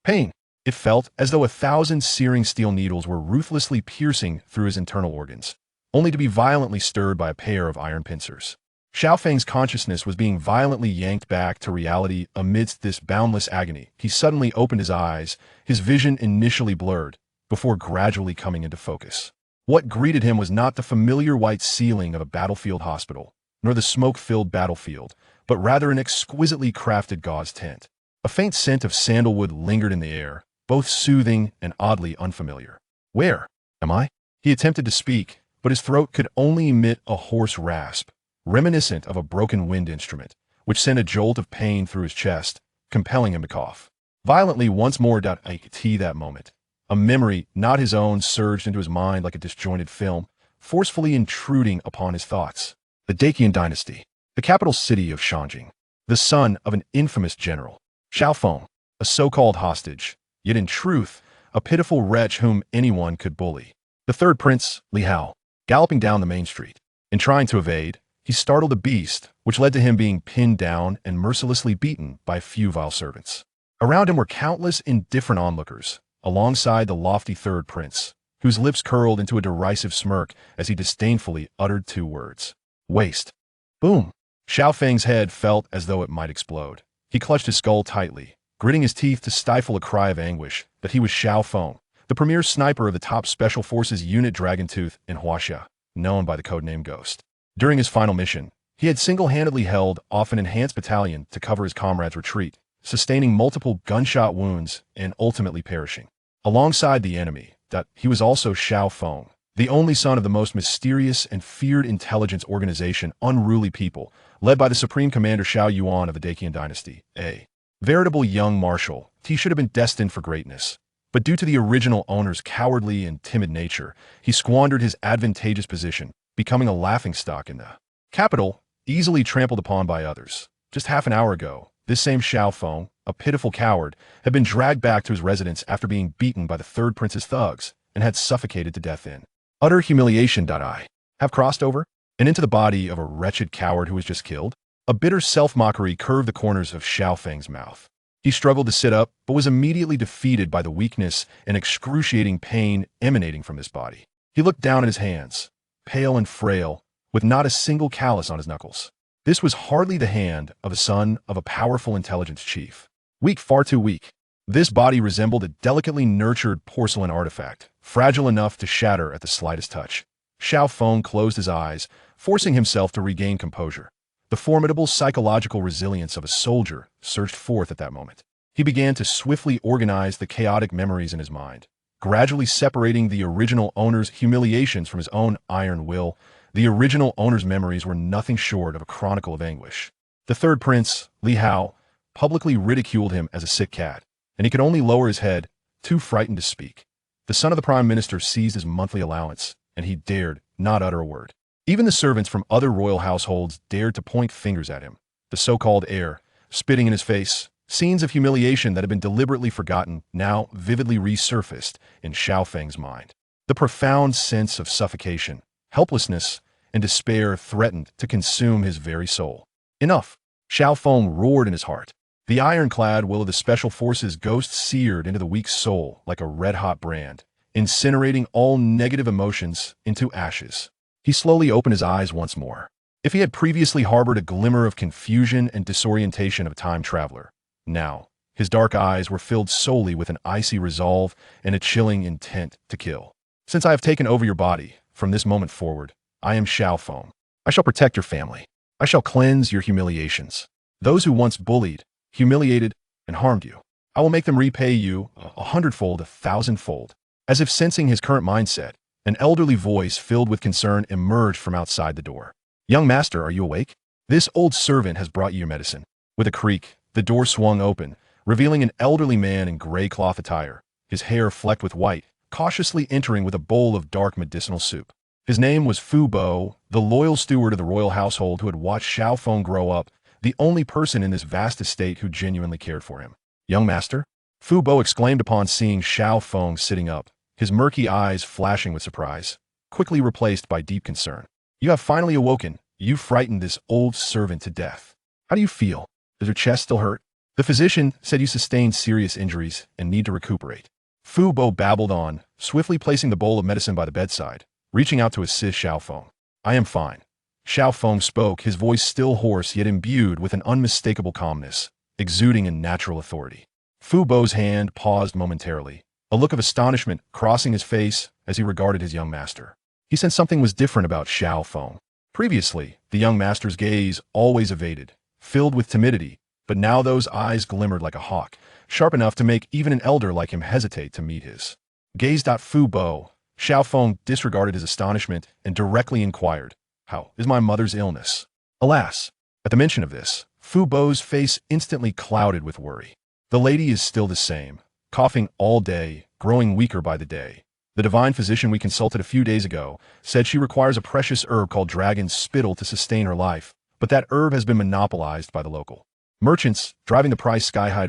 Pain. It felt as though 1,000 searing steel needles were ruthlessly piercing through his internal organs, only to be violently stirred by a pair of iron pincers. Xiao Feng's consciousness was being violently yanked back to reality amidst this boundless agony. He suddenly opened his eyes, his vision initially blurred, before gradually coming into focus. What greeted him was not the familiar white ceiling of a battlefield hospital, nor the smoke-filled battlefield, but rather an exquisitely crafted gauze tent. A faint scent of sandalwood lingered in the air, both soothing and oddly unfamiliar. Where am I? He attempted to speak, but his throat could only emit a hoarse rasp, reminiscent of a broken wind instrument, which sent a jolt of pain through his chest, compelling him to cough. Violently once more. That moment. A memory, not his own, surged into his mind like a disjointed film, forcefully intruding upon his thoughts. The Dacian dynasty, the capital city of Shanjing, the son of an infamous general, Xiao Feng, a so-called hostage, yet in truth, a pitiful wretch whom anyone could bully. The third prince, Li Hao, galloping down the main street. In trying to evade, he startled a beast, which led to him being pinned down and mercilessly beaten by a few vile servants. Around him were countless indifferent onlookers, alongside the lofty third prince, whose lips curled into a derisive smirk as he disdainfully uttered two words. Waste. Boom. Xiao Feng's head felt as though it might explode. He clutched his skull tightly, gritting his teeth to stifle a cry of anguish that he was Xiao Feng, the premier sniper of the top Special Forces Unit Dragontooth in Huaxia, known by the codename Ghost. During his final mission, he had single-handedly held off an enhanced battalion to cover his comrades' retreat, sustaining multiple gunshot wounds and ultimately perishing. Alongside the enemy, he was also Xiao Feng, the only son of the most mysterious and feared intelligence organization Unruly People, led by the Supreme Commander Xiao Yuan of the Dacian dynasty, a veritable young marshal. He should have been destined for greatness, but due to the original owner's cowardly and timid nature, he squandered his advantageous position, becoming a laughingstock in the capital, easily trampled upon by others. Just half an hour ago, this same Xiao Feng, a pitiful coward, had been dragged back to his residence after being beaten by the third prince's thugs and had suffocated to death in utter humiliation. I have crossed over and into the body of a wretched coward who was just killed. A bitter self-mockery curved the corners of Xiao Feng's mouth. He struggled to sit up, but was immediately defeated by the weakness and excruciating pain emanating from this body. He looked down at his hands, pale and frail, with not a single callus on his knuckles. This was hardly the hand of a son of a powerful intelligence chief. Weak, far too weak. This body resembled a delicately nurtured porcelain artifact, fragile enough to shatter at the slightest touch. Xiao Feng closed his eyes, forcing himself to regain composure. The formidable psychological resilience of a soldier surged forth at that moment. He began to swiftly organize the chaotic memories in his mind, gradually separating the original owner's humiliations from his own iron will. The original owner's memories were nothing short of a chronicle of anguish. The third prince, Li Hao, publicly ridiculed him as a sick cat, and he could only lower his head, too frightened to speak. The son of the prime minister seized his monthly allowance, and he dared not utter a word. Even the servants from other royal households dared to point fingers at him. The so-called heir, spitting in his face, scenes of humiliation that had been deliberately forgotten now vividly resurfaced in Xiao Feng's mind. The profound sense of suffocation, helplessness, and despair threatened to consume his very soul. Enough! Xiao Feng roared in his heart. The ironclad will of the Special Forces Ghost seared into the weak soul like a red-hot brand, incinerating all negative emotions into ashes. He slowly opened his eyes once more. If he had previously harbored a glimmer of confusion and disorientation of a time traveler, now, his dark eyes were filled solely with an icy resolve and a chilling intent to kill. Since I have taken over your body, from this moment forward, I am Xiao Feng. I shall protect your family. I shall cleanse your humiliations. Those who once bullied, humiliated, and harmed you, I will make them repay you 100-fold, 1,000-fold. As if sensing his current mindset, an elderly voice filled with concern emerged from outside the door. Young master, are you awake? This old servant has brought you your medicine. With a creak, the door swung open, revealing an elderly man in gray cloth attire, his hair flecked with white, cautiously entering with a bowl of dark medicinal soup. His name was Fu Bo, the loyal steward of the royal household who had watched Xiao Feng grow up, the only person in this vast estate who genuinely cared for him. Young master? Fu Bo exclaimed upon seeing Xiao Feng sitting up, his murky eyes flashing with surprise, quickly replaced by deep concern. You have finally awoken. You frightened this old servant to death. How do you feel? Does your chest still hurt? The physician said you sustained serious injuries and need to recuperate. Fu Bo babbled on, swiftly placing the bowl of medicine by the bedside, reaching out to assist Xiaofeng. I am fine. Xiaofeng spoke, his voice still hoarse yet imbued with an unmistakable calmness, exuding a natural authority. Fu Bo's hand paused momentarily, a look of astonishment crossing his face as he regarded his young master. He sensed something was different about Xiaofeng. Previously, the young master's gaze always evaded, filled with timidity, but now those eyes glimmered like a hawk, sharp enough to make even an elder like him hesitate to meet his gaze. Fu Bo, Xiaofeng disregarded his astonishment and directly inquired, how is my mother's illness? Alas, at the mention of this, Fu Bo's face instantly clouded with worry. The lady is still the same, coughing all day, growing weaker by the day. The divine physician we consulted a few days ago said she requires a precious herb called dragon's spittle to sustain her life, but that herb has been monopolized by the local merchants, driving the price sky-high.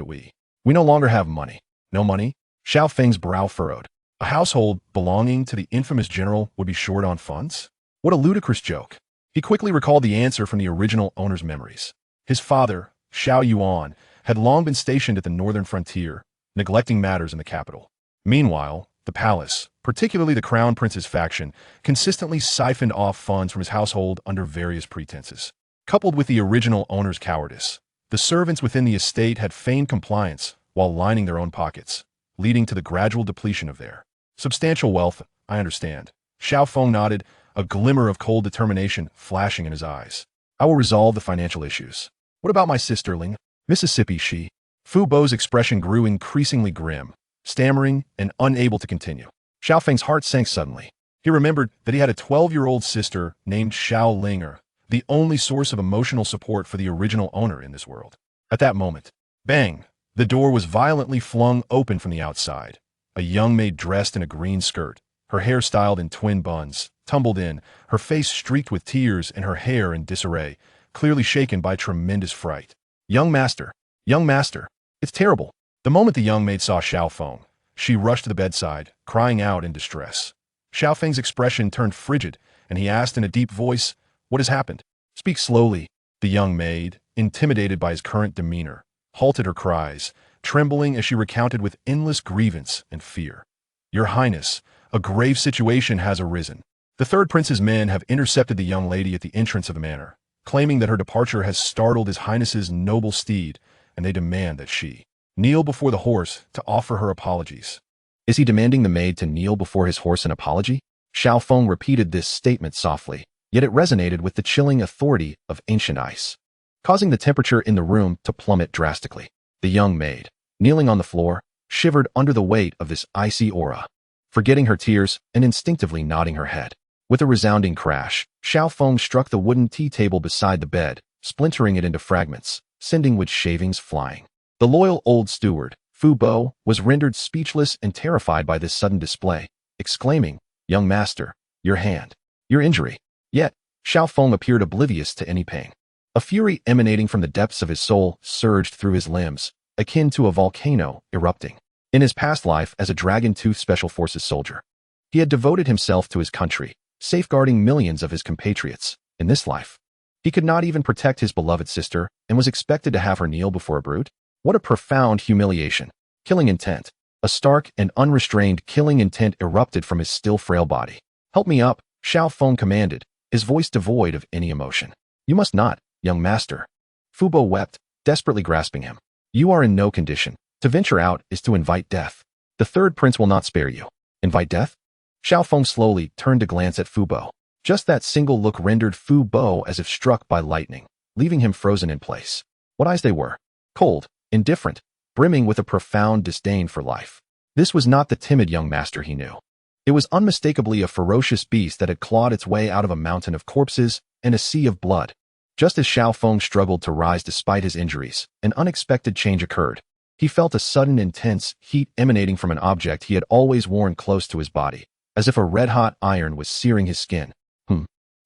We no longer have money. No money? Xiaofeng's brow furrowed. A household belonging to the infamous general would be short on funds? What a ludicrous joke. He quickly recalled the answer from the original owner's memories. His father, Xiao Yuan, had long been stationed at the northern frontier, neglecting matters in the capital. Meanwhile, the palace, particularly the crown prince's faction, consistently siphoned off funds from his household under various pretenses. Coupled with the original owner's cowardice, the servants within the estate had feigned compliance while lining their own pockets, leading to the gradual depletion of their substantial wealth. I understand. Xiaofeng nodded, a glimmer of cold determination flashing in his eyes. I will resolve the financial issues. What about my sister Ling? Mississippi she? Fu Bo's expression grew increasingly grim, stammering and unable to continue. Xiaofeng's heart sank suddenly. He remembered that he had a 12-year-old sister named Xiao Linger, the only source of emotional support for the original owner in this world. At that moment, bang, the door was violently flung open from the outside. A young maid dressed in a green skirt, her hair styled in twin buns, tumbled in, her face streaked with tears and her hair in disarray, clearly shaken by tremendous fright. Young master, it's terrible. The moment the young maid saw Xiaofeng, she rushed to the bedside, crying out in distress. Xiaofeng's expression turned frigid, and he asked in a deep voice, what has happened? Speak slowly. The young maid, intimidated by his current demeanor, halted her cries, trembling as she recounted with endless grievance and fear. Your Highness, a grave situation has arisen. The third prince's men have intercepted the young lady at the entrance of the manor, claiming that her departure has startled his Highness's noble steed, and they demand that she kneel before the horse to offer her apologies. Is he demanding the maid to kneel before his horse in apology? Xiaofeng repeated this statement softly, yet it resonated with the chilling authority of ancient ice, causing the temperature in the room to plummet drastically. The young maid, kneeling on the floor, shivered under the weight of this icy aura, forgetting her tears and instinctively nodding her head. With a resounding crash, Xiaofeng struck the wooden tea table beside the bed, splintering it into fragments, sending wood shavings flying. The loyal old steward, Fu Bo, was rendered speechless and terrified by this sudden display, exclaiming, Young master, your hand, your injury. Yet, Xiaofeng appeared oblivious to any pain. A fury emanating from the depths of his soul surged through his limbs, akin to a volcano erupting. In his past life as a Dragon-Tooth Special Forces soldier, he had devoted himself to his country, safeguarding millions of his compatriots. In this life, he could not even protect his beloved sister and was expected to have her kneel before a brute? What a profound humiliation. Killing intent. A stark and unrestrained killing intent erupted from his still frail body. Help me up, Xiaofeng commanded, his voice devoid of any emotion. You must not, young master. Fu Bo wept, desperately grasping him. You are in no condition. To venture out is to invite death. The third prince will not spare you. Invite death? Xiaofeng slowly turned to glance at Fu Bo. Just that single look rendered Fu Bo as if struck by lightning, leaving him frozen in place. What eyes they were. Cold, indifferent, brimming with a profound disdain for life. This was not the timid young master he knew. It was unmistakably a ferocious beast that had clawed its way out of a mountain of corpses and a sea of blood. Just as Xiaofeng struggled to rise despite his injuries, an unexpected change occurred. He felt a sudden intense heat emanating from an object he had always worn close to his body, as if a red-hot iron was searing his skin.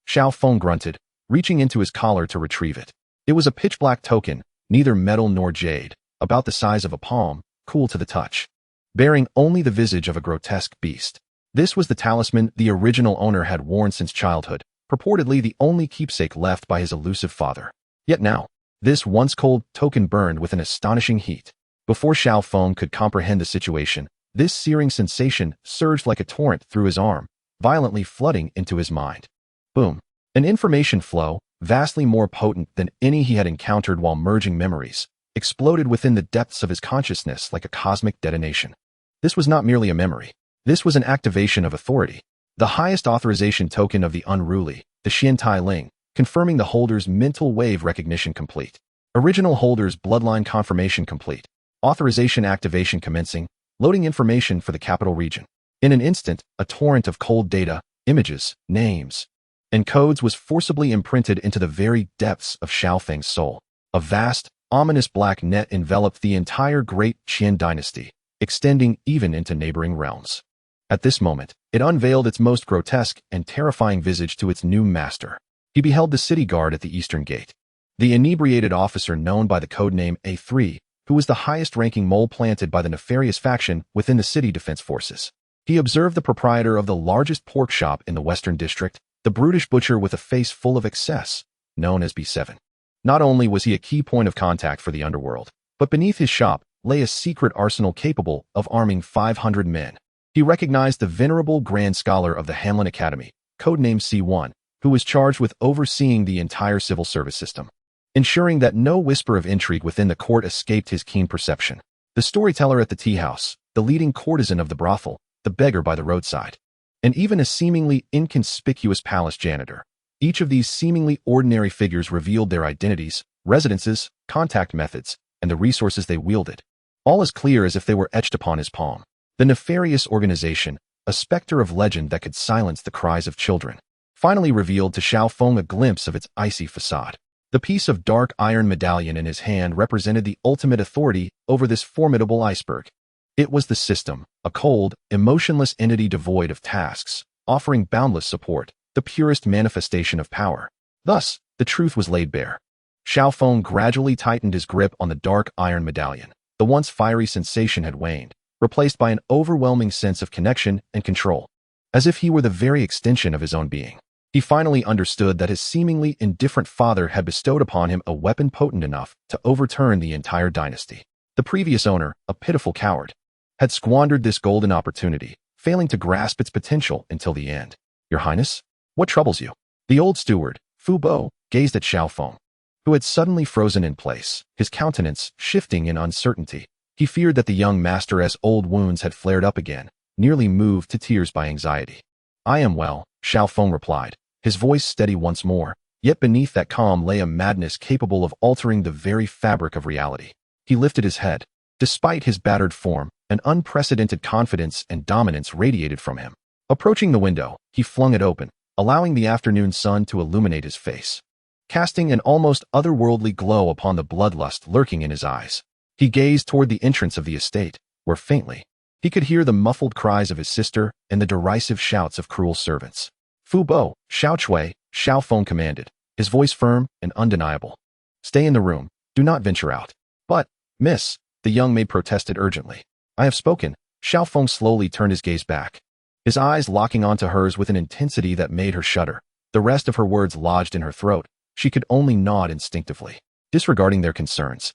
Xiaofeng grunted, reaching into his collar to retrieve it. It was a pitch-black token, neither metal nor jade, about the size of a palm, cool to the touch, bearing only the visage of a grotesque beast. This was the talisman the original owner had worn since childhood, purportedly the only keepsake left by his elusive father. Yet now, This once cold token burned with an astonishing heat. Before Xiao Feng could comprehend the situation, this searing sensation surged like a torrent through his arm, violently flooding into his mind. Boom. An information flow, vastly more potent than any he had encountered while merging memories, exploded within the depths of his consciousness like a cosmic detonation. This was not merely a memory. This was an activation of authority. The highest authorization token of the unruly, the Xiantai Ling, confirming the holder's mental wave recognition complete. Original holder's bloodline confirmation complete. Authorization activation commencing, loading information for the capital region. In an instant, a torrent of cold data, images, names, and codes was forcibly imprinted into the very depths of Xiao Feng's soul. A vast, ominous black net enveloped the entire great Qian dynasty, extending even into neighboring realms. At this moment, it unveiled its most grotesque and terrifying visage to its new master. He beheld the city guard at the eastern gate. The inebriated officer known by the codename A3, who was the highest-ranking mole planted by the nefarious faction within the city defense forces. He observed the proprietor of the largest pork shop in the western district, the brutish butcher with a face full of excess, known as B7. Not only was he a key point of contact for the underworld, but beneath his shop lay a secret arsenal capable of arming 500 men. He recognized the venerable Grand Scholar of the Hanlin Academy, codenamed C1, who was charged with overseeing the entire civil service system, ensuring that no whisper of intrigue within the court escaped his keen perception. The storyteller at the tea house, the leading courtesan of the brothel, the beggar by the roadside, and even a seemingly inconspicuous palace janitor. Each of these seemingly ordinary figures revealed their identities, residences, contact methods, and the resources they wielded, all as clear as if they were etched upon his palm. The nefarious organization, a specter of legend that could silence the cries of children, finally revealed to Xiao Feng a glimpse of its icy facade. The piece of dark iron medallion in his hand represented the ultimate authority over this formidable iceberg. It was the system, a cold, emotionless entity devoid of tasks, offering boundless support, the purest manifestation of power. Thus, the truth was laid bare. Xiao Feng gradually tightened his grip on the dark iron medallion. The once fiery sensation had waned, replaced by an overwhelming sense of connection and control, as if he were the very extension of his own being. He finally understood that his seemingly indifferent father had bestowed upon him a weapon potent enough to overturn the entire dynasty. The previous owner, a pitiful coward, had squandered this golden opportunity, failing to grasp its potential until the end. Your Highness, what troubles you? The old steward, Fu Bo, gazed at Xiao Feng, who had suddenly frozen in place, his countenance shifting in uncertainty. He feared that the young master's old wounds had flared up again, nearly moved to tears by anxiety. I am well, Xiao Feng replied, his voice steady once more, yet beneath that calm lay a madness capable of altering the very fabric of reality. He lifted his head. Despite his battered form, an unprecedented confidence and dominance radiated from him. Approaching the window, he flung it open, allowing the afternoon sun to illuminate his face, casting an almost otherworldly glow upon the bloodlust lurking in his eyes. He gazed toward the entrance of the estate, where faintly, he could hear the muffled cries of his sister and the derisive shouts of cruel servants. Fu Bo, Xiao Chui, Xiao Feng commanded, his voice firm and undeniable. Stay in the room, do not venture out. But, miss, the young maid protested urgently. I have spoken. Xiao Feng slowly turned his gaze back, his eyes locking onto hers with an intensity that made her shudder. The rest of her words lodged in her throat. She could only nod instinctively, disregarding their concerns.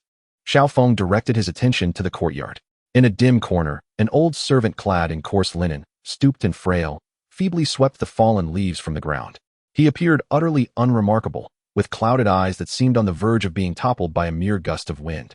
Xiao Feng directed his attention to the courtyard. In a dim corner, an old servant clad in coarse linen, stooped and frail, feebly swept the fallen leaves from the ground. He appeared utterly unremarkable, with clouded eyes that seemed on the verge of being toppled by a mere gust of wind.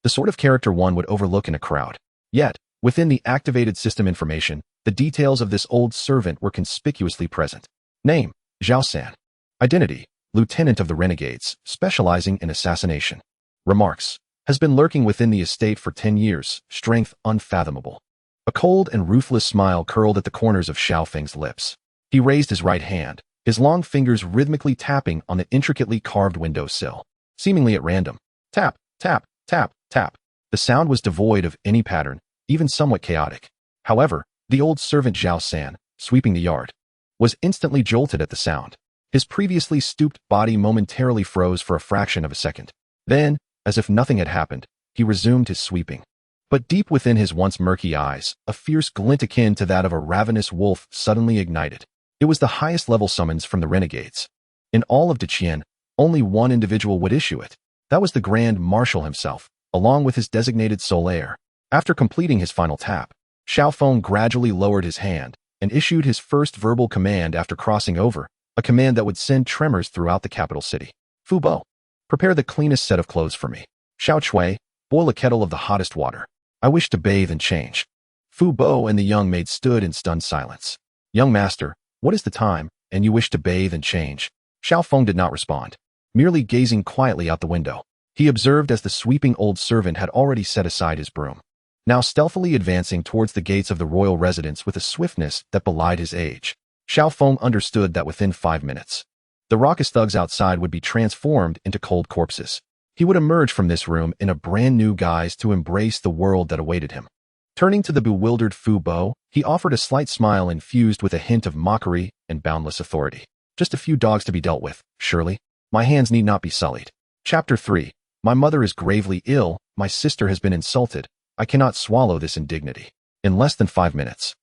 The sort of character one would overlook in a crowd. Yet, within the activated system information, the details of this old servant were conspicuously present. Name, Zhao San. Identity, Lieutenant of the Renegades, specializing in assassination. Remarks, has been lurking within the estate for 10 years, strength unfathomable. A cold and ruthless smile curled at the corners of Xiao Feng's lips. He raised his right hand, his long fingers rhythmically tapping on the intricately carved windowsill, seemingly at random. Tap, tap, tap, tap. The sound was devoid of any pattern, even somewhat chaotic. However, the old servant Zhao San, sweeping the yard, was instantly jolted at the sound. His previously stooped body momentarily froze for a fraction of a second. Then, as if nothing had happened, he resumed his sweeping. But deep within his once murky eyes, a fierce glint akin to that of a ravenous wolf suddenly ignited. It was the highest level summons from the renegades. In all of Deqian, only one individual would issue it. That was the Grand Marshal himself, along with his designated sole heir. After completing his final tap, Xiao Feng gradually lowered his hand and issued his first verbal command after crossing over, a command that would send tremors throughout the capital city. Fu Bo, prepare the cleanest set of clothes for me. Xiao Chui, boil a kettle of the hottest water. I wish to bathe and change. Fu Bo and the young maid stood in stunned silence. Young master, what is the time, and you wish to bathe and change? Xiao Feng did not respond, merely gazing quietly out the window. He observed as the sweeping old servant had already set aside his broom, now stealthily advancing towards the gates of the royal residence with a swiftness that belied his age. Xiao Feng understood that within 5 minutes, the raucous thugs outside would be transformed into cold corpses. He would emerge from this room in a brand new guise to embrace the world that awaited him. Turning to the bewildered Fu Bo, he offered a slight smile infused with a hint of mockery and boundless authority. Just a few dogs to be dealt with, surely. My hands need not be sullied. Chapter 3. My mother is gravely ill, my sister has been insulted. I cannot swallow this indignity. In less than 5 minutes.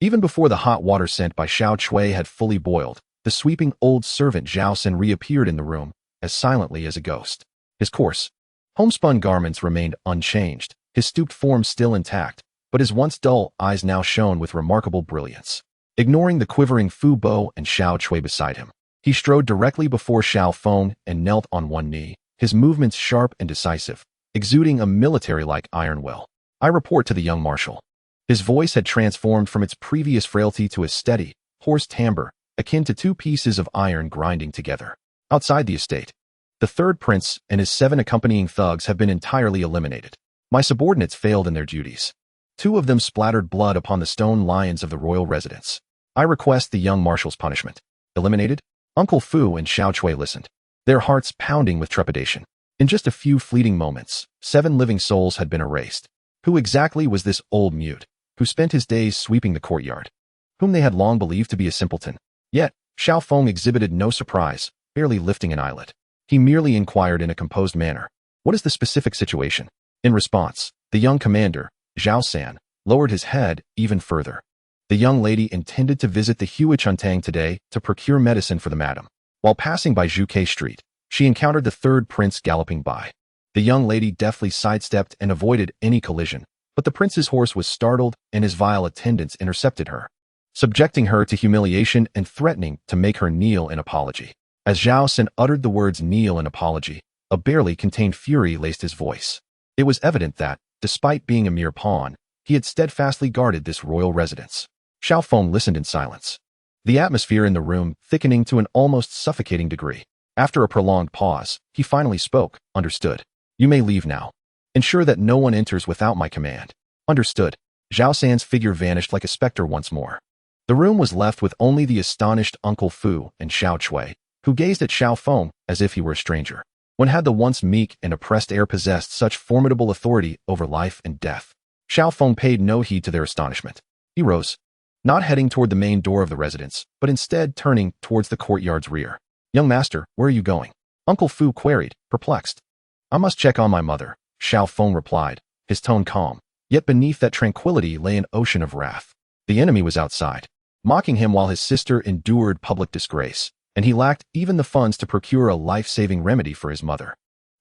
Even before the hot water sent by Xiao Chui had fully boiled, the sweeping old servant Zhao Sen reappeared in the room, as silently as a ghost. His coarse, homespun garments remained unchanged, his stooped form still intact, but his once dull eyes now shone with remarkable brilliance. Ignoring the quivering Fu Bo and Xiao Chui beside him, he strode directly before Xiao Feng and knelt on one knee, his movements sharp and decisive, exuding a military-like iron will. I report to the young marshal. His voice had transformed from its previous frailty to a steady, hoarse timbre, akin to two pieces of iron grinding together. Outside the estate, the third prince and his 7 accompanying thugs have been entirely eliminated. My subordinates failed in their duties. 2 of them splattered blood upon the stone lions of the royal residence. I request the young marshal's punishment. Eliminated? Uncle Fu and Xiao Chui listened, their hearts pounding with trepidation. In just a few fleeting moments, 7 living souls had been erased. Who exactly was this old mute, who spent his days sweeping the courtyard, whom they had long believed to be a simpleton? Yet, Xiao Feng exhibited no surprise, barely lifting an eyelid. He merely inquired in a composed manner, what is the specific situation? In response, the young commander, Zhao San, lowered his head even further. The young lady intended to visit the Huichuntang today to procure medicine for the madam. While passing by Zhuke Street, she encountered the third prince galloping by. The young lady deftly sidestepped and avoided any collision, but the prince's horse was startled and his vile attendants intercepted her, subjecting her to humiliation and threatening to make her kneel in apology. As Zhao Sen uttered the words kneel in apology, a barely contained fury laced his voice. It was evident that, despite being a mere pawn, he had steadfastly guarded this royal residence. Xiao Feng listened in silence, the atmosphere in the room thickening to an almost suffocating degree. After a prolonged pause, he finally spoke. Understood. You may leave now. Ensure that no one enters without my command. Understood. Zhao San's figure vanished like a specter once more. The room was left with only the astonished Uncle Fu and Xiao Chui, who gazed at Xiao Feng as if he were a stranger. When had the once meek and oppressed heir possessed such formidable authority over life and death? Xiao Feng paid no heed to their astonishment. He rose, not heading toward the main door of the residence, but instead turning towards the courtyard's rear. Young master, where are you going? Uncle Fu queried, perplexed. I must check on my mother, Xiao Feng replied, his tone calm. Yet beneath that tranquility lay an ocean of wrath. The enemy was outside, mocking him while his sister endured public disgrace, and he lacked even the funds to procure a life-saving remedy for his mother.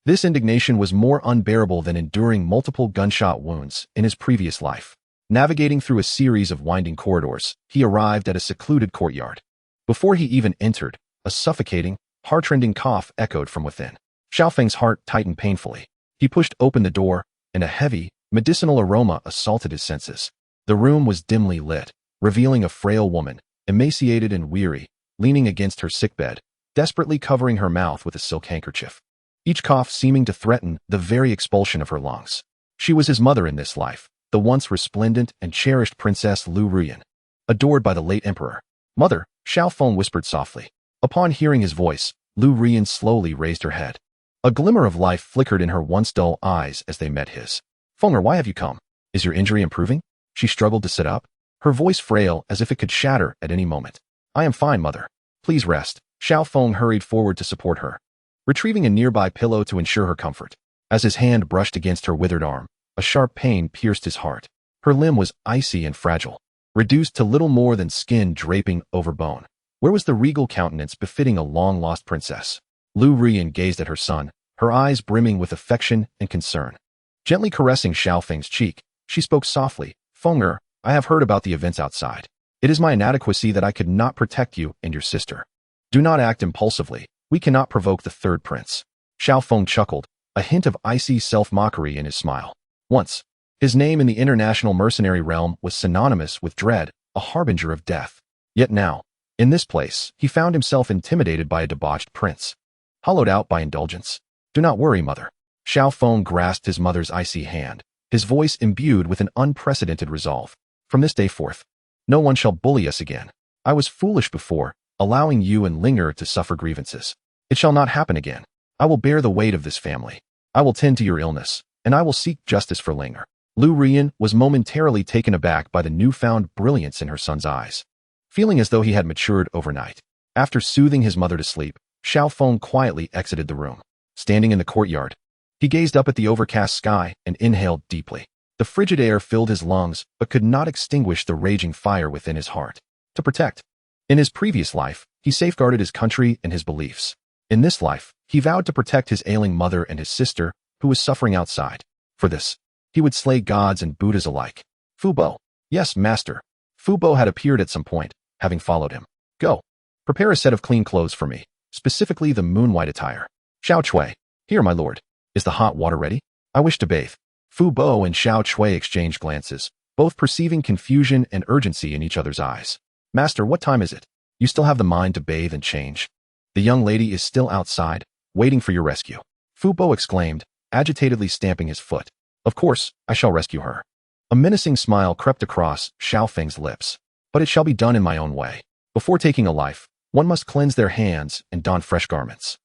This indignation was more unbearable than enduring multiple gunshot wounds in his previous life. Navigating through a series of winding corridors, he arrived at a secluded courtyard. Before he even entered, a suffocating, heart-rending cough echoed from within. Xiao Feng's heart tightened painfully. He pushed open the door, and a heavy, medicinal aroma assaulted his senses. The room was dimly lit, revealing a frail woman, emaciated and weary, leaning against her sickbed, desperately covering her mouth with a silk handkerchief, each cough seeming to threaten the very expulsion of her lungs. She was his mother in this life, the once resplendent and cherished Princess Lu Ruyan, adored by the late emperor. Mother, Xiao Feng whispered softly. Upon hearing his voice, Lu Ruyan slowly raised her head. A glimmer of life flickered in her once dull eyes as they met his. Fenger, why have you come? Is your injury improving? She struggled to sit up, her voice frail as if it could shatter at any moment. I am fine, mother. Please rest. Xiao Feng hurried forward to support her, retrieving a nearby pillow to ensure her comfort. As his hand brushed against her withered arm, a sharp pain pierced his heart. Her limb was icy and fragile, reduced to little more than skin draping over bone. Where was the regal countenance befitting a long-lost princess? Lu Ruyan gazed at her son, her eyes brimming with affection and concern. Gently caressing Xiao Feng's cheek, she spoke softly, "Feng, I have heard about the events outside. It is my inadequacy that I could not protect you and your sister. Do not act impulsively. We cannot provoke the third prince." Xiao Feng chuckled, a hint of icy self-mockery in his smile. Once, his name in the international mercenary realm was synonymous with dread, a harbinger of death. Yet now, in this place, he found himself intimidated by a debauched prince, hollowed out by indulgence. "Do not worry, mother." Xiao Feng grasped his mother's icy hand, his voice imbued with an unprecedented resolve. "From this day forth, no one shall bully us again. I was foolish before, allowing you and Linger to suffer grievances. It shall not happen again. I will bear the weight of this family. I will tend to your illness, and I will seek justice for Linger." Lu Rian was momentarily taken aback by the newfound brilliance in her son's eyes, feeling as though he had matured overnight. After soothing his mother to sleep, Xiao Feng quietly exited the room. Standing in the courtyard, he gazed up at the overcast sky and inhaled deeply. The frigid air filled his lungs but could not extinguish the raging fire within his heart. To protect. In his previous life, he safeguarded his country and his beliefs. In this life, he vowed to protect his ailing mother and his sister, who was suffering outside. For this, he would slay gods and Buddhas alike. Fu Bo. "Yes, master." Fu Bo had appeared at some point, having followed him. "Go. Prepare a set of clean clothes for me, specifically the moon-white attire." Xiao Chui. "Here, my lord. Is the hot water ready? I wish to bathe." Fu Bo and Xiao Chui exchanged glances, both perceiving confusion and urgency in each other's eyes. "Master, what time is it? You still have the mind to bathe and change? The young lady is still outside, waiting for your rescue." Fu Bo exclaimed, agitatedly stamping his foot. "Of course, I shall rescue her." A menacing smile crept across Xiao Feng's lips. "But it shall be done in my own way. Before taking a life, one must cleanse their hands and don fresh garments.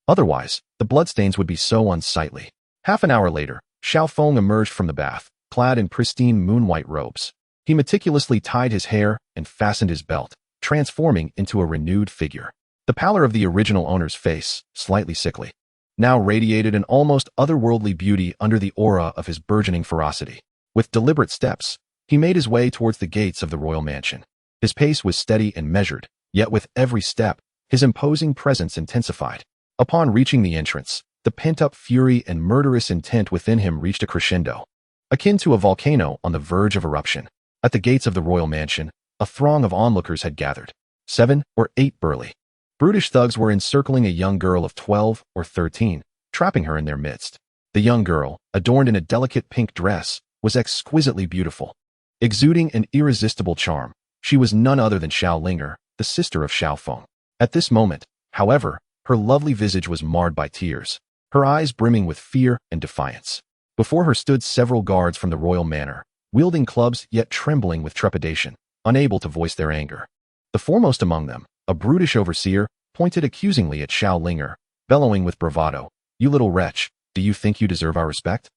Otherwise, the bloodstains would be so unsightly." Half an hour later, Xiao Feng emerged from the bath, clad in pristine moon-white robes. He meticulously tied his hair and fastened his belt, transforming into a renewed figure. The pallor of the original owner's face, slightly sickly, now radiated an almost otherworldly beauty under the aura of his burgeoning ferocity. With deliberate steps, he made his way towards the gates of the royal mansion. His pace was steady and measured, yet with every step, his imposing presence intensified. Upon reaching the entrance, the pent-up fury and murderous intent within him reached a crescendo, akin to a volcano on the verge of eruption. At the gates of the royal mansion, a throng of onlookers had gathered. 7 or 8 burly, brutish thugs were encircling a young girl of 12 or 13, trapping her in their midst. The young girl, adorned in a delicate pink dress, was exquisitely beautiful. Exuding an irresistible charm, she was none other than Xiao Linger, the sister of Xiao Feng. At this moment, however, her lovely visage was marred by tears, her eyes brimming with fear and defiance. Before her stood several guards from the royal manor, wielding clubs yet trembling with trepidation, unable to voice their anger. The foremost among them, a brutish overseer, pointed accusingly at Xiao Linger, bellowing with bravado, "You little wretch, do you think you deserve our respect?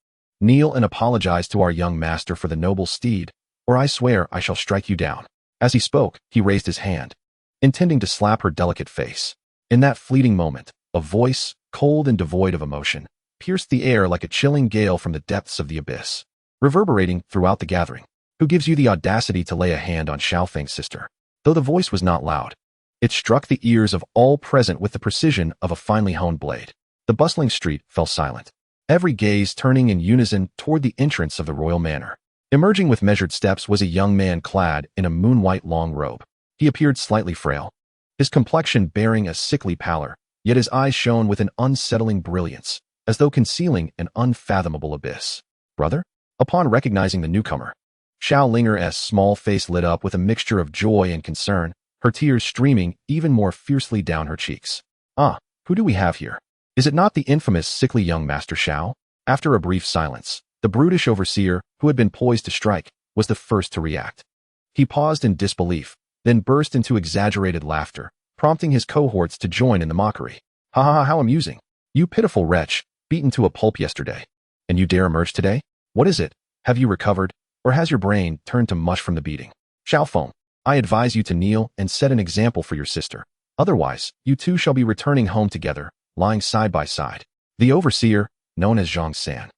Kneel and apologize to our young master for the noble steed, or I swear I shall strike you down." As he spoke, he raised his hand, intending to slap her delicate face. In that fleeting moment, a voice, cold and devoid of emotion, pierced the air like a chilling gale from the depths of the abyss, reverberating throughout the gathering. "Who gives you the audacity to lay a hand on Xiao Feng's sister?" Though the voice was not loud, it struck the ears of all present with the precision of a finely honed blade. The bustling street fell silent, every gaze turning in unison toward the entrance of the royal manor. Emerging with measured steps was a young man clad in a moon-white long robe. He appeared slightly frail, his complexion bearing a sickly pallor, yet his eyes shone with an unsettling brilliance, as though concealing an unfathomable abyss. "Brother?" Upon recognizing the newcomer, Xiao Linger's small face lit up with a mixture of joy and concern, her tears streaming even more fiercely down her cheeks. "Ah, who do we have here? Is it not the infamous sickly young Master Xiao?" After a brief silence, the brutish overseer, who had been poised to strike, was the first to react. He paused in disbelief, then burst into exaggerated laughter, prompting his cohorts to join in the mockery. "Ha ha ha, how amusing. You pitiful wretch, beaten to a pulp yesterday. And you dare emerge today? What is it? Have you recovered, or has your brain turned to mush from the beating? Xiao Feng, I advise you to kneel and set an example for your sister. Otherwise, you two shall be returning home together, lying side by side." The overseer, known as Zhang San,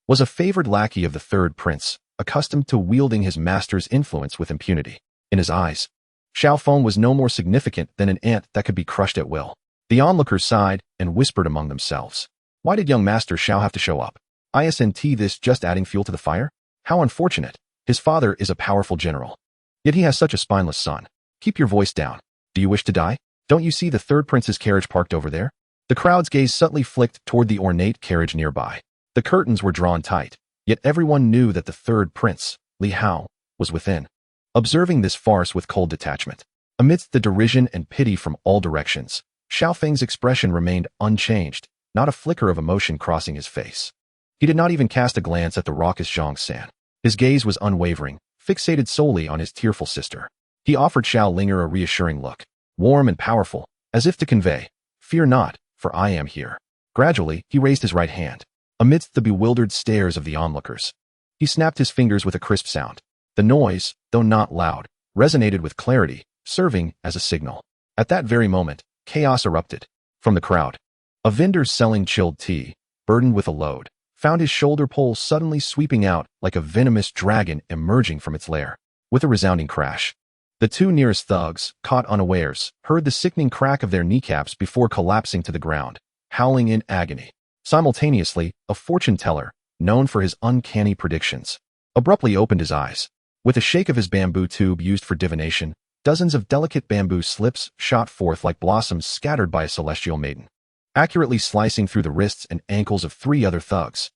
was a favored lackey of the third prince, accustomed to wielding his master's influence with impunity. In his eyes, Xiao Feng was no more significant than an ant that could be crushed at will. The onlookers sighed and whispered among themselves. Why did young Master Xiao have to show up? Isn't this just adding fuel to the fire? How unfortunate. His father is a powerful general. Yet he has such a spineless son. Keep your voice down. Do you wish to die? Don't you see the third prince's carriage parked over there? The crowd's gaze subtly flicked toward the ornate carriage nearby. The curtains were drawn tight, yet everyone knew that the third prince, Li Hao, was within, observing this farce with cold detachment. Amidst the derision and pity from all directions, Xiao Feng's expression remained unchanged, not a flicker of emotion crossing his face. He did not even cast a glance at the raucous Zhang San. His gaze was unwavering, fixated solely on his tearful sister. He offered Xiao Linger a reassuring look, warm and powerful, as if to convey, "Fear not, for I am here." Gradually, he raised his right hand. Amidst the bewildered stares of the onlookers, he snapped his fingers with a crisp sound. The noise, though not loud, resonated with clarity, serving as a signal. At that very moment, chaos erupted. From the crowd, a vendor selling chilled tea, burdened with a load, found his shoulder pole suddenly sweeping out like a venomous dragon emerging from its lair. With a resounding crash, the two nearest thugs, caught unawares, heard the sickening crack of their kneecaps before collapsing to the ground, howling in agony. Simultaneously, a fortune teller, known for his uncanny predictions, abruptly opened his eyes. With a shake of his bamboo tube used for divination, dozens of delicate bamboo slips shot forth like blossoms scattered by a celestial maiden, accurately slicing through the wrists and ankles of three other thugs.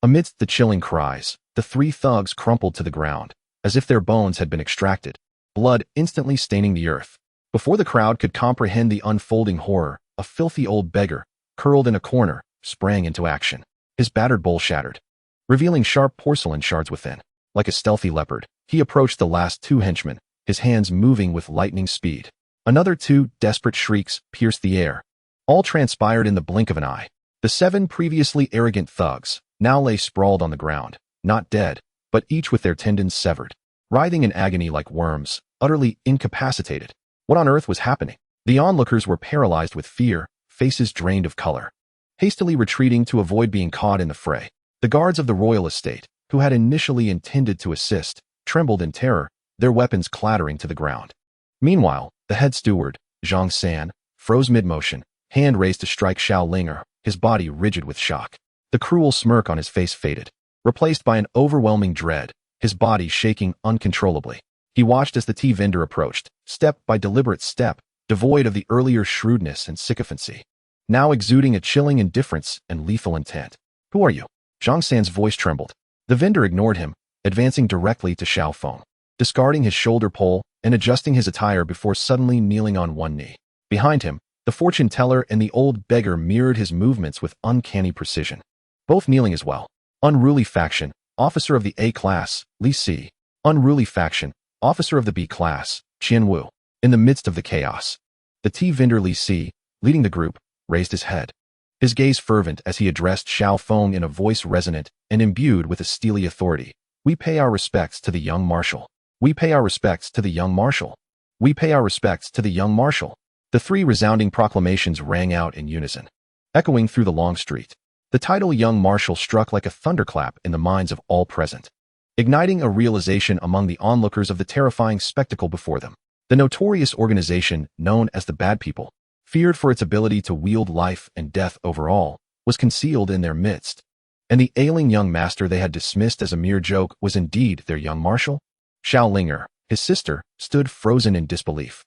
Amidst the chilling cries, the three thugs crumpled to the ground, as if their bones had been extracted, blood instantly staining the earth. Before the crowd could comprehend the unfolding horror, a filthy old beggar, curled in a corner, sprang into action. His battered bowl shattered, revealing sharp porcelain shards within. Like a stealthy leopard, he approached the last two henchmen, his hands moving with lightning speed. Another two desperate shrieks pierced the air. All transpired in the blink of an eye. The seven previously arrogant thugs now lay sprawled on the ground, not dead, but each with their tendons severed, writhing in agony like worms, utterly incapacitated. What on earth was happening? The onlookers were paralyzed with fear, faces drained of color, hastily retreating to avoid being caught in the fray. The guards of the royal estate, who had initially intended to assist, trembled in terror, their weapons clattering to the ground. Meanwhile, the head steward, Zhang San, froze mid-motion, hand raised to strike Xiao Linger, his body rigid with shock. The cruel smirk on his face faded, replaced by an overwhelming dread, his body shaking uncontrollably. He watched as the tea vendor approached, step by deliberate step, devoid of the earlier shrewdness and sycophancy, now exuding a chilling indifference and lethal intent. "Who are you?" Zhang San's voice trembled. The vendor ignored him, advancing directly to Xiao Feng, discarding his shoulder pole and adjusting his attire before suddenly kneeling on one knee. Behind him, the fortune teller and the old beggar mirrored his movements with uncanny precision, both kneeling as well. Unruly faction, officer of the A class, Li Si. Unruly faction, officer of the B class, Qian Wu. In the midst of the chaos, the tea vendor Li Si, leading the group, raised his head, his gaze fervent as he addressed Xiao Feng in a voice resonant and imbued with a steely authority. "We pay our respects to the young marshal. We pay our respects to the young marshal. We pay our respects to the young marshal." The three resounding proclamations rang out in unison, echoing through the long street. The title Young Marshal struck like a thunderclap in the minds of all present, igniting a realization among the onlookers of the terrifying spectacle before them. The notorious organization known as the Bad People, feared for its ability to wield life and death over all, was concealed in their midst, and the ailing young master they had dismissed as a mere joke was indeed their young marshal. Xiao Linger, his sister, stood frozen in disbelief,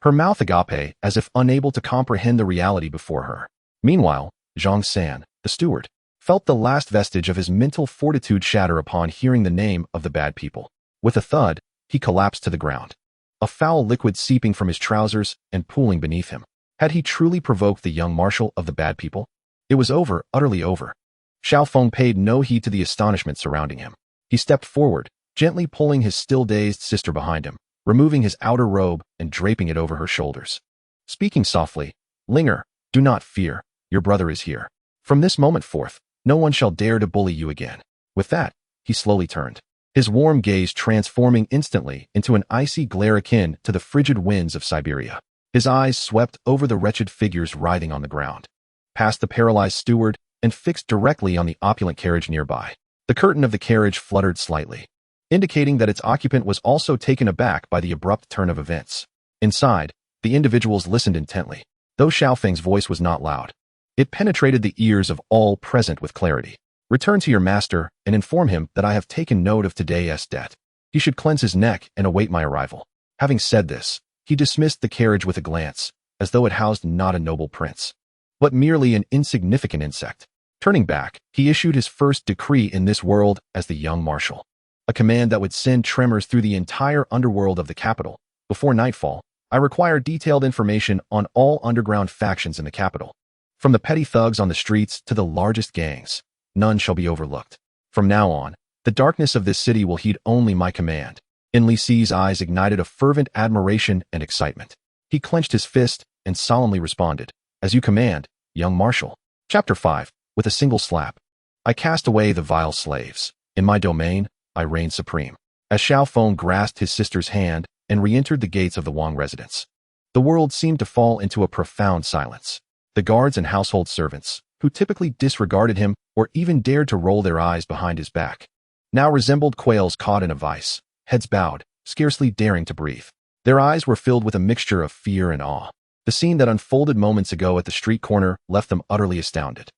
her mouth agape as if unable to comprehend the reality before her. Meanwhile, Zhang San, the steward, felt the last vestige of his mental fortitude shatter upon hearing the name of the Bad People. With a thud, he collapsed to the ground, a foul liquid seeping from his trousers and pooling beneath him. Had he truly provoked the young marshal of the Bad People? It was over, utterly over. Xiao Feng paid no heed to the astonishment surrounding him. He stepped forward, gently pulling his still dazed sister behind him, removing his outer robe and draping it over her shoulders. Speaking softly, "Linger, do not fear, your brother is here. From this moment forth, no one shall dare to bully you again." With that, he slowly turned, his warm gaze transforming instantly into an icy glare akin to the frigid winds of Siberia. His eyes swept over the wretched figures writhing on the ground, past the paralyzed steward, and fixed directly on the opulent carriage nearby. The curtain of the carriage fluttered slightly, indicating that its occupant was also taken aback by the abrupt turn of events. Inside, the individuals listened intently, though Xiao Feng's voice was not loud. It penetrated the ears of all present with clarity. Return to your master and inform him that I have taken note of today's debt. He should cleanse his neck and await my arrival. Having said this, he dismissed the carriage with a glance, as though it housed not a noble prince, but merely an insignificant insect. Turning back, he issued his first decree in this world as the young marshal, a command that would send tremors through the entire underworld of the capital. Before nightfall, I require detailed information on all underground factions in the capital. From the petty thugs on the streets to the largest gangs, none shall be overlooked. From now on, the darkness of this city will heed only my command. In Li Si's eyes ignited a fervent admiration and excitement. He clenched his fist and solemnly responded, "As you command, young marshal." Chapter 5. With a single slap, I cast away the vile slaves. In my domain, I reign supreme. As Xiao Feng grasped his sister's hand and re-entered the gates of the Wang residence, the world seemed to fall into a profound silence. The guards and household servants, who typically disregarded him or even dared to roll their eyes behind his back, now resembled quails caught in a vice, heads bowed, scarcely daring to breathe. Their eyes were filled with a mixture of fear and awe. The scene that unfolded moments ago at the street corner left them utterly astounded.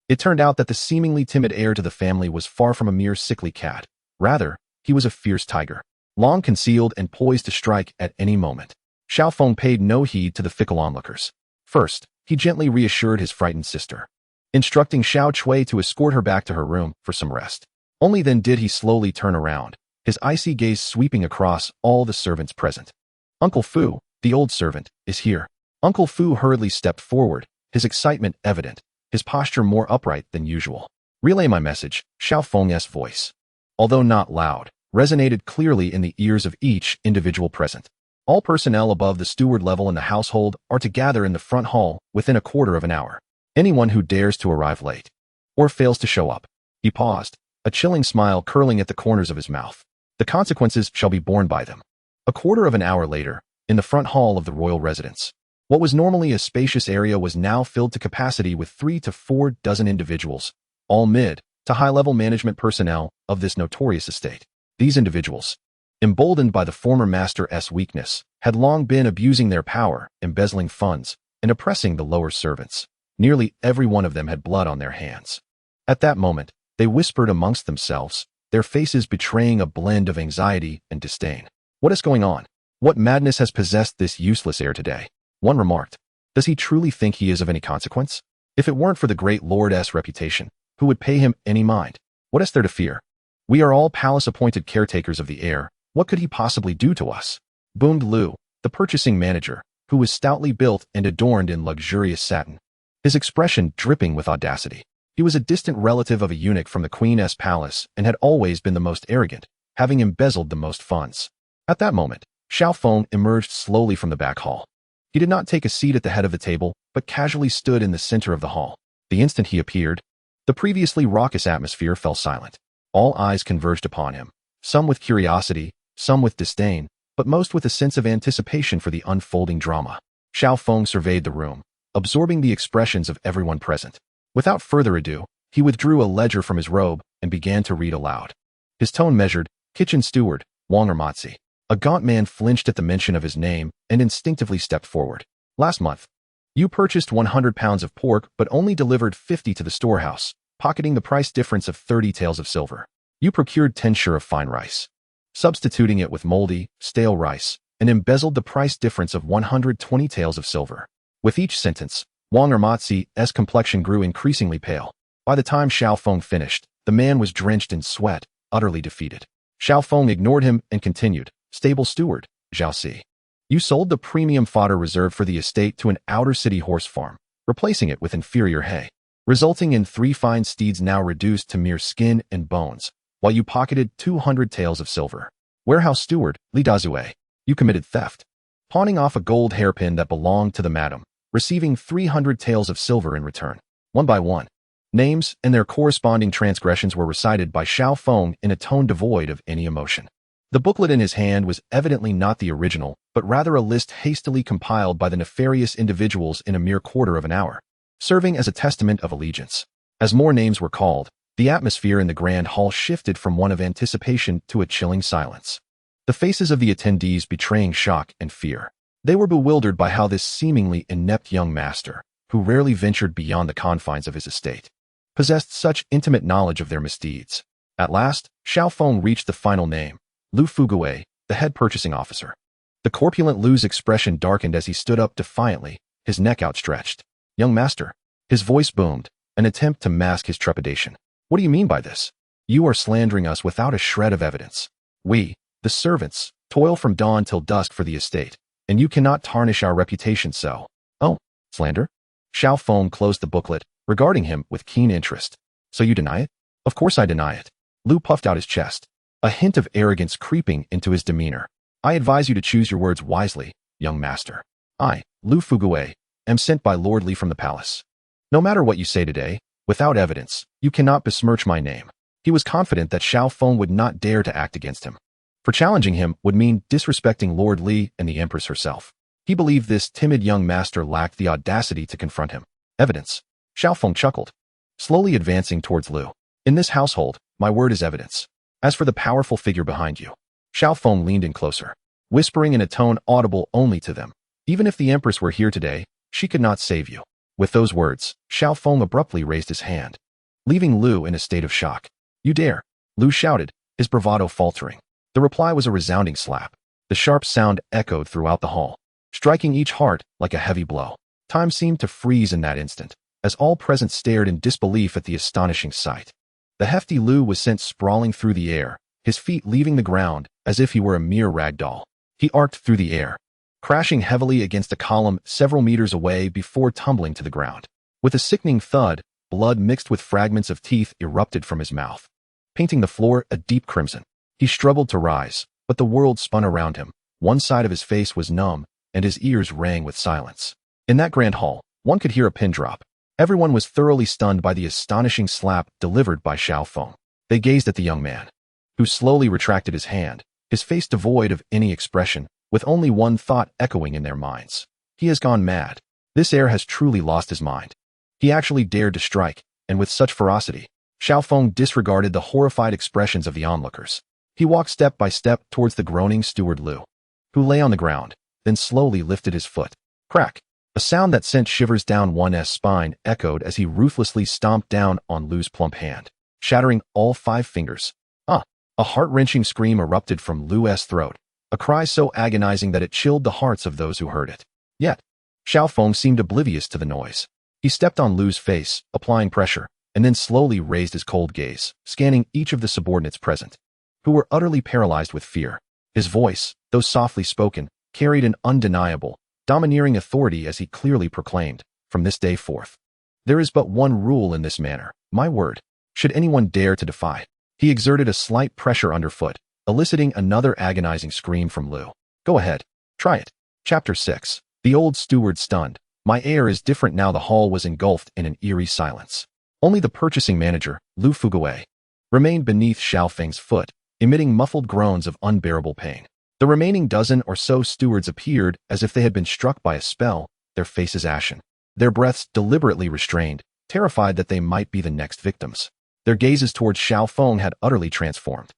It turned out that the seemingly timid heir to the family was far from a mere sickly cat. Rather, he was a fierce tiger, long concealed and poised to strike at any moment. Xiao Feng paid no heed to the fickle onlookers. First, he gently reassured his frightened sister, instructing Xiao Chui to escort her back to her room for some rest. Only then did he slowly turn around, his icy gaze sweeping across all the servants present. "Uncle Fu, the old servant, is here." Uncle Fu hurriedly stepped forward, his excitement evident, his posture more upright than usual. "Relay my message," Xiao Feng's voice, although not loud, resonated clearly in the ears of each individual present. "All personnel above the steward level in the household are to gather in the front hall within a quarter of an hour. Anyone who dares to arrive late or fails to show up." He paused, a chilling smile curling at the corners of his mouth. "The consequences shall be borne by them." A quarter of an hour later, in the front hall of the royal residence, what was normally a spacious area was now filled to capacity with 3 to 4 dozen individuals, all mid to high-level management personnel of this notorious estate. These individuals, emboldened by the former master's weakness, had long been abusing their power, embezzling funds, and oppressing the lower servants. Nearly every one of them had blood on their hands. At that moment, they whispered amongst themselves, their faces betraying a blend of anxiety and disdain. "What is going on? What madness has possessed this useless heir today?" One remarked. "Does he truly think he is of any consequence? If it weren't for the great lord's reputation, who would pay him any mind? What is there to fear? We are all palace-appointed caretakers of the heir. What could he possibly do to us?" boomed Lu, the purchasing manager, who was stoutly built and adorned in luxurious satin, his expression dripping with audacity. He was a distant relative of a eunuch from the Queen's palace and had always been the most arrogant, having embezzled the most funds. At that moment, Xiao Feng emerged slowly from the back hall. He did not take a seat at the head of the table, but casually stood in the center of the hall. The instant he appeared, the previously raucous atmosphere fell silent. All eyes converged upon him, some with curiosity, some with disdain, but most with a sense of anticipation for the unfolding drama. Xiao Feng surveyed the room, absorbing the expressions of everyone present. Without further ado, he withdrew a ledger from his robe and began to read aloud. His tone measured, "Kitchen steward, Wang Ermatzi." A gaunt man flinched at the mention of his name and instinctively stepped forward. "Last month, you purchased 100 pounds of pork but only delivered 50 to the storehouse, pocketing the price difference of 30 taels of silver. You procured 10 shur of fine rice, substituting it with moldy, stale rice, and embezzled the price difference of 120 taels of silver." With each sentence, Wang Ermatzi's complexion grew increasingly pale. By the time Xiao Feng finished, the man was drenched in sweat, utterly defeated. Xiao Feng ignored him and continued, "Stable steward, Zhao Si. You sold the premium fodder reserved for the estate to an outer city horse farm, replacing it with inferior hay, resulting in 3 fine steeds now reduced to mere skin and bones, while you pocketed 200 taels of silver. Warehouse steward, Li Dazue. You committed theft, pawning off a gold hairpin that belonged to the madam, receiving 300 taels of silver in return." One by one, names and their corresponding transgressions were recited by Xiao Feng in a tone devoid of any emotion. The booklet in his hand was evidently not the original, but rather a list hastily compiled by the nefarious individuals in a mere quarter of an hour, serving as a testament of allegiance. As more names were called, the atmosphere in the grand hall shifted from one of anticipation to a chilling silence, the faces of the attendees betraying shock and fear. They were bewildered by how this seemingly inept young master, who rarely ventured beyond the confines of his estate, possessed such intimate knowledge of their misdeeds. At last, Xiao Feng reached the final name, Lu Fugui, the head purchasing officer. The corpulent Lu's expression darkened as he stood up defiantly, his neck outstretched. "Young master." His voice boomed, an attempt to mask his trepidation. "What do you mean by this? You are slandering us without a shred of evidence. We, the servants, toil from dawn till dusk for the estate, and you cannot tarnish our reputation so." "Oh, slander?" Xiao Feng closed the booklet, regarding him with keen interest. "So you deny it?" "Of course I deny it." Lu puffed out his chest, a hint of arrogance creeping into his demeanor. "I advise you to choose your words wisely, young master. I, Lu Fugui, am sent by Lord Li from the palace. No matter what you say today, without evidence, you cannot besmirch my name." He was confident that Xiao Feng would not dare to act against him, for challenging him would mean disrespecting Lord Li and the Empress herself. He believed this timid young master lacked the audacity to confront him. "Evidence?" Xiao Feng chuckled, slowly advancing towards Lu. "In this household, my word is evidence. As for the powerful figure behind you." Xiao Feng leaned in closer, whispering in a tone audible only to them. "Even if the Empress were here today, she could not save you." With those words, Xiao Feng abruptly raised his hand, leaving Lu in a state of shock. "You dare!" Lu shouted, his bravado faltering. The reply was a resounding slap. The sharp sound echoed throughout the hall, striking each heart like a heavy blow. Time seemed to freeze in that instant, as all present stared in disbelief at the astonishing sight. The hefty Lu was sent sprawling through the air, his feet leaving the ground as if he were a mere rag doll. He arced through the air, crashing heavily against a column several meters away before tumbling to the ground. With a sickening thud, blood mixed with fragments of teeth erupted from his mouth, painting the floor a deep crimson. He struggled to rise, but the world spun around him. One side of his face was numb, and his ears rang with silence. In that grand hall, one could hear a pin drop. Everyone was thoroughly stunned by the astonishing slap delivered by Xiao Feng. They gazed at the young man, who slowly retracted his hand, his face devoid of any expression, with only one thought echoing in their minds. He has gone mad. This heir has truly lost his mind. He actually dared to strike, and with such ferocity. Xiao Feng disregarded the horrified expressions of the onlookers. He walked step by step towards the groaning steward Lu, who lay on the ground, then slowly lifted his foot. Crack! A sound that sent shivers down one's spine echoed as he ruthlessly stomped down on Lu's plump hand, shattering all 5 fingers. A heart-wrenching scream erupted from Lu's throat, a cry so agonizing that it chilled the hearts of those who heard it. Yet, Xiao Feng seemed oblivious to the noise. He stepped on Lu's face, applying pressure, and then slowly raised his cold gaze, scanning each of the subordinates present, who were utterly paralyzed with fear. His voice, though softly spoken, carried an undeniable, domineering authority as he clearly proclaimed, "From this day forth, there is but one rule in this manor, my word. Should anyone dare to defy." He exerted a slight pressure underfoot, eliciting another agonizing scream from Lu. "Go ahead. Try it." Chapter 6. The old steward stunned. My heir is different now. The hall was engulfed in an eerie silence. Only the purchasing manager, Lu Fugui, remained beneath Xiao Feng's foot, emitting muffled groans of unbearable pain. The remaining dozen or so stewards appeared as if they had been struck by a spell, their faces ashen, their breaths deliberately restrained, terrified that they might be the next victims. Their gazes towards Xiao Feng had utterly transformed.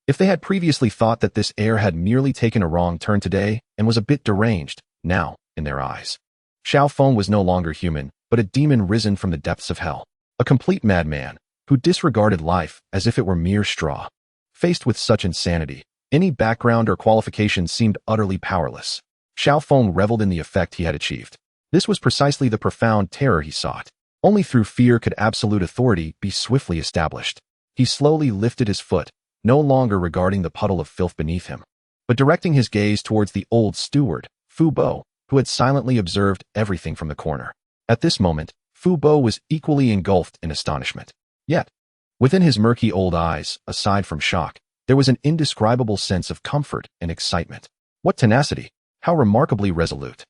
If they had previously thought that this heir had merely taken a wrong turn today and was a bit deranged, now, in their eyes, Xiao Feng was no longer human, but a demon risen from the depths of hell. A complete madman, who disregarded life as if it were mere straw. Faced with such insanity, any background or qualification seemed utterly powerless. Xiao Feng reveled in the effect he had achieved. This was precisely the profound terror he sought. Only through fear could absolute authority be swiftly established. He slowly lifted his foot, no longer regarding the puddle of filth beneath him, but directing his gaze towards the old steward, Fu Bo, who had silently observed everything from the corner. At this moment, Fu Bo was equally engulfed in astonishment. Yet, within his murky old eyes, aside from shock, there was an indescribable sense of comfort and excitement. What tenacity! How remarkably resolute!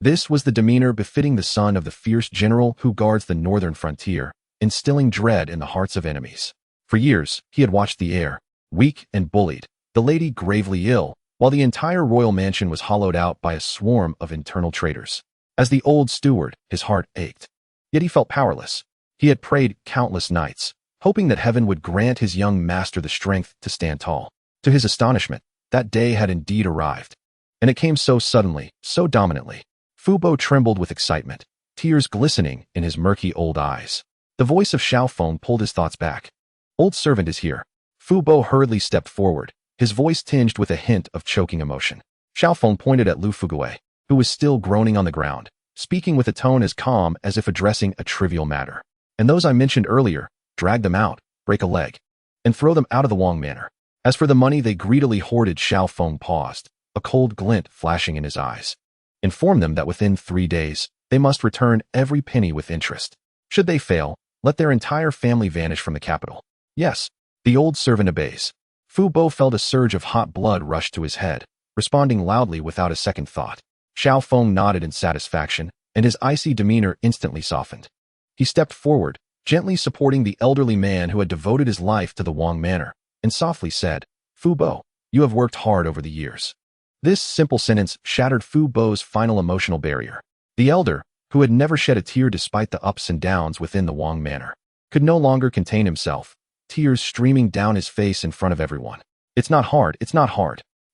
This was the demeanor befitting the son of the fierce general who guards the northern frontier, instilling dread in the hearts of enemies. For years, he had watched the heir, weak and bullied, the lady gravely ill, while the entire royal mansion was hollowed out by a swarm of internal traitors. As the old steward, his heart ached. Yet he felt powerless. He had prayed countless nights, hoping that heaven would grant his young master the strength to stand tall. To his astonishment, that day had indeed arrived. And it came so suddenly, so dominantly. Fu Bo trembled with excitement. tears glistening in his murky old eyes. The voice of Xiao Feng pulled his thoughts back. Old servant is here. Fu Bo hurriedly stepped forward, his voice tinged with a hint of choking emotion. Xiao Feng pointed at Lu Fugui, who was still groaning on the ground, speaking with a tone as calm as if addressing a trivial matter. And those I mentioned earlier, drag them out, break a leg, and throw them out of the Wang Manor. As for the money they greedily hoarded, Xiao Feng paused, a cold glint flashing in his eyes. Inform them that within 3 days, they must return every penny with interest. Should they fail, let their entire family vanish from the capital. Yes, the old servant obeys. Fu Bo felt a surge of hot blood rush to his head, responding loudly without a second thought. Xiao Feng nodded in satisfaction, and his icy demeanor instantly softened. He stepped forward, gently supporting the elderly man who had devoted his life to the Wang Manor, and softly said, Fu Bo, you have worked hard over the years. This simple sentence shattered Fu Bo's final emotional barrier. The elder, who had never shed a tear despite the ups and downs within the Wang Manor, could no longer contain himself, tears streaming down his face in front of everyone. It's not hard.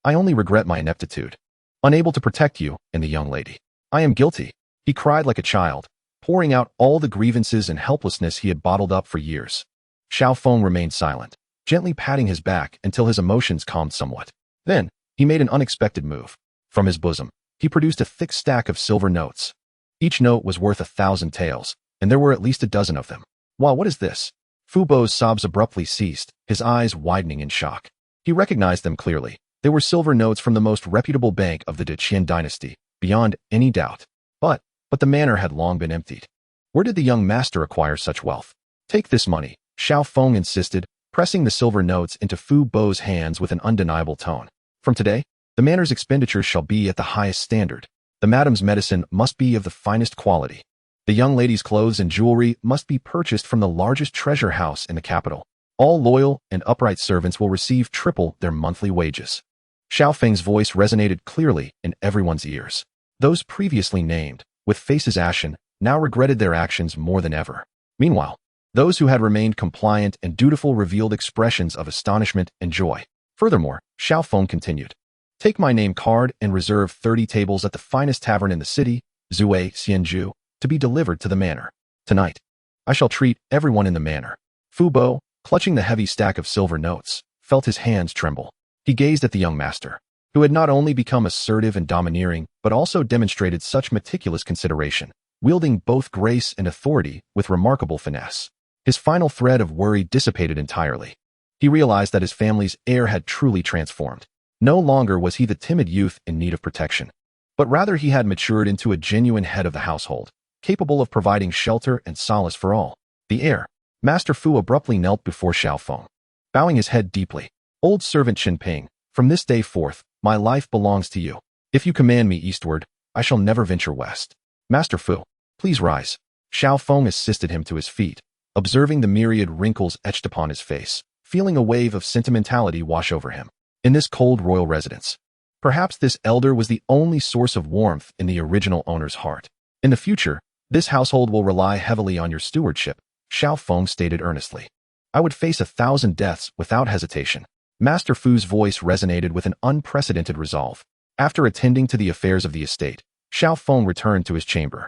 I only regret my ineptitude. Unable to protect you and the young lady. I am guilty. He cried like a child, pouring out all the grievances and helplessness he had bottled up for years. Xiao Feng remained silent, gently patting his back until his emotions calmed somewhat. Then, he made an unexpected move. From his bosom, he produced a thick stack of silver notes. Each note was worth 1,000 taels, and there were at least a dozen of them. Wow, what is this? Fu Bo's sobs abruptly ceased, his eyes widening in shock. He recognized them clearly. They were silver notes from the most reputable bank of the De Qian dynasty, beyond any doubt. But the manor had long been emptied. Where did the young master acquire such wealth? Take this money, Xiao Feng insisted, pressing the silver notes into Fu Bo's hands with an undeniable tone. From today, the manor's expenditures shall be at the highest standard. The madam's medicine must be of the finest quality. The young lady's clothes and jewelry must be purchased from the largest treasure house in the capital. All loyal and upright servants will receive triple their monthly wages. Xiao Feng's voice resonated clearly in everyone's ears. Those previously named, with faces ashen, now regretted their actions more than ever. Meanwhile, those who had remained compliant and dutiful revealed expressions of astonishment and joy. Furthermore, Xiao Feng continued, take my name card and reserve 30 tables at the finest tavern in the city, Zui Xianju, to be delivered to the manor. Tonight, I shall treat everyone in the manor. Fu Bo, clutching the heavy stack of silver notes, felt his hands tremble. He gazed at the young master, who had not only become assertive and domineering, but also demonstrated such meticulous consideration, wielding both grace and authority with remarkable finesse. His final thread of worry dissipated entirely. He realized that his family's heir had truly transformed. No longer was he the timid youth in need of protection, but rather he had matured into a genuine head of the household, capable of providing shelter and solace for all. The heir, Master Fu, abruptly knelt before Xiao Feng, bowing his head deeply. Old servant Qin Ping, from this day forth, my life belongs to you. If you command me eastward, I shall never venture west. Master Fu, please rise. Xiao Feng assisted him to his feet, observing the myriad wrinkles etched upon his face, feeling a wave of sentimentality wash over him. In this cold royal residence, perhaps this elder was the only source of warmth in the original owner's heart. In the future, this household will rely heavily on your stewardship, Xiao Feng stated earnestly. I would face 1,000 deaths without hesitation. Master Fu's voice resonated with an unprecedented resolve. After attending to the affairs of the estate, Xiao Feng returned to his chamber.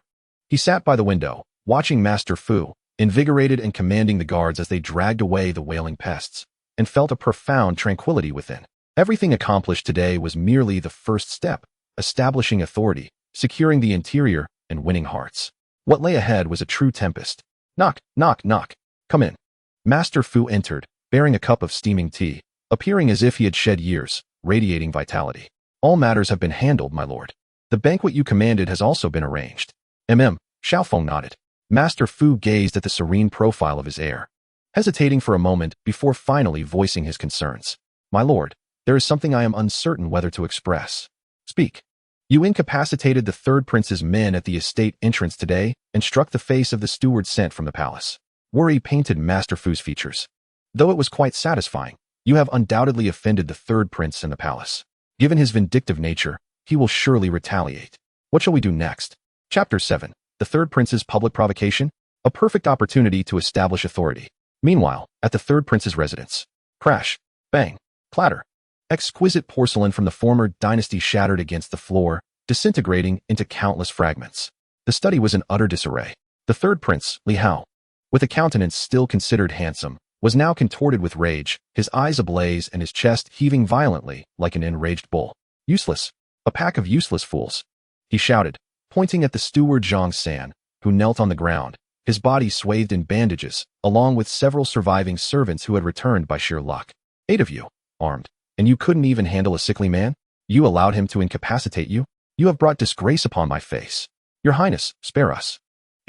He sat by the window, watching Master Fu, invigorated and commanding the guards as they dragged away the wailing pests, and felt a profound tranquility within. Everything accomplished today was merely the first step, establishing authority, securing the interior, and winning hearts. What lay ahead was a true tempest. Knock, knock, knock. Come in. Master Fu entered, bearing a cup of steaming tea, appearing as if he had shed years, radiating vitality. All matters have been handled, my lord. The banquet you commanded has also been arranged. Xiao Feng nodded. Master Fu gazed at the serene profile of his heir, hesitating for a moment before finally voicing his concerns. My lord, there is something I am uncertain whether to express. Speak. You incapacitated the third prince's men at the estate entrance today and struck the face of the steward sent from the palace. Worry painted Master Fu's features. Though it was quite satisfying, you have undoubtedly offended the third prince in the palace. Given his vindictive nature, he will surely retaliate. What shall we do next? Chapter 7. The third prince's public provocation? A perfect opportunity to establish authority. Meanwhile, at the third prince's residence. Crash. Bang. Clatter. Exquisite porcelain from the former dynasty shattered against the floor, disintegrating into countless fragments. The study was in utter disarray. The third prince, Li Hao, with a countenance still considered handsome, was now contorted with rage, his eyes ablaze and his chest heaving violently like an enraged bull. Useless. A pack of useless fools. He shouted, pointing at the steward Zhang San, who knelt on the ground, his body swathed in bandages, along with several surviving servants who had returned by sheer luck. 8 of you, armed, and you couldn't even handle a sickly man? You allowed him to incapacitate you? You have brought disgrace upon my face. Your Highness, spare us.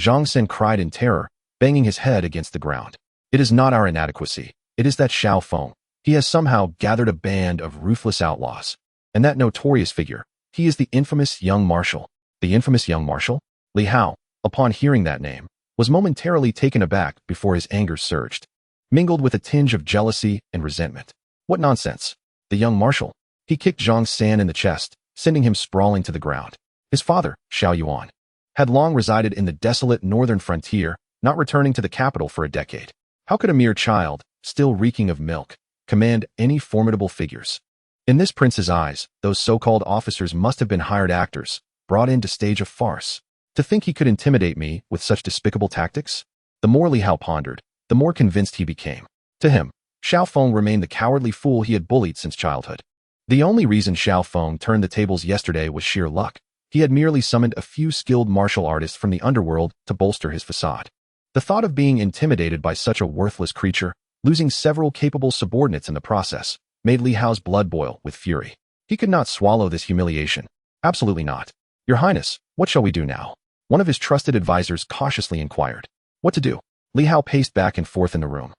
Zhang San cried in terror, banging his head against the ground. It is not our inadequacy. It is that Xiao Feng. He has somehow gathered a band of ruthless outlaws. And that notorious figure, he is the infamous young marshal. The infamous young marshal? Li Hao, upon hearing that name, was momentarily taken aback before his anger surged, mingled with a tinge of jealousy and resentment. What nonsense! The young marshal. He kicked Zhang San in the chest, sending him sprawling to the ground. His father, Xiao Yuan, had long resided in the desolate northern frontier, not returning to the capital for a decade. How could a mere child, still reeking of milk, command any formidable figures? In this prince's eyes, those so-called officers must have been hired actors, brought in to stage a farce. To think he could intimidate me with such despicable tactics? The more Li Hao pondered, the more convinced he became. To him, Xiao Feng remained the cowardly fool he had bullied since childhood. The only reason Xiao Feng turned the tables yesterday was sheer luck. He had merely summoned a few skilled martial artists from the underworld to bolster his facade. The thought of being intimidated by such a worthless creature, losing several capable subordinates in the process, made Li Hao's blood boil with fury. He could not swallow this humiliation. Absolutely not. Your Highness, what shall we do now? One of his trusted advisors cautiously inquired. What to do? Li Hao paced back and forth in the room,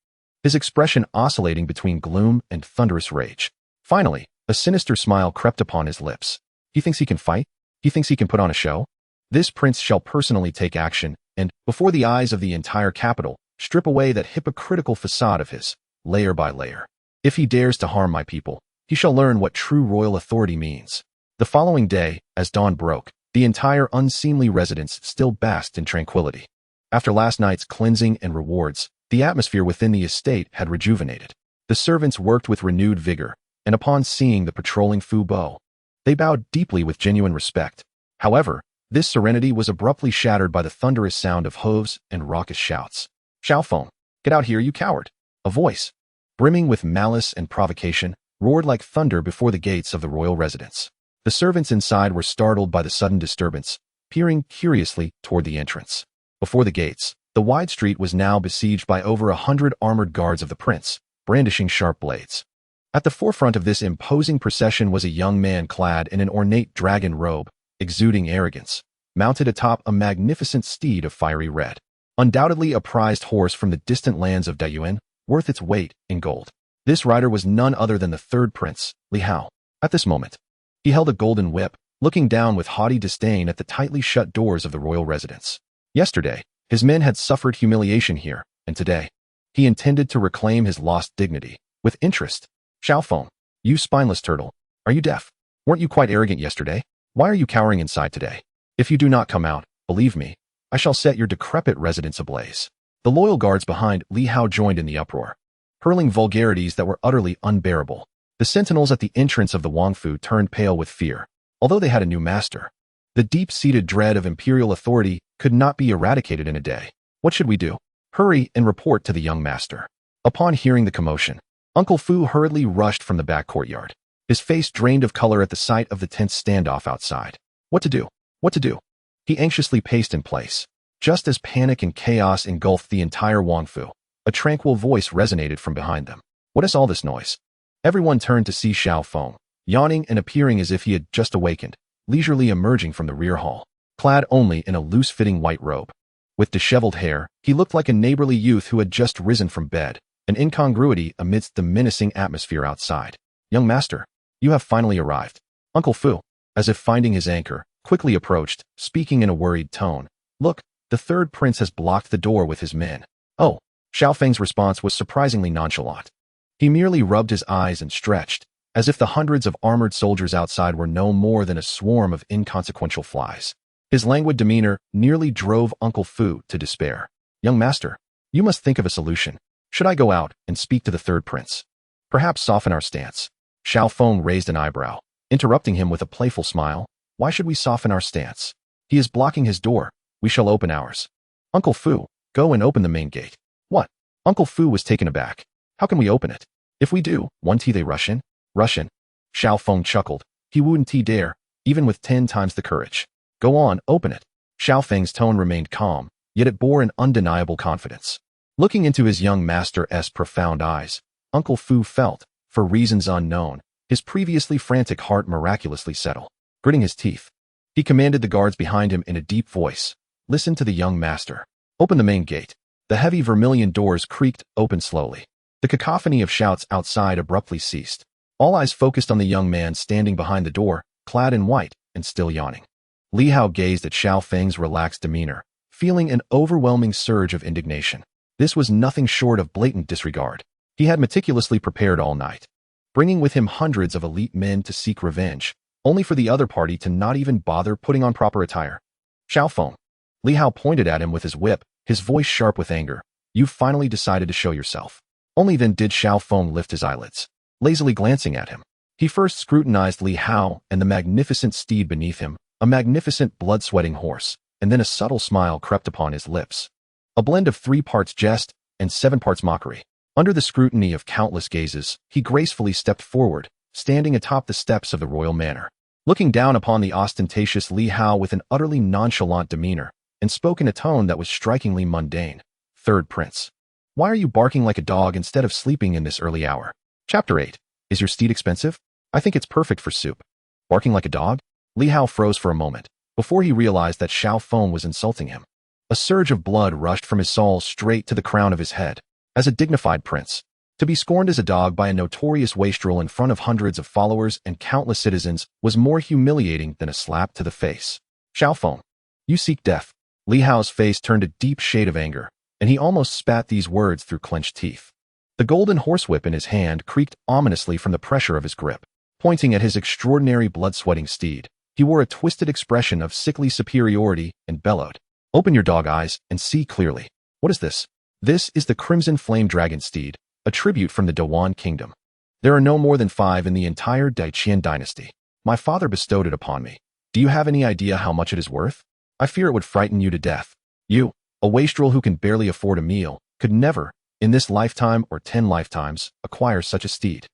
his expression oscillating between gloom and thunderous rage. Finally, a sinister smile crept upon his lips. He thinks he can fight? He thinks he can put on a show? This prince shall personally take action and, before the eyes of the entire capital, strip away that hypocritical facade of his, layer by layer. If he dares to harm my people, he shall learn what true royal authority means. The following day, as dawn broke, the entire unseemly residence still basked in tranquility. After last night's cleansing and rewards, the atmosphere within the estate had rejuvenated. The servants worked with renewed vigor, and upon seeing the patrolling Fu Bo, they bowed deeply with genuine respect. However, this serenity was abruptly shattered by the thunderous sound of hooves and raucous shouts. Xiao Feng, get out here, you coward! A voice, brimming with malice and provocation, roared like thunder before the gates of the royal residence. The servants inside were startled by the sudden disturbance, peering curiously toward the entrance. Before the gates, the wide street was now besieged by over 100 armored guards of the prince, brandishing sharp blades. At the forefront of this imposing procession was a young man clad in an ornate dragon robe, exuding arrogance, mounted atop a magnificent steed of fiery red. Undoubtedly a prized horse from the distant lands of Dayuan, worth its weight in gold. This rider was none other than the third prince, Li Hao. At this moment, he held a golden whip, looking down with haughty disdain at the tightly shut doors of the royal residence. Yesterday, his men had suffered humiliation here, and today, he intended to reclaim his lost dignity, with interest. Xiao Feng, you spineless turtle, are you deaf? Weren't you quite arrogant yesterday? Why are you cowering inside today? If you do not come out, believe me, I shall set your decrepit residence ablaze. The loyal guards behind Li Hao joined in the uproar, hurling vulgarities that were utterly unbearable. The sentinels at the entrance of the Wangfu turned pale with fear, although they had a new master. The deep-seated dread of imperial authority could not be eradicated in a day. What should we do? Hurry and report to the young master. Upon hearing the commotion, Uncle Fu hurriedly rushed from the back courtyard, his face drained of color at the sight of the tense standoff outside. What to do? What to do? He anxiously paced in place. Just as panic and chaos engulfed the entire Wangfu, a tranquil voice resonated from behind them. What is all this noise? Everyone turned to see Xiao Feng, yawning and appearing as if he had just awakened, leisurely emerging from the rear hall, clad only in a loose-fitting white robe. With disheveled hair, he looked like a neighborly youth who had just risen from bed, an incongruity amidst the menacing atmosphere outside. Young master, you have finally arrived. Uncle Fu, as if finding his anchor, quickly approached, speaking in a worried tone. Look, the third prince has blocked the door with his men. Oh, Xiao Feng's response was surprisingly nonchalant. He merely rubbed his eyes and stretched, as if the hundreds of armored soldiers outside were no more than a swarm of inconsequential flies. His languid demeanor nearly drove Uncle Fu to despair. Young master, you must think of a solution. Should I go out and speak to the third prince? Perhaps soften our stance. Xiao Feng raised an eyebrow, interrupting him with a playful smile. Why should we soften our stance? He is blocking his door. We shall open ours. Uncle Fu, go and open the main gate. What? Uncle Fu was taken aback. How can we open it? If we do, won't they rush in? Rush in? Xiao Feng chuckled. He wouldn't dare, even with 10 times the courage. Go on, open it. Xiao Feng's tone remained calm, yet it bore an undeniable confidence. Looking into his young master's profound eyes, Uncle Fu felt, for reasons unknown, his previously frantic heart miraculously settle. Gritting his teeth, he commanded the guards behind him in a deep voice, "Listen to the young master. Open the main gate." The heavy vermilion doors creaked open slowly. The cacophony of shouts outside abruptly ceased. All eyes focused on the young man standing behind the door, clad in white and still yawning. Li Hao gazed at Xiao Feng's relaxed demeanor, feeling an overwhelming surge of indignation. This was nothing short of blatant disregard. He had meticulously prepared all night, bringing with him hundreds of elite men to seek revenge, only for the other party to not even bother putting on proper attire. Xiao Feng. Li Hao pointed at him with his whip, his voice sharp with anger. "You've finally decided to show yourself." Only then did Xiao Feng lift his eyelids, lazily glancing at him. He first scrutinized Li Hao and the magnificent steed beneath him, a magnificent blood-sweating horse, and then a subtle smile crept upon his lips. A blend of 3 parts jest and 7 parts mockery. Under the scrutiny of countless gazes, he gracefully stepped forward, standing atop the steps of the royal manor. Looking down upon the ostentatious Li Hao with an utterly nonchalant demeanor, and spoke in a tone that was strikingly mundane. "Third Prince, why are you barking like a dog instead of sleeping in this early hour?" Chapter 8. Is your steed expensive? I think it's perfect for soup. Barking like a dog? Li Hao froze for a moment, before he realized that Xiao Feng was insulting him. A surge of blood rushed from his soul straight to the crown of his head. As a dignified prince, to be scorned as a dog by a notorious wastrel in front of hundreds of followers and countless citizens was more humiliating than a slap to the face. "Xiao Feng, you seek death." Li Hao's face turned a deep shade of anger, and he almost spat these words through clenched teeth. The golden horsewhip in his hand creaked ominously from the pressure of his grip. Pointing at his extraordinary blood-sweating steed, he wore a twisted expression of sickly superiority and bellowed, "Open your dog eyes and see clearly. What is this?" "This is the Crimson Flame Dragon steed, a tribute from the Dawan Kingdom. There are no more than 5 in the entire Daiqian dynasty. My father bestowed it upon me. Do you have any idea how much it is worth? I fear it would frighten you to death. You, a wastrel who can barely afford a meal, could never, in this lifetime or 10 lifetimes, acquire such a steed."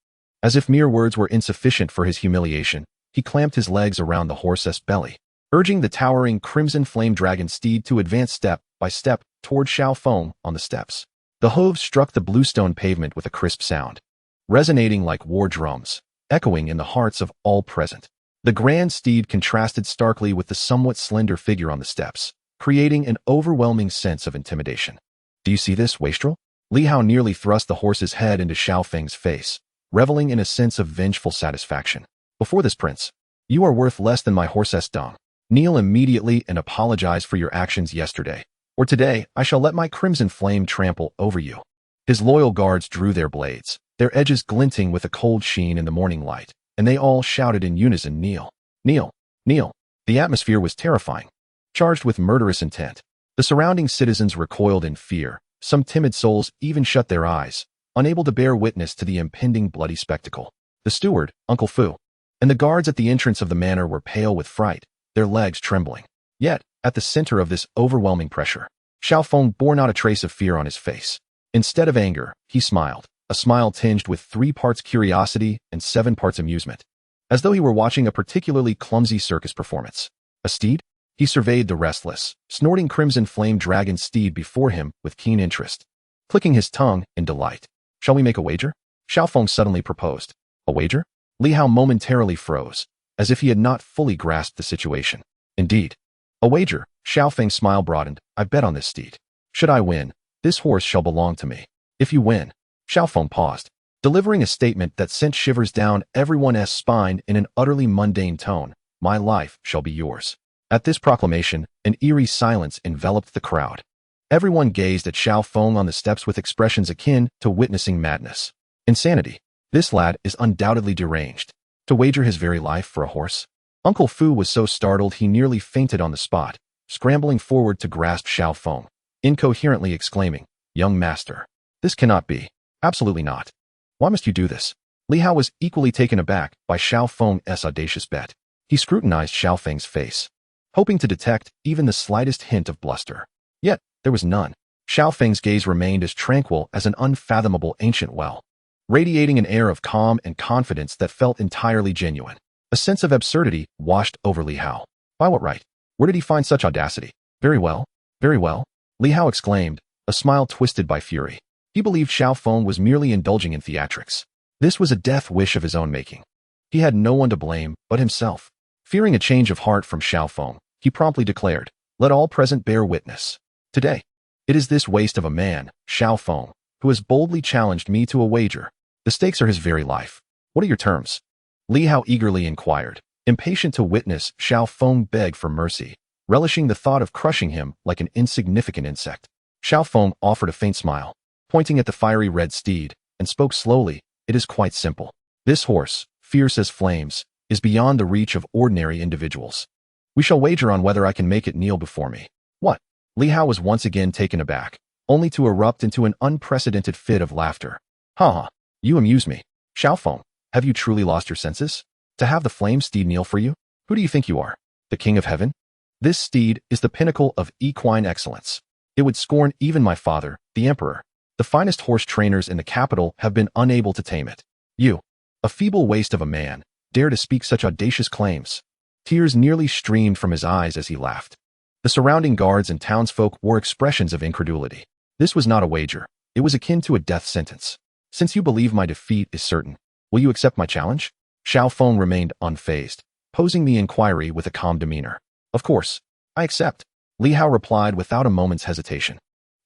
As if mere words were insufficient for his humiliation, he clamped his legs around the horse's belly, urging the towering Crimson Flame Dragon steed to advance step by step toward Xiao Feng on the steps. The hooves struck the bluestone pavement with a crisp sound, resonating like war drums, echoing in the hearts of all present. The grand steed contrasted starkly with the somewhat slender figure on the steps, creating an overwhelming sense of intimidation. "Do you see this, wastrel?" Li Hao nearly thrust the horse's head into Xiao Feng's face, reveling in a sense of vengeful satisfaction. "Before this, prince, you are worth less than my horse's dung. Kneel immediately and apologize for your actions yesterday, or today I shall let my crimson flame trample over you." His loyal guards drew their blades, their edges glinting with a cold sheen in the morning light, and they all shouted in unison, "Kneel! Kneel! Kneel!" The atmosphere was terrifying, charged with murderous intent. The surrounding citizens recoiled in fear. Some timid souls even shut their eyes, unable to bear witness to the impending bloody spectacle. The steward, Uncle Fu, and the guards at the entrance of the manor were pale with fright, their legs trembling. Yet, at the center of this overwhelming pressure, Xiao Feng bore not a trace of fear on his face. Instead of anger, he smiled, a smile tinged with 3 parts curiosity and 7 parts amusement, as though he were watching a particularly clumsy circus performance. A steed? He surveyed the restless, snorting Crimson Flame Dragon steed before him with keen interest, clicking his tongue in delight. "Shall we make a wager?" Xiao Feng suddenly proposed. "A wager?" Li Hao momentarily froze, as if he had not fully grasped the situation. "Indeed. A wager." Xiao Feng's smile broadened. "I bet on this steed. Should I win, this horse shall belong to me. If you win..." Xiao Feng paused, delivering a statement that sent shivers down everyone's spine in an utterly mundane tone. "My life shall be yours." At this proclamation, an eerie silence enveloped the crowd. Everyone gazed at Xiao Feng on the steps with expressions akin to witnessing madness. Insanity. This lad is undoubtedly deranged. To wager his very life for a horse? Uncle Fu was so startled he nearly fainted on the spot, scrambling forward to grasp Xiao Feng, incoherently exclaiming, "Young master, this cannot be. Absolutely not. Why must you do this?" Li Hao was equally taken aback by Xiao Feng's audacious bet. He scrutinized Xiao Feng's face. hoping to detect even the slightest hint of bluster. Yet, there was none. Xiao Feng's gaze remained as tranquil as an unfathomable ancient well, radiating an air of calm and confidence that felt entirely genuine. A sense of absurdity washed over Li Hao. By what right? Where did he find such audacity? Very well, very well, Li Hao exclaimed, a smile twisted by fury. He believed Xiao Feng was merely indulging in theatrics. This was a death wish of his own making. He had no one to blame but himself. Fearing a change of heart from Xiao Feng, he promptly declared, "Let all present bear witness. Today, it is this waste of a man, Xiao Feng, who has boldly challenged me to a wager. The stakes are his very life. What are your terms?" Li Hao eagerly inquired, impatient to witness Xiao Feng beg for mercy, relishing the thought of crushing him like an insignificant insect. Xiao Feng offered a faint smile, pointing at the fiery red steed, and spoke slowly, "It is quite simple. This horse, fierce as flames, is beyond the reach of ordinary individuals. We shall wager on whether I can make it kneel before me." What? Li Hao was once again taken aback, only to erupt into an unprecedented fit of laughter. Ha ha, you amuse me. Xiao Feng, have you truly lost your senses? To have the flame steed kneel for you? Who do you think you are? The king of heaven? This steed is the pinnacle of equine excellence. It would scorn even my father, the emperor. The finest horse trainers in the capital have been unable to tame it. You, a feeble waste of a man, dare to speak such audacious claims. Tears nearly streamed from his eyes as he laughed. The surrounding guards and townsfolk wore expressions of incredulity. This was not a wager. It was akin to a death sentence. Since you believe my defeat is certain, will you accept my challenge? Xiao Feng remained unfazed, posing the inquiry with a calm demeanor. Of course, I accept, Li Hao replied without a moment's hesitation,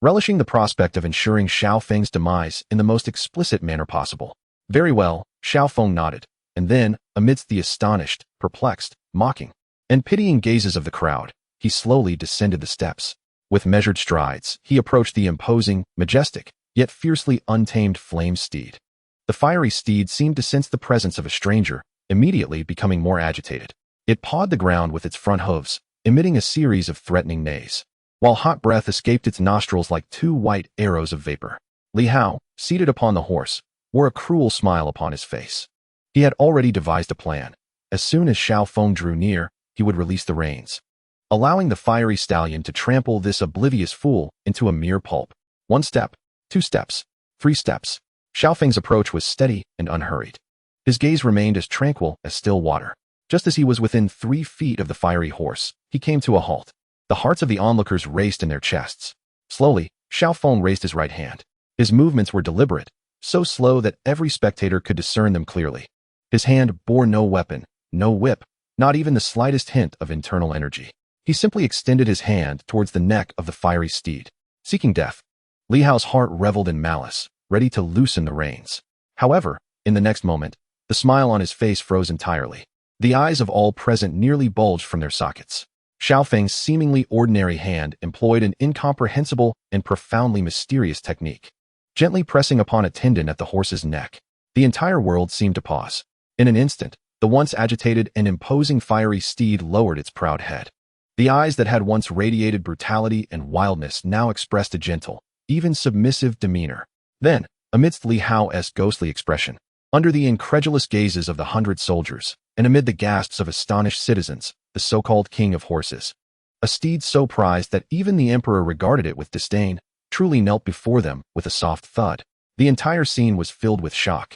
relishing the prospect of ensuring Xiao Feng's demise in the most explicit manner possible. Very well, Xiao Feng nodded, and then, amidst the astonished, perplexed, mocking, and pitying gazes of the crowd, he slowly descended the steps. With measured strides, he approached the imposing, majestic, yet fiercely untamed flame steed. The fiery steed seemed to sense the presence of a stranger, immediately becoming more agitated. It pawed the ground with its front hooves, emitting a series of threatening neighs, while hot breath escaped its nostrils like two white arrows of vapor. Li Hao, seated upon the horse, wore a cruel smile upon his face. He had already devised a plan. As soon as Xiao Feng drew near, he would release the reins, allowing the fiery stallion to trample this oblivious fool into a mere pulp. 1 step, 2 steps, 3 steps. Xiao Feng's approach was steady and unhurried. His gaze remained as tranquil as still water. Just as he was within 3 feet of the fiery horse, he came to a halt. The hearts of the onlookers raced in their chests. Slowly, Xiao Feng raised his right hand. His movements were deliberate, so slow that every spectator could discern them clearly. His hand bore no weapon, no whip, not even the slightest hint of internal energy. He simply extended his hand towards the neck of the fiery steed, seeking death. Li Hao's heart reveled in malice, ready to loosen the reins. However, in the next moment, the smile on his face froze entirely. The eyes of all present nearly bulged from their sockets. Xiao Feng's seemingly ordinary hand employed an incomprehensible and profoundly mysterious technique. Gently pressing upon a tendon at the horse's neck, the entire world seemed to pause. In an instant, the once agitated and imposing fiery steed lowered its proud head. The eyes that had once radiated brutality and wildness now expressed a gentle, even submissive demeanor. Then, amidst Li Hao's ghostly expression, under the incredulous gazes of the 100 soldiers, and amid the gasps of astonished citizens, the so-called king of horses, a steed so prized that even the emperor regarded it with disdain, truly knelt before them with a soft thud. The entire scene was filled with shock.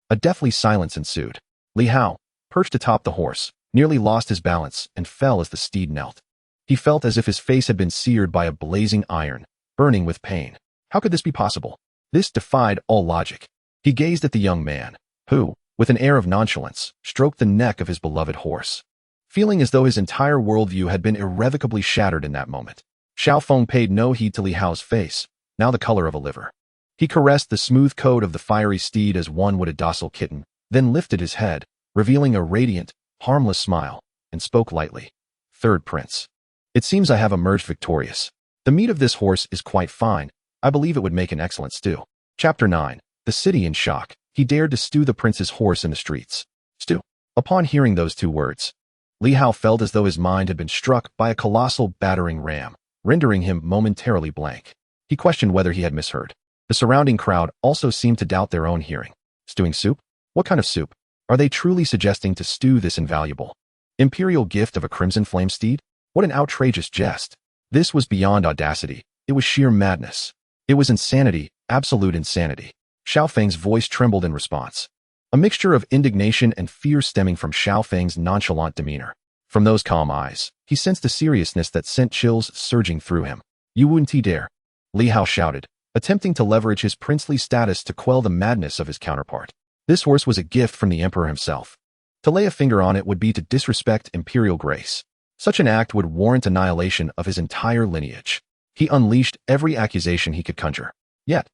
A deathly silence ensued. Li Hao, perched atop the horse, nearly lost his balance and fell as the steed knelt. He felt as if his face had been seared by a blazing iron, burning with pain. How could this be possible? This defied all logic. He gazed at the young man, who, with an air of nonchalance, stroked the neck of his beloved horse, feeling as though his entire worldview had been irrevocably shattered in that moment. Xiao Feng paid no heed to Li Hao's face, now the color of a liver. He caressed the smooth coat of the fiery steed as one would a docile kitten, then lifted his head, revealing a radiant, harmless smile, and spoke lightly. "Third prince. It seems I have emerged victorious. The meat of this horse is quite fine. I believe it would make an excellent stew." Chapter 9. The city in shock. He dared to stew the prince's horse in the streets. Stew. Upon hearing those 2 words, Li Hao felt as though his mind had been struck by a colossal battering ram, rendering him momentarily blank. He questioned whether he had misheard. The surrounding crowd also seemed to doubt their own hearing. Stewing soup? What kind of soup? Are they truly suggesting to stew this invaluable imperial gift of a crimson flame steed? What an outrageous jest. This was beyond audacity. It was sheer madness. It was insanity, absolute insanity. Xiao Feng's voice trembled in response. A mixture of indignation and fear stemming from Xiao Feng's nonchalant demeanor. From those calm eyes, he sensed a seriousness that sent chills surging through him. You wouldn't dare. Li Hao shouted, attempting to leverage his princely status to quell the madness of his counterpart. This horse was a gift from the emperor himself. To lay a finger on it would be to disrespect imperial grace. Such an act would warrant annihilation of his entire lineage. He unleashed every accusation he could conjure. Yet,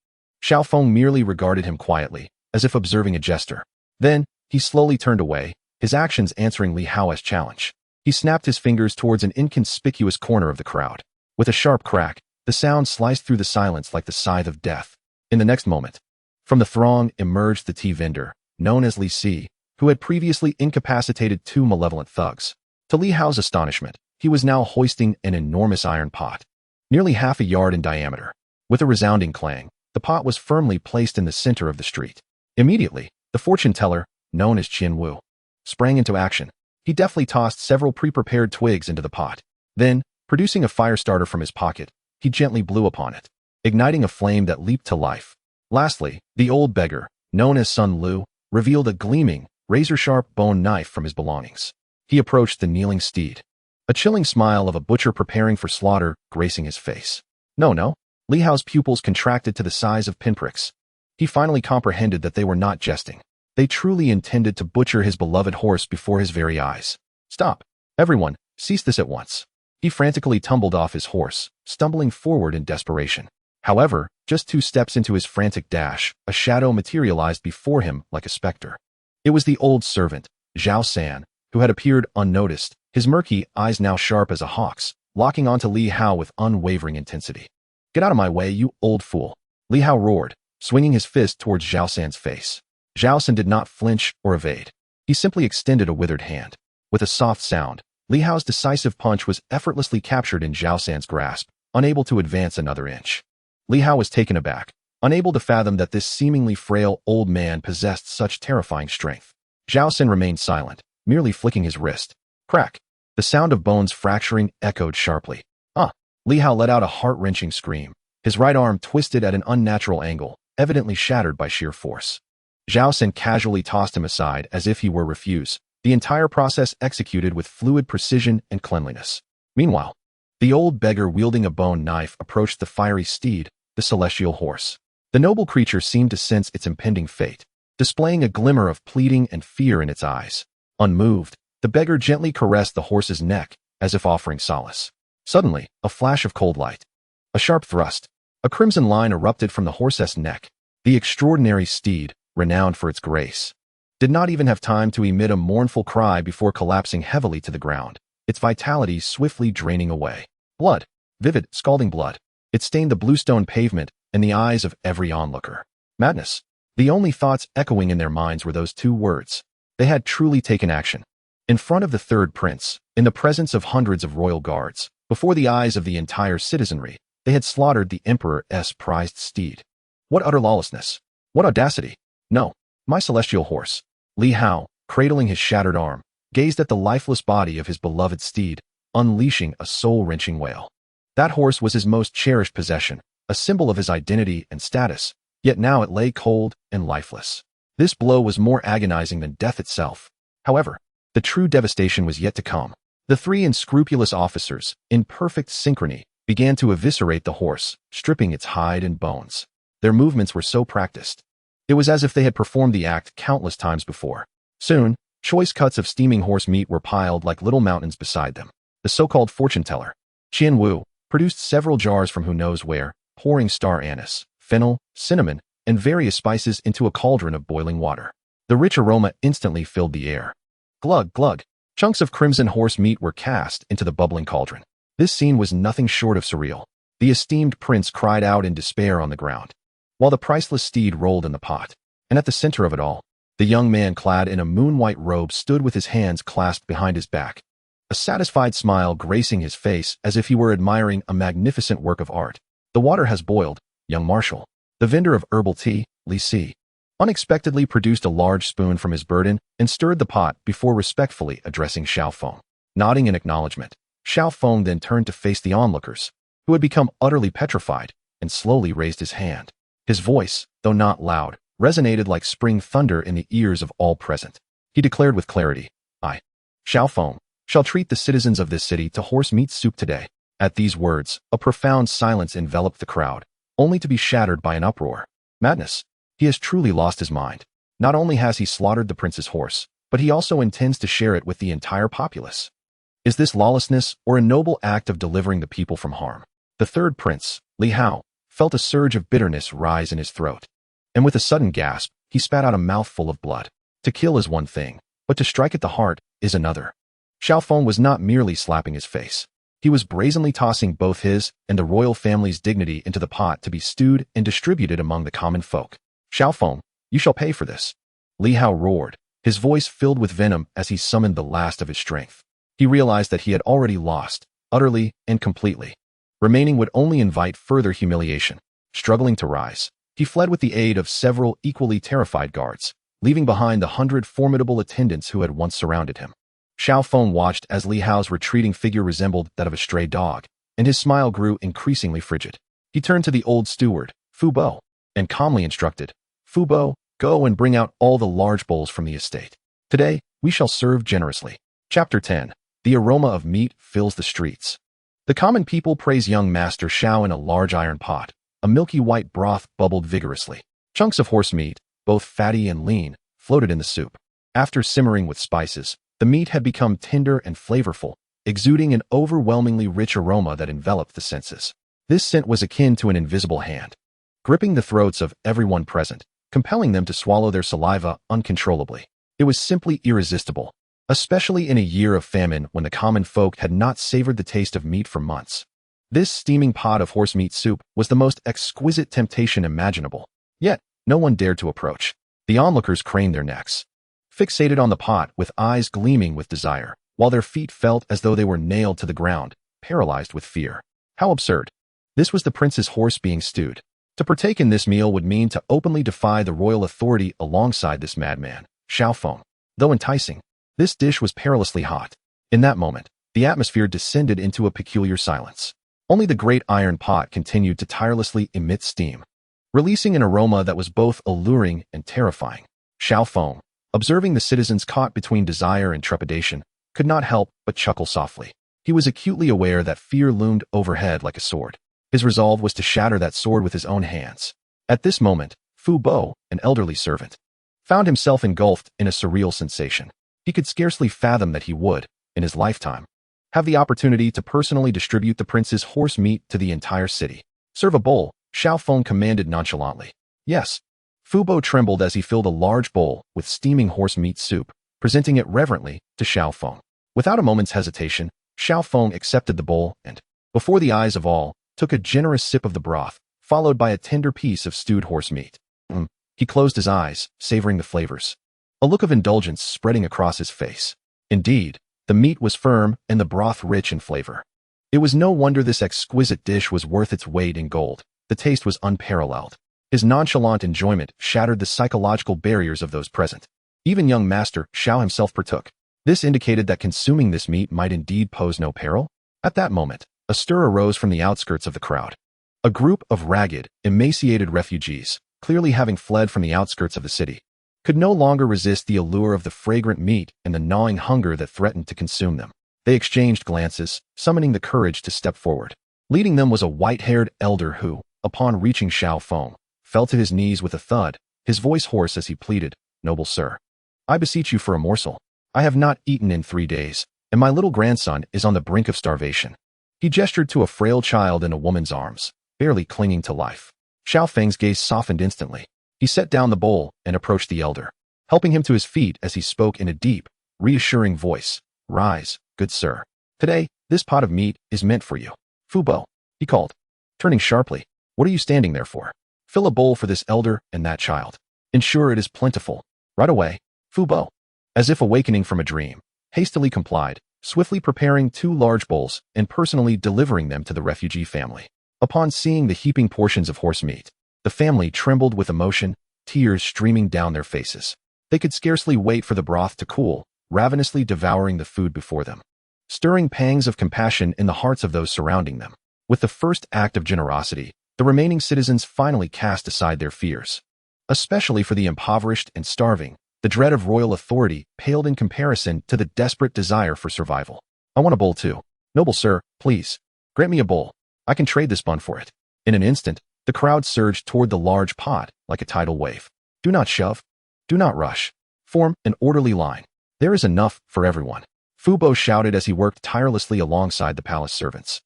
Xiao Feng merely regarded him quietly, as if observing a jester. Then, he slowly turned away, his actions answering Li Hao's challenge. He snapped his fingers towards an inconspicuous corner of the crowd. With a sharp crack, the sound sliced through the silence like the scythe of death. In the next moment, from the throng emerged the tea vendor, known as Li Si, who had previously incapacitated two malevolent thugs. To Li Hao's astonishment, he was now hoisting an enormous iron pot, nearly half a yard in diameter. With a resounding clang, the pot was firmly placed in the center of the street. Immediately, the fortune teller, known as Qian Wu, sprang into action. He deftly tossed several pre-prepared twigs into the pot. Then, producing a fire starter from his pocket, he gently blew upon it, igniting a flame that leaped to life. Lastly, the old beggar, known as Sun Lu, revealed a gleaming, razor-sharp bone knife from his belongings. He approached the kneeling steed, a chilling smile of a butcher preparing for slaughter gracing his face. No. Li Hao's pupils contracted to the size of pinpricks. He finally comprehended that they were not jesting. They truly intended to butcher his beloved horse before his very eyes. Stop. Everyone, cease this at once. He frantically tumbled off his horse, stumbling forward in desperation. However, just 2 steps into his frantic dash, a shadow materialized before him like a specter. It was the old servant, Zhao San, who had appeared unnoticed, his murky eyes now sharp as a hawk's, locking onto Li Hao with unwavering intensity. Get out of my way, you old fool. Li Hao roared, swinging his fist towards Zhao San's face. Zhao San did not flinch or evade. He simply extended a withered hand. With a soft sound, Li Hao's decisive punch was effortlessly captured in Zhao San's grasp, unable to advance another inch. Li Hao was taken aback, unable to fathom that this seemingly frail old man possessed such terrifying strength. Zhao San remained silent, merely flicking his wrist. Crack! The sound of bones fracturing echoed sharply. Li Hao let out a heart-wrenching scream. His right arm twisted at an unnatural angle, evidently shattered by sheer force. Zhao San casually tossed him aside as if he were refuse, the entire process executed with fluid precision and cleanliness. Meanwhile, the old beggar wielding a bone knife approached the fiery steed, the celestial horse. The noble creature seemed to sense its impending fate, displaying a glimmer of pleading and fear in its eyes. Unmoved, the beggar gently caressed the horse's neck, as if offering solace. Suddenly, a flash of cold light. A sharp thrust. A crimson line erupted from the horse's neck. The extraordinary steed, renowned for its grace, did not even have time to emit a mournful cry before collapsing heavily to the ground, its vitality swiftly draining away. Blood. Vivid, scalding blood. It stained the bluestone pavement and the eyes of every onlooker. Madness. The only thoughts echoing in their minds were those 2 words. They had truly taken action. In front of the third prince, in the presence of hundreds of royal guards, before the eyes of the entire citizenry, they had slaughtered the emperor's prized steed. What utter lawlessness! What audacity! No, my celestial horse. Li Hao, cradling his shattered arm, gazed at the lifeless body of his beloved steed, unleashing a soul-wrenching wail. That horse was his most cherished possession, a symbol of his identity and status, yet now it lay cold and lifeless. This blow was more agonizing than death itself. However, the true devastation was yet to come. The 3 unscrupulous officers, in perfect synchrony, began to eviscerate the horse, stripping its hide and bones. Their movements were so practiced. It was as if they had performed the act countless times before. Soon, choice cuts of steaming horse meat were piled like little mountains beside them. The so-called fortune teller, Qian Wu, produced several jars from who knows where, pouring star anise, fennel, cinnamon, and various spices into a cauldron of boiling water. The rich aroma instantly filled the air. Glug, glug. Chunks of crimson horse meat were cast into the bubbling cauldron. This scene was nothing short of surreal. The esteemed prince cried out in despair on the ground, while the priceless steed rolled in the pot. And at the center of it all, the young man clad in a moon-white robe stood with his hands clasped behind his back, a satisfied smile gracing his face as if he were admiring a magnificent work of art. The water has boiled, young marshal. The vendor of herbal tea, Li Si, unexpectedly produced a large spoon from his burden and stirred the pot before respectfully addressing Xiao Feng. Nodding in acknowledgement, Xiao Feng then turned to face the onlookers, who had become utterly petrified, and slowly raised his hand. His voice, though not loud, resonated like spring thunder in the ears of all present. He declared with clarity, I, Xiao Feng, shall treat the citizens of this city to horse meat soup today. At these words, a profound silence enveloped the crowd, only to be shattered by an uproar. Madness! He has truly lost his mind. Not only has he slaughtered the prince's horse, but he also intends to share it with the entire populace. Is this lawlessness or a noble act of delivering the people from harm? The third prince, Li Hao, felt a surge of bitterness rise in his throat. And with a sudden gasp, he spat out a mouthful of blood. To kill is one thing, but to strike at the heart is another. Xiao Feng was not merely slapping his face. He was brazenly tossing both his and the royal family's dignity into the pot to be stewed and distributed among the common folk. Xiao Feng, you shall pay for this. Li Hao roared, his voice filled with venom as he summoned the last of his strength. He realized that he had already lost, utterly and completely. Remaining would only invite further humiliation. Struggling to rise, he fled with the aid of several equally terrified guards, leaving behind the 100 formidable attendants who had once surrounded him. Xiao Feng watched as Li Hao's retreating figure resembled that of a stray dog, and his smile grew increasingly frigid. He turned to the old steward, Fu Bo, and calmly instructed, Fu Bo, go and bring out all the large bowls from the estate. Today, we shall serve generously. Chapter 10. The aroma of meat fills the streets. The common people praise young Master Xiao in a large iron pot. A milky white broth bubbled vigorously. Chunks of horse meat, both fatty and lean, floated in the soup. After simmering with spices, the meat had become tender and flavorful, exuding an overwhelmingly rich aroma that enveloped the senses. This scent was akin to an invisible hand, gripping the throats of everyone present, compelling them to swallow their saliva uncontrollably. It was simply irresistible, especially in a year of famine when the common folk had not savored the taste of meat for months. This steaming pot of horse meat soup was the most exquisite temptation imaginable, yet no one dared to approach. The onlookers craned their necks, fixated on the pot with eyes gleaming with desire, while their feet felt as though they were nailed to the ground, paralyzed with fear. How absurd! This was the prince's horse being stewed. To partake in this meal would mean to openly defy the royal authority alongside this madman, Xiao Feng. Though enticing, this dish was perilously hot. In that moment, the atmosphere descended into a peculiar silence. Only the great iron pot continued to tirelessly emit steam, releasing an aroma that was both alluring and terrifying. Xiao Feng, observing the citizens caught between desire and trepidation, could not help but chuckle softly. He was acutely aware that fear loomed overhead like a sword. His resolve was to shatter that sword with his own hands. At this moment, Fu Bo, an elderly servant, found himself engulfed in a surreal sensation. He could scarcely fathom that he would, in his lifetime, have the opportunity to personally distribute the prince's horse meat to the entire city. Serve a bowl, Xiao Feng commanded nonchalantly. Yes. Fu Bo trembled as he filled a large bowl with steaming horse meat soup, presenting it reverently to Xiao Feng. Without a moment's hesitation, Xiao Feng accepted the bowl and, before the eyes of all, took a generous sip of the broth, followed by a tender piece of stewed horse meat. He closed his eyes, savoring the flavors, a look of indulgence spreading across his face. Indeed, the meat was firm and the broth rich in flavor. It was no wonder this exquisite dish was worth its weight in gold. The taste was unparalleled. His nonchalant enjoyment shattered the psychological barriers of those present. Even young Master Xiao himself partook. This indicated that consuming this meat might indeed pose no peril. At that moment, a stir arose from the outskirts of the crowd. A group of ragged, emaciated refugees, clearly having fled from the outskirts of the city, could no longer resist the allure of the fragrant meat and the gnawing hunger that threatened to consume them. They exchanged glances, summoning the courage to step forward. Leading them was a white-haired elder who, upon reaching Xiao Feng, fell to his knees with a thud, his voice hoarse as he pleaded, "Noble sir, I beseech you for a morsel. I have not eaten in 3 days, and my little grandson is on the brink of starvation." He gestured to a frail child in a woman's arms, barely clinging to life. Xiao Feng's gaze softened instantly. He set down the bowl and approached the elder, helping him to his feet as he spoke in a deep, reassuring voice. "Rise, good sir. Today, this pot of meat is meant for you." "Fu Bo," he called, turning sharply. "What are you standing there for? Fill a bowl for this elder and that child. Ensure it is plentiful. Right away." Fu Bo, as if awakening from a dream, hastily complied, swiftly preparing 2 large bowls and personally delivering them to the refugee family. Upon seeing the heaping portions of horse meat, the family trembled with emotion, tears streaming down their faces. They could scarcely wait for the broth to cool, ravenously devouring the food before them. stirring pangs of compassion in the hearts of those surrounding them. With the first act of generosity, the remaining citizens finally cast aside their fears. Especially for the impoverished and starving, the dread of royal authority paled in comparison to the desperate desire for survival. I want a bowl too. Noble sir, please, grant me a bowl. I can trade this bun for it. In an instant, the crowd surged toward the large pot like a tidal wave. Do not shove. Do not rush. Form an orderly line. There is enough for everyone. Fu Bo shouted as he worked tirelessly alongside the palace servants,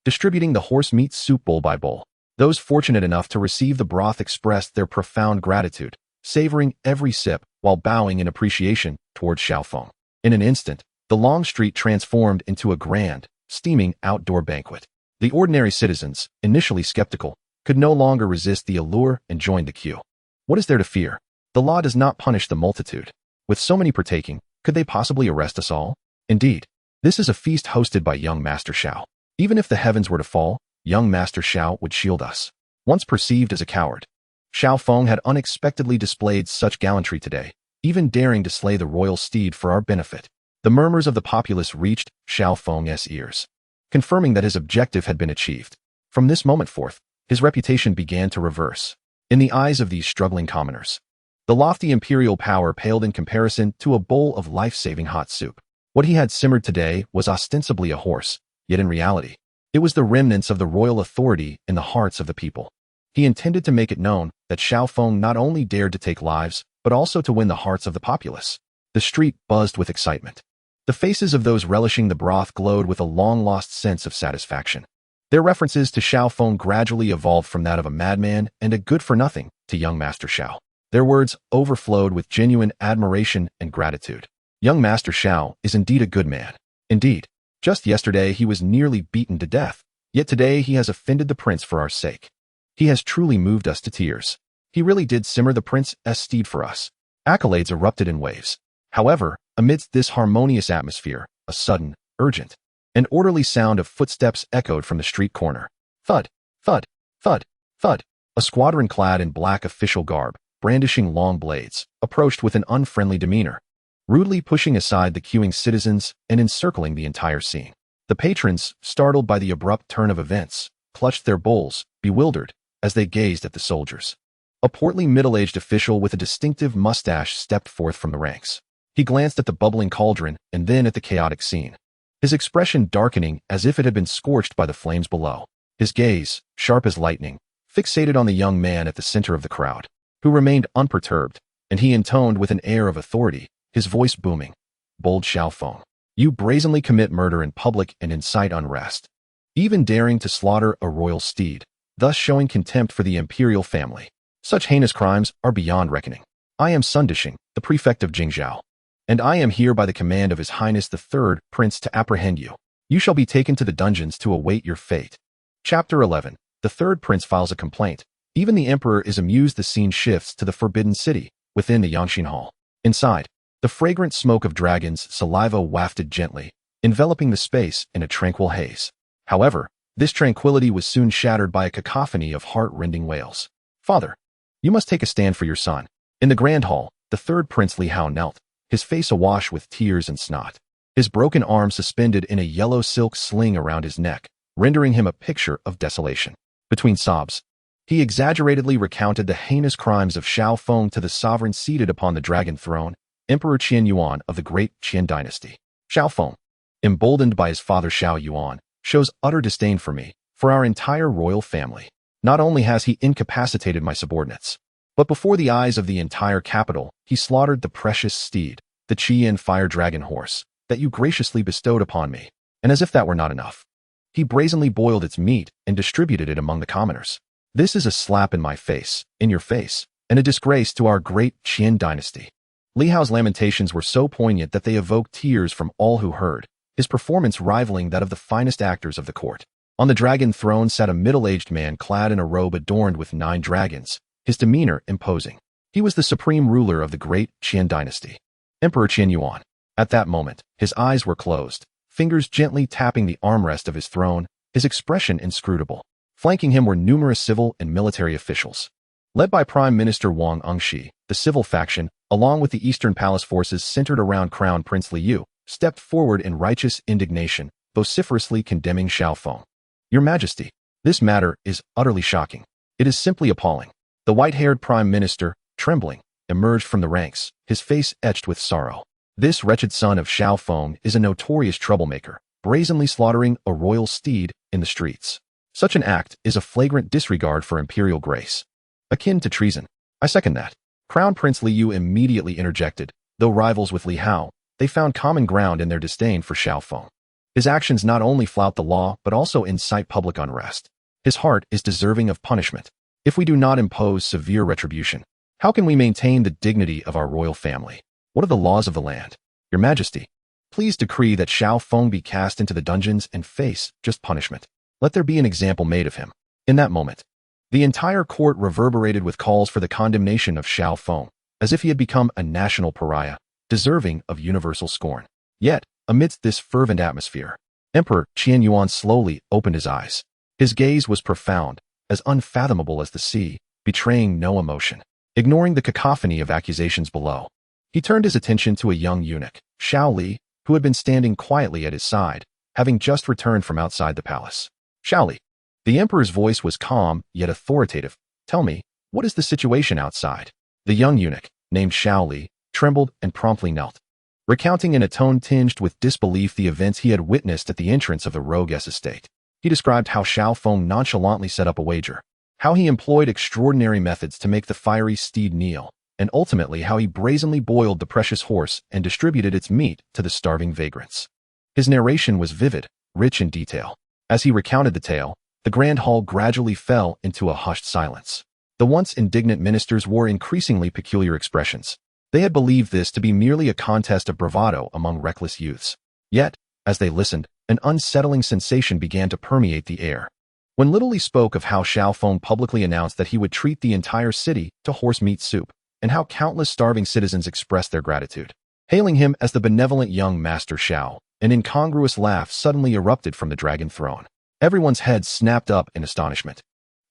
distributing the horse meat soup bowl by bowl. Those fortunate enough to receive the broth expressed their profound gratitude, savoring every sip while bowing in appreciation towards Xiaofeng. In an instant, the long street transformed into a grand, steaming outdoor banquet. The ordinary citizens, initially skeptical, could no longer resist the allure and joined the queue. What is there to fear? The law does not punish the multitude. With so many partaking, could they possibly arrest us all? Indeed, this is a feast hosted by young Master Xiao. Even if the heavens were to fall, young Master Xiao would shield us. Once perceived as a coward, Xiaofeng had unexpectedly displayed such gallantry today, even daring to slay the royal steed for our benefit. The murmurs of the populace reached Xiaofeng's ears, confirming that his objective had been achieved. From this moment forth, his reputation began to reverse. In the eyes of these struggling commoners, the lofty imperial power paled in comparison to a bowl of life-saving hot soup. What he had simmered today was ostensibly a horse, yet in reality, it was the remnants of the royal authority in the hearts of the people. He intended to make it known that Xiaofeng not only dared to take lives, but also to win the hearts of the populace. The street buzzed with excitement. The faces of those relishing the broth glowed with a long-lost sense of satisfaction. Their references to Xiaofeng gradually evolved from that of a madman and a good-for-nothing to young Master Xiao. Their words overflowed with genuine admiration and gratitude. Young Master Xiao is indeed a good man. Indeed, just yesterday he was nearly beaten to death, yet today he has offended the prince for our sake. He has truly moved us to tears. He really did simmer the prince's steed for us. Accolades erupted in waves. However, amidst this harmonious atmosphere, a sudden, urgent, and orderly sound of footsteps echoed from the street corner. Thud, thud, thud, thud. A squadron clad in black official garb, brandishing long blades, approached with an unfriendly demeanor, rudely pushing aside the queuing citizens and encircling the entire scene. The patrons, startled by the abrupt turn of events, clutched their bowls, bewildered, as they gazed at the soldiers. A portly middle-aged official with a distinctive mustache stepped forth from the ranks. He glanced at the bubbling cauldron and then at the chaotic scene, his expression darkening as if it had been scorched by the flames below. His gaze, sharp as lightning, fixated on the young man at the center of the crowd, who remained unperturbed, and he intoned with an air of authority, his voice booming. Bold Xiaofeng, you brazenly commit murder in public and incite unrest, even daring to slaughter a royal steed, thus showing contempt for the imperial family. Such heinous crimes are beyond reckoning. I am Sun Dishing, the prefect of Jingzhou, and I am here by the command of His Highness the Third Prince to apprehend you. You shall be taken to the dungeons to await your fate. Chapter 11. The Third Prince files a complaint. Even the Emperor is amused. The scene shifts to the Forbidden City, within the Yangxin Hall. Inside, the fragrant smoke of dragons' saliva wafted gently, enveloping the space in a tranquil haze. However, this tranquility was soon shattered by a cacophony of heart-rending wails. Father, you must take a stand for your son. In the Grand Hall, the third Prince Li Hao knelt, his face awash with tears and snot, his broken arm suspended in a yellow silk sling around his neck, rendering him a picture of desolation. Between sobs, he exaggeratedly recounted the heinous crimes of Xiaofeng to the sovereign seated upon the dragon throne, Emperor Qian Yuan of the great Qian dynasty. Xiaofeng, emboldened by his father Xiao Yuan, shows utter disdain for me, for our entire royal family. Not only has he incapacitated my subordinates, but before the eyes of the entire capital, he slaughtered the precious steed, the Qian fire dragon horse, that you graciously bestowed upon me, and as if that were not enough, he brazenly boiled its meat and distributed it among the commoners. This is a slap in my face, in your face, and a disgrace to our great Qian dynasty. Li Hao's lamentations were so poignant that they evoked tears from all who heard, his performance rivaling that of the finest actors of the court. On the dragon throne sat a middle-aged man clad in a robe adorned with 9 dragons, his demeanor imposing. He was the supreme ruler of the great Qian dynasty, Emperor Qian Yuan. At that moment, his eyes were closed, fingers gently tapping the armrest of his throne, his expression inscrutable. Flanking him were numerous civil and military officials. Led by Prime Minister Wang Engshi, the civil faction, along with the Eastern Palace forces centered around Crown Prince Li Yu, stepped forward in righteous indignation, vociferously condemning Xiaofeng. Your Majesty, this matter is utterly shocking. It is simply appalling. The white-haired prime minister, trembling, emerged from the ranks, his face etched with sorrow. This wretched son of Xiaofeng is a notorious troublemaker, brazenly slaughtering a royal steed in the streets. Such an act is a flagrant disregard for imperial grace, akin to treason. I second that. Crown Prince Li Yu immediately interjected. Though rivals with Li Hao, they found common ground in their disdain for Xiaofeng. His actions not only flout the law but also incite public unrest. His heart is deserving of punishment. If we do not impose severe retribution, how can we maintain the dignity of our royal family? What are the laws of the land? Your Majesty, please decree that Xiaofeng be cast into the dungeons and face just punishment. Let there be an example made of him. In that moment, the entire court reverberated with calls for the condemnation of Xiaofeng, as if he had become a national pariah, deserving of universal scorn. Yet, amidst this fervent atmosphere, Emperor Qianyuan slowly opened his eyes. His gaze was profound, as unfathomable as the sea, betraying no emotion. Ignoring the cacophony of accusations below, he turned his attention to a young eunuch, Xiao Li, who had been standing quietly at his side, having just returned from outside the palace. Xiao Li. The emperor's voice was calm, yet authoritative. Tell me, what is the situation outside? The young eunuch, named Xiao Li, trembled and promptly knelt, recounting in a tone tinged with disbelief the events he had witnessed at the entrance of the rogue's estate. He described how Xiaofeng nonchalantly set up a wager, how he employed extraordinary methods to make the fiery steed kneel, and ultimately how he brazenly boiled the precious horse and distributed its meat to the starving vagrants. His narration was vivid, rich in detail. As he recounted the tale, the grand hall gradually fell into a hushed silence. The once indignant ministers wore increasingly peculiar expressions. They had believed this to be merely a contest of bravado among reckless youths. Yet, as they listened, an unsettling sensation began to permeate the air. When Little Li spoke of how Xiaofeng publicly announced that he would treat the entire city to horse meat soup, and how countless starving citizens expressed their gratitude, hailing him as the benevolent young Master Xiao, an incongruous laugh suddenly erupted from the dragon throne. Everyone's heads snapped up in astonishment,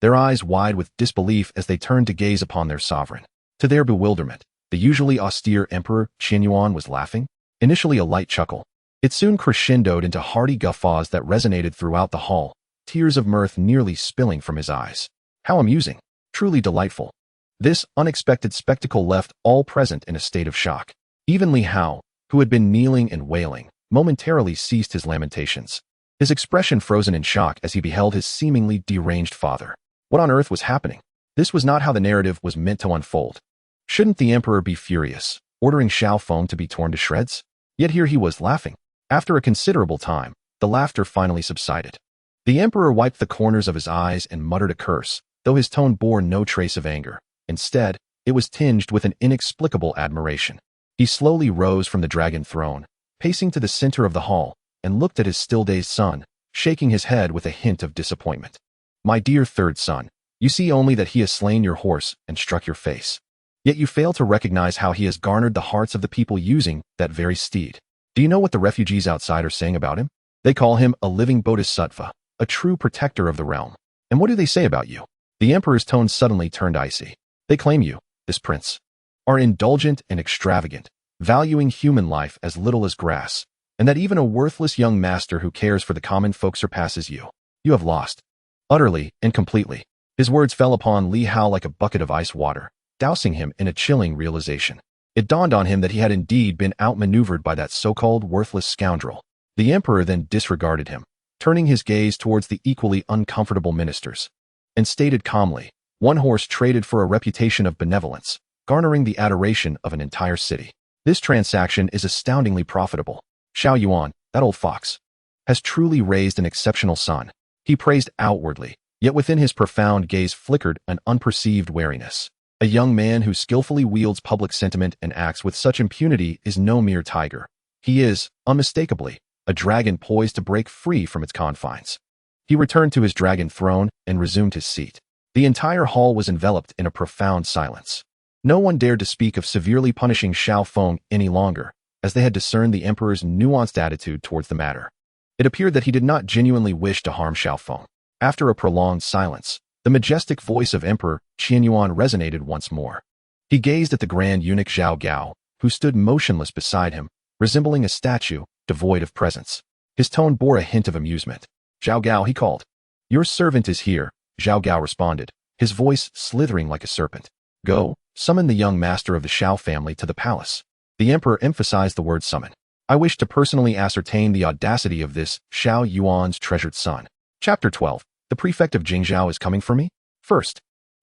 their eyes wide with disbelief as they turned to gaze upon their sovereign. To their bewilderment, the usually austere Emperor Qianyuan was laughing, initially a light chuckle. It soon crescendoed into hearty guffaws that resonated throughout the hall, tears of mirth nearly spilling from his eyes. How amusing, truly delightful. This unexpected spectacle left all present in a state of shock. Even Li Hao, who had been kneeling and wailing, momentarily ceased his lamentations, his expression frozen in shock as he beheld his seemingly deranged father. What on earth was happening? This was not how the narrative was meant to unfold. Shouldn't the emperor be furious, ordering Xiaofeng to be torn to shreds? Yet here he was laughing. After a considerable time, the laughter finally subsided. The emperor wiped the corners of his eyes and muttered a curse, though his tone bore no trace of anger. Instead, it was tinged with an inexplicable admiration. He slowly rose from the dragon throne, pacing to the center of the hall, and looked at his still-dazed son, shaking his head with a hint of disappointment. My dear third son, you see only that he has slain your horse and struck your face. Yet you fail to recognize how he has garnered the hearts of the people using that very steed. Do you know what the refugees outside are saying about him? They call him a living bodhisattva, a true protector of the realm. And what do they say about you? The emperor's tone suddenly turned icy. They claim you, this prince, are indulgent and extravagant, valuing human life as little as grass, and that even a worthless young master who cares for the common folk surpasses you. You have lost. Utterly and completely. His words fell upon Li Hao like a bucket of ice water, dousing him in a chilling realization. It dawned on him that he had indeed been outmaneuvered by that so-called worthless scoundrel. The emperor then disregarded him, turning his gaze towards the equally uncomfortable ministers, and stated calmly, one horse traded for a reputation of benevolence, garnering the adoration of an entire city. This transaction is astoundingly profitable. Xiao Yuan, that old fox, has truly raised an exceptional son. He praised outwardly, yet within his profound gaze flickered an unperceived wariness. A young man who skillfully wields public sentiment and acts with such impunity is no mere tiger. He is, unmistakably, a dragon poised to break free from its confines. He returned to his dragon throne and resumed his seat. The entire hall was enveloped in a profound silence. No one dared to speak of severely punishing Xiaofeng any longer, as they had discerned the emperor's nuanced attitude towards the matter. It appeared that he did not genuinely wish to harm Xiaofeng. After a prolonged silence, the majestic voice of Emperor Qianyuan resonated once more. He gazed at the grand eunuch Zhao Gao, who stood motionless beside him, resembling a statue, devoid of presence. His tone bore a hint of amusement. "Zhao Gao," he called. "Your servant is here," Zhao Gao responded, his voice slithering like a serpent. "Go, summon the young master of the Shao family to the palace." The emperor emphasized the word summon. "I wish to personally ascertain the audacity of this Shao Yuan's treasured son." Chapter 12. The prefect of Jingzhou is coming for me? First,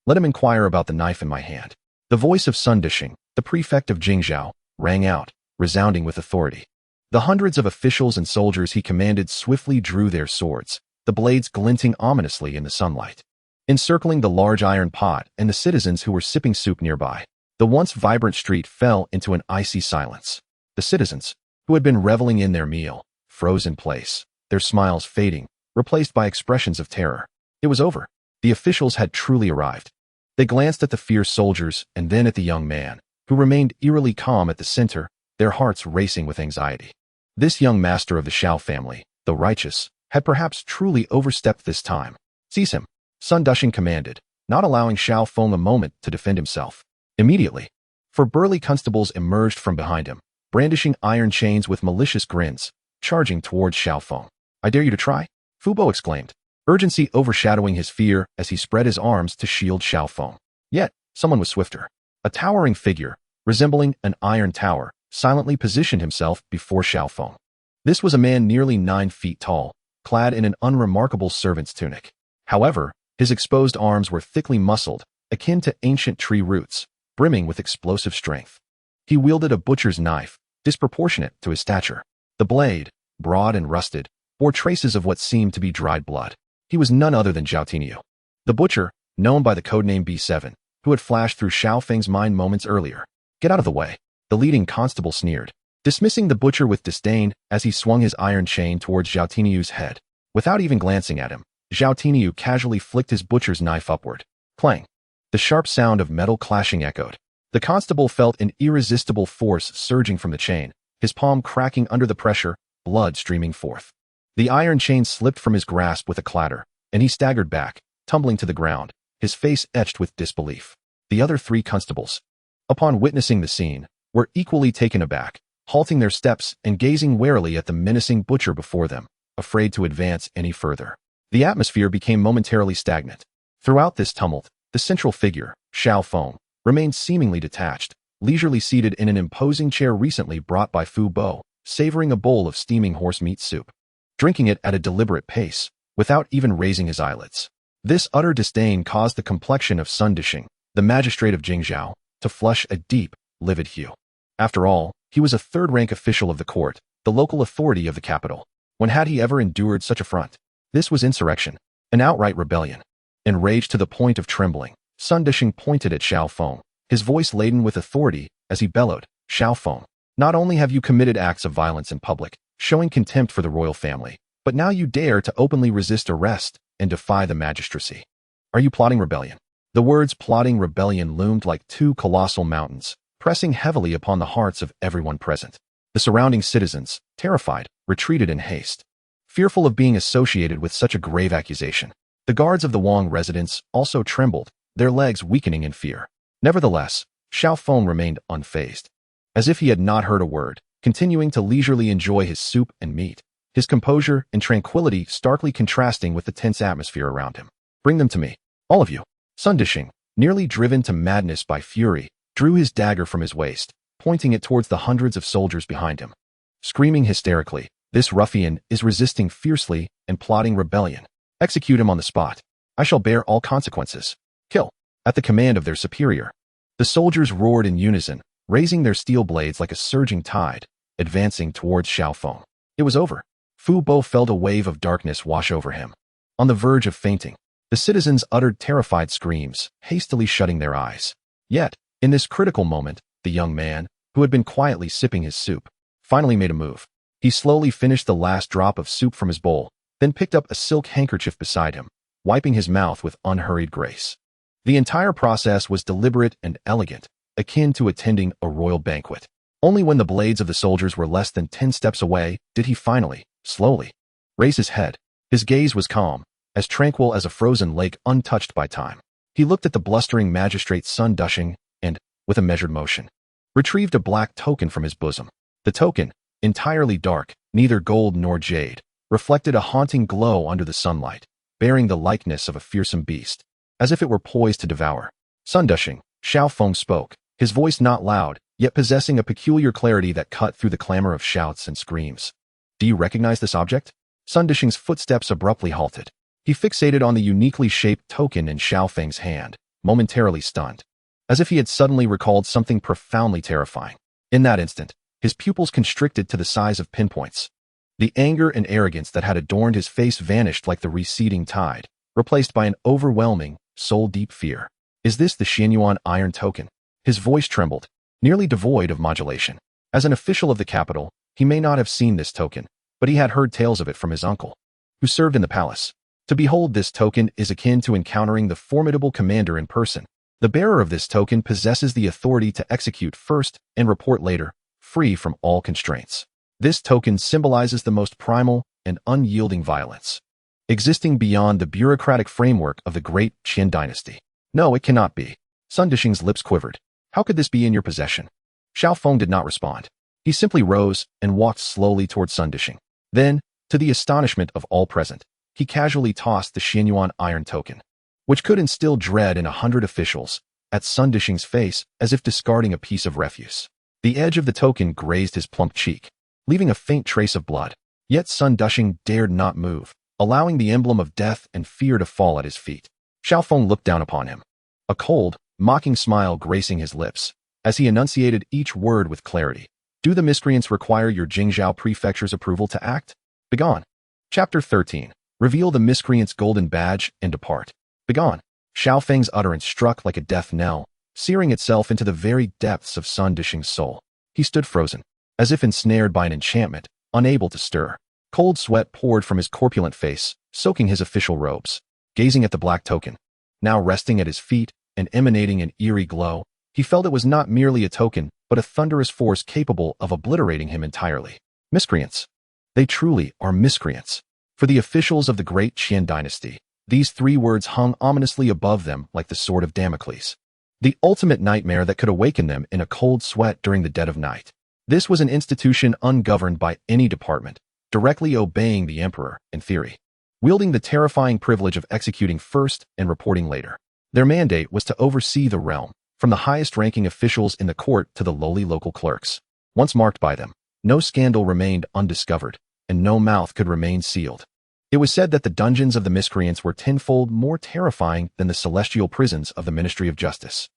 let him inquire about the knife in my hand. The voice of Sun Dishing, the prefect of Jingzhou, rang out, resounding with authority. The hundreds of officials and soldiers he commanded swiftly drew their swords, the blades glinting ominously in the sunlight, encircling the large iron pot and the citizens who were sipping soup nearby. The once vibrant street fell into an icy silence. The citizens, who had been reveling in their meal, froze in place, their smiles fading, replaced by expressions of terror. It was over. The officials had truly arrived. They glanced at the fierce soldiers and then at the young man, who remained eerily calm at the center, their hearts racing with anxiety. This young master of the Shao family, though righteous, had perhaps truly overstepped this time. "Seize him," Sun Dushing commanded, not allowing Shao Feng a moment to defend himself. Immediately, four burly constables emerged from behind him, brandishing iron chains with malicious grins, charging towards Shao Feng. "I dare you to try?" Fu Bo exclaimed, urgency overshadowing his fear as he spread his arms to shield Shao Feng. Yet, someone was swifter. A towering figure, resembling an iron tower, silently positioned himself before Shao Feng. This was a man nearly 9 feet tall, clad in an unremarkable servant's tunic. However, his exposed arms were thickly muscled, akin to ancient tree roots, brimming with explosive strength. He wielded a butcher's knife, disproportionate to his stature. The blade, broad and rusted, bore traces of what seemed to be dried blood. He was none other than Zhao Tiniu, the butcher, known by the codename B7, who had flashed through Shao Feng's mind moments earlier. "Get out of the way," the leading constable sneered, dismissing the butcher with disdain as he swung his iron chain towards Zhao Tiniu's head. Without even glancing at him, Zhao Tiniu casually flicked his butcher's knife upward. Clang! The sharp sound of metal clashing echoed. The constable felt an irresistible force surging from the chain, his palm cracking under the pressure, blood streaming forth. The iron chain slipped from his grasp with a clatter, and he staggered back, tumbling to the ground, his face etched with disbelief. The other 3 constables, upon witnessing the scene, were equally taken aback, halting their steps and gazing warily at the menacing butcher before them, afraid to advance any further. The atmosphere became momentarily stagnant. Throughout this tumult, the central figure, Shao Feng, remained seemingly detached, leisurely seated in an imposing chair recently brought by Fu Bo, savoring a bowl of steaming horse meat soup, drinking it at a deliberate pace, without even raising his eyelids. This utter disdain caused the complexion of Sun Dishing, the magistrate of Jingzhou, to flush a deep, livid hue. After all, he was a third-rank official of the court, the local authority of the capital. When had he ever endured such affront? This was insurrection, an outright rebellion. Enraged to the point of trembling, Sun Dishing pointed at Shao Feng, his voice laden with authority as he bellowed, "Shao Feng, not only have you committed acts of violence in public, showing contempt for the royal family, but now you dare to openly resist arrest and defy the magistracy. Are you plotting rebellion?" The words plotting rebellion loomed like 2 colossal mountains, pressing heavily upon the hearts of everyone present. The surrounding citizens, terrified, retreated in haste, fearful of being associated with such a grave accusation. The guards of the Wang residence also trembled, their legs weakening in fear. Nevertheless, Shao Feng remained unfazed, as if he had not heard a word, continuing to leisurely enjoy his soup and meat, his composure and tranquility starkly contrasting with the tense atmosphere around him. "Bring them to me, all of you." Sun Dishing, nearly driven to madness by fury, drew his dagger from his waist, pointing it towards the hundreds of soldiers behind him. Screaming hysterically, "This ruffian is resisting fiercely and plotting rebellion. Execute him on the spot. I shall bear all consequences. Kill." At the command of their superior, the soldiers roared in unison, raising their steel blades like a surging tide, advancing towards Shao Feng. It was over. Fu Bo felt a wave of darkness wash over him. On the verge of fainting, the citizens uttered terrified screams, hastily shutting their eyes. Yet, in this critical moment, the young man, who had been quietly sipping his soup, finally made a move. He slowly finished the last drop of soup from his bowl, then picked up a silk handkerchief beside him, wiping his mouth with unhurried grace. The entire process was deliberate and elegant, akin to attending a royal banquet. Only when the blades of the soldiers were less than 10 steps away did he finally, slowly, raise his head. His gaze was calm, as tranquil as a frozen lake untouched by time. He looked at the blustering magistrate Sun Dushing and, with a measured motion, retrieved a black token from his bosom. The token, entirely dark, neither gold nor jade, reflected a haunting glow under the sunlight, bearing the likeness of a fearsome beast, as if it were poised to devour. Sun Dushing, Xiao Feng spoke, his voice not loud, yet possessing a peculiar clarity that cut through the clamor of shouts and screams. Do you recognize this object? Sun Dushing's footsteps abruptly halted. He fixated on the uniquely shaped token in Xiao Feng's hand, momentarily stunned, as if he had suddenly recalled something profoundly terrifying. In that instant, his pupils constricted to the size of pinpoints. The anger and arrogance that had adorned his face vanished like the receding tide, replaced by an overwhelming, soul-deep fear. Is this the Xianyuan iron token? His voice trembled, nearly devoid of modulation. As an official of the capital, he may not have seen this token, but he had heard tales of it from his uncle, who served in the palace. To behold this token is akin to encountering the formidable commander in person. The bearer of this token possesses the authority to execute first and report later, free from all constraints. This token symbolizes the most primal and unyielding violence, existing beyond the bureaucratic framework of the great Qin dynasty. No, it cannot be. Sun Dushing's lips quivered. How could this be in your possession? Xiao Feng did not respond. He simply rose and walked slowly toward Sun Dushing. Then, to the astonishment of all present, he casually tossed the Xianyuan iron token, which could instill dread in 100 officials, at Sun Dushing's face as if discarding a piece of refuse. The edge of the token grazed his plump cheek, leaving a faint trace of blood. Yet Sun Dushing dared not move, allowing the emblem of death and fear to fall at his feet. Xiao Feng looked down upon him, a cold, mocking smile gracing his lips, as he enunciated each word with clarity. Do the miscreants require your Jingzhou prefecture's approval to act? Begone. Chapter 13. Reveal the miscreant's golden badge and depart. Begone. Xiao Feng's utterance struck like a death knell, searing itself into the very depths of Sun Dushing's soul. He stood frozen, as if ensnared by an enchantment, unable to stir. Cold sweat poured from his corpulent face, soaking his official robes. Gazing at the black token, now resting at his feet and emanating an eerie glow, he felt it was not merely a token, but a thunderous force capable of obliterating him entirely. Miscreants. They truly are miscreants. For the officials of the great Qin dynasty, these three words hung ominously above them like the sword of Damocles, the ultimate nightmare that could awaken them in a cold sweat during the dead of night. This was an institution ungoverned by any department, directly obeying the emperor, in theory, wielding the terrifying privilege of executing first and reporting later. Their mandate was to oversee the realm, from the highest-ranking officials in the court to the lowly local clerks. Once marked by them, no scandal remained undiscovered, and no mouth could remain sealed. It was said that the dungeons of the miscreants were tenfold more terrifying than the celestial prisons of the Ministry of Justice.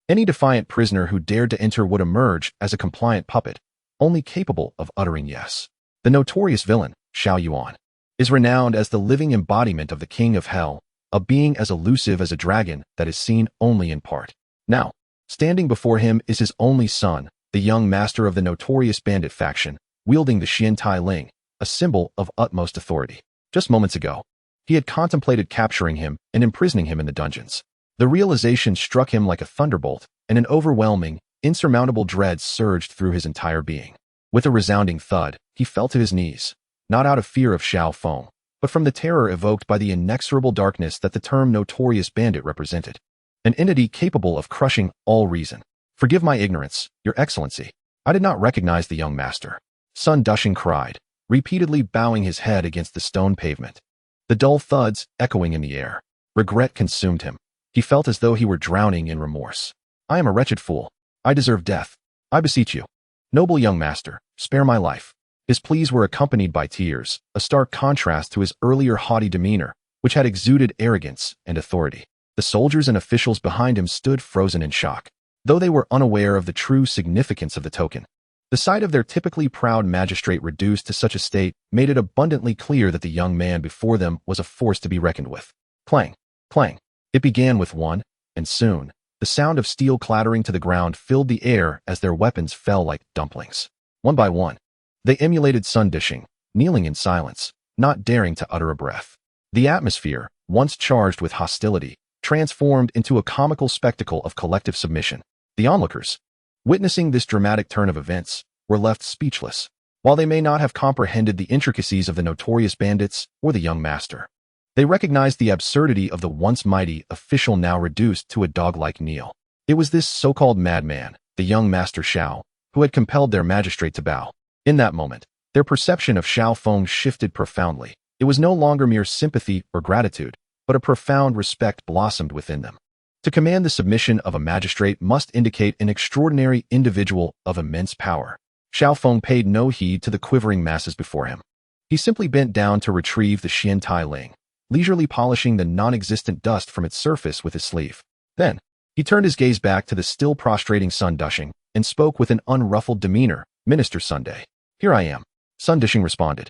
Any defiant prisoner who dared to enter would emerge as a compliant puppet, only capable of uttering yes. The notorious villain, Xiao Yuan, is renowned as the living embodiment of the King of Hell, a being as elusive as a dragon that is seen only in part. Now, standing before him is his only son, the young master of the notorious bandit faction, wielding the Xian Tai Ling, a symbol of utmost authority. Just moments ago, he had contemplated capturing him and imprisoning him in the dungeons. The realization struck him like a thunderbolt, and an overwhelming, insurmountable dread surged through his entire being. With a resounding thud, he fell to his knees, not out of fear of Xiao Feng, but from the terror evoked by the inexorable darkness that the term notorious bandit represented. An entity capable of crushing all reason. Forgive my ignorance, Your Excellency. I did not recognize the young master. Sun Dushing cried, repeatedly bowing his head against the stone pavement. The dull thuds echoing in the air. Regret consumed him. He felt as though he were drowning in remorse. I am a wretched fool. I deserve death. I beseech you. Noble young master, spare my life. His pleas were accompanied by tears, a stark contrast to his earlier haughty demeanor, which had exuded arrogance and authority. The soldiers and officials behind him stood frozen in shock, though they were unaware of the true significance of the token. The sight of their typically proud magistrate reduced to such a state made it abundantly clear that the young man before them was a force to be reckoned with. Clang, clang. It began with one, and soon, the sound of steel clattering to the ground filled the air as their weapons fell like dumplings. One by one, they emulated Sun Dushing, kneeling in silence, not daring to utter a breath. The atmosphere, once charged with hostility, transformed into a comical spectacle of collective submission. The onlookers, witnessing this dramatic turn of events, were left speechless. While they may not have comprehended the intricacies of the notorious bandits or the young master, they recognized the absurdity of the once mighty official now reduced to a dog-like kneel. It was this so-called madman, the young master Xiao, who had compelled their magistrate to bow. In that moment, their perception of Xiao Feng shifted profoundly. It was no longer mere sympathy or gratitude, but a profound respect blossomed within them. To command the submission of a magistrate must indicate an extraordinary individual of immense power. Xiao Feng paid no heed to the quivering masses before him. He simply bent down to retrieve the Xian Tai Ling, leisurely polishing the non-existent dust from its surface with his sleeve. Then, he turned his gaze back to the still prostrating Sun Dushing and spoke with an unruffled demeanor. "Minister Sunday." "Here I am," Sun Dushing responded,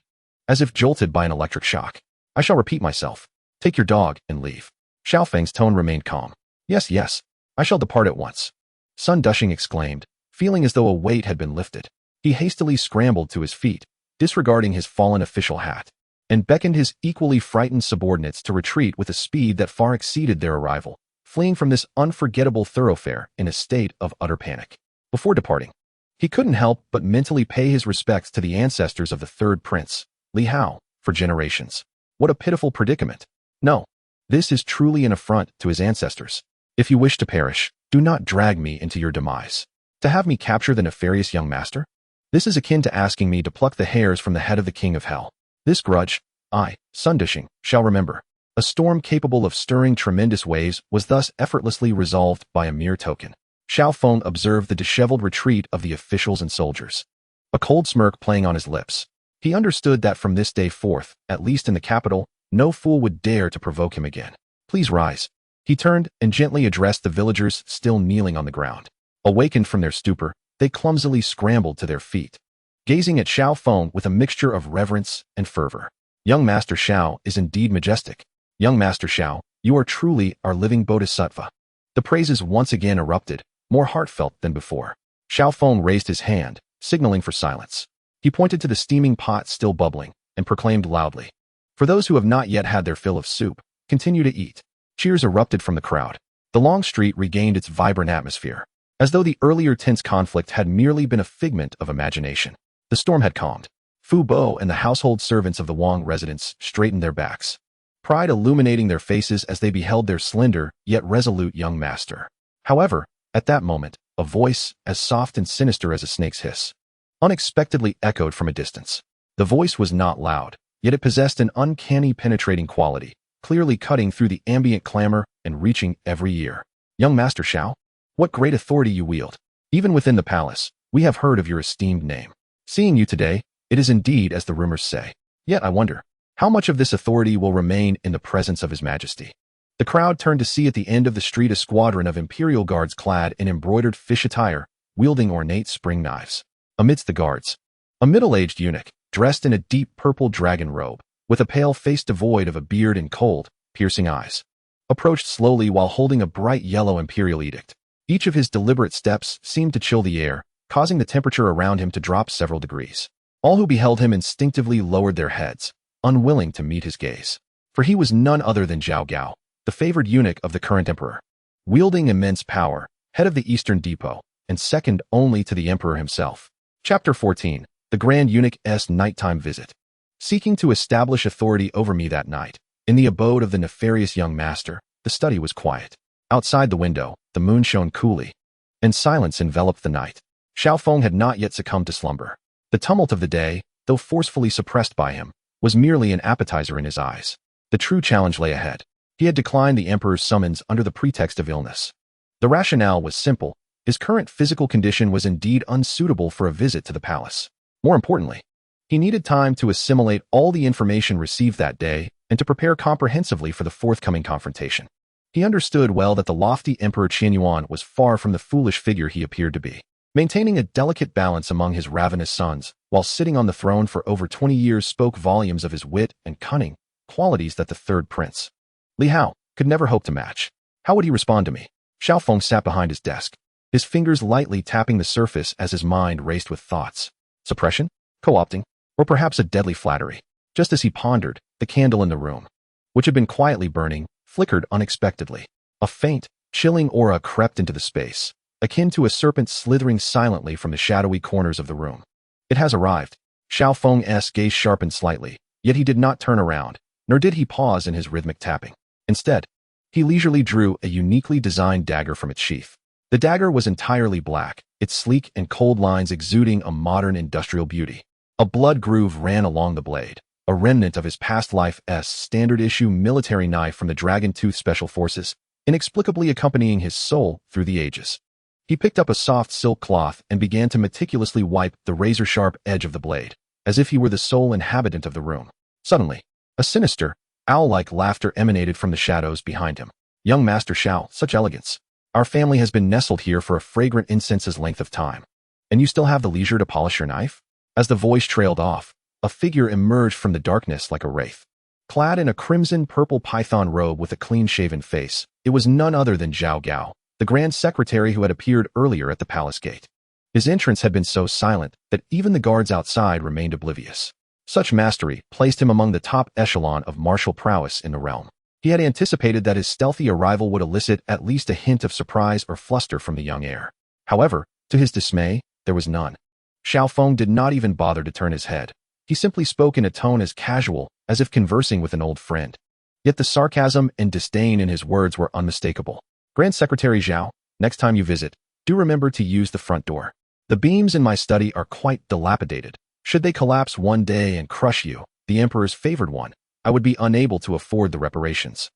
as if jolted by an electric shock. "I shall repeat myself. Take your dog and leave." Xiao Feng's tone remained calm. Yes, yes, I shall depart at once," Sun Dushing exclaimed, feeling as though a weight had been lifted. He hastily scrambled to his feet, disregarding his fallen official hat, and beckoned his equally frightened subordinates to retreat with a speed that far exceeded their arrival, fleeing from this unforgettable thoroughfare in a state of utter panic. Before departing, he couldn't help but mentally pay his respects to the ancestors of the third prince, Li Hao, for generations. What a pitiful predicament. No, this is truly an affront to his ancestors. If you wish to perish, do not drag me into your demise. To have me capture the nefarious young master? This is akin to asking me to pluck the hairs from the head of the king of hell. This grudge, I, Sun Dushing, shall remember. A storm capable of stirring tremendous waves was thus effortlessly resolved by a mere token. Xiao Feng observed the disheveled retreat of the officials and soldiers, a cold smirk playing on his lips. He understood that from this day forth, at least in the capital, no fool would dare to provoke him again. Please rise. He turned and gently addressed the villagers still kneeling on the ground. Awakened from their stupor, they clumsily scrambled to their feet, gazing at Xiao Feng with a mixture of reverence and fervor. Young Master Xiao is indeed majestic. Young Master Xiao, you are truly our living bodhisattva. The praises once again erupted, more heartfelt than before. Xiao Feng raised his hand, signaling for silence. He pointed to the steaming pot still bubbling, and proclaimed loudly, "For those who have not yet had their fill of soup, continue to eat." Cheers erupted from the crowd. The long street regained its vibrant atmosphere, as though the earlier tense conflict had merely been a figment of imagination. The storm had calmed. Fu Bo and the household servants of the Wang residence straightened their backs, pride illuminating their faces as they beheld their slender, yet resolute young master. However, at that moment, a voice, as soft and sinister as a snake's hiss, unexpectedly echoed from a distance. The voice was not loud, yet it possessed an uncanny penetrating quality, clearly cutting through the ambient clamor and reaching every ear. "Young Master Xiao, what great authority you wield. Even within the palace, we have heard of your esteemed name. Seeing you today, it is indeed as the rumors say. Yet I wonder, how much of this authority will remain in the presence of His Majesty?" The crowd turned to see at the end of the street a squadron of imperial guards clad in embroidered fish attire, wielding ornate spring knives. Amidst the guards, a middle-aged eunuch, dressed in a deep purple dragon robe, with a pale face devoid of a beard and cold, piercing eyes, approached slowly while holding a bright yellow imperial edict. Each of his deliberate steps seemed to chill the air, causing the temperature around him to drop several degrees. All who beheld him instinctively lowered their heads, unwilling to meet his gaze. For he was none other than Zhao Gao, the favored eunuch of the current emperor, wielding immense power, head of the Eastern Depot, and second only to the emperor himself. Chapter 14. The Grand Eunuch's Nighttime Visit. Seeking to establish authority over me that night, in the abode of the nefarious young master, the study was quiet. Outside the window, the moon shone coolly, and silence enveloped the night. Xiao Feng had not yet succumbed to slumber. The tumult of the day, though forcefully suppressed by him, was merely an appetizer in his eyes. The true challenge lay ahead. He had declined the emperor's summons under the pretext of illness. The rationale was simple. His current physical condition was indeed unsuitable for a visit to the palace. More importantly, he needed time to assimilate all the information received that day and to prepare comprehensively for the forthcoming confrontation. He understood well that the lofty Emperor Qianyuan was far from the foolish figure he appeared to be, maintaining a delicate balance among his ravenous sons, while sitting on the throne for over 20 years spoke volumes of his wit and cunning, qualities that the third prince, Li Hao, could never hope to match. How would he respond to me? Xiao Feng sat behind his desk, his fingers lightly tapping the surface as his mind raced with thoughts. Suppression? Co-opting? Or perhaps a deadly flattery? Just as he pondered, the candle in the room, which had been quietly burning, flickered unexpectedly. A faint, chilling aura crept into the space, akin to a serpent slithering silently from the shadowy corners of the room. It has arrived. Xiao Feng's gaze sharpened slightly, yet he did not turn around, nor did he pause in his rhythmic tapping. Instead, he leisurely drew a uniquely designed dagger from its sheath. The dagger was entirely black, its sleek and cold lines exuding a modern industrial beauty. A blood groove ran along the blade, a remnant of his past life's standard-issue military knife from the Dragon Tooth Special Forces, inexplicably accompanying his soul through the ages. He picked up a soft silk cloth and began to meticulously wipe the razor-sharp edge of the blade, as if he were the sole inhabitant of the room. Suddenly, a sinister, owl-like laughter emanated from the shadows behind him. "Young Master Xiao, such elegance. Our family has been nestled here for a fragrant incense's length of time. And you still have the leisure to polish your knife?" As the voice trailed off, a figure emerged from the darkness like a wraith. Clad in a crimson-purple python robe with a clean-shaven face, it was none other than Zhao Gao, the Grand Secretary who had appeared earlier at the palace gate. His entrance had been so silent that even the guards outside remained oblivious. Such mastery placed him among the top echelon of martial prowess in the realm. He had anticipated that his stealthy arrival would elicit at least a hint of surprise or fluster from the young heir. However, to his dismay, there was none. Xiaofeng did not even bother to turn his head. He simply spoke in a tone as casual as if conversing with an old friend. Yet the sarcasm and disdain in his words were unmistakable. "Grand Secretary Zhao, next time you visit, do remember to use the front door. The beams in my study are quite dilapidated. Should they collapse one day and crush you, the Emperor's favored one, I would be unable to afford the reparations."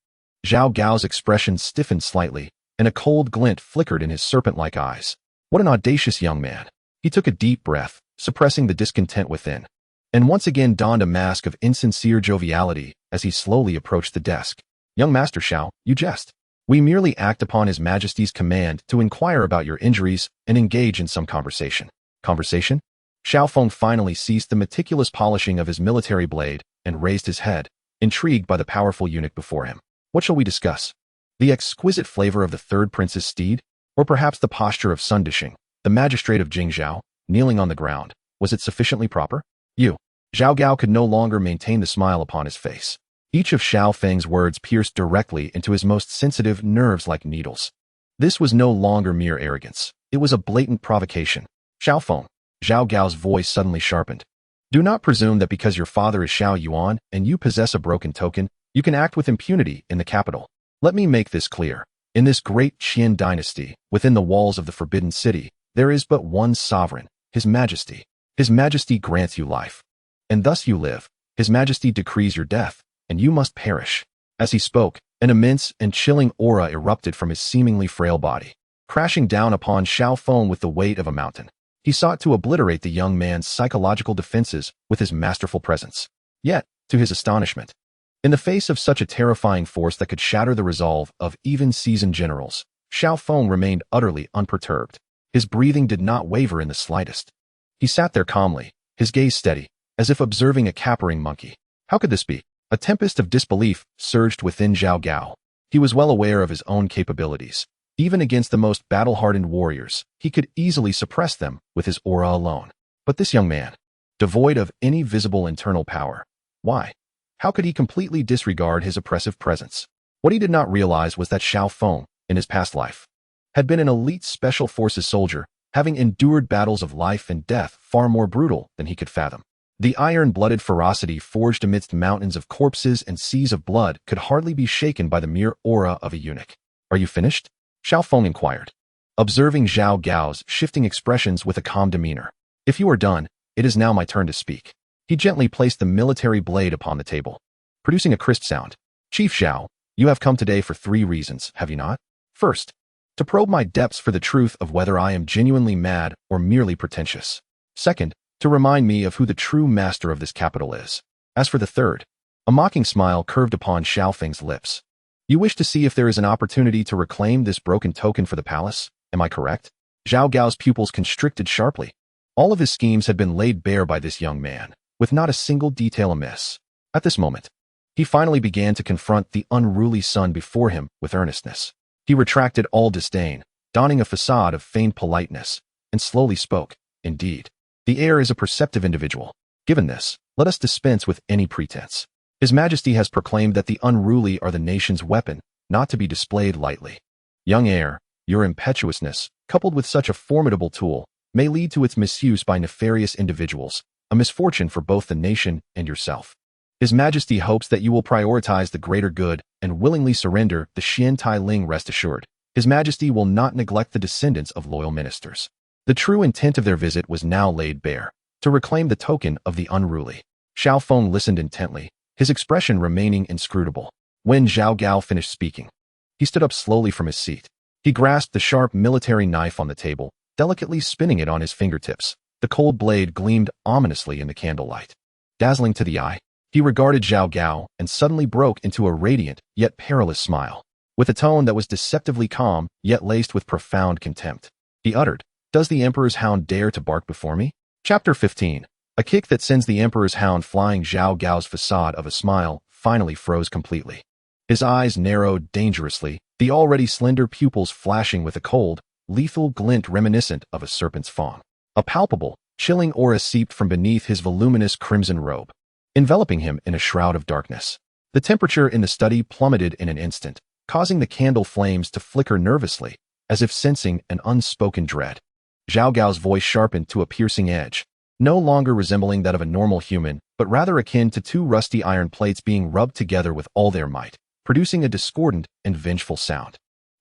Zhao Gao's expression stiffened slightly, and a cold glint flickered in his serpent-like eyes. What an audacious young man. He took a deep breath, suppressing the discontent within, and once again donned a mask of insincere joviality as he slowly approached the desk. "Young Master Xiao, you jest. We merely act upon His Majesty's command to inquire about your injuries and engage in some conversation." Conversation? Xiaofeng finally ceased the meticulous polishing of his military blade and raised his head, intrigued by the powerful eunuch before him. "What shall we discuss? The exquisite flavor of the third prince's steed? Or perhaps the posture of Sun Dishing, the magistrate of Jingzhou, kneeling on the ground? Was it sufficiently proper?" "You." Zhao Gao could no longer maintain the smile upon his face. Each of Xiaofeng's words pierced directly into his most sensitive nerves like needles. This was no longer mere arrogance. It was a blatant provocation. "Xiaofeng." Zhao Gao's voice suddenly sharpened. "Do not presume that because your father is Xiao Yuan and you possess a broken token, you can act with impunity in the capital. Let me make this clear. In this great Qian dynasty, within the walls of the Forbidden City, there is but one sovereign, His Majesty. His Majesty grants you life. And thus you live. His Majesty decrees your death, and you must perish." As he spoke, an immense and chilling aura erupted from his seemingly frail body, crashing down upon Xiaofeng with the weight of a mountain. He sought to obliterate the young man's psychological defenses with his masterful presence. Yet, to his astonishment, in the face of such a terrifying force that could shatter the resolve of even seasoned generals, Xiaofeng remained utterly unperturbed. His breathing did not waver in the slightest. He sat there calmly, his gaze steady, as if observing a capering monkey. How could this be? A tempest of disbelief surged within Zhao Gao. He was well aware of his own capabilities. Even against the most battle-hardened warriors, he could easily suppress them with his aura alone. But this young man, devoid of any visible internal power, why? How could he completely disregard his oppressive presence? What he did not realize was that Xiaofeng, in his past life, had been an elite special forces soldier, having endured battles of life and death far more brutal than he could fathom. The iron-blooded ferocity forged amidst mountains of corpses and seas of blood could hardly be shaken by the mere aura of a eunuch. "Are you finished?" Xiaofeng inquired, observing Zhao Gao's shifting expressions with a calm demeanor. "If you are done, it is now my turn to speak." He gently placed the military blade upon the table, producing a crisp sound. "Chief Zhao, you have come today for 3 reasons, have you not? First, to probe my depths for the truth of whether I am genuinely mad or merely pretentious. Second, to remind me of who the true master of this capital is. As for the third," a mocking smile curved upon Xiaofeng's lips. "You wish to see if there is an opportunity to reclaim this broken token for the palace, am I correct?" Zhao Gao's pupils constricted sharply. All of his schemes had been laid bare by this young man, with not a single detail amiss. At this moment, he finally began to confront the unruly son before him with earnestness. He retracted all disdain, donning a facade of feigned politeness, and slowly spoke. "Indeed, the heir is a perceptive individual. Given this, let us dispense with any pretense. His Majesty has proclaimed that the unruly are the nation's weapon, not to be displayed lightly. Young heir, your impetuousness, coupled with such a formidable tool, may lead to its misuse by nefarious individuals, a misfortune for both the nation and yourself. His Majesty hopes that you will prioritize the greater good and willingly surrender the Xian Tai Ling. Rest assured, His Majesty will not neglect the descendants of loyal ministers." The true intent of their visit was now laid bare. to reclaim the token of the unruly. Xiao Feng listened intently, his expression remaining inscrutable. When Zhao Gao finished speaking, he stood up slowly from his seat. He grasped the sharp military knife on the table, delicately spinning it on his fingertips. The cold blade gleamed ominously in the candlelight. Dazzling to the eye, he regarded Zhao Gao and suddenly broke into a radiant yet perilous smile. With a tone that was deceptively calm yet laced with profound contempt, he uttered, "Does the Emperor's hound dare to bark before me?" Chapter 15. A kick that sends the Emperor's hound flying. Zhao Gao's facade of a smile finally froze completely. His eyes narrowed dangerously, the already slender pupils flashing with a cold, lethal glint reminiscent of a serpent's fang. A palpable, chilling aura seeped from beneath his voluminous crimson robe, enveloping him in a shroud of darkness. The temperature in the study plummeted in an instant, causing the candle flames to flicker nervously, as if sensing an unspoken dread. Zhao Gao's voice sharpened to a piercing edge, no longer resembling that of a normal human, but rather akin to two rusty iron plates being rubbed together with all their might, producing a discordant and vengeful sound.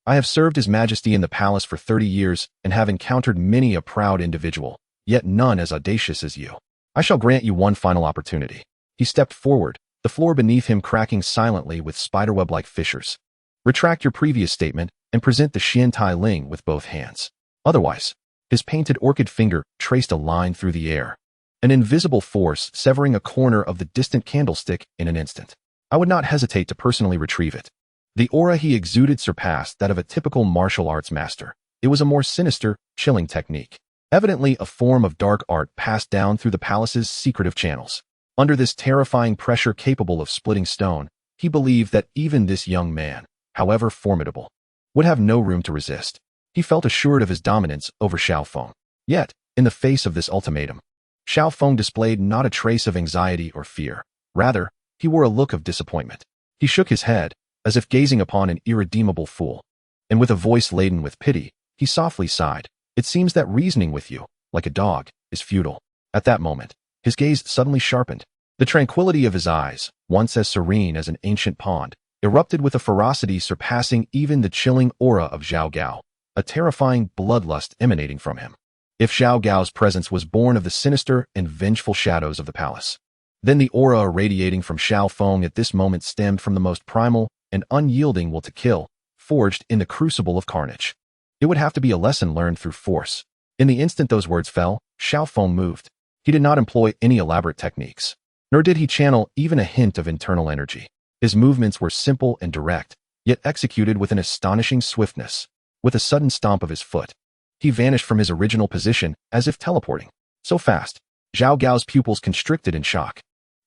"I have served His Majesty in the palace for 30 years and have encountered many a proud individual, yet none as audacious as you. I shall grant you one final opportunity." He stepped forward, the floor beneath him cracking silently with spiderweb-like fissures. "Retract your previous statement and present the Xian Tai Ling with both hands. Otherwise," his painted orchid finger traced a line through the air, an invisible force severing a corner of the distant candlestick in an instant. "I would not hesitate to personally retrieve it." The aura he exuded surpassed that of a typical martial arts master. It was a more sinister, chilling technique, evidently a form of dark art passed down through the palace's secretive channels. Under this terrifying pressure capable of splitting stone, he believed that even this young man, however formidable, would have no room to resist. He felt assured of his dominance over Xiao Feng. Yet, in the face of this ultimatum, Xiao Feng displayed not a trace of anxiety or fear. Rather, he wore a look of disappointment. He shook his head, as if gazing upon an irredeemable fool. And with a voice laden with pity, he softly sighed, "It seems that reasoning with you, like a dog, is futile." At that moment, his gaze suddenly sharpened. The tranquility of his eyes, once as serene as an ancient pond, erupted with a ferocity surpassing even the chilling aura of Zhao Gao, a terrifying bloodlust emanating from him. If Zhao Gao's presence was born of the sinister and vengeful shadows of the palace, then the aura radiating from Xiao Feng at this moment stemmed from the most primal and unyielding will to kill, forged in the crucible of carnage. It would have to be a lesson learned through force. In the instant those words fell, Xiao Feng moved. He did not employ any elaborate techniques, nor did he channel even a hint of internal energy. His movements were simple and direct, yet executed with an astonishing swiftness. With a sudden stomp of his foot, he vanished from his original position as if teleporting. So fast, Zhao Gao's pupils constricted in shock.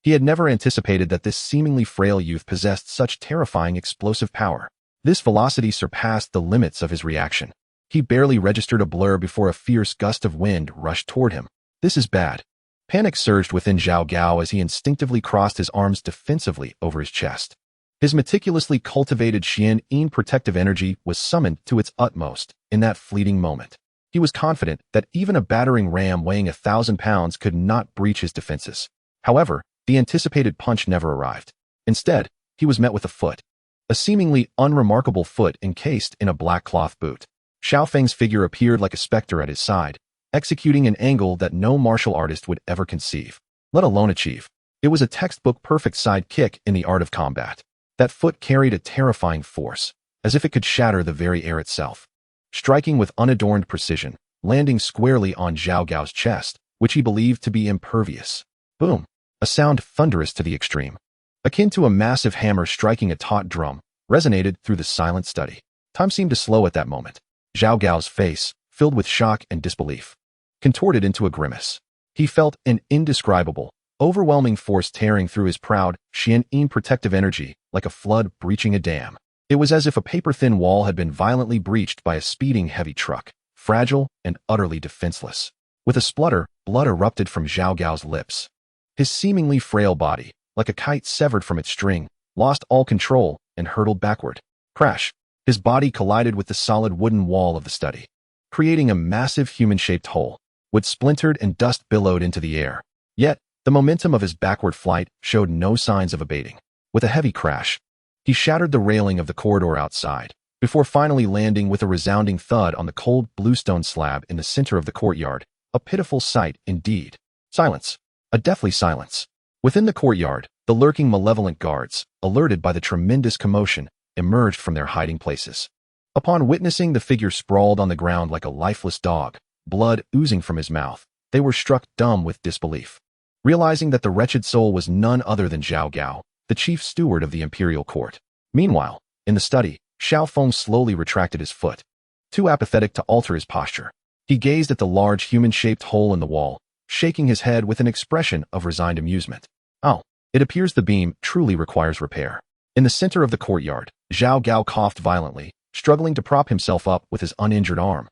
He had never anticipated that this seemingly frail youth possessed such terrifying explosive power. This velocity surpassed the limits of his reaction. He barely registered a blur before a fierce gust of wind rushed toward him. "This is bad." Panic surged within Zhao Gao as he instinctively crossed his arms defensively over his chest. His meticulously cultivated Xian protective energy was summoned to its utmost in that fleeting moment. He was confident that even a battering ram weighing 1,000 pounds could not breach his defenses. However, the anticipated punch never arrived. Instead, he was met with a foot, a seemingly unremarkable foot encased in a black cloth boot. Xiao Feng's figure appeared like a specter at his side, executing an angle that no martial artist would ever conceive, let alone achieve. It was a textbook perfect side kick in the art of combat. That foot carried a terrifying force, as if it could shatter the very air itself. Striking with unadorned precision, landing squarely on Zhao Gao's chest, which he believed to be impervious. Boom! A sound thunderous to the extreme, akin to a massive hammer striking a taut drum, resonated through the silent study. Time seemed to slow at that moment. Zhao Gao's face, filled with shock and disbelief, contorted into a grimace. He felt an indescribable, overwhelming force tearing through his proud, Xian protective energy like a flood breaching a dam. It was as if a paper-thin wall had been violently breached by a speeding heavy truck, fragile and utterly defenseless. With a splutter, blood erupted from Zhao Gao's lips. His seemingly frail body, like a kite severed from its string, lost all control and hurtled backward. Crash! His body collided with the solid wooden wall of the study, creating a massive human-shaped hole. Wood splintered and dust billowed into the air. Yet, the momentum of his backward flight showed no signs of abating. With a heavy crash, he shattered the railing of the corridor outside, before finally landing with a resounding thud on the cold bluestone slab in the center of the courtyard, a pitiful sight indeed. Silence. A deathly silence. Within the courtyard, the lurking malevolent guards, alerted by the tremendous commotion, emerged from their hiding places. Upon witnessing the figure sprawled on the ground like a lifeless dog, blood oozing from his mouth, they were struck dumb with disbelief. Realizing that the wretched soul was none other than Zhao Gao, the chief steward of the imperial court. Meanwhile, in the study, Xiao Feng slowly retracted his foot, too apathetic to alter his posture. He gazed at the large human-shaped hole in the wall, shaking his head with an expression of resigned amusement. Oh, it appears the beam truly requires repair. In the center of the courtyard, Zhao Gao coughed violently, struggling to prop himself up with his uninjured arm,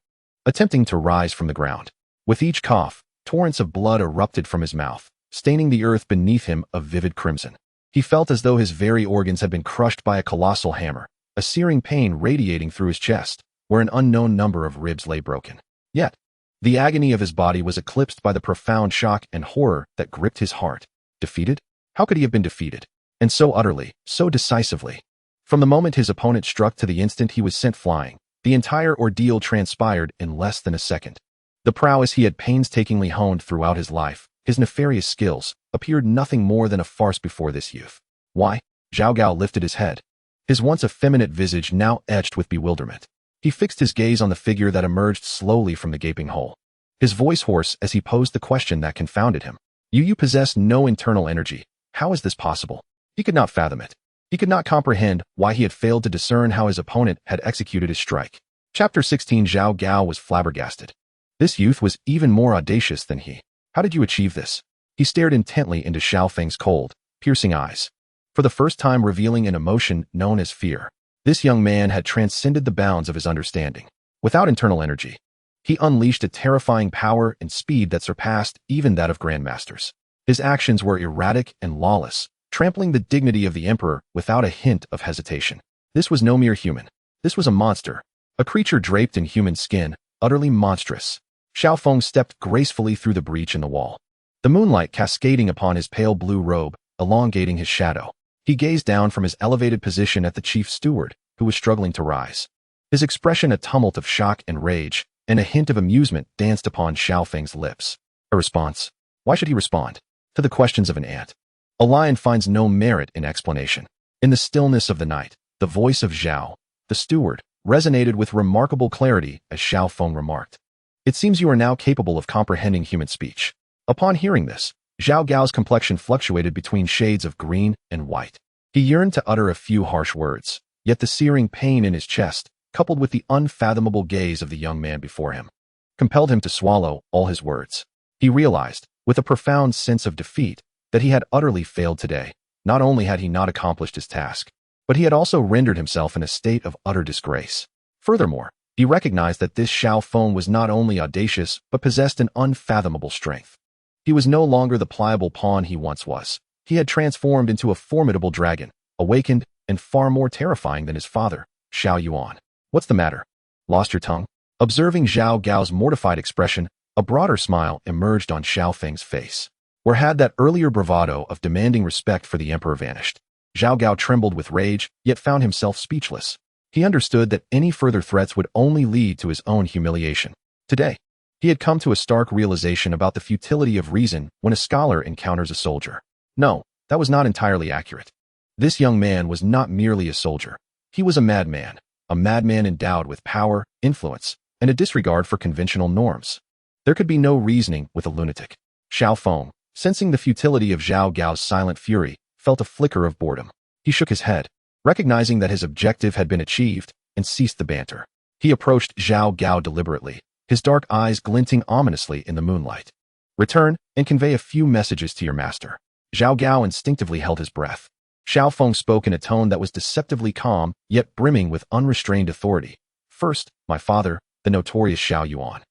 attempting to rise from the ground. With each cough, torrents of blood erupted from his mouth, staining the earth beneath him a vivid crimson. He felt as though his very organs had been crushed by a colossal hammer, a searing pain radiating through his chest, where an unknown number of ribs lay broken. Yet, the agony of his body was eclipsed by the profound shock and horror that gripped his heart. Defeated? How could he have been defeated? And so utterly, so decisively. From the moment his opponent struck to the instant he was sent flying, the entire ordeal transpired in less than a second. The prowess he had painstakingly honed throughout his life, his nefarious skills, appeared nothing more than a farce before this youth. Why? Zhao Gao lifted his head, his once effeminate visage now etched with bewilderment. He fixed his gaze on the figure that emerged slowly from the gaping hole, his voice hoarse as he posed the question that confounded him. You possess no internal energy. How is this possible? He could not fathom it. He could not comprehend why he had failed to discern how his opponent had executed his strike. Chapter 16. Zhao Gao was flabbergasted. This youth was even more audacious than he. How did you achieve this? He stared intently into Xiao Feng's cold, piercing eyes, for the first time revealing an emotion known as fear. This young man had transcended the bounds of his understanding. Without internal energy, he unleashed a terrifying power and speed that surpassed even that of grandmasters. His actions were erratic and lawless, trampling the dignity of the emperor without a hint of hesitation. This was no mere human. This was a monster, a creature draped in human skin, utterly monstrous. Xiao Feng stepped gracefully through the breach in the wall, the moonlight cascading upon his pale blue robe, elongating his shadow. He gazed down from his elevated position at the chief steward, who was struggling to rise. His expression a tumult of shock and rage, and a hint of amusement danced upon Xiao Feng's lips. A response? Why should he respond? To the questions of an ant. A lion finds no merit in explanation. In the stillness of the night, the voice of Zhao, the steward, resonated with remarkable clarity as Xiao Feng remarked. It seems you are now capable of comprehending human speech. Upon hearing this, Zhao Gao's complexion fluctuated between shades of green and white. He yearned to utter a few harsh words, yet the searing pain in his chest, coupled with the unfathomable gaze of the young man before him, compelled him to swallow all his words. He realized, with a profound sense of defeat, that he had utterly failed today. Not only had he not accomplished his task, but he had also rendered himself in a state of utter disgrace. Furthermore, he recognized that this Xiao Feng was not only audacious, but possessed an unfathomable strength. He was no longer the pliable pawn he once was. He had transformed into a formidable dragon, awakened and far more terrifying than his father, Xiao Yuan. What's the matter? Lost your tongue? Observing Zhao Gao's mortified expression, a broader smile emerged on Xiao Feng's face. Where had that earlier bravado of demanding respect for the emperor vanished? Zhao Gao trembled with rage, yet found himself speechless. He understood that any further threats would only lead to his own humiliation. Today, he had come to a stark realization about the futility of reason when a scholar encounters a soldier. No, that was not entirely accurate. This young man was not merely a soldier. He was a madman endowed with power, influence, and a disregard for conventional norms. There could be no reasoning with a lunatic. Xiao Feng, sensing the futility of Zhao Gao's silent fury, felt a flicker of boredom. He shook his head, recognizing that his objective had been achieved, and ceased the banter. He approached Zhao Gao deliberately, his dark eyes glinting ominously in the moonlight. Return and convey a few messages to your master. Zhao Gao instinctively held his breath. Xiao Feng spoke in a tone that was deceptively calm, yet brimming with unrestrained authority. First, my father, the notorious Xiao Yuan,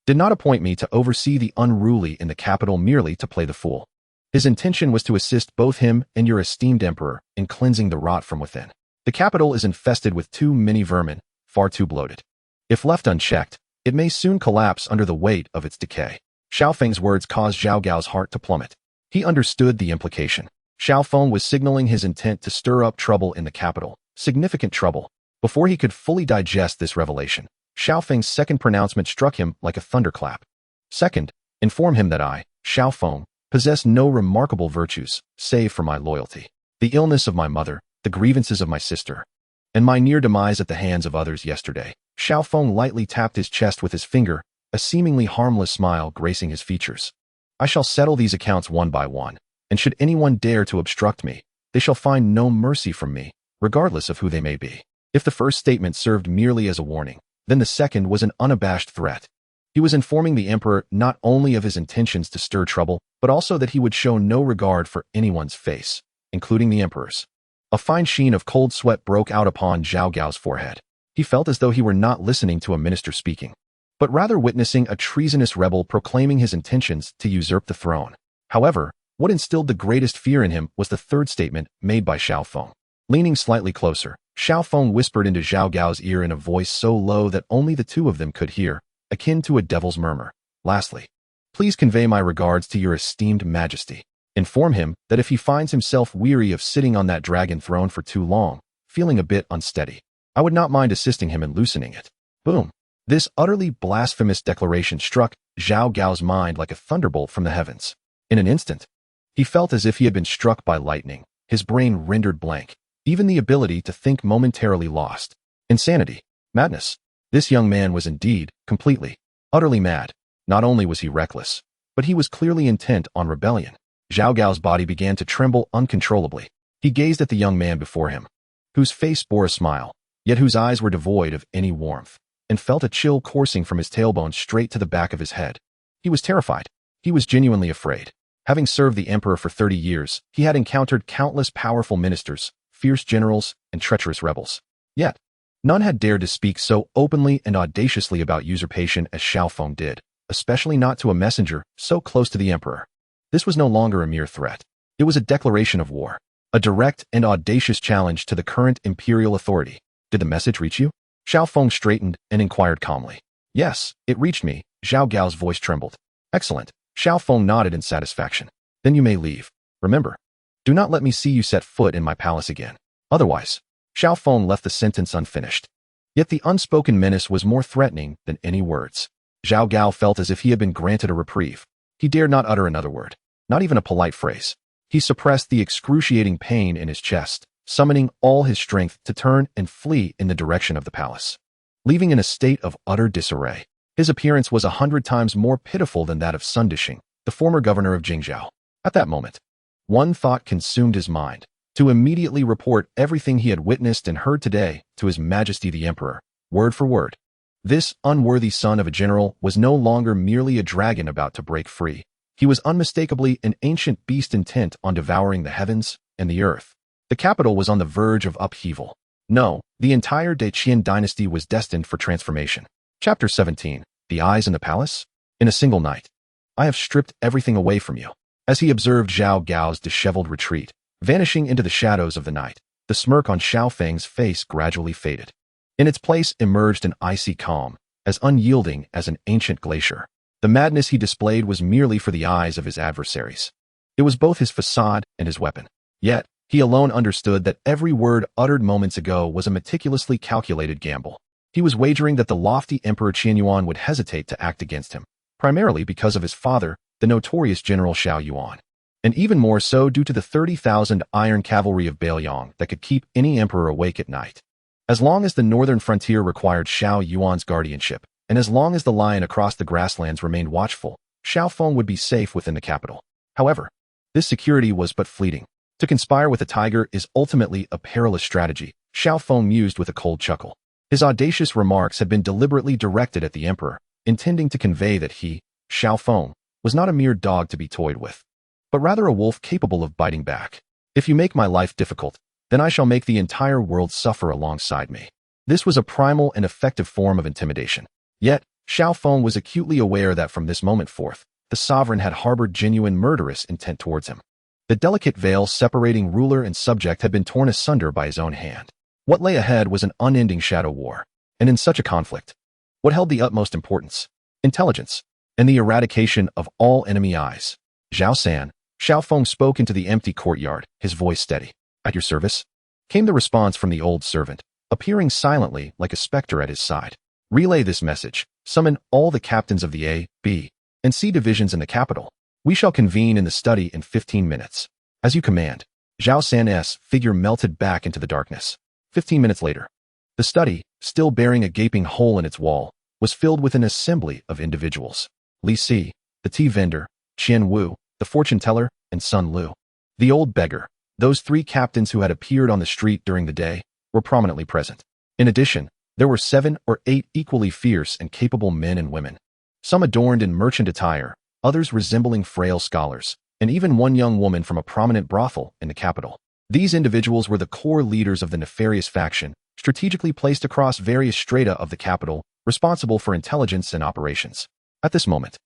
did not appoint me to oversee the unruly in the capital merely to play the fool. His intention was to assist both him and your esteemed emperor in cleansing the rot from within. The capital is infested with too many vermin, far too bloated. If left unchecked, it may soon collapse under the weight of its decay. Xiao Feng's words caused Zhao Gao's heart to plummet. He understood the implication. Xiao Feng was signaling his intent to stir up trouble in the capital, significant trouble. Before he could fully digest this revelation, Xiao Feng's second pronouncement struck him like a thunderclap. Second, inform him that I, Xiao Feng, possess no remarkable virtues, save for my loyalty. The illness of my mother, the grievances of my sister, and my near demise at the hands of others yesterday. Xiao Feng lightly tapped his chest with his finger, a seemingly harmless smile gracing his features. I shall settle these accounts one by one, and should anyone dare to obstruct me, they shall find no mercy from me, regardless of who they may be. If the first statement served merely as a warning, then the second was an unabashed threat. He was informing the emperor not only of his intentions to stir trouble, but also that he would show no regard for anyone's face, including the emperor's. A fine sheen of cold sweat broke out upon Zhao Gao's forehead. He felt as though he were not listening to a minister speaking, but rather witnessing a treasonous rebel proclaiming his intentions to usurp the throne. However, what instilled the greatest fear in him was the third statement made by Xiao Feng. Leaning slightly closer, Xiao Feng whispered into Zhao Gao's ear in a voice so low that only the two of them could hear, akin to a devil's murmur. Lastly, please convey my regards to your esteemed majesty. Inform him that if he finds himself weary of sitting on that dragon throne for too long, feeling a bit unsteady, I would not mind assisting him in loosening it. Boom. This utterly blasphemous declaration struck Zhao Gao's mind like a thunderbolt from the heavens. In an instant, he felt as if he had been struck by lightning, his brain rendered blank, even the ability to think momentarily lost. Insanity. Madness. This young man was indeed, completely, utterly mad. Not only was he reckless, but he was clearly intent on rebellion. Zhao Gao's body began to tremble uncontrollably. He gazed at the young man before him, whose face bore a smile, yet whose eyes were devoid of any warmth, and felt a chill coursing from his tailbone straight to the back of his head. He was terrified. He was genuinely afraid. Having served the emperor for 30 years, he had encountered countless powerful ministers, fierce generals, and treacherous rebels. Yet, none had dared to speak so openly and audaciously about usurpation as Xiao Feng did, especially not to a messenger so close to the emperor. This was no longer a mere threat. It was a declaration of war, a direct and audacious challenge to the current imperial authority. Did the message reach you? Xiao Feng straightened and inquired calmly. Yes, it reached me. Zhao Gao's voice trembled. Excellent. Xiao Feng nodded in satisfaction. Then you may leave. Remember, do not let me see you set foot in my palace again. Otherwise, Xiao Feng left the sentence unfinished. Yet the unspoken menace was more threatening than any words. Zhao Gao felt as if he had been granted a reprieve. He dared not utter another word, not even a polite phrase. He suppressed the excruciating pain in his chest, summoning all his strength to turn and flee in the direction of the palace. Leaving in a state of utter disarray, his appearance was 100 times more pitiful than that of Sun Dishing, the former governor of Jingzhou. At that moment, one thought consumed his mind: to immediately report everything he had witnessed and heard today to His Majesty the Emperor, word for word. This unworthy son of a general was no longer merely a dragon about to break free. He was unmistakably an ancient beast intent on devouring the heavens and the earth. The capital was on the verge of upheaval. No, the entire Daqian dynasty was destined for transformation. Chapter 17. The Eyes in the Palace? In a single night, I have stripped everything away from you. As he observed Zhao Gao's disheveled retreat, vanishing into the shadows of the night, the smirk on Xiao Feng's face gradually faded. In its place emerged an icy calm, as unyielding as an ancient glacier. The madness he displayed was merely for the eyes of his adversaries. It was both his facade and his weapon. Yet, he alone understood that every word uttered moments ago was a meticulously calculated gamble. He was wagering that the lofty Emperor Qianyuan would hesitate to act against him, primarily because of his father, the notorious General Xiao Yuan, and even more so due to the 30,000 iron cavalry of Bailiang that could keep any emperor awake at night. As long as the northern frontier required Xiao Yuan's guardianship, and as long as the lion across the grasslands remained watchful, Xiao Feng would be safe within the capital. However, this security was but fleeting. To conspire with a tiger is ultimately a perilous strategy, Xiao Feng mused with a cold chuckle. His audacious remarks had been deliberately directed at the emperor, intending to convey that he, Xiao Feng, was not a mere dog to be toyed with, but rather a wolf capable of biting back. If you make my life difficult, then I shall make the entire world suffer alongside me. This was a primal and effective form of intimidation. Yet, Xiao Feng was acutely aware that from this moment forth, the sovereign had harbored genuine murderous intent towards him. The delicate veil separating ruler and subject had been torn asunder by his own hand. What lay ahead was an unending shadow war, and in such a conflict, what held the utmost importance? Intelligence, and the eradication of all enemy eyes. Zhao San, Xiao Feng spoke into the empty courtyard, his voice steady. At your service? Came the response from the old servant, appearing silently like a specter at his side. Relay this message. Summon all the captains of the A, B, and C divisions in the capital. We shall convene in the study in 15 minutes. As you command. Zhao San's figure melted back into the darkness. 15 minutes later, the study, still bearing a gaping hole in its wall, was filled with an assembly of individuals. Li Si, the tea vendor, Qian Wu, the fortune teller, and Sun Lu. The old beggar, those three captains who had appeared on the street during the day, were prominently present. In addition, there were 7 or 8 equally fierce and capable men and women. Some adorned in merchant attire, others resembling frail scholars, and even one young woman from a prominent brothel in the capital. These individuals were the core leaders of the nefarious faction, strategically placed across various strata of the capital, responsible for intelligence and operations. At this moment,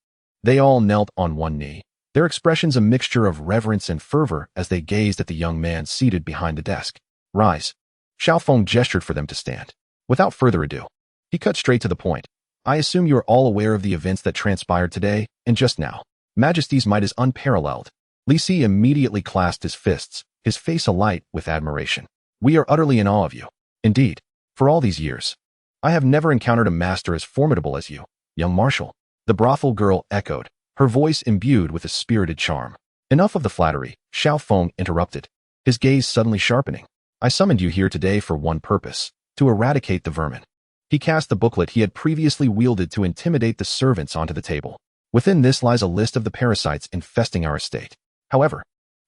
they all knelt on one knee, their expressions a mixture of reverence and fervor as they gazed at the young man seated behind the desk. Rise. Xiaofeng gestured for them to stand. Without further ado, he cut straight to the point. I assume you are all aware of the events that transpired today and just now. Majesty's might is unparalleled. Li Si immediately clasped his fists, his face alight with admiration. We are utterly in awe of you. Indeed, for all these years, I have never encountered a master as formidable as you, young marshal. The brothel girl echoed, her voice imbued with a spirited charm. Enough of the flattery, Xiaofeng interrupted, his gaze suddenly sharpening. I summoned you here today for one purpose, to eradicate the vermin. He cast the booklet he had previously wielded to intimidate the servants onto the table. Within this lies a list of the parasites infesting our estate. However,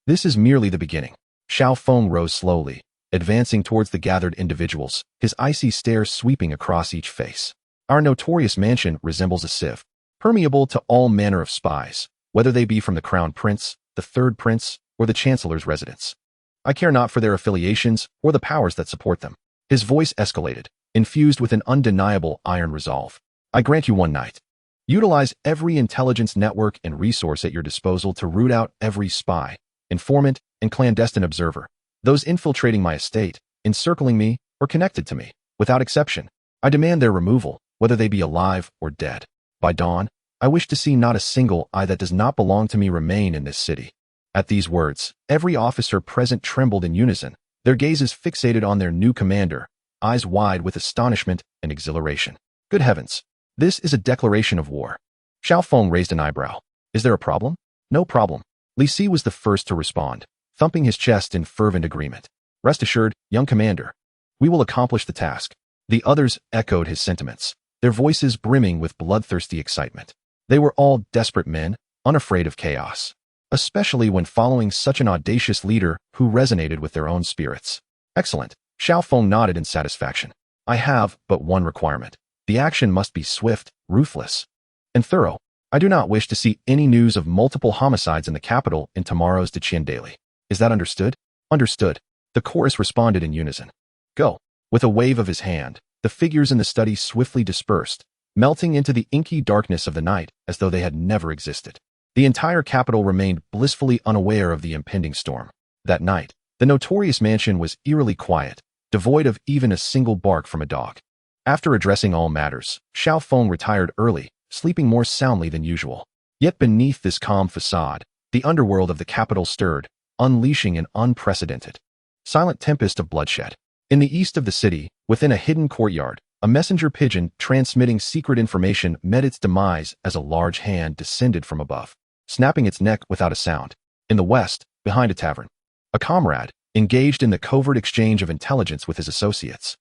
this is merely the beginning. Xiaofeng rose slowly, advancing towards the gathered individuals, his icy stare sweeping across each face. Our notorious mansion resembles a sieve, permeable to all manner of spies, whether they be from the crown prince, the third prince, or the chancellor's residence. I care not for their affiliations or the powers that support them. His voice escalated, infused with an undeniable iron resolve. I grant you one night. Utilize every intelligence network and resource at your disposal to root out every spy, informant, and clandestine observer, those infiltrating my estate, encircling me, or connected to me. Without exception, I demand their removal, whether they be alive or dead. By dawn, I wish to see not a single eye that does not belong to me remain in this city. At these words, every officer present trembled in unison, their gazes fixated on their new commander, eyes wide with astonishment and exhilaration. Good heavens! This is a declaration of war. Xiaofeng raised an eyebrow. Is there a problem? No problem. Li Si was the first to respond, thumping his chest in fervent agreement. Rest assured, young commander. We will accomplish the task. The others echoed his sentiments, their voices brimming with bloodthirsty excitement. They were all desperate men, unafraid of chaos, especially when following such an audacious leader who resonated with their own spirits. Excellent. Xiaofeng nodded in satisfaction. I have but one requirement. The action must be swift, ruthless, and thorough. I do not wish to see any news of multiple homicides in the capital in tomorrow's Deqian Daily. Is that understood? Understood. The chorus responded in unison. Go. With a wave of his hand, the figures in the study swiftly dispersed, melting into the inky darkness of the night as though they had never existed. The entire capital remained blissfully unaware of the impending storm. That night, the notorious mansion was eerily quiet, devoid of even a single bark from a dog. After addressing all matters, Xiaofeng retired early, sleeping more soundly than usual. Yet beneath this calm facade, the underworld of the capital stirred, unleashing an unprecedented, silent tempest of bloodshed. In the east of the city, within a hidden courtyard, a messenger pigeon transmitting secret information met its demise as a large hand descended from above, snapping its neck without a sound. In the west, behind a tavern, a comrade, engaged in the covert exchange of intelligence with his associates,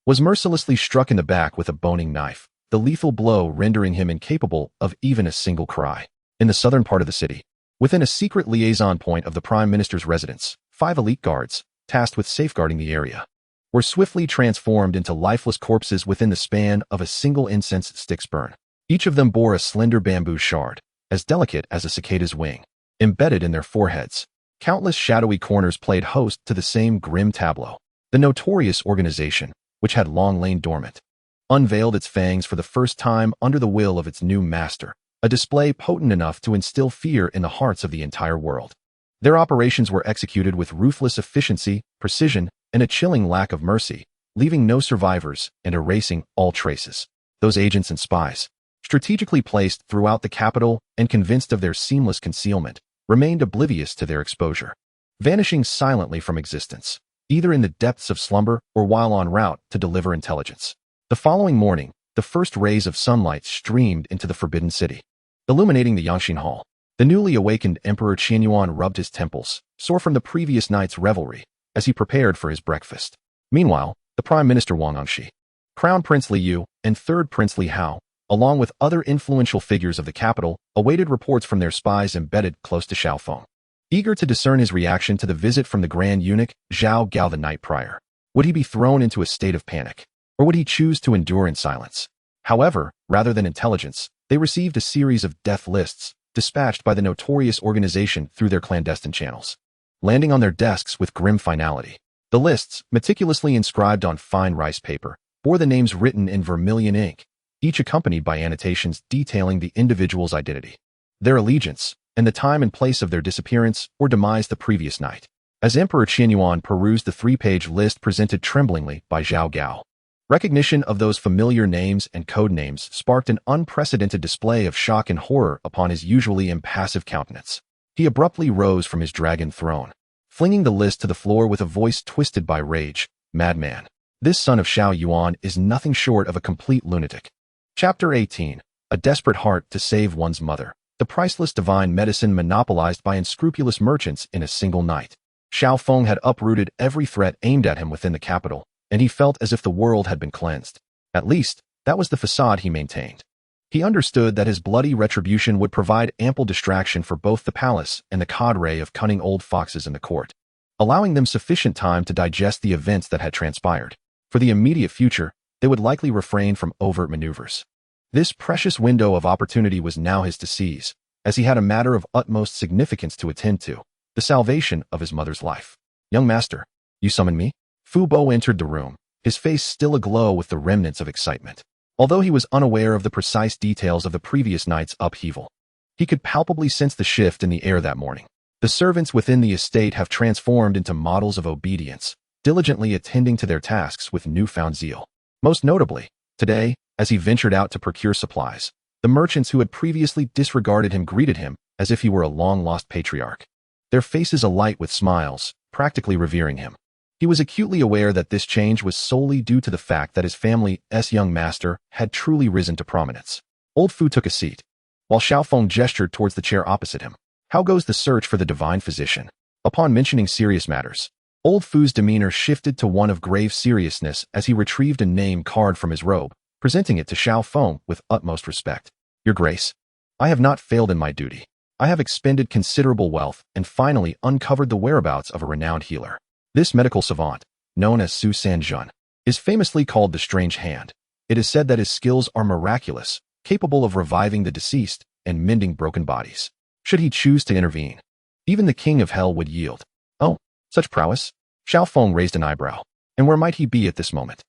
was mercilessly struck in the back with a boning knife, the lethal blow rendering him incapable of even a single cry. In the southern part of the city, within a secret liaison point of the Prime Minister's residence, 5 elite guards, tasked with safeguarding the area, were swiftly transformed into lifeless corpses within the span of a single incense stick's burn. Each of them bore a slender bamboo shard, as delicate as a cicada's wing, embedded in their foreheads. Countless shadowy corners played host to the same grim tableau. The notorious organization, which had long lain dormant, unveiled its fangs for the first time under the will of its new master, a display potent enough to instill fear in the hearts of the entire world. Their operations were executed with ruthless efficiency, precision, and a chilling lack of mercy, leaving no survivors and erasing all traces. Those agents and spies, strategically placed throughout the capital and convinced of their seamless concealment, remained oblivious to their exposure, vanishing silently from existence, either in the depths of slumber or while en route to deliver intelligence. The following morning, the first rays of sunlight streamed into the Forbidden City, illuminating the Yangxin Hall. The newly awakened Emperor Qianyuan rubbed his temples, sore from the previous night's revelry, as he prepared for his breakfast. Meanwhile, the Prime Minister Wang Angxi, Crown Prince Li Yu, and Third Prince Li Hao, along with other influential figures of the capital, awaited reports from their spies embedded close to Xiaofeng, eager to discern his reaction to the visit from the Grand Eunuch Zhao Gao the night prior. Would he be thrown into a state of panic, or would he choose to endure in silence? However, rather than intelligence, they received a series of death lists, dispatched by the notorious organization through their clandestine channels, landing on their desks with grim finality. The lists, meticulously inscribed on fine rice paper, bore the names written in vermilion ink, each accompanied by annotations detailing the individual's identity, their allegiance, and the time and place of their disappearance or demise the previous night. As Emperor Qianyuan perused the 3-page list presented tremblingly by Zhao Gao, recognition of those familiar names and code names sparked an unprecedented display of shock and horror upon his usually impassive countenance. He abruptly rose from his dragon throne, flinging the list to the floor with a voice twisted by rage. Madman, this son of Xiao Yuan is nothing short of a complete lunatic. Chapter 18. A desperate heart to save one's mother. The priceless divine medicine monopolized by unscrupulous merchants in a single night. Xiaofeng had uprooted every threat aimed at him within the capital, and he felt as if the world had been cleansed. At least, that was the facade he maintained. He understood that his bloody retribution would provide ample distraction for both the palace and the cadre of cunning old foxes in the court, allowing them sufficient time to digest the events that had transpired. For the immediate future, they would likely refrain from overt maneuvers. This precious window of opportunity was now his to seize, as he had a matter of utmost significance to attend to, the salvation of his mother's life. Young master, you summon me? Fu Bo entered the room, his face still aglow with the remnants of excitement. Although he was unaware of the precise details of the previous night's upheaval, he could palpably sense the shift in the air that morning. The servants within the estate have transformed into models of obedience, diligently attending to their tasks with newfound zeal. Most notably, today, as he ventured out to procure supplies, the merchants who had previously disregarded him greeted him as if he were a long-lost patriarch, their faces alight with smiles, practically revering him. He was acutely aware that this change was solely due to the fact that his family's young master had truly risen to prominence. Old Fu took a seat, while Xiaofeng gestured towards the chair opposite him. How goes the search for the divine physician? Upon mentioning serious matters, Old Fu's demeanor shifted to one of grave seriousness as he retrieved a name card from his robe, presenting it to Xiaofeng with utmost respect. Your Grace, I have not failed in my duty. I have expended considerable wealth and finally uncovered the whereabouts of a renowned healer. This medical savant, known as Su Sanjun, is famously called the Strange Hand. It is said that his skills are miraculous, capable of reviving the deceased and mending broken bodies. Should he choose to intervene, even the King of Hell would yield. Oh, such prowess? Xiaofeng raised an eyebrow. And where might he be at this moment?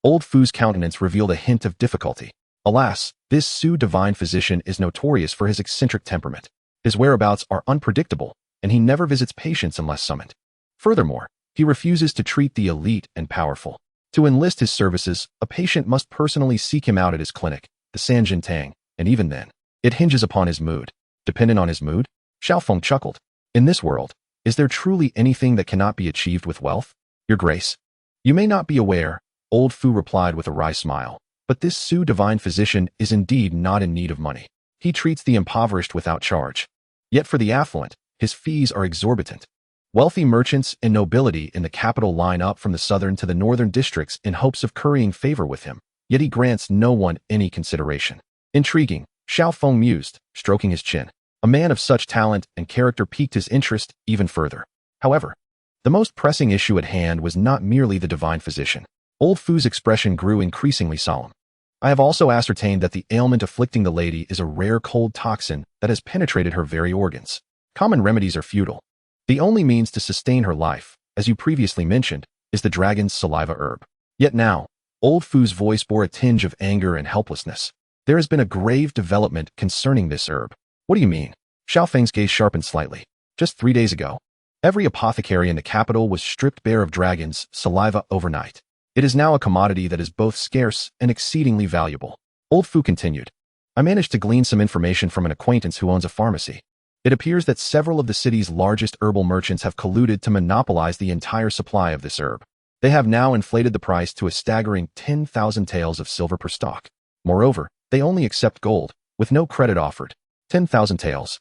Old Fu's countenance revealed a hint of difficulty. Alas, this Su divine physician is notorious for his eccentric temperament. His whereabouts are unpredictable, and he never visits patients unless summoned. Furthermore, he refuses to treat the elite and powerful. To enlist his services, a patient must personally seek him out at his clinic, the Sanjin Tang, and even then, it hinges upon his mood. Dependent on his mood? Xiaofeng chuckled. In this world, is there truly anything that cannot be achieved with wealth? Your Grace, you may not be aware, Old Fu replied with a wry smile, but this Su divine physician is indeed not in need of money. He treats the impoverished without charge. Yet for the affluent, his fees are exorbitant. Wealthy merchants and nobility in the capital line up from the southern to the northern districts in hopes of currying favor with him, yet he grants no one any consideration. Intriguing, Xiaofeng mused, stroking his chin. A man of such talent and character piqued his interest even further. However, the most pressing issue at hand was not merely the divine physician. Old Fu's expression grew increasingly solemn. I have also ascertained that the ailment afflicting the lady is a rare cold toxin that has penetrated her very organs. Common remedies are futile. The only means to sustain her life, as you previously mentioned, is the dragon's saliva herb. Yet now, Old Fu's voice bore a tinge of anger and helplessness. There has been a grave development concerning this herb. What do you mean? Xiaofeng's gaze sharpened slightly. Just 3 days ago, every apothecary in the capital was stripped bare of dragon's saliva overnight. It is now a commodity that is both scarce and exceedingly valuable. Old Fu continued. I managed to glean some information from an acquaintance who owns a pharmacy. It appears that several of the city's largest herbal merchants have colluded to monopolize the entire supply of this herb. They have now inflated the price to a staggering 10,000 taels of silver per stalk. Moreover, they only accept gold, with no credit offered. 10,000 taels.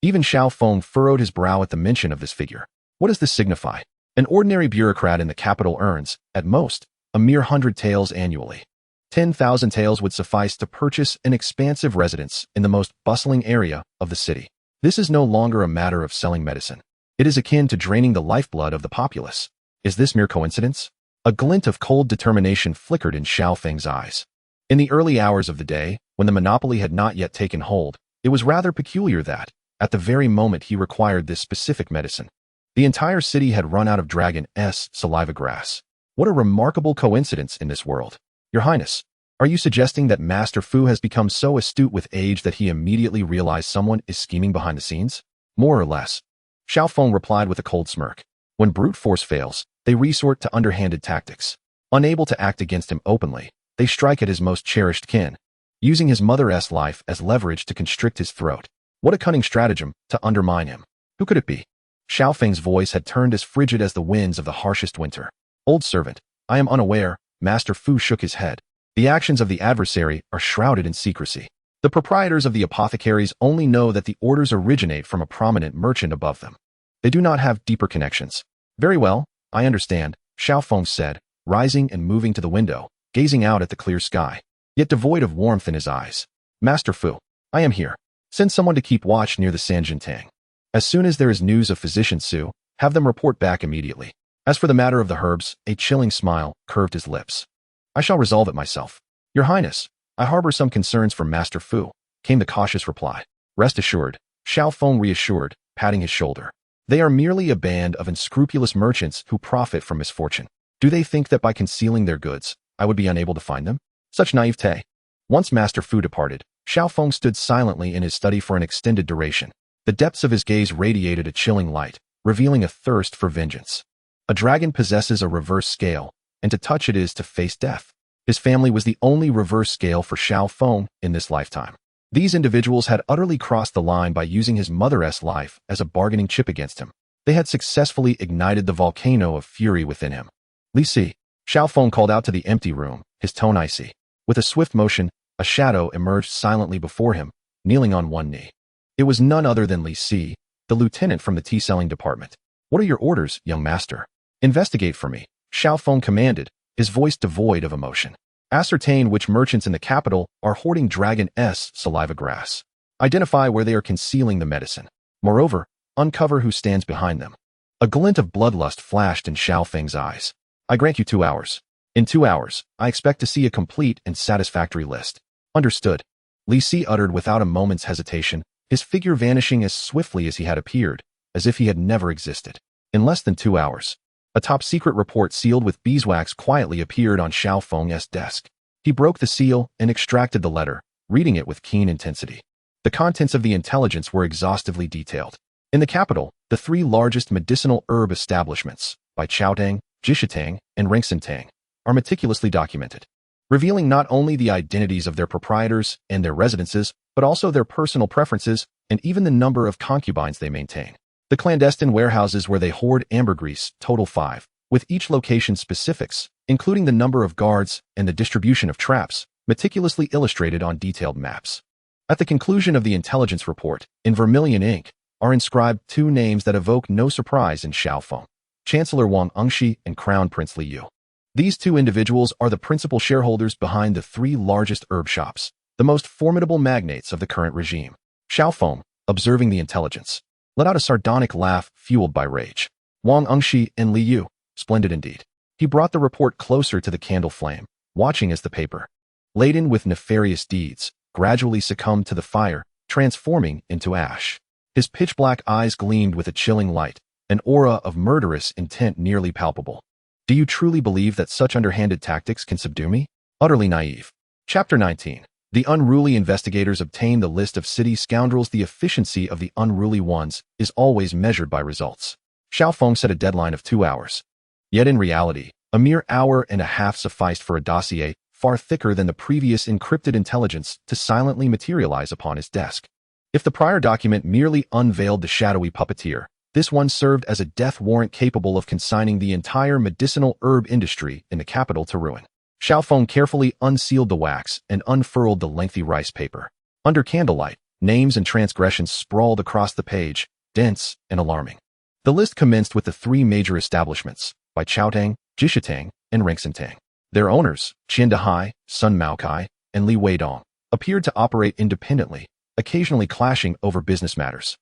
Even Xiao Feng furrowed his brow at the mention of this figure. What does this signify? An ordinary bureaucrat in the capital earns, at most, a mere 100 taels annually. 10,000 taels would suffice to purchase an expansive residence in the most bustling area of the city. This is no longer a matter of selling medicine. It is akin to draining the lifeblood of the populace. Is this mere coincidence? A glint of cold determination flickered in Xiao Feng's eyes. In the early hours of the day, when the monopoly had not yet taken hold, it was rather peculiar that, at the very moment he required this specific medicine, the entire city had run out of Dragon's saliva grass. What a remarkable coincidence in this world. Your Highness, are you suggesting that Master Fu has become so astute with age that he immediately realized someone is scheming behind the scenes? More or less. Xiao Feng replied with a cold smirk. When brute force fails, they resort to underhanded tactics. Unable to act against him openly, they strike at his most cherished kin, using his mother's life as leverage to constrict his throat. What a cunning stratagem to undermine him. Who could it be? Xiao Feng's voice had turned as frigid as the winds of the harshest winter. Old servant, I am unaware. Master Fu shook his head. The actions of the adversary are shrouded in secrecy. The proprietors of the apothecaries only know that the orders originate from a prominent merchant above them. They do not have deeper connections. Very well, I understand, Xiao Feng said, rising and moving to the window, gazing out at the clear sky, yet devoid of warmth in his eyes. Master Fu, I am here. Send someone to keep watch near the Sanjin-Tang. As soon as there is news of Physician Su, have them report back immediately. As for the matter of the herbs, a chilling smile curved his lips. I shall resolve it myself. Your Highness, I harbor some concerns for Master Fu, came the cautious reply. Rest assured, Xiao Feng reassured, patting his shoulder. They are merely a band of unscrupulous merchants who profit from misfortune. Do they think that by concealing their goods, I would be unable to find them? Such naivete. Once Master Fu departed, Xiao Feng stood silently in his study for an extended duration. The depths of his gaze radiated a chilling light, revealing a thirst for vengeance. A dragon possesses a reverse scale, and to touch it is to face death. His family was the only reverse scale for Xiao Feng in this lifetime. These individuals had utterly crossed the line by using his mother's life as a bargaining chip against him. They had successfully ignited the volcano of fury within him. Li Si, Xiao Feng called out to the empty room, his tone icy. With a swift motion, a shadow emerged silently before him, kneeling on one knee. It was none other than Li Si, the lieutenant from the tea-selling department. What are your orders, young master? Investigate for me, Xiao Feng commanded, his voice devoid of emotion. Ascertain which merchants in the capital are hoarding Dragon's saliva grass. Identify where they are concealing the medicine. Moreover, uncover who stands behind them. A glint of bloodlust flashed in Xiao Feng's eyes. I grant you 2 hours. In 2 hours, I expect to see a complete and satisfactory list. Understood. Li Si uttered without a moment's hesitation, his figure vanishing as swiftly as he had appeared, as if he had never existed. In less than 2 hours, a top-secret report sealed with beeswax quietly appeared on Xiao Feng's desk. He broke the seal and extracted the letter, reading it with keen intensity. The contents of the intelligence were exhaustively detailed. In the capital, the 3 largest medicinal herb establishments, by Chaotang, Jishitang, and Rengsintang, are meticulously documented, revealing not only the identities of their proprietors and their residences, but also their personal preferences and even the number of concubines they maintain. The clandestine warehouses where they hoard ambergris total 5, with each location specifics, including the number of guards and the distribution of traps, meticulously illustrated on detailed maps. At the conclusion of the intelligence report, in vermilion ink, are inscribed 2 names that evoke no surprise in Xiao Feng: Chancellor Wang Engshi and Crown Prince Li Yu. These 2 individuals are the principal shareholders behind the 3 largest herb shops, the most formidable magnates of the current regime. Xiao Feng, observing the intelligence, let out a sardonic laugh fueled by rage. Wang Engshi and Li Yu, splendid indeed. He brought the report closer to the candle flame, watching as the paper, laden with nefarious deeds, gradually succumbed to the fire, transforming into ash. His pitch-black eyes gleamed with a chilling light, an aura of murderous intent nearly palpable. Do you truly believe that such underhanded tactics can subdue me? Utterly naive. Chapter 19. The unruly investigators obtain the list of city scoundrels. The efficiency of the unruly ones is always measured by results. Xiao Feng set a deadline of 2 hours. Yet in reality, a mere hour and a half sufficed for a dossier far thicker than the previous encrypted intelligence to silently materialize upon his desk. If the prior document merely unveiled the shadowy puppeteer, this one served as a death warrant capable of consigning the entire medicinal herb industry in the capital to ruin. Xiao Feng carefully unsealed the wax and unfurled the lengthy rice paper. Under candlelight, Names and transgressions sprawled across the page, dense and alarming. The list commenced with the three major establishments, Bai Chaotang, Jishitang, and Rengsintang. Their owners, Qian Dehai, Sun Maokai, and Li Weidong, appeared to operate independently, occasionally clashing over business matters.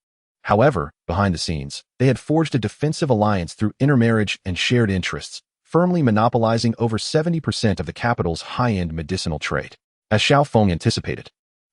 However, behind the scenes, they had forged a defensive alliance through intermarriage and shared interests, firmly monopolizing over 70% of the capital's high-end medicinal trade. As Xiao Feng anticipated,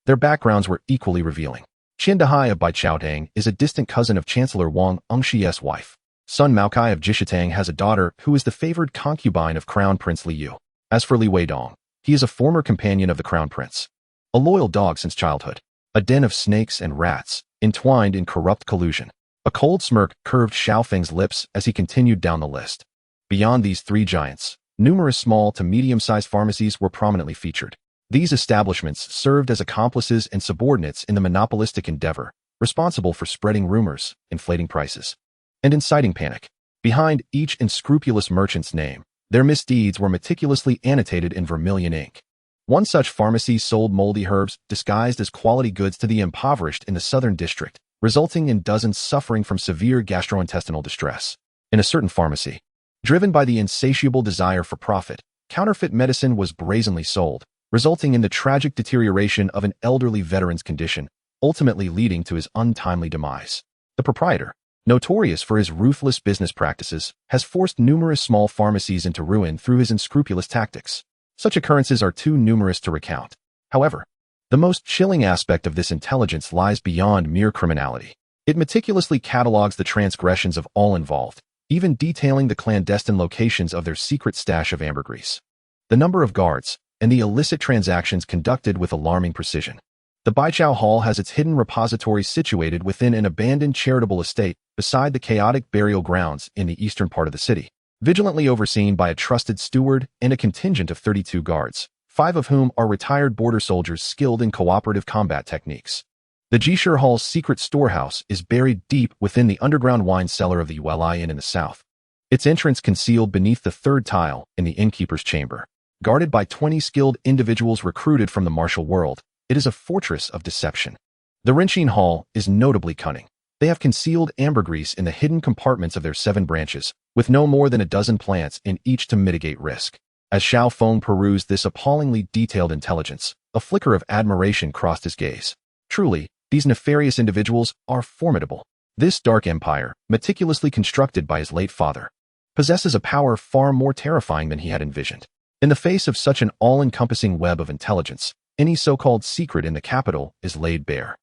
their backgrounds were equally revealing. Qian Dehai of Bai Chaotang is a distant cousin of Chancellor Wang Engxi's wife. Sun Maokai of Jishitang has a daughter who is the favored concubine of Crown Prince Li Yu. As for Li Weidong, he is a former companion of the Crown Prince. A loyal dog since childhood. A den of snakes and rats, entwined in corrupt collusion. A cold smirk curved Xiao Feng's lips as he continued down the list. Beyond these three giants, numerous small to medium-sized pharmacies were prominently featured. These establishments served as accomplices and subordinates in the monopolistic endeavor, responsible for spreading rumors, inflating prices, and inciting panic. Behind each unscrupulous merchant's name, their misdeeds were meticulously annotated in vermilion ink. One such pharmacy sold moldy herbs disguised as quality goods to the impoverished in the southern district, resulting in dozens suffering from severe gastrointestinal distress. In a certain pharmacy, driven by the insatiable desire for profit, counterfeit medicine was brazenly sold, resulting in the tragic deterioration of an elderly veteran's condition, ultimately leading to his untimely demise. The proprietor, notorious for his ruthless business practices, has forced numerous small pharmacies into ruin through his unscrupulous tactics. Such occurrences are too numerous to recount. However, the most chilling aspect of this intelligence lies beyond mere criminality. It meticulously catalogs the transgressions of all involved, even detailing the clandestine locations of their secret stash of ambergris, the number of guards, and the illicit transactions conducted with alarming precision. The Baichao Hall has its hidden repository situated within an abandoned charitable estate beside the chaotic burial grounds in the eastern part of the city, vigilantly overseen by a trusted steward and a contingent of 32 guards, 5 of whom are retired border soldiers skilled in cooperative combat techniques. The Jishur Hall's secret storehouse is buried deep within the underground wine cellar of the Yueli Inn in the south, its entrance concealed beneath the third tile in the innkeeper's chamber. Guarded by 20 skilled individuals recruited from the martial world, it is a fortress of deception. The Renqin Hall is notably cunning. They have concealed ambergris in the hidden compartments of their 7 branches, with no more than a dozen plants in each to mitigate risk. As Xiao Feng perused this appallingly detailed intelligence, a flicker of admiration crossed his gaze. Truly, these nefarious individuals are formidable. This dark empire, meticulously constructed by his late father, possesses a power far more terrifying than he had envisioned. In the face of such an all-encompassing web of intelligence, any so-called secret in the capital is laid bare.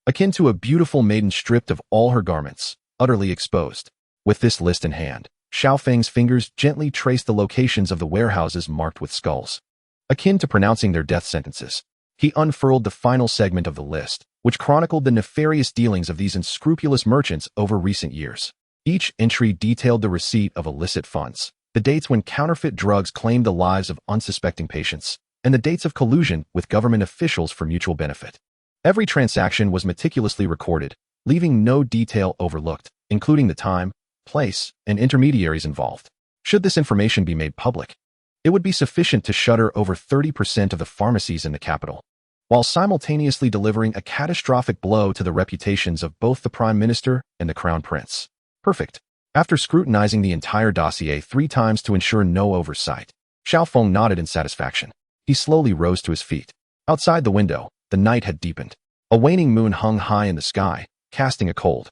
Akin to a beautiful maiden stripped of all her garments, utterly exposed. With this list in hand, Xiao Feng's fingers gently traced the locations of the warehouses marked with skulls. Akin to pronouncing their death sentences, he unfurled the final segment of the list, which chronicled the nefarious dealings of these unscrupulous merchants over recent years. Each entry detailed the receipt of illicit funds, the dates when counterfeit drugs claimed the lives of unsuspecting patients, and the dates of collusion with government officials for mutual benefit. Every transaction was meticulously recorded, leaving no detail overlooked, including the time, place, and intermediaries involved. Should this information be made public, it would be sufficient to shutter over 30% of the pharmacies in the capital, while simultaneously delivering a catastrophic blow to the reputations of both the Prime Minister and the Crown Prince. Perfect. After scrutinizing the entire dossier 3 times to ensure no oversight, Xiao Feng nodded in satisfaction. He slowly rose to his feet. Outside the window, the night had deepened. A waning moon hung high in the sky, casting a cold,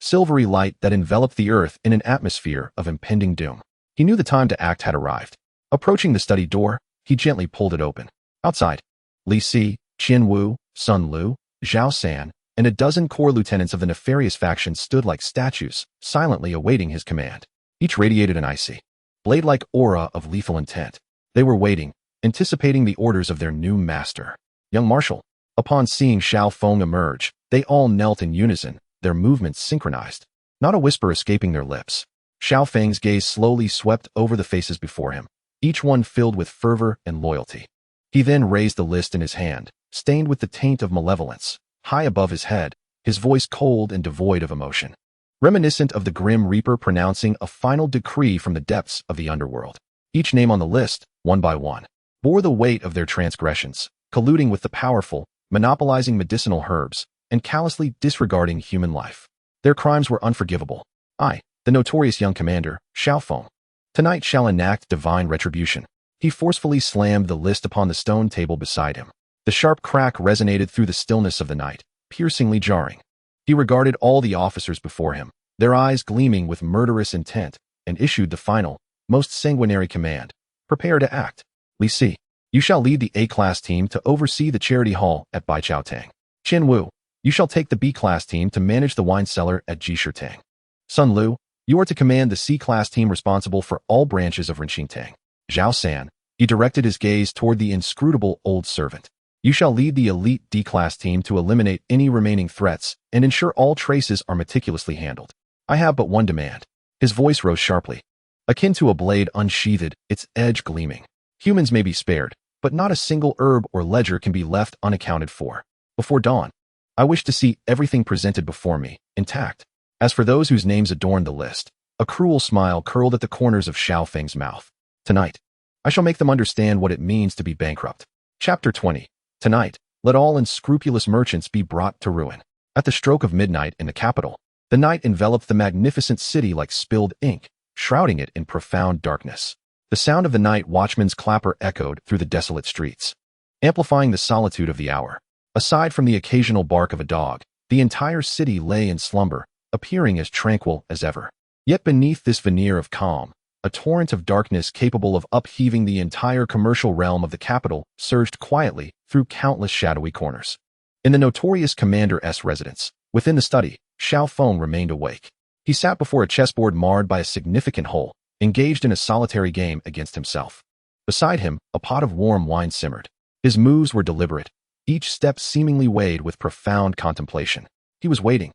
silvery light that enveloped the earth in an atmosphere of impending doom. He knew the time to act had arrived. Approaching the study door, he gently pulled it open. Outside, Li Si, Qian Wu, Sun Lu, Zhao San, and a dozen corps lieutenants of the nefarious faction stood like statues, silently awaiting his command. Each radiated an icy, blade-like aura of lethal intent. They were waiting, anticipating the orders of their new master. Young Marshal. Upon seeing Xiao Feng emerge, they all knelt in unison, their movements synchronized. Not a whisper escaping their lips. Xiao Feng's gaze slowly swept over the faces before him, each one filled with fervor and loyalty. He then raised the list in his hand, stained with the taint of malevolence. High above his head, his voice cold and devoid of emotion, reminiscent of the Grim Reaper pronouncing a final decree from the depths of the underworld. Each name on the list, one by one, bore the weight of their transgressions, colluding with the powerful, monopolizing medicinal herbs, and callously disregarding human life. Their crimes were unforgivable. I, the notorious young commander, Xiao Feng, tonight shall enact divine retribution. He forcefully slammed the list upon the stone table beside him. The sharp crack resonated through the stillness of the night, piercingly jarring. He regarded all the officers before him, their eyes gleaming with murderous intent, and issued the final, most sanguinary command. Prepare to act. Li Si, you shall lead the A-class team to oversee the charity hall at Baijiaotang. Qin Wu, you shall take the B-class team to manage the wine cellar at Jishitang. Sun Lu, you are to command the C-class team responsible for all branches of Renqingtang. Zhao San, he directed his gaze toward the inscrutable old servant. You shall lead the elite D-class team to eliminate any remaining threats and ensure all traces are meticulously handled. I have but one demand. His voice rose sharply, akin to a blade unsheathed, its edge gleaming. Humans may be spared, but not a single herb or ledger can be left unaccounted for. Before dawn, I wish to see everything presented before me, intact. As for those whose names adorned the list, a cruel smile curled at the corners of Xiao Feng's mouth. Tonight, I shall make them understand what it means to be bankrupt. Chapter 20. Tonight, let all unscrupulous merchants be brought to ruin. At the stroke of midnight in the capital, the night enveloped the magnificent city like spilled ink, shrouding it in profound darkness. The sound of the night watchman's clapper echoed through the desolate streets, amplifying the solitude of the hour. Aside from the occasional bark of a dog, the entire city lay in slumber, appearing as tranquil as ever. Yet beneath this veneer of calm, a torrent of darkness capable of upheaving the entire commercial realm of the capital surged quietly through countless shadowy corners. In the notorious Commander-S residence, within the study, Xiao Feng remained awake. He sat before a chessboard marred by a significant hole, engaged in a solitary game against himself. Beside him, a pot of warm wine simmered. His moves were deliberate, each step seemingly weighed with profound contemplation. He was waiting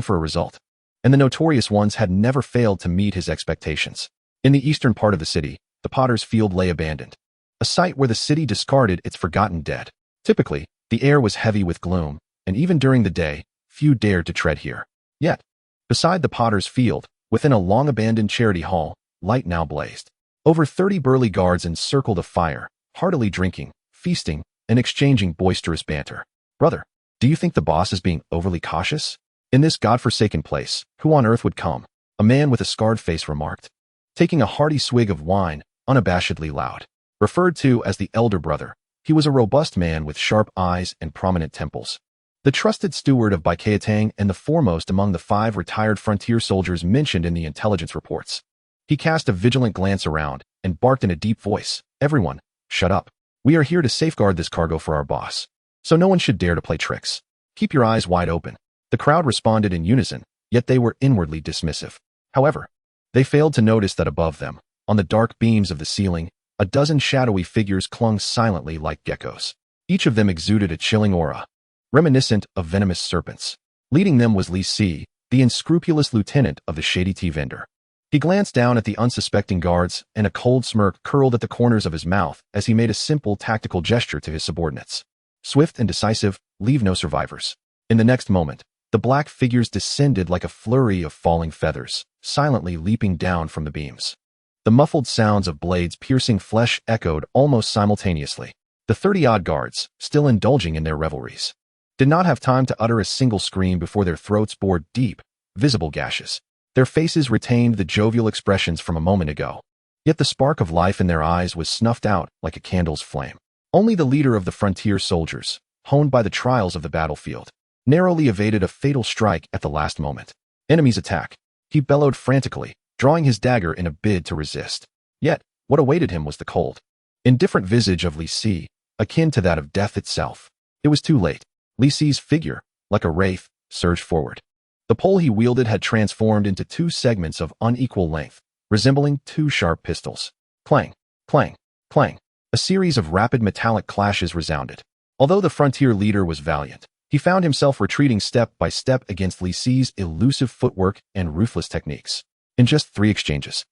for a result. And the notorious ones had never failed to meet his expectations. In the eastern part of the city, the potter's field lay abandoned, a site where the city discarded its forgotten dead. Typically, the air was heavy with gloom, and even during the day, few dared to tread here. Yet, beside the potter's field, within a long-abandoned charity hall, light now blazed. Over 30 burly guards encircled a fire, heartily drinking, feasting, and exchanging boisterous banter. Brother, do you think the boss is being overly cautious? In this godforsaken place, who on earth would come? A man with a scarred face remarked, taking a hearty swig of wine, unabashedly loud. Referred to as the elder brother, he was a robust man with sharp eyes and prominent temples. The trusted steward of Baijiaotang and the foremost among the 5 retired frontier soldiers mentioned in the intelligence reports. He cast a vigilant glance around and barked in a deep voice, "Everyone, shut up. We are here to safeguard this cargo for our boss. So no one should dare to play tricks. Keep your eyes wide open." The crowd responded in unison, yet they were inwardly dismissive. However, they failed to notice that above them, on the dark beams of the ceiling, a dozen shadowy figures clung silently like geckos. Each of them exuded a chilling aura, reminiscent of venomous serpents. Leading them was Li Si, the unscrupulous lieutenant of the shady tea vendor. He glanced down at the unsuspecting guards, and a cold smirk curled at the corners of his mouth as he made a simple tactical gesture to his subordinates. Swift and decisive, leave no survivors. In the next moment, the black figures descended like a flurry of falling feathers, silently leaping down from the beams. The muffled sounds of blades piercing flesh echoed almost simultaneously. The 30-odd guards, still indulging in their revelries, did not have time to utter a single scream before their throats bore deep, visible gashes. Their faces retained the jovial expressions from a moment ago, yet the spark of life in their eyes was snuffed out like a candle's flame. Only the leader of the frontier soldiers, honed by the trials of the battlefield, narrowly evaded a fatal strike at the last moment. Enemies attack. He bellowed frantically, drawing his dagger in a bid to resist. Yet, what awaited him was the cold, indifferent visage of Li Si, akin to that of death itself. It was too late. Li Si's figure, like a wraith, surged forward. The pole he wielded had transformed into 2 segments of unequal length, resembling 2 sharp pistols. Clang, clang, clang. A series of rapid metallic clashes resounded. Although the frontier leader was valiant, he found himself retreating step by step against Li Si's elusive footwork and ruthless techniques. In just 3 exchanges,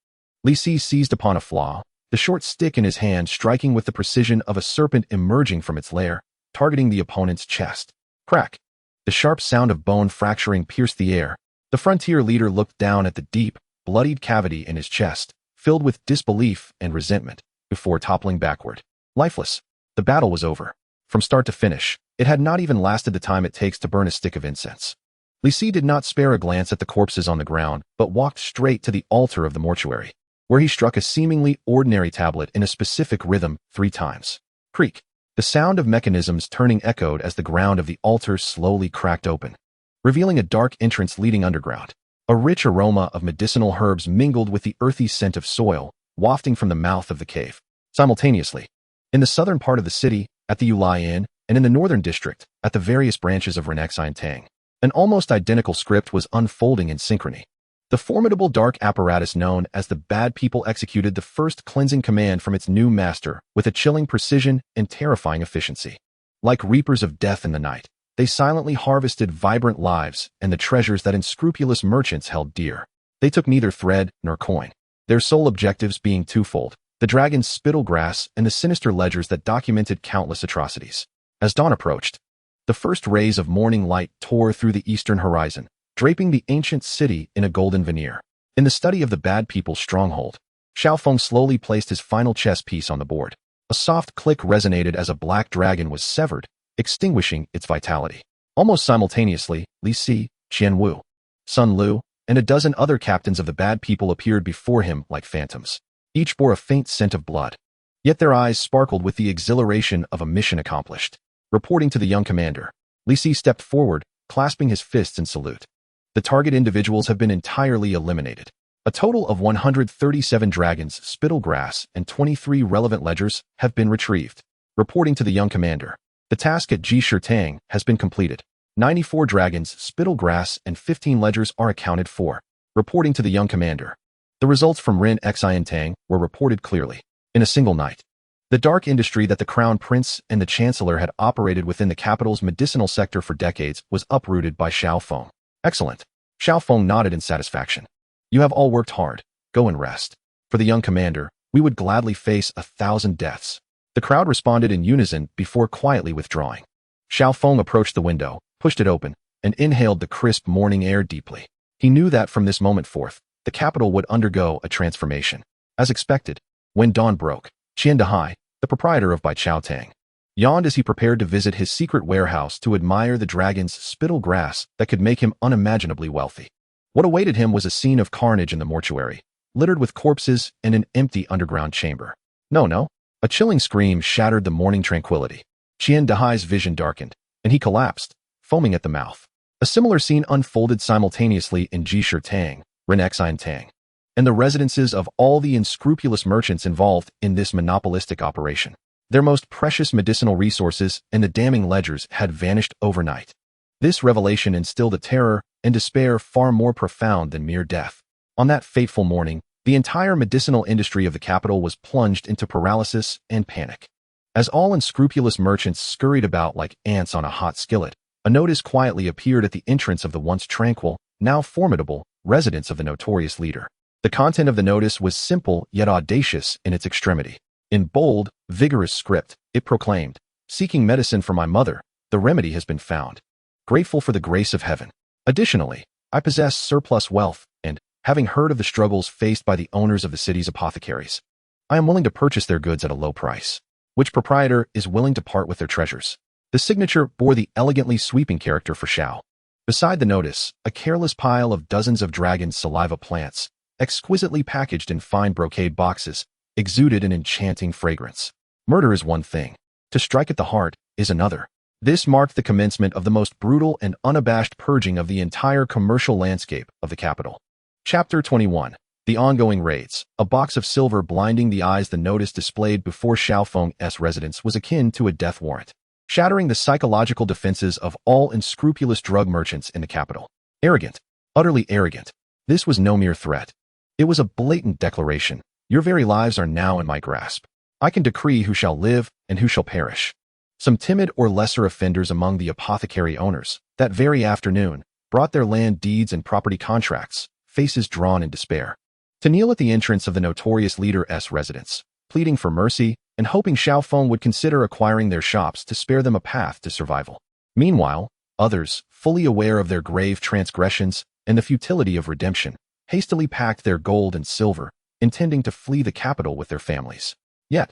Li Si seized upon a flaw, the short stick in his hand striking with the precision of a serpent emerging from its lair, targeting the opponent's chest. Crack! The sharp sound of bone fracturing pierced the air. The frontier leader looked down at the deep, bloodied cavity in his chest, filled with disbelief and resentment, before toppling backward. Lifeless. The battle was over. From start to finish, It had not even lasted the time it takes to burn a stick of incense. Li Si did not spare a glance at the corpses on the ground, but walked straight to the altar of the mortuary, where he struck a seemingly ordinary tablet in a specific rhythm 3 times. Creak. The sound of mechanisms turning echoed as the ground of the altar slowly cracked open, revealing a dark entrance leading underground. A rich aroma of medicinal herbs mingled with the earthy scent of soil, wafting from the mouth of the cave. Simultaneously, in the southern part of the city, at the Yulai Inn, and in the northern district, at the various branches of Renexine Tang, an almost identical script was unfolding in synchrony. The formidable dark apparatus known as the Bad People executed the first cleansing command from its new master with a chilling precision and terrifying efficiency. Like reapers of death in the night, they silently harvested vibrant lives and the treasures that unscrupulous merchants held dear. They took neither thread nor coin, their sole objectives being twofold: the dragon's spittle grass and the sinister ledgers that documented countless atrocities. As dawn approached, the first rays of morning light tore through the eastern horizon, draping the ancient city in a golden veneer. In the study of the Bad People's stronghold, Xiaofeng slowly placed his final chess piece on the board. A soft click resonated as a black dragon was severed, extinguishing its vitality. Almost simultaneously, Li Si, Qian Wu, Sun Lu, and a dozen other captains of the Bad People appeared before him like phantoms. Each bore a faint scent of blood, yet their eyes sparkled with the exhilaration of a mission accomplished. Reporting to the young commander, Li Si stepped forward, clasping his fists in salute. The target individuals have been entirely eliminated. A total of 137 dragons, spittle grass, and 23 relevant ledgers have been retrieved. Reporting to the young commander, the task at Ji Shitang has been completed. 94 dragons, spittle grass, and 15 ledgers are accounted for. Reporting to the young commander, the results from Ren Xian Tang were reported clearly. In a single night, the dark industry that the Crown Prince and the Chancellor had operated within the capital's medicinal sector for decades was uprooted by Xiaofeng. Excellent. Xiaofeng nodded in satisfaction. You have all worked hard. Go and rest. For the young commander, we would gladly face 1,000 deaths. The crowd responded in unison before quietly withdrawing. Xiaofeng approached the window, pushed it open, and inhaled the crisp morning air deeply. He knew that from this moment forth, the capital would undergo a transformation. As expected, when dawn broke, Qian Dehai, the proprietor of Baichao Tang, yawned as he prepared to visit his secret warehouse to admire the dragon's spittle grass that could make him unimaginably wealthy. What awaited him was a scene of carnage in the mortuary, littered with corpses and an empty underground chamber. No. A chilling scream shattered the morning tranquility. Qian Dehai's vision darkened, and he collapsed, foaming at the mouth. A similar scene unfolded simultaneously in Ji Shitang, Renexine Tang, and the residences of all the unscrupulous merchants involved in this monopolistic operation. Their most precious medicinal resources and the damning ledgers had vanished overnight. This revelation instilled a terror and despair far more profound than mere death. On that fateful morning, the entire medicinal industry of the capital was plunged into paralysis and panic. As all unscrupulous merchants scurried about like ants on a hot skillet, a notice quietly appeared at the entrance of the once tranquil, now formidable, residence of the notorious leader. The content of the notice was simple yet audacious in its extremity. In bold, vigorous script, it proclaimed, "Seeking medicine for my mother, the remedy has been found. Grateful for the grace of heaven. Additionally, I possess surplus wealth, and, having heard of the struggles faced by the owners of the city's apothecaries, I am willing to purchase their goods at a low price. Which proprietor is willing to part with their treasures?" The signature bore the elegantly sweeping character for Xiao. Beside the notice, a careless pile of dozens of dragon's saliva plants, exquisitely packaged in fine brocade boxes, exuded an enchanting fragrance. Murder is one thing. To strike at the heart is another. This marked the commencement of the most brutal and unabashed purging of the entire commercial landscape of the capital. Chapter 21. The ongoing raids. A box of silver blinding the eyes. The notice displayed before Xiaofeng's residence was akin to a death warrant, shattering the psychological defenses of all unscrupulous drug merchants in the capital. Arrogant. Utterly arrogant. This was no mere threat. It was a blatant declaration. Your very lives are now in my grasp. I can decree who shall live and who shall perish. Some timid or lesser offenders among the apothecary owners, that very afternoon, brought their land deeds and property contracts, faces drawn in despair, to kneel at the entrance of the notorious leader's residence, pleading for mercy and hoping Xiaofeng would consider acquiring their shops to spare them a path to survival. Meanwhile, others, fully aware of their grave transgressions and the futility of redemption, hastily packed their gold and silver, intending to flee the capital with their families. Yet,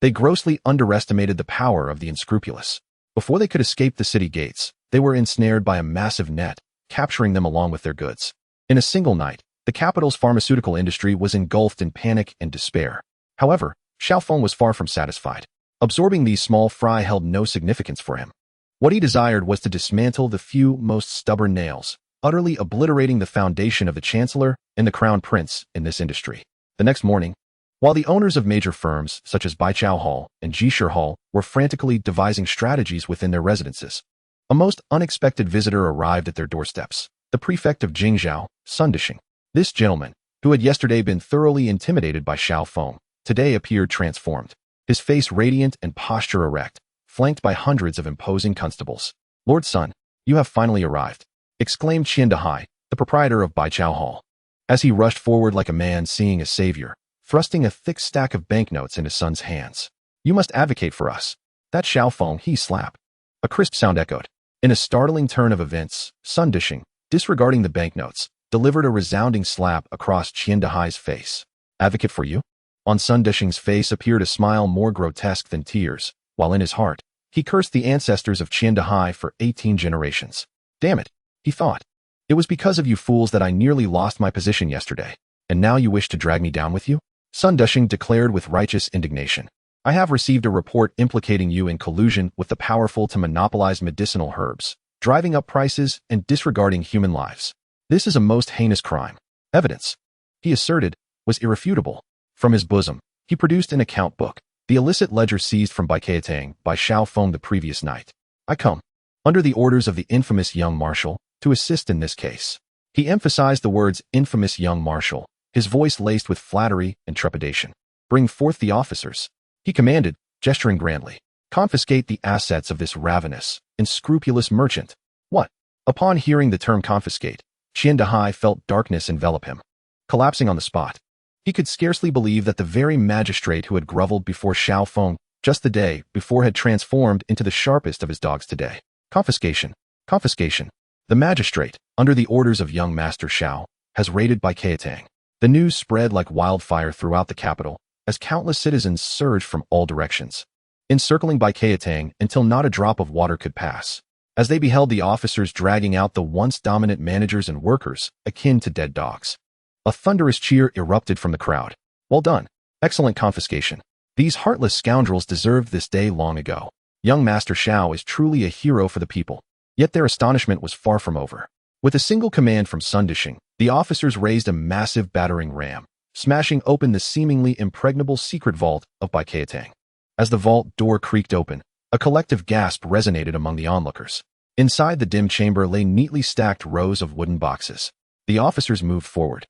they grossly underestimated the power of the unscrupulous. Before they could escape the city gates, they were ensnared by a massive net, capturing them along with their goods. In a single night, the capital's pharmaceutical industry was engulfed in panic and despair. However, Xiao Feng was far from satisfied. Absorbing these small fry held no significance for him. What he desired was to dismantle the few most stubborn nails, utterly obliterating the foundation of the chancellor and the crown prince in this industry. The next morning, while the owners of major firms such as Baichao Hall and Jishir Hall were frantically devising strategies within their residences, a most unexpected visitor arrived at their doorsteps, the prefect of Jingzhou, Sun Dishing. This gentleman, who had yesterday been thoroughly intimidated by Xiao Feng, today appeared transformed, his face radiant and posture erect, flanked by hundreds of imposing constables. "Lord Sun, you have finally arrived," exclaimed Qian Dehai, the proprietor of Baichao Hall, as he rushed forward like a man seeing a savior, thrusting a thick stack of banknotes into Sun's hands. "You must advocate for us." "That Xiao Feng, he slap." A crisp sound echoed. In a startling turn of events, Sun Dishing, disregarding the banknotes, delivered a resounding slap across Qian Dehai's face. "Advocate for you?" On Sun Dishing's face appeared a smile more grotesque than tears, while in his heart, he cursed the ancestors of Qian Dehai for 18 generations. "Damn it," he thought. "It was because of you fools that I nearly lost my position yesterday, and now you wish to drag me down with you?" Sun Dishing declared with righteous indignation. "I have received a report implicating you in collusion with the powerful to monopolize medicinal herbs, driving up prices and disregarding human lives. This is a most heinous crime. Evidence," he asserted, was irrefutable. From his bosom, he produced an account book, the illicit ledger seized from Baikeatang by Xiao Feng the previous night. "I come, under the orders of the infamous young marshal, to assist in this case." He emphasized the words infamous young marshal, his voice laced with flattery and trepidation. "Bring forth the officers," he commanded, gesturing grandly. "Confiscate the assets of this ravenous, unscrupulous merchant." "What?" Upon hearing the term confiscate, Qian Dehai felt darkness envelop him. Collapsing on the spot, he could scarcely believe that the very magistrate who had groveled before Xiao Feng just the day before had transformed into the sharpest of his dogs today. Confiscation. Confiscation. The magistrate, under the orders of young Master Xiao, has raided Baikeatang. The news spread like wildfire throughout the capital, as countless citizens surged from all directions, encircling Baikeatang until not a drop of water could pass, as they beheld the officers dragging out the once dominant managers and workers, akin to dead dogs. A thunderous cheer erupted from the crowd. "Well done. Excellent confiscation. These heartless scoundrels deserved this day long ago. Young Master Xiao is truly a hero for the people." Yet their astonishment was far from over. With a single command from Sun Dishing, the officers raised a massive battering ram, smashing open the seemingly impregnable secret vault of Baikeatang. As the vault door creaked open, a collective gasp resonated among the onlookers. Inside the dim chamber lay neatly stacked rows of wooden boxes. The officers moved forward,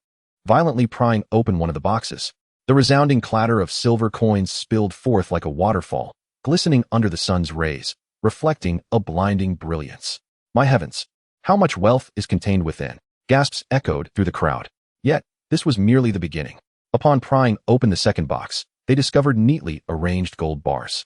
violently prying open one of the boxes. The resounding clatter of silver coins spilled forth like a waterfall, glistening under the sun's rays, reflecting a blinding brilliance. "My heavens! How much wealth is contained within?" Gasps echoed through the crowd. Yet, this was merely the beginning. Upon prying open the second box, they discovered neatly arranged gold bars.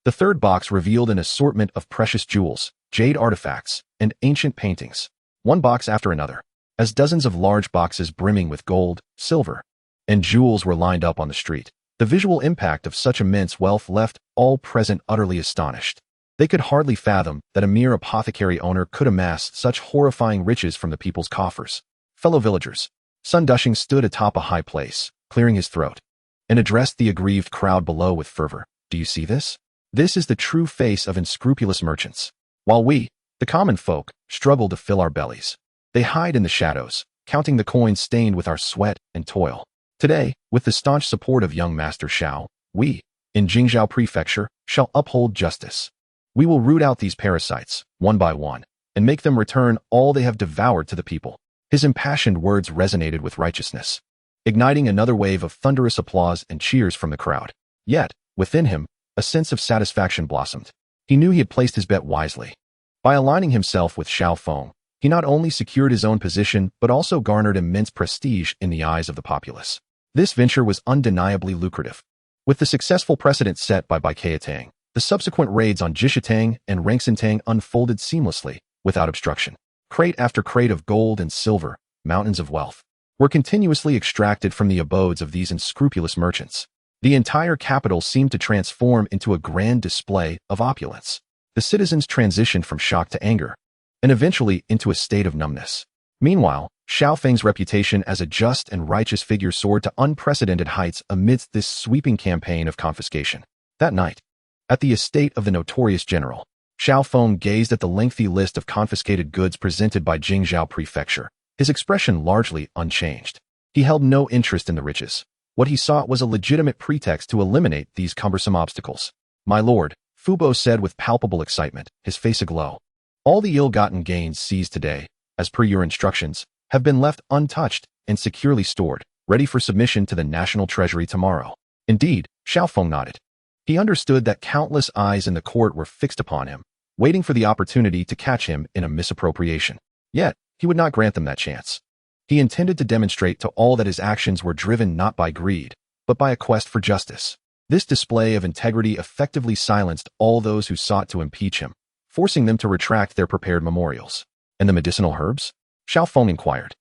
The third box revealed an assortment of precious jewels, jade artifacts, and ancient paintings, one box after another, as dozens of large boxes brimming with gold, silver, and jewels were lined up on the street. The visual impact of such immense wealth left all present utterly astonished. They could hardly fathom that a mere apothecary owner could amass such horrifying riches from the people's coffers. "Fellow villagers," Sun Dishing stood atop a high place, clearing his throat, and addressed the aggrieved crowd below with fervor. "Do you see this? This is the true face of unscrupulous merchants. While we, the common folk, struggle to fill our bellies, they hide in the shadows, counting the coins stained with our sweat and toil. Today, with the staunch support of young Master Xiao, we, in Jingzhou Prefecture, shall uphold justice. We will root out these parasites, one by one, and make them return all they have devoured to the people." His impassioned words resonated with righteousness, igniting another wave of thunderous applause and cheers from the crowd. Yet, within him, a sense of satisfaction blossomed. He knew he had placed his bet wisely. By aligning himself with Xiao Feng, he not only secured his own position but also garnered immense prestige in the eyes of the populace. This venture was undeniably lucrative. With the successful precedent set by Baikeatang, the subsequent raids on Jishitang and Rangsintang unfolded seamlessly, without obstruction. Crate after crate of gold and silver, mountains of wealth, were continuously extracted from the abodes of these unscrupulous merchants. The entire capital seemed to transform into a grand display of opulence. The citizens transitioned from shock to anger, and eventually into a state of numbness. Meanwhile, Xiao Feng's reputation as a just and righteous figure soared to unprecedented heights amidst this sweeping campaign of confiscation. That night, at the estate of the notorious general, Xiao Feng gazed at the lengthy list of confiscated goods presented by Jingzhou Prefecture, his expression largely unchanged. He held no interest in the riches. What he sought was a legitimate pretext to eliminate these cumbersome obstacles. "My lord," Fu Bo said with palpable excitement, his face aglow. "All the ill-gotten gains seized today, as per your instructions, have been left untouched and securely stored, ready for submission to the national treasury tomorrow." Indeed, Xiao Feng nodded. He understood that countless eyes in the court were fixed upon him, waiting for the opportunity to catch him in a misappropriation. Yet, he would not grant them that chance. He intended to demonstrate to all that his actions were driven not by greed, but by a quest for justice. This display of integrity effectively silenced all those who sought to impeach him, forcing them to retract their prepared memorials. "And the medicinal herbs?" Xiao Feng inquired.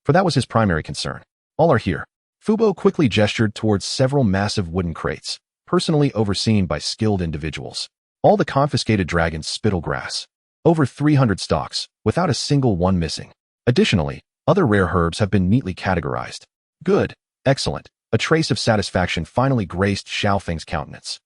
For that was his primary concern. "All are here." Fu Bo quickly gestured towards several massive wooden crates, personally overseen by skilled individuals. All the confiscated dragons spittle grass. Over 300 stalks, without a single one missing. Additionally, other rare herbs have been neatly categorized. Good, excellent. A trace of satisfaction finally graced Xiao Feng's countenance.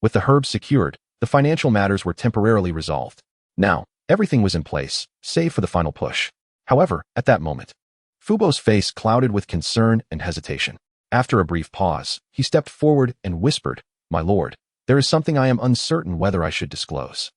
With the herbs secured, the financial matters were temporarily resolved. Now, everything was in place, save for the final push. However, at that moment, Fu Bo's face clouded with concern and hesitation. After a brief pause, he stepped forward and whispered, "My lord, there is something I am uncertain whether I should disclose."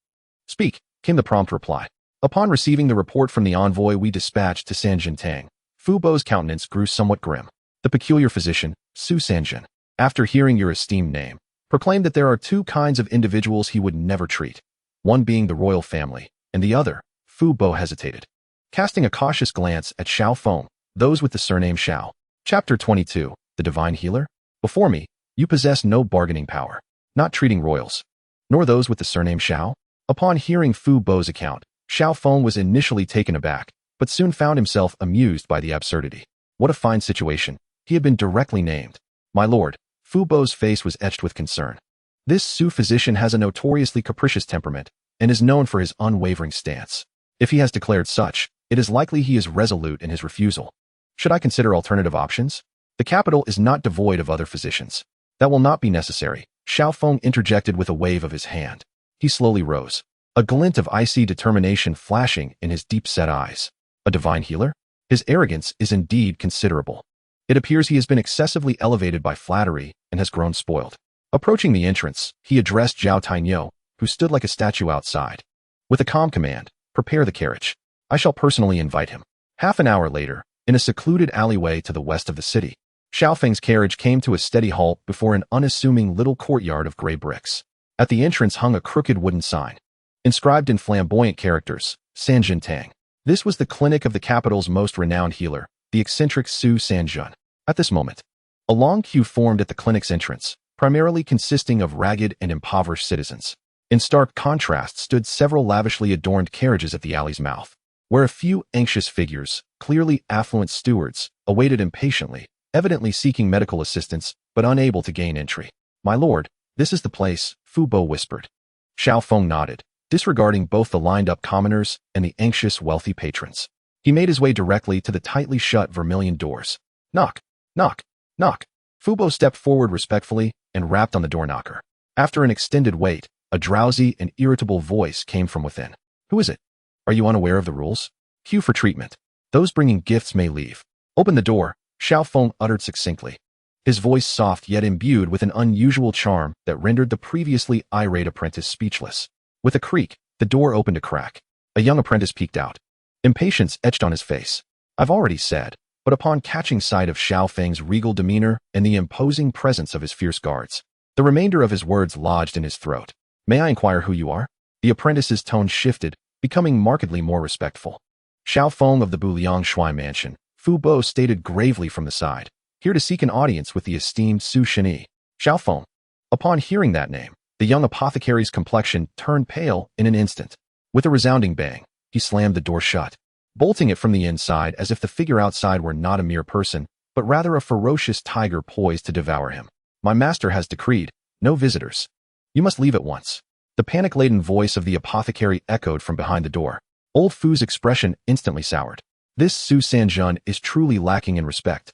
"Speak," came the prompt reply. Upon receiving the report from the envoy we dispatched to Sanjin, Fu Bo's countenance grew somewhat grim. The peculiar physician, Su Sanjin, after hearing your esteemed name, proclaimed that there are two kinds of individuals he would never treat, one being the royal family, and the other. Fu Bo hesitated, casting a cautious glance at Xiao Feng, those with the surname Xiao. Chapter 22, The Divine Healer? Before me, you possess no bargaining power, not treating royals, nor those with the surname Xiao. Upon hearing Fu Bo's account, Xiao Feng was initially taken aback, but soon found himself amused by the absurdity. What a fine situation. He had been directly named. "My lord," Fu Bo's face was etched with concern. "This Su physician has a notoriously capricious temperament and is known for his unwavering stance. If he has declared such, it is likely he is resolute in his refusal. Should I consider alternative options? The capital is not devoid of other physicians." "That will not be necessary," Xiao Feng interjected with a wave of his hand. He slowly rose, a glint of icy determination flashing in his deep-set eyes. "A divine healer? His arrogance is indeed considerable. It appears he has been excessively elevated by flattery and has grown spoiled." Approaching the entrance, he addressed Zhao Tainyo, who stood like a statue outside. With a calm command, "Prepare the carriage. I shall personally invite him." Half an hour later, in a secluded alleyway to the west of the city, Xiao Feng's carriage came to a steady halt before an unassuming little courtyard of gray bricks. At the entrance hung a crooked wooden sign, inscribed in flamboyant characters, Sanjin Tang. This was the clinic of the capital's most renowned healer, the eccentric Su Sanjun. At this moment, a long queue formed at the clinic's entrance, primarily consisting of ragged and impoverished citizens. In stark contrast stood several lavishly adorned carriages at the alley's mouth, where a few anxious figures, clearly affluent stewards, awaited impatiently, evidently seeking medical assistance, but unable to gain entry. "My lord, this is the place," Fu Bo whispered. Xiao Feng nodded, disregarding both the lined-up commoners and the anxious wealthy patrons. He made his way directly to the tightly shut vermilion doors. "Knock, knock, knock." Fu Bo stepped forward respectfully and rapped on the door knocker. After an extended wait, a drowsy and irritable voice came from within. "Who is it? Are you unaware of the rules? Queue for treatment. Those bringing gifts may leave." "Open the door," Xiao Feng uttered succinctly, his voice soft yet imbued with an unusual charm that rendered the previously irate apprentice speechless. With a creak, the door opened a crack. A young apprentice peeked out, impatience etched on his face. "I've already said," but upon catching sight of Xiao Feng's regal demeanor and the imposing presence of his fierce guards, the remainder of his words lodged in his throat. "May I inquire who you are?" The apprentice's tone shifted, becoming markedly more respectful. "Xiao Feng of the Buliang Shui Mansion," Fu Bo stated gravely from the side, "here to seek an audience with the esteemed Su Shenyi." "Xiao Feng." Upon hearing that name, the young apothecary's complexion turned pale in an instant. With a resounding bang, he slammed the door shut, bolting it from the inside as if the figure outside were not a mere person, but rather a ferocious tiger poised to devour him. "My master has decreed, no visitors. You must leave at once." The panic-laden voice of the apothecary echoed from behind the door. Old Fu's expression instantly soured. This Su Sanjun is truly lacking in respect.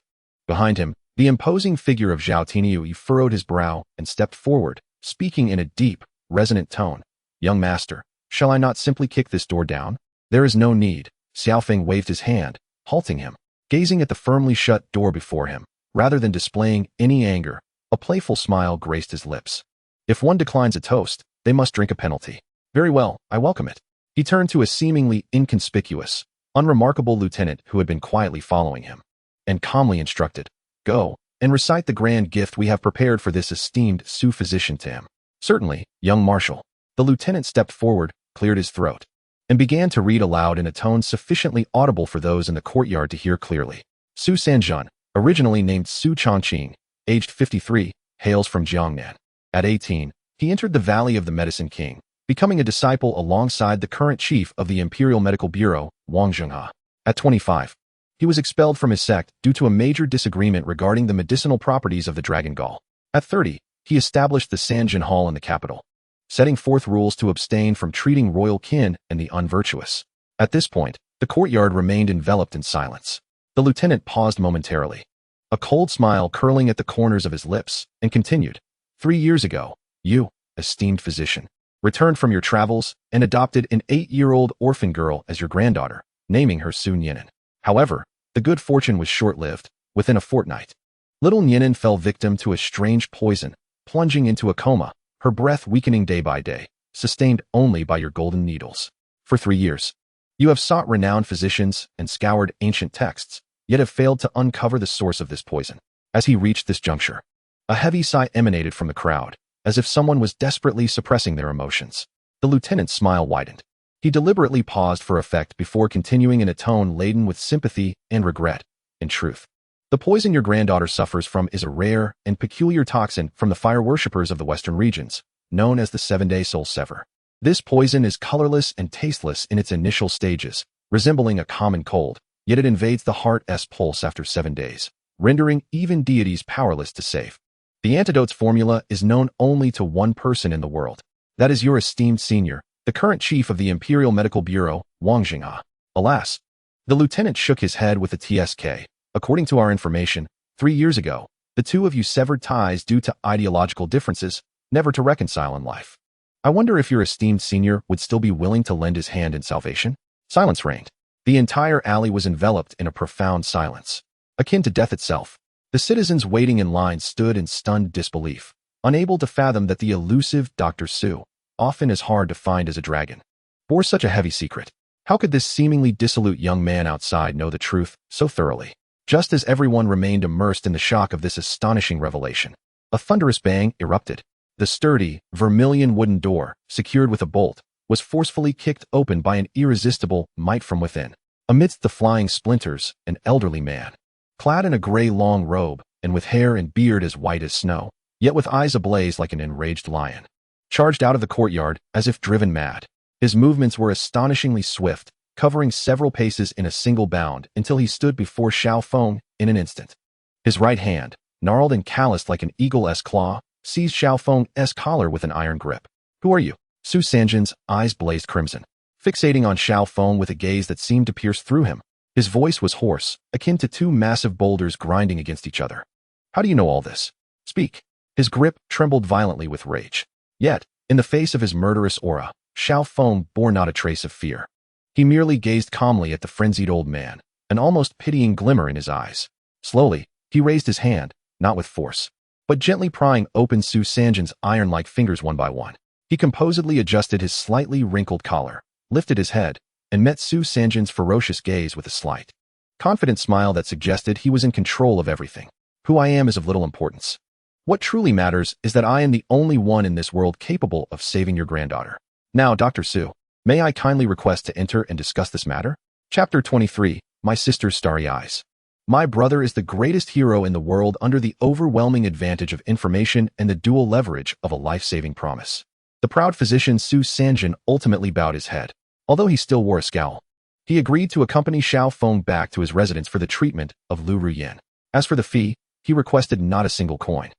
Behind him, the imposing figure of Zhao Tianyue furrowed his brow and stepped forward, speaking in a deep, resonant tone. Young master, shall I not simply kick this door down? There is no need. Xiaofeng waved his hand, halting him, gazing at the firmly shut door before him. Rather than displaying any anger, a playful smile graced his lips. If one declines a toast, they must drink a penalty. Very well, I welcome it. He turned to a seemingly inconspicuous, unremarkable lieutenant who had been quietly following him, and calmly instructed, "Go, and recite the grand gift we have prepared for this esteemed Su physician to him." "Certainly, young marshal." The lieutenant stepped forward, cleared his throat, and began to read aloud in a tone sufficiently audible for those in the courtyard to hear clearly. Su Sanjun, originally named Su Chongqing, aged 53, hails from Jiangnan. At 18, he entered the Valley of the Medicine King, becoming a disciple alongside the current chief of the Imperial Medical Bureau, Wang Zhenghe. At 25, he was expelled from his sect due to a major disagreement regarding the medicinal properties of the dragon gall. At 30, he established the Sanjin Hall in the capital, setting forth rules to abstain from treating royal kin and the unvirtuous. At this point, the courtyard remained enveloped in silence. The lieutenant paused momentarily, a cold smile curling at the corners of his lips, and continued. 3 years ago, you, esteemed physician, returned from your travels and adopted an 8-year-old orphan girl as your granddaughter, naming her Su Nianin. However, the good fortune was short-lived. Within a fortnight, little Nianin fell victim to a strange poison, plunging into a coma, her breath weakening day by day, sustained only by your golden needles. For 3 years, you have sought renowned physicians and scoured ancient texts, yet have failed to uncover the source of this poison. As he reached this juncture, a heavy sigh emanated from the crowd, as if someone was desperately suppressing their emotions. The lieutenant's smile widened. He deliberately paused for effect before continuing in a tone laden with sympathy and regret. In truth, the poison your granddaughter suffers from is a rare and peculiar toxin from the fire worshippers of the western regions, known as the 7-day soul sever. This poison is colorless and tasteless in its initial stages, resembling a common cold, yet it invades the heart's pulse after 7 days, rendering even deities powerless to save. The antidote's formula is known only to one person in the world. That is your esteemed senior, the current chief of the Imperial Medical Bureau, Wang Zhenghe. Alas. The lieutenant shook his head with a TSK. According to our information, 3 years ago, the two of you severed ties due to ideological differences, never to reconcile in life. I wonder if your esteemed senior would still be willing to lend his hand in salvation? Silence reigned. The entire alley was enveloped in a profound silence, akin to death itself. The citizens waiting in line stood in stunned disbelief, unable to fathom that the elusive Dr. Su, often as hard to find as a dragon, bore such a heavy secret. How could this seemingly dissolute young man outside know the truth so thoroughly? Just as everyone remained immersed in the shock of this astonishing revelation, a thunderous bang erupted. The sturdy, vermilion wooden door, secured with a bolt, was forcefully kicked open by an irresistible might from within. Amidst the flying splinters, an elderly man, clad in a gray long robe and with hair and beard as white as snow, yet with eyes ablaze like an enraged lion, charged out of the courtyard as if driven mad. His movements were astonishingly swift, covering several paces in a single bound until he stood before Xiaofeng in an instant. His right hand, gnarled and calloused like an eagle's claw, seized Xiaofeng's collar with an iron grip. "Who are you?" Su Sanjun's eyes blazed crimson, fixating on Xiaofeng with a gaze that seemed to pierce through him. His voice was hoarse, akin to 2 massive boulders grinding against each other. "How do you know all this? Speak." His grip trembled violently with rage. Yet, in the face of his murderous aura, Xiaofeng bore not a trace of fear. He merely gazed calmly at the frenzied old man, an almost pitying glimmer in his eyes. Slowly, he raised his hand, not with force, but gently prying open Su Sanjun's iron-like fingers one by one. He composedly adjusted his slightly wrinkled collar, lifted his head, and met Su Sanjun's ferocious gaze with a slight, confident smile that suggested he was in control of everything. "Who I am is of little importance. What truly matters is that I am the only one in this world capable of saving your granddaughter. Now, Dr. Su, may I kindly request to enter and discuss this matter?" Chapter 23, My Sister's Starry Eyes. My brother is the greatest hero in the world under the overwhelming advantage of information and the dual leverage of a life-saving promise. The proud physician Su Sanjun ultimately bowed his head, although he still wore a scowl. He agreed to accompany Xiaofeng back to his residence for the treatment of Lu Ruyan. As for the fee, he requested not a single coin.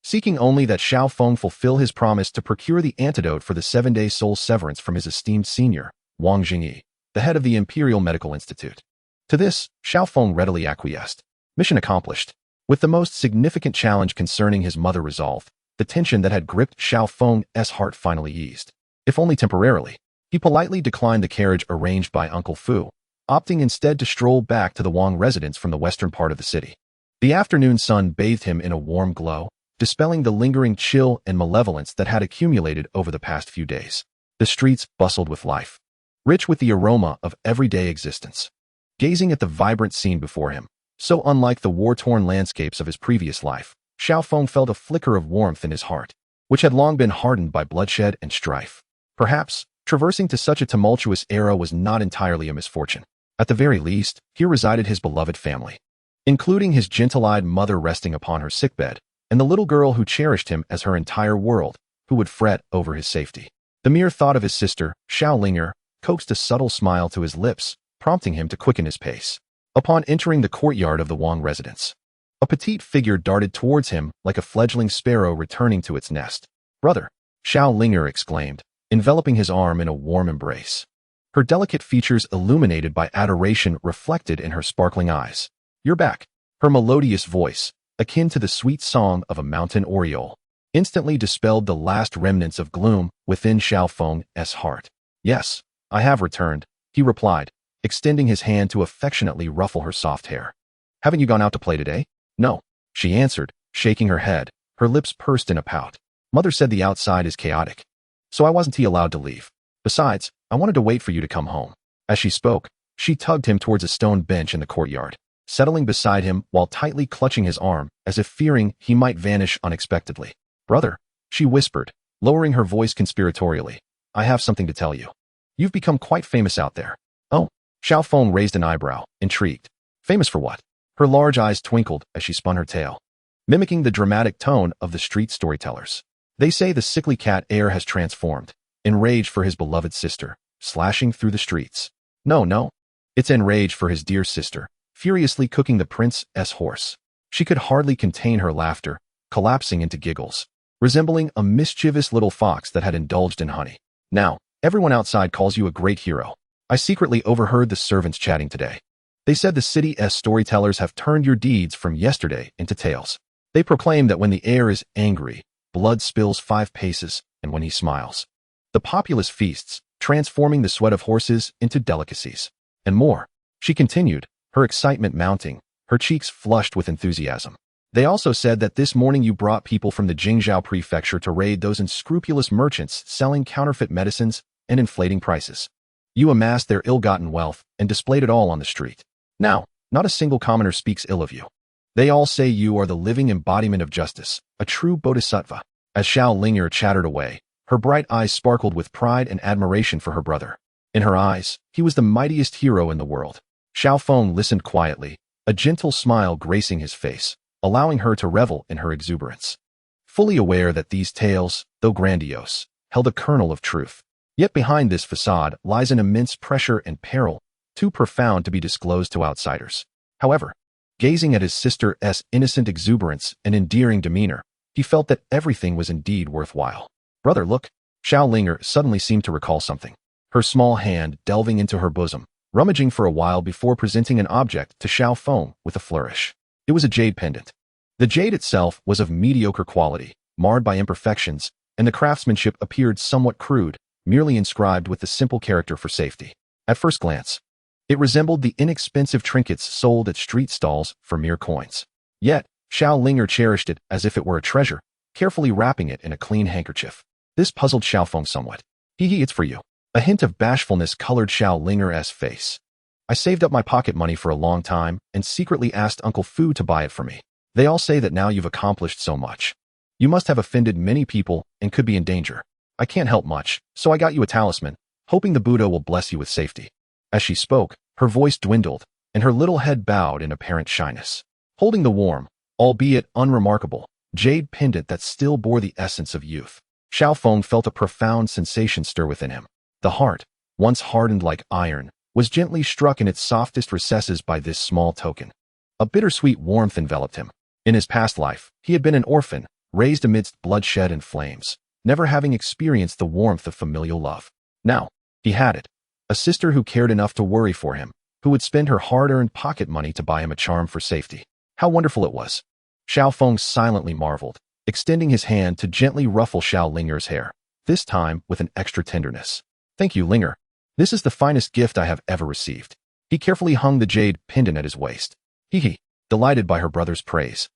seeking only that Xiao Feng fulfill his promise to procure the antidote for the 7-day soul severance from his esteemed senior, Wang Jingyi, the head of the Imperial Medical Institute. To this, Xiao Feng readily acquiesced. Mission accomplished. With the most significant challenge concerning his mother resolved, the tension that had gripped Xiao Feng's heart finally eased. If only temporarily. He politely declined the carriage arranged by Uncle Fu, opting instead to stroll back to the Wang residence from the western part of the city. The afternoon sun bathed him in a warm glow, dispelling the lingering chill and malevolence that had accumulated over the past few days. The streets bustled with life, rich with the aroma of everyday existence. Gazing at the vibrant scene before him, so unlike the war-torn landscapes of his previous life, Xiao Feng felt a flicker of warmth in his heart, which had long been hardened by bloodshed and strife. Perhaps, traversing to such a tumultuous era was not entirely a misfortune. At the very least, here resided his beloved family, including his gentle-eyed mother resting upon her sickbed, and the little girl who cherished him as her entire world, who would fret over his safety. The mere thought of his sister, Xiao Linger, coaxed a subtle smile to his lips, prompting him to quicken his pace. Upon entering the courtyard of the Wang residence, a petite figure darted towards him like a fledgling sparrow returning to its nest. "Brother," Xiao Linger exclaimed, enveloping his arm in a warm embrace. Her delicate features illuminated by adoration reflected in her sparkling eyes. "You're back." Her melodious voice, akin to the sweet song of a mountain oriole, instantly dispelled the last remnants of gloom within Xiao Feng's heart. "Yes, I have returned," he replied, extending his hand to affectionately ruffle her soft hair. "Haven't you gone out to play today?" "No," she answered, shaking her head, her lips pursed in a pout. "Mother said the outside is chaotic, so I wasn't allowed to leave. Besides, I wanted to wait for you to come home." As she spoke, she tugged him towards a stone bench in the courtyard, settling beside him while tightly clutching his arm as if fearing he might vanish unexpectedly. "Brother," she whispered, lowering her voice conspiratorially, "I have something to tell you. You've become quite famous out there." "Oh?" Xiao Feng raised an eyebrow, intrigued. "Famous for what?" Her large eyes twinkled as she spun her tale, mimicking the dramatic tone of the street storytellers. "They say the sickly cat heir has transformed, enraged for his beloved sister, slashing through the streets. No, it's enraged for his dear sister, furiously cooking the prince's horse." She could hardly contain her laughter, collapsing into giggles, resembling a mischievous little fox that had indulged in honey. "Now, everyone outside calls you a great hero. I secretly overheard the servants chatting today. They said the city's storytellers have turned your deeds from yesterday into tales. They proclaim that when the heir is angry, blood spills 5 paces, and when he smiles, the populace feasts, transforming the sweat of horses into delicacies. And more," she continued, her excitement mounting, her cheeks flushed with enthusiasm. "They also said that this morning you brought people from the Jingzhou prefecture to raid those unscrupulous merchants selling counterfeit medicines and inflating prices. You amassed their ill-gotten wealth and displayed it all on the street. Now, not a single commoner speaks ill of you. They all say you are the living embodiment of justice, a true bodhisattva." As Xiao Linger chattered away, her bright eyes sparkled with pride and admiration for her brother. In her eyes, he was the mightiest hero in the world. Xiao Feng listened quietly, a gentle smile gracing his face, allowing her to revel in her exuberance. Fully aware that these tales, though grandiose, held a kernel of truth. Yet behind this facade lies an immense pressure and peril, too profound to be disclosed to outsiders. However, gazing at his sister's innocent exuberance and endearing demeanor, he felt that everything was indeed worthwhile. "Brother, look." Xiao Linger suddenly seemed to recall something, her small hand delving into her bosom, rummaging for a while before presenting an object to Xiao Feng with a flourish. It was a jade pendant. The jade itself was of mediocre quality, marred by imperfections, and the craftsmanship appeared somewhat crude, merely inscribed with the simple character for safety. At first glance, it resembled the inexpensive trinkets sold at street stalls for mere coins. Yet, Xiao Linger cherished it as if it were a treasure, carefully wrapping it in a clean handkerchief. This puzzled Xiao Feng somewhat. It's for you." A hint of bashfulness colored Xiao Linger's face. "I saved up my pocket money for a long time and secretly asked Uncle Fu to buy it for me. They all say that now you've accomplished so much, you must have offended many people and could be in danger. I can't help much, so I got you a talisman, hoping the Buddha will bless you with safety." As she spoke, her voice dwindled, and her little head bowed in apparent shyness. Holding the warm, albeit unremarkable, jade pendant that still bore the essence of youth, Xiao Feng felt a profound sensation stir within him. The heart, once hardened like iron, was gently struck in its softest recesses by this small token. A bittersweet warmth enveloped him. In his past life, he had been an orphan, raised amidst bloodshed and flames, never having experienced the warmth of familial love. Now, he had it. A sister who cared enough to worry for him, who would spend her hard-earned pocket money to buy him a charm for safety. How wonderful it was. Xiao Feng silently marveled, extending his hand to gently ruffle Xiao Linger's hair, this time with an extra tenderness. Thank you, Linger. This is the finest gift I have ever received. He carefully hung the jade pendant at his waist. He, delighted by her brother's praise.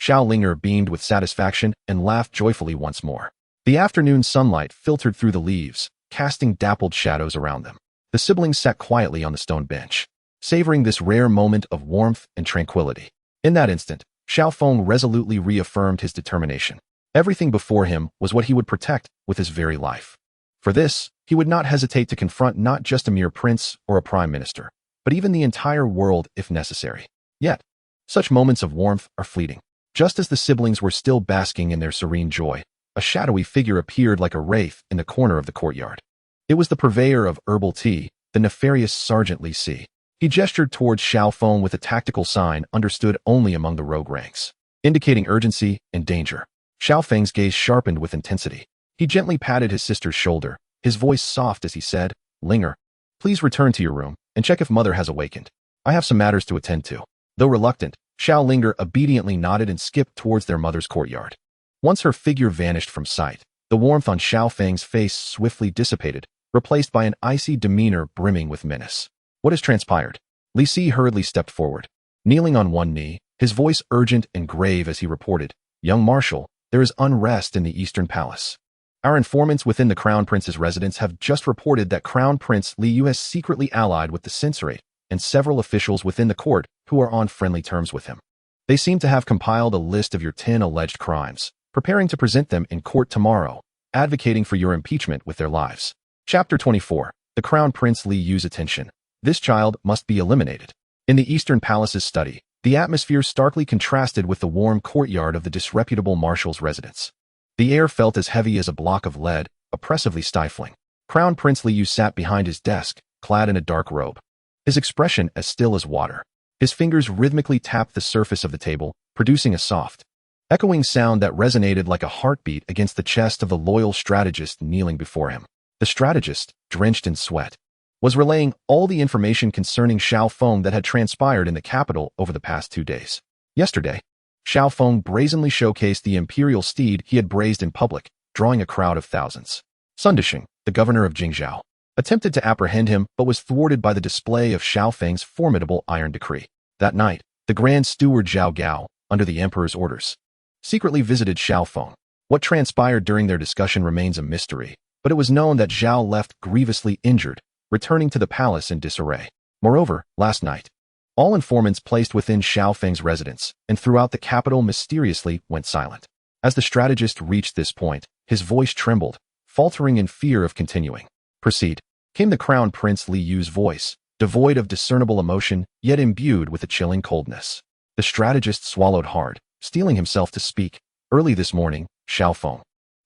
Xiao Linger beamed with satisfaction and laughed joyfully once more. The afternoon sunlight filtered through the leaves, casting dappled shadows around them. The siblings sat quietly on the stone bench, savoring this rare moment of warmth and tranquility. In that instant, Xiao Feng resolutely reaffirmed his determination. Everything before him was what he would protect with his very life. For this, he would not hesitate to confront not just a mere prince or a prime minister, but even the entire world if necessary. Yet, such moments of warmth are fleeting. Just as the siblings were still basking in their serene joy, a shadowy figure appeared like a wraith in the corner of the courtyard. It was the purveyor of herbal tea, the nefarious Sergeant Li Si. He gestured towards Xiao Feng with a tactical sign understood only among the rogue ranks, indicating urgency and danger. Xiao Feng's gaze sharpened with intensity. He gently patted his sister's shoulder, his voice soft as he said, Linger, please return to your room and check if Mother has awakened. I have some matters to attend to. Though reluctant, Xiao Linger obediently nodded and skipped towards their mother's courtyard. Once her figure vanished from sight, the warmth on Xiao Feng's face swiftly dissipated, replaced by an icy demeanor brimming with menace. What has transpired? Li Si hurriedly stepped forward. Kneeling on one knee, his voice urgent and grave as he reported, Young Marshal, there is unrest in the Eastern Palace. Our informants within the Crown Prince's residence have just reported that Crown Prince Li Yu has secretly allied with the Censorate and several officials within the court who are on friendly terms with him. They seem to have compiled a list of your 10 alleged crimes, preparing to present them in court tomorrow, advocating for your impeachment with their lives. Chapter 24. The Crown Prince Li Yu's attention. This child must be eliminated. In the Eastern Palace's study, the atmosphere starkly contrasted with the warm courtyard of the disreputable marshal's residence. The air felt as heavy as a block of lead, oppressively stifling. Crown Prince Li Yu sat behind his desk, clad in a dark robe. His expression as still as water. His fingers rhythmically tapped the surface of the table, producing a soft, echoing sound that resonated like a heartbeat against the chest of the loyal strategist kneeling before him. The strategist, drenched in sweat, was relaying all the information concerning Xiao Feng that had transpired in the capital over the past 2 days. Yesterday, Xiao Feng brazenly showcased the imperial steed he had brazed in public, drawing a crowd of thousands. Sun Disheng, the governor of Jingzhou, attempted to apprehend him but was thwarted by the display of Xiao Feng's formidable iron decree. That night, the Grand Steward Zhao Gao, under the emperor's orders, secretly visited Xiao Feng. What transpired during their discussion remains a mystery, but it was known that Zhao left grievously injured, returning to the palace in disarray. Moreover, last night, all informants placed within Xiao Feng's residence and throughout the capital mysteriously went silent. As the strategist reached this point, his voice trembled, faltering in fear of continuing. Proceed, came the Crown Prince Li Yu's voice, devoid of discernible emotion, yet imbued with a chilling coldness. The strategist swallowed hard, steeling himself to speak. Early this morning, Xiao Feng,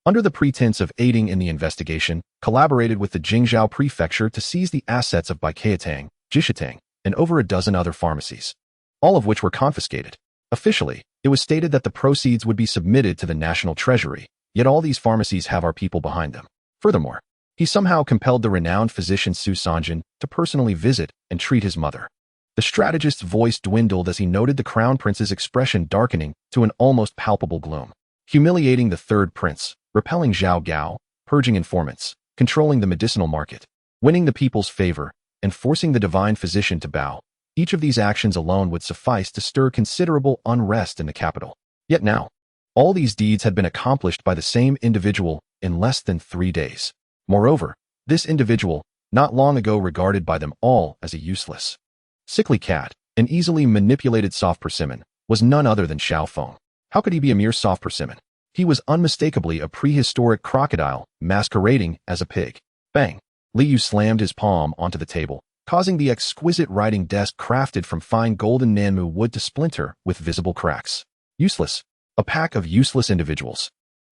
under the pretense of aiding in the investigation, collaborated with the Jingzhou prefecture to seize the assets of Baikeitang, Jishitang, and over a dozen other pharmacies, all of which were confiscated. Officially, it was stated that the proceeds would be submitted to the national treasury, yet all these pharmacies have our people behind them. Furthermore, he somehow compelled the renowned physician Su Sanjin to personally visit and treat his mother. The strategist's voice dwindled as he noted the Crown Prince's expression darkening to an almost palpable gloom. Humiliating the third prince, repelling Zhao Gao, purging informants, controlling the medicinal market, winning the people's favor, and forcing the divine physician to bow. Each of these actions alone would suffice to stir considerable unrest in the capital. Yet now, all these deeds had been accomplished by the same individual in less than 3 days. Moreover, this individual, not long ago regarded by them all as a useless, sickly cat, an easily manipulated soft persimmon, was none other than Xiao Feng. How could he be a mere soft persimmon? He was unmistakably a prehistoric crocodile masquerading as a pig. Bang! Li Yu slammed his palm onto the table, causing the exquisite writing desk crafted from fine golden Nanmu wood to splinter with visible cracks. Useless. A pack of useless individuals.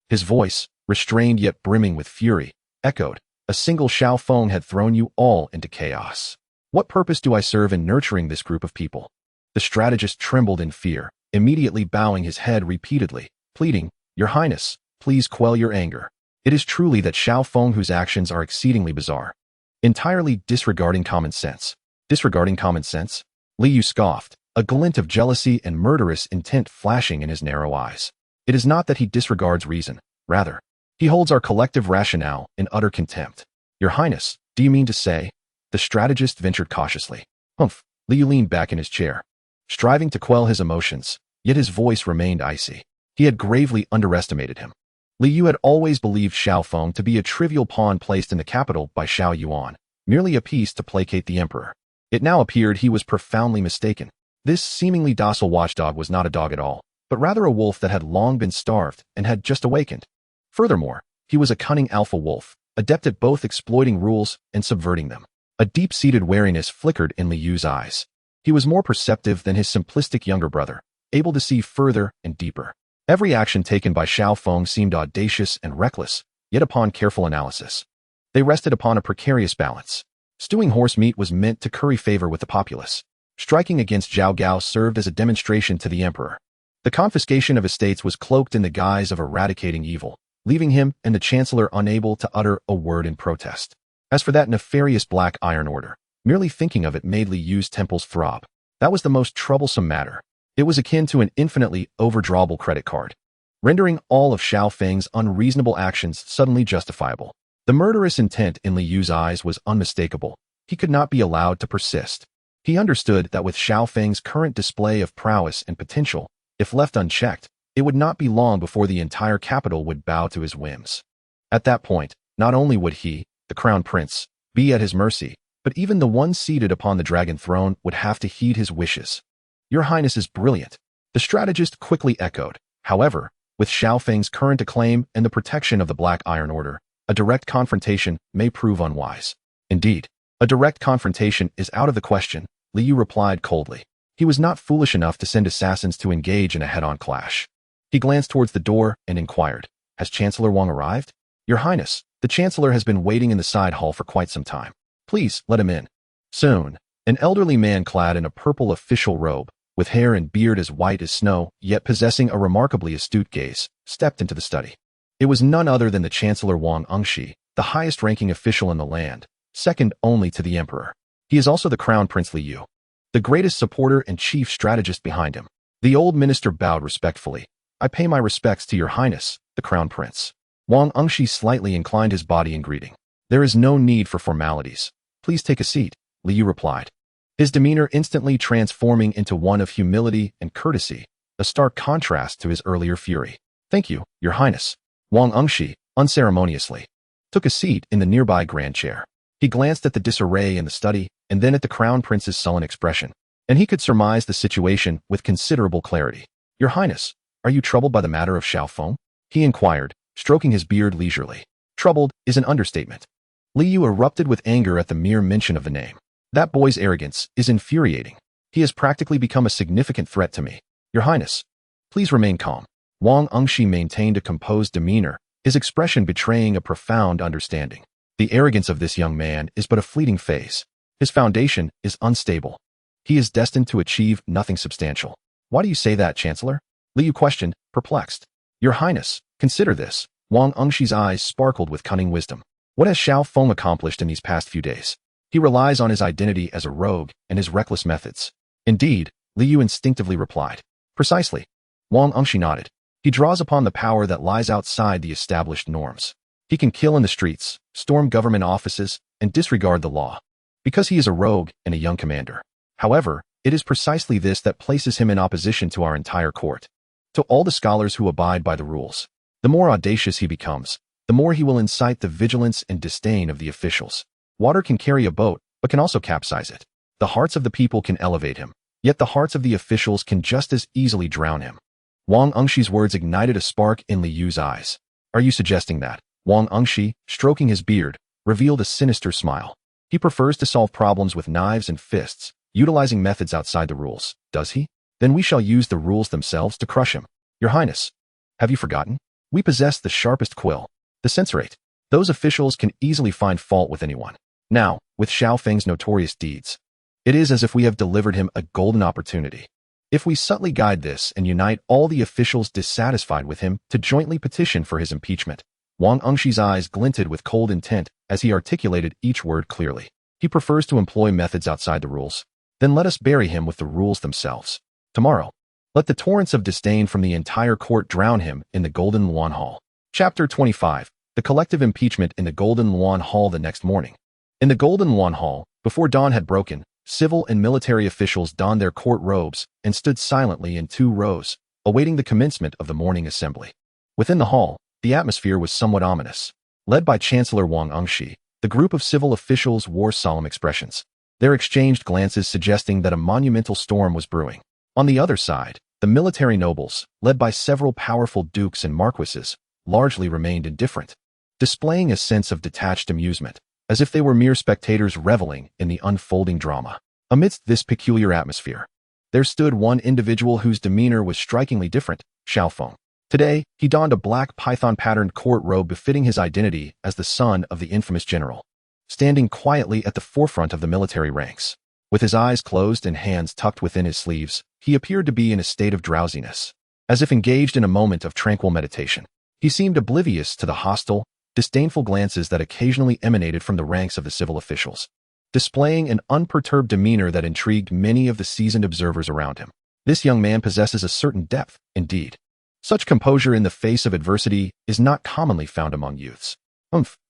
His voice, restrained yet brimming with fury, echoed. A single Xiao Feng had thrown you all into chaos. What purpose do I serve in nurturing this group of people? The strategist trembled in fear, immediately bowing his head repeatedly, pleading, Your Highness, please quell your anger. It is truly that Xiao Feng whose actions are exceedingly bizarre. Entirely disregarding common sense. Disregarding common sense? Li Yu scoffed, a glint of jealousy and murderous intent flashing in his narrow eyes. It is not that he disregards reason. Rather, he holds our collective rationale in utter contempt. Your Highness, do you mean to say? The strategist ventured cautiously. Humph. Li Yu leaned back in his chair, striving to quell his emotions, yet his voice remained icy. He had gravely underestimated him. Li Yu had always believed Xiao Feng to be a trivial pawn placed in the capital by Xiao Yuan, merely a piece to placate the emperor. It now appeared he was profoundly mistaken. This seemingly docile watchdog was not a dog at all, but rather a wolf that had long been starved and had just awakened. Furthermore, he was a cunning alpha wolf, adept at both exploiting rules and subverting them. A deep-seated wariness flickered in Li Yu's eyes. He was more perceptive than his simplistic younger brother, able to see further and deeper. Every action taken by Xiao Feng seemed audacious and reckless, yet upon careful analysis, they rested upon a precarious balance. Stewing horse meat was meant to curry favor with the populace. Striking against Zhao Gao served as a demonstration to the emperor. The confiscation of estates was cloaked in the guise of eradicating evil, leaving him and the chancellor unable to utter a word in protest. As for that nefarious Black Iron Order, merely thinking of it made Li Yu's temples throb. That was the most troublesome matter. It was akin to an infinitely overdrawable credit card, rendering all of Xiao Feng's unreasonable actions suddenly justifiable. The murderous intent in Li Yu's eyes was unmistakable. He could not be allowed to persist. He understood that with Xiao Feng's current display of prowess and potential, if left unchecked, it would not be long before the entire capital would bow to his whims. At that point, not only would he, the crown prince, be at his mercy, but even the one seated upon the dragon throne would have to heed his wishes. Your Highness is brilliant, the strategist quickly echoed. However, with Xiao Feng's current acclaim and the protection of the Black Iron Order, a direct confrontation may prove unwise. Indeed, a direct confrontation is out of the question, Li Yu replied coldly. He was not foolish enough to send assassins to engage in a head-on clash. He glanced towards the door and inquired, has Chancellor Wang arrived? Your Highness, the Chancellor has been waiting in the side hall for quite some time. Please, let him in. Soon, an elderly man clad in a purple official robe, with hair and beard as white as snow, yet possessing a remarkably astute gaze, stepped into the study. It was none other than the Chancellor Wang Engshi, the highest-ranking official in the land, second only to the emperor. He is also the Crown Prince Li Yu, the greatest supporter and chief strategist behind him. The old minister bowed respectfully. I pay my respects to your Highness, the Crown Prince. Wang Engshi slightly inclined his body in greeting. There is no need for formalities. Please take a seat, Li Yu replied, his demeanor instantly transforming into one of humility and courtesy, a stark contrast to his earlier fury. Thank you, your Highness. Wang Engshi, unceremoniously, took a seat in the nearby grand chair. He glanced at the disarray in the study and then at the Crown Prince's sullen expression, and he could surmise the situation with considerable clarity. Your Highness, are you troubled by the matter of Xiao Feng? He inquired, stroking his beard leisurely. Troubled is an understatement. Li Yu erupted with anger at the mere mention of the name. That boy's arrogance is infuriating. He has practically become a significant threat to me. Your Highness, please remain calm. Wang Engshi maintained a composed demeanor, his expression betraying a profound understanding. The arrogance of this young man is but a fleeting phase. His foundation is unstable. He is destined to achieve nothing substantial. Why do you say that, Chancellor? Li Yu questioned, perplexed. Your Highness, consider this. Wang Engshi's eyes sparkled with cunning wisdom. What has Xiao Feng accomplished in these past few days? He relies on his identity as a rogue and his reckless methods. Indeed, Li Yu instinctively replied. Precisely. Wang Engshi nodded. He draws upon the power that lies outside the established norms. He can kill in the streets, storm government offices, and disregard the law, because he is a rogue and a young commander. However, it is precisely this that places him in opposition to our entire court, to all the scholars who abide by the rules. The more audacious he becomes, the more he will incite the vigilance and disdain of the officials. Water can carry a boat, but can also capsize it. The hearts of the people can elevate him, yet the hearts of the officials can just as easily drown him. Wang Engshi's words ignited a spark in Li Yu's eyes. Are you suggesting that? Wang Engshi, stroking his beard, revealed a sinister smile. He prefers to solve problems with knives and fists, utilizing methods outside the rules. Does he? Then we shall use the rules themselves to crush him. Your Highness, have you forgotten? We possess the sharpest quill, the censorate. Those officials can easily find fault with anyone. Now, with Xiao Feng's notorious deeds, it is as if we have delivered him a golden opportunity. If we subtly guide this and unite all the officials dissatisfied with him to jointly petition for his impeachment. Wang Angshi's eyes glinted with cold intent as he articulated each word clearly. He prefers to employ methods outside the rules. Then let us bury him with the rules themselves. Tomorrow, let the torrents of disdain from the entire court drown him in the Golden Luan Hall. Chapter 25. The collective impeachment in the Golden Luan Hall the next morning. In the Golden Luan Hall, before dawn had broken, civil and military officials donned their court robes and stood silently in 2 rows, awaiting the commencement of the morning assembly. Within the hall, the atmosphere was somewhat ominous. Led by Chancellor Wang Angshi, the group of civil officials wore solemn expressions. Their exchanged glances suggesting that a monumental storm was brewing. On the other side, the military nobles, led by several powerful dukes and marquises, largely remained indifferent, displaying a sense of detached amusement, as if they were mere spectators reveling in the unfolding drama. Amidst this peculiar atmosphere, there stood one individual whose demeanor was strikingly different, Xiaofeng. Today, he donned a black python-patterned court robe befitting his identity as the son of the infamous general. Standing quietly at the forefront of the military ranks, with his eyes closed and hands tucked within his sleeves, he appeared to be in a state of drowsiness, as if engaged in a moment of tranquil meditation. He seemed oblivious to the hostile, disdainful glances that occasionally emanated from the ranks of the civil officials, displaying an unperturbed demeanor that intrigued many of the seasoned observers around him. This young man possesses a certain depth, indeed. Such composure in the face of adversity is not commonly found among youths.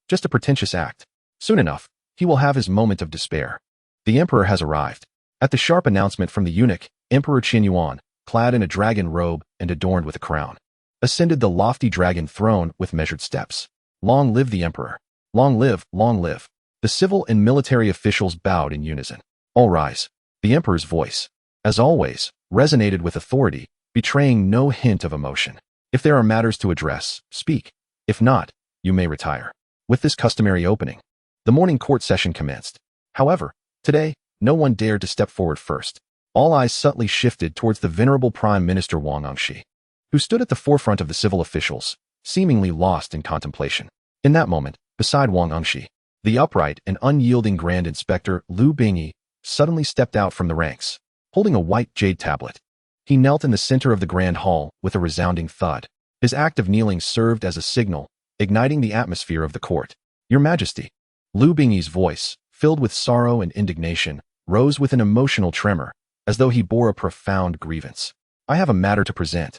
Just a pretentious act. Soon enough, he will have his moment of despair. The emperor has arrived. At the sharp announcement from the eunuch, Emperor Qin Yuan, clad in a dragon robe and adorned with a crown, ascended the lofty dragon throne with measured steps. Long live the emperor! Long live, long live! The civil and military officials bowed in unison. All rise. The emperor's voice, as always, resonated with authority, betraying no hint of emotion. If there are matters to address, speak. If not, you may retire. With this customary opening, the morning court session commenced. However, today, no one dared to step forward first. All eyes subtly shifted towards the venerable Prime Minister Wang Angshi, who stood at the forefront of the civil officials, seemingly lost in contemplation. In that moment, beside Wang Angshi, the upright and unyielding Grand Inspector Liu Bingyi suddenly stepped out from the ranks, holding a white jade tablet. He knelt in the center of the grand hall with a resounding thud. His act of kneeling served as a signal, igniting the atmosphere of the court. Your Majesty. Liu Bingyi's voice, filled with sorrow and indignation, rose with an emotional tremor, as though he bore a profound grievance. I have a matter to present.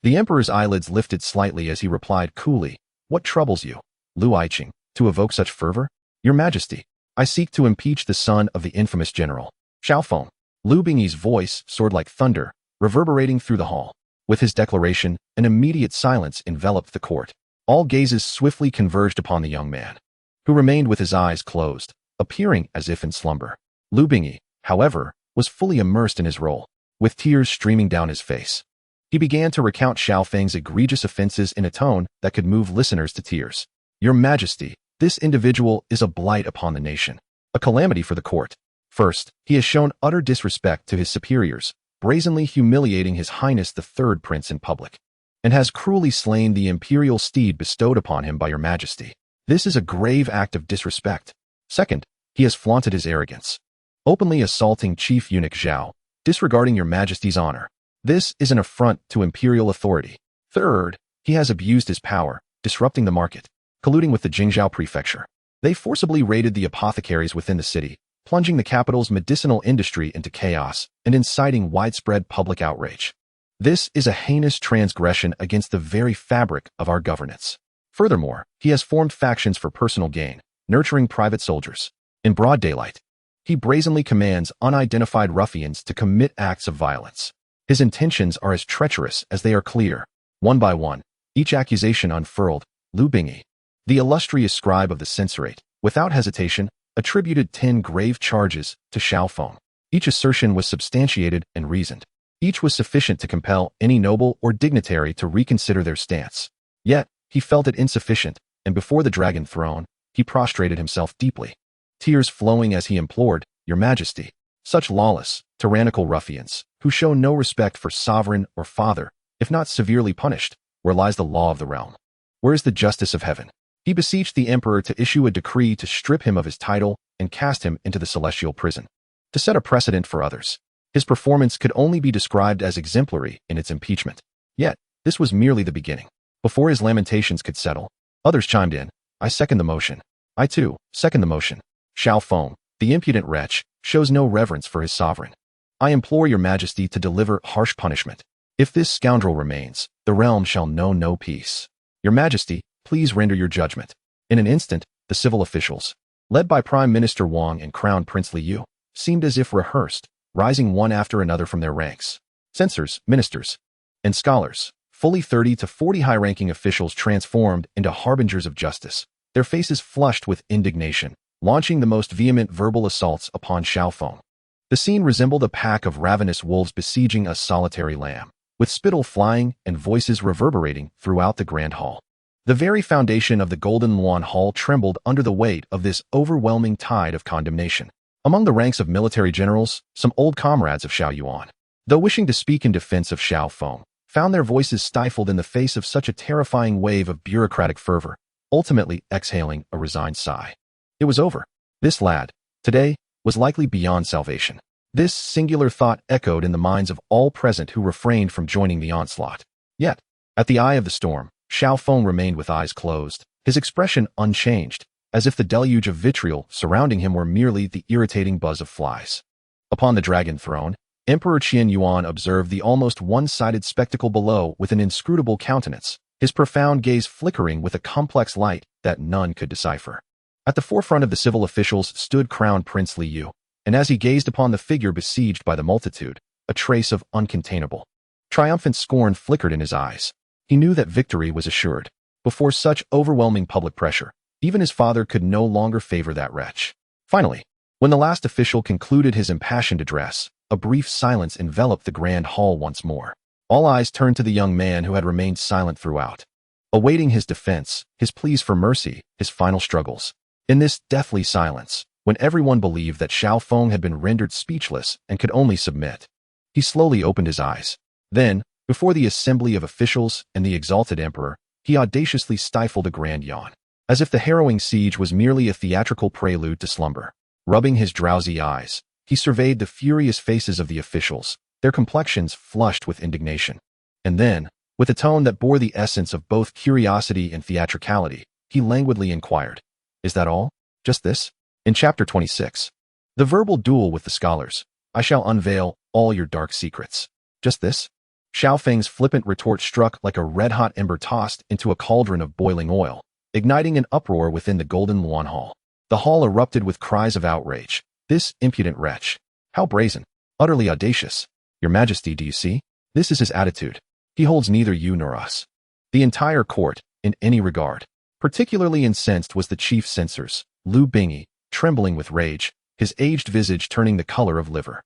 The emperor's eyelids lifted slightly as he replied coolly, What troubles you, Liu Aiqing, to evoke such fervor? Your Majesty, I seek to impeach the son of the infamous general, Xiaofeng. Liu Bingyi's voice soared like thunder, reverberating through the hall. With his declaration, an immediate silence enveloped the court. All gazes swiftly converged upon the young man, who remained with his eyes closed, appearing as if in slumber. Liu Bingyi, however, was fully immersed in his role, with tears streaming down his face. He began to recount Xiaofeng's egregious offenses in a tone that could move listeners to tears. Your Majesty, this individual is a blight upon the nation, a calamity for the court. First, he has shown utter disrespect to his superiors, brazenly humiliating His Highness the Third Prince in public, and has cruelly slain the imperial steed bestowed upon him by your Majesty. This is a grave act of disrespect. Second, he has flaunted his arrogance, openly assaulting Chief Eunuch Zhao, disregarding your Majesty's honor. This is an affront to imperial authority. Third, he has abused his power, disrupting the market, colluding with the Jingzhou prefecture. They forcibly raided the apothecaries within the city, plunging the capital's medicinal industry into chaos and inciting widespread public outrage. This is a heinous transgression against the very fabric of our governance. Furthermore, he has formed factions for personal gain, nurturing private soldiers. In broad daylight, he brazenly commands unidentified ruffians to commit acts of violence. His intentions are as treacherous as they are clear. One by one, each accusation unfurled. Liu Bingyi, the illustrious scribe of the censorate, without hesitation, attributed 10 grave charges to Xiaofeng. Each assertion was substantiated and reasoned. Each was sufficient to compel any noble or dignitary to reconsider their stance. Yet, he felt it insufficient, and before the dragon throne, he prostrated himself deeply, tears flowing as he implored, Your Majesty, such lawless, tyrannical ruffians, who show no respect for sovereign or father, if not severely punished, where lies the law of the realm? Where is the justice of heaven? He beseeched the emperor to issue a decree to strip him of his title and cast him into the celestial prison, to set a precedent for others. His performance could only be described as exemplary in its impeachment. Yet, this was merely the beginning. Before his lamentations could settle, others chimed in. I second the motion. I too second the motion. Xiao Feng, the impudent wretch, shows no reverence for his sovereign. I implore your majesty to deliver harsh punishment. If this scoundrel remains, the realm shall know no peace. Your majesty, please render your judgment. In an instant, the civil officials, led by Prime Minister Wang and Crown Prince Liu, seemed as if rehearsed, rising one after another from their ranks. Censors, ministers, and scholars, fully 30 to 40 high-ranking officials transformed into harbingers of justice, their faces flushed with indignation, launching the most vehement verbal assaults upon Xiao Feng. The scene resembled a pack of ravenous wolves besieging a solitary lamb, with spittle flying and voices reverberating throughout the grand hall. The very foundation of the Golden Luan Hall trembled under the weight of this overwhelming tide of condemnation. Among the ranks of military generals, some old comrades of Xiao Yuan, though wishing to speak in defense of Xiao Feng, found their voices stifled in the face of such a terrifying wave of bureaucratic fervor, ultimately exhaling a resigned sigh. It was over. This lad, today, was likely beyond salvation. This singular thought echoed in the minds of all present who refrained from joining the onslaught. Yet, at the eye of the storm, Xiao Feng remained with eyes closed, his expression unchanged, as if the deluge of vitriol surrounding him were merely the irritating buzz of flies. Upon the dragon throne, Emperor Qian Yuan observed the almost one-sided spectacle below with an inscrutable countenance, his profound gaze flickering with a complex light that none could decipher. At the forefront of the civil officials stood Crown Prince Liu, and as he gazed upon the figure besieged by the multitude, a trace of uncontainable, triumphant scorn flickered in his eyes. He knew that victory was assured. Before such overwhelming public pressure, even his father could no longer favor that wretch. Finally, when the last official concluded his impassioned address, a brief silence enveloped the grand hall once more. All eyes turned to the young man who had remained silent throughout, awaiting his defense, his pleas for mercy, his final struggles. In this deathly silence, when everyone believed that Xiao Feng had been rendered speechless and could only submit, he slowly opened his eyes. Then, before the assembly of officials and the exalted emperor, he audaciously stifled a grand yawn, as if the harrowing siege was merely a theatrical prelude to slumber. Rubbing his drowsy eyes, he surveyed the furious faces of the officials, their complexions flushed with indignation. And then, with a tone that bore the essence of both curiosity and theatricality, he languidly inquired, "Is that all? Just this?" In Chapter 26, The Verbal Duel with the Scholars, I shall unveil all your dark secrets. Just this? Xiao Feng's flippant retort struck like a red-hot ember tossed into a cauldron of boiling oil, igniting an uproar within the Golden Luan Hall. The hall erupted with cries of outrage. This impudent wretch. How brazen. Utterly audacious. Your Majesty, do you see? This is his attitude. He holds neither you nor us. The entire court, in any regard. Particularly incensed was the chief censors, Lu Bingyi, trembling with rage, his aged visage turning the color of liver.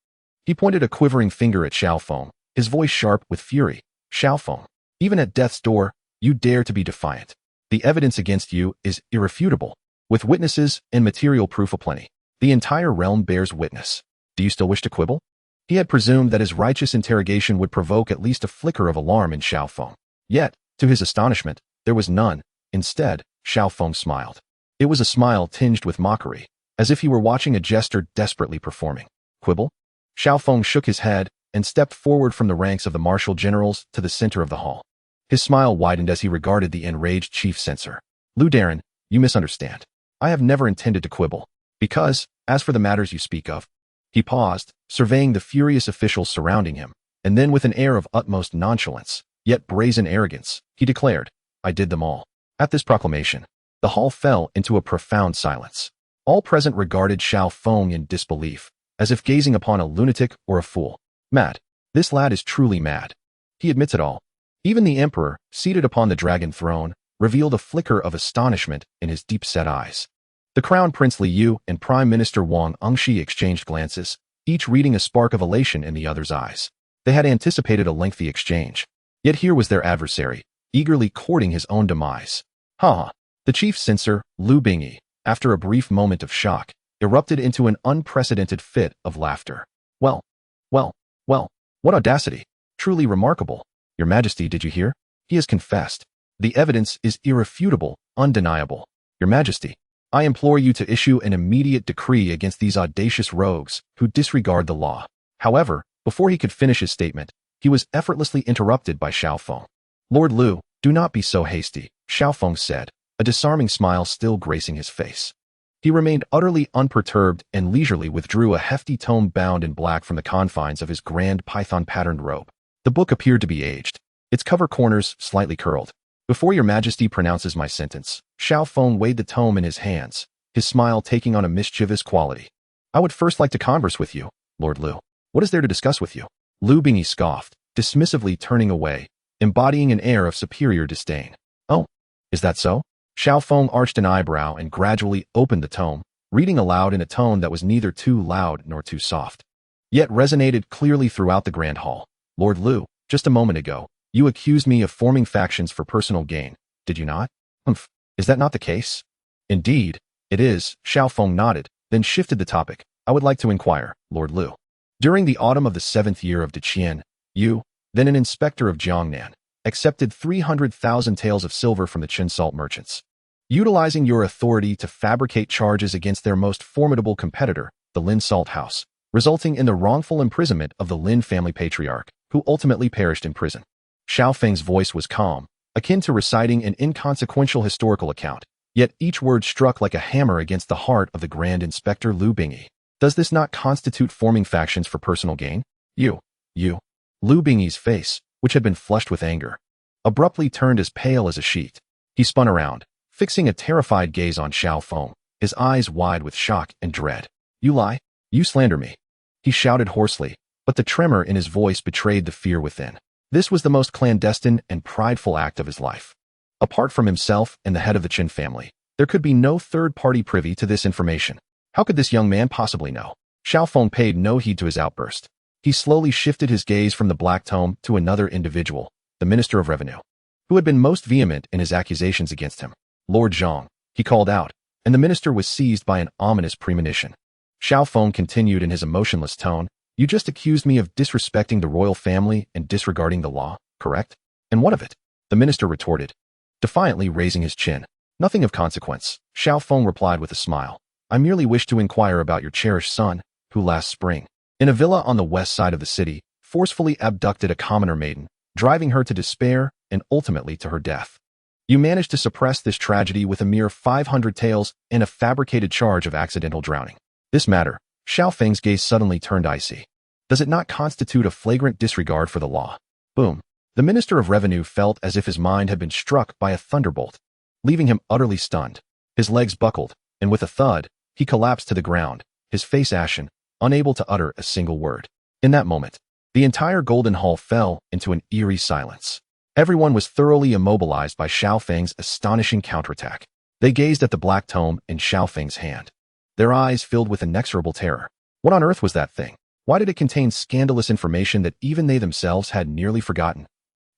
He pointed a quivering finger at Xiao Feng, his voice sharp with fury. Xiao Feng, even at death's door, you dare to be defiant. The evidence against you is irrefutable. With witnesses and material proof aplenty, the entire realm bears witness. Do you still wish to quibble? He had presumed that his righteous interrogation would provoke at least a flicker of alarm in Xiao Feng. Yet, to his astonishment, there was none. Instead, Xiao Feng smiled. It was a smile tinged with mockery, as if he were watching a jester desperately performing. Quibble? Xiao Feng shook his head and stepped forward from the ranks of the martial generals to the center of the hall. His smile widened as he regarded the enraged chief censor. Lu Daren, you misunderstand. I have never intended to quibble. Because, as for the matters you speak of, he paused, surveying the furious officials surrounding him, and then with an air of utmost nonchalance, yet brazen arrogance, he declared, I did them all. At this proclamation, the hall fell into a profound silence. All present regarded Xiao Feng in disbelief, as if gazing upon a lunatic or a fool. Mad. This lad is truly mad. He admits it all. Even the emperor, seated upon the dragon throne, revealed a flicker of astonishment in his deep-set eyes. The Crown Prince Liu and Prime Minister Wang Engshi exchanged glances, each reading a spark of elation in the other's eyes. They had anticipated a lengthy exchange. Yet here was their adversary, eagerly courting his own demise. Ha! The chief censor, Lu Bingyi, after a brief moment of shock, erupted into an unprecedented fit of laughter. Well, what audacity! Truly remarkable. Your Majesty, did you hear? He has confessed. The evidence is irrefutable, undeniable. Your Majesty, I implore you to issue an immediate decree against these audacious rogues who disregard the law. However, Before he could finish his statement, he was effortlessly interrupted by Xiaofeng. Lord Lu, do not be so hasty, Xiaofeng said, a disarming smile still gracing his face. He remained utterly unperturbed and leisurely withdrew a hefty tome bound in black from the confines of his grand python-patterned robe. The book appeared to be aged, its cover corners slightly curled. Before your majesty pronounces my sentence, Xiaofeng weighed the tome in his hands, his smile taking on a mischievous quality. I would first like to converse with you, Lord Lu. What is there to discuss with you? Lu Bingyi scoffed, dismissively turning away, embodying an air of superior disdain. Oh, is that so? Xiaofeng arched an eyebrow and gradually opened the tome, reading aloud in a tone that was neither too loud nor too soft, yet resonated clearly throughout the grand hall. Lord Lu, just a moment ago, you accused me of forming factions for personal gain, did you not? Humph, is that not the case? Indeed, it is, Xiaofeng nodded, then shifted the topic. I would like to inquire, Lord Lu. During the autumn of the 7th year of Deqian, you, then an inspector of Jiangnan, accepted 300,000 taels of silver from the Qin salt merchants, utilizing your authority to fabricate charges against their most formidable competitor, the Lin Salt House, resulting in the wrongful imprisonment of the Lin family patriarch, who ultimately perished in prison. Xiaofeng's voice was calm, akin to reciting an inconsequential historical account, yet each word struck like a hammer against the heart of the Grand Inspector Lu Bingyi. Does this not constitute forming factions for personal gain? You. Lu Bingyi's face, which had been flushed with anger, abruptly turned as pale as a sheet. He spun around, fixing a terrified gaze on Xiaofeng, his eyes wide with shock and dread. You lie? You slander me! He shouted hoarsely, but the tremor in his voice betrayed the fear within. This was the most clandestine and prideful act of his life. Apart from himself and the head of the Qin family, there could be no third party privy to this information. How could this young man possibly know? Xiaofeng paid no heed to his outburst. He slowly shifted his gaze from the black tome to another individual, the Minister of Revenue, who had been most vehement in his accusations against him. Lord Zhang, he called out, and the minister was seized by an ominous premonition. Xiaofeng continued in his emotionless tone, you just accused me of disrespecting the royal family and disregarding the law, correct? And what of it? The minister retorted, defiantly raising his chin. Nothing of consequence, Xiaofeng replied with a smile. I merely wish to inquire about your cherished son, who last spring, in a villa on the west side of the city, forcefully abducted a commoner maiden, driving her to despair and ultimately to her death. You managed to suppress this tragedy with a mere 500 taels and a fabricated charge of accidental drowning. This matter, Xiaofeng's gaze suddenly turned icy. Does it not constitute a flagrant disregard for the law? Boom. The Minister of Revenue felt as if his mind had been struck by a thunderbolt, leaving him utterly stunned. His legs buckled, and with a thud, he collapsed to the ground, his face ashen, unable to utter a single word. In that moment, the entire Golden Hall fell into an eerie silence. Everyone was thoroughly immobilized by Xiaofeng's astonishing counterattack. They gazed at the black tome in Xiaofeng's hand, their eyes filled with inexorable terror. What on earth was that thing? Why did it contain scandalous information that even they themselves had nearly forgotten?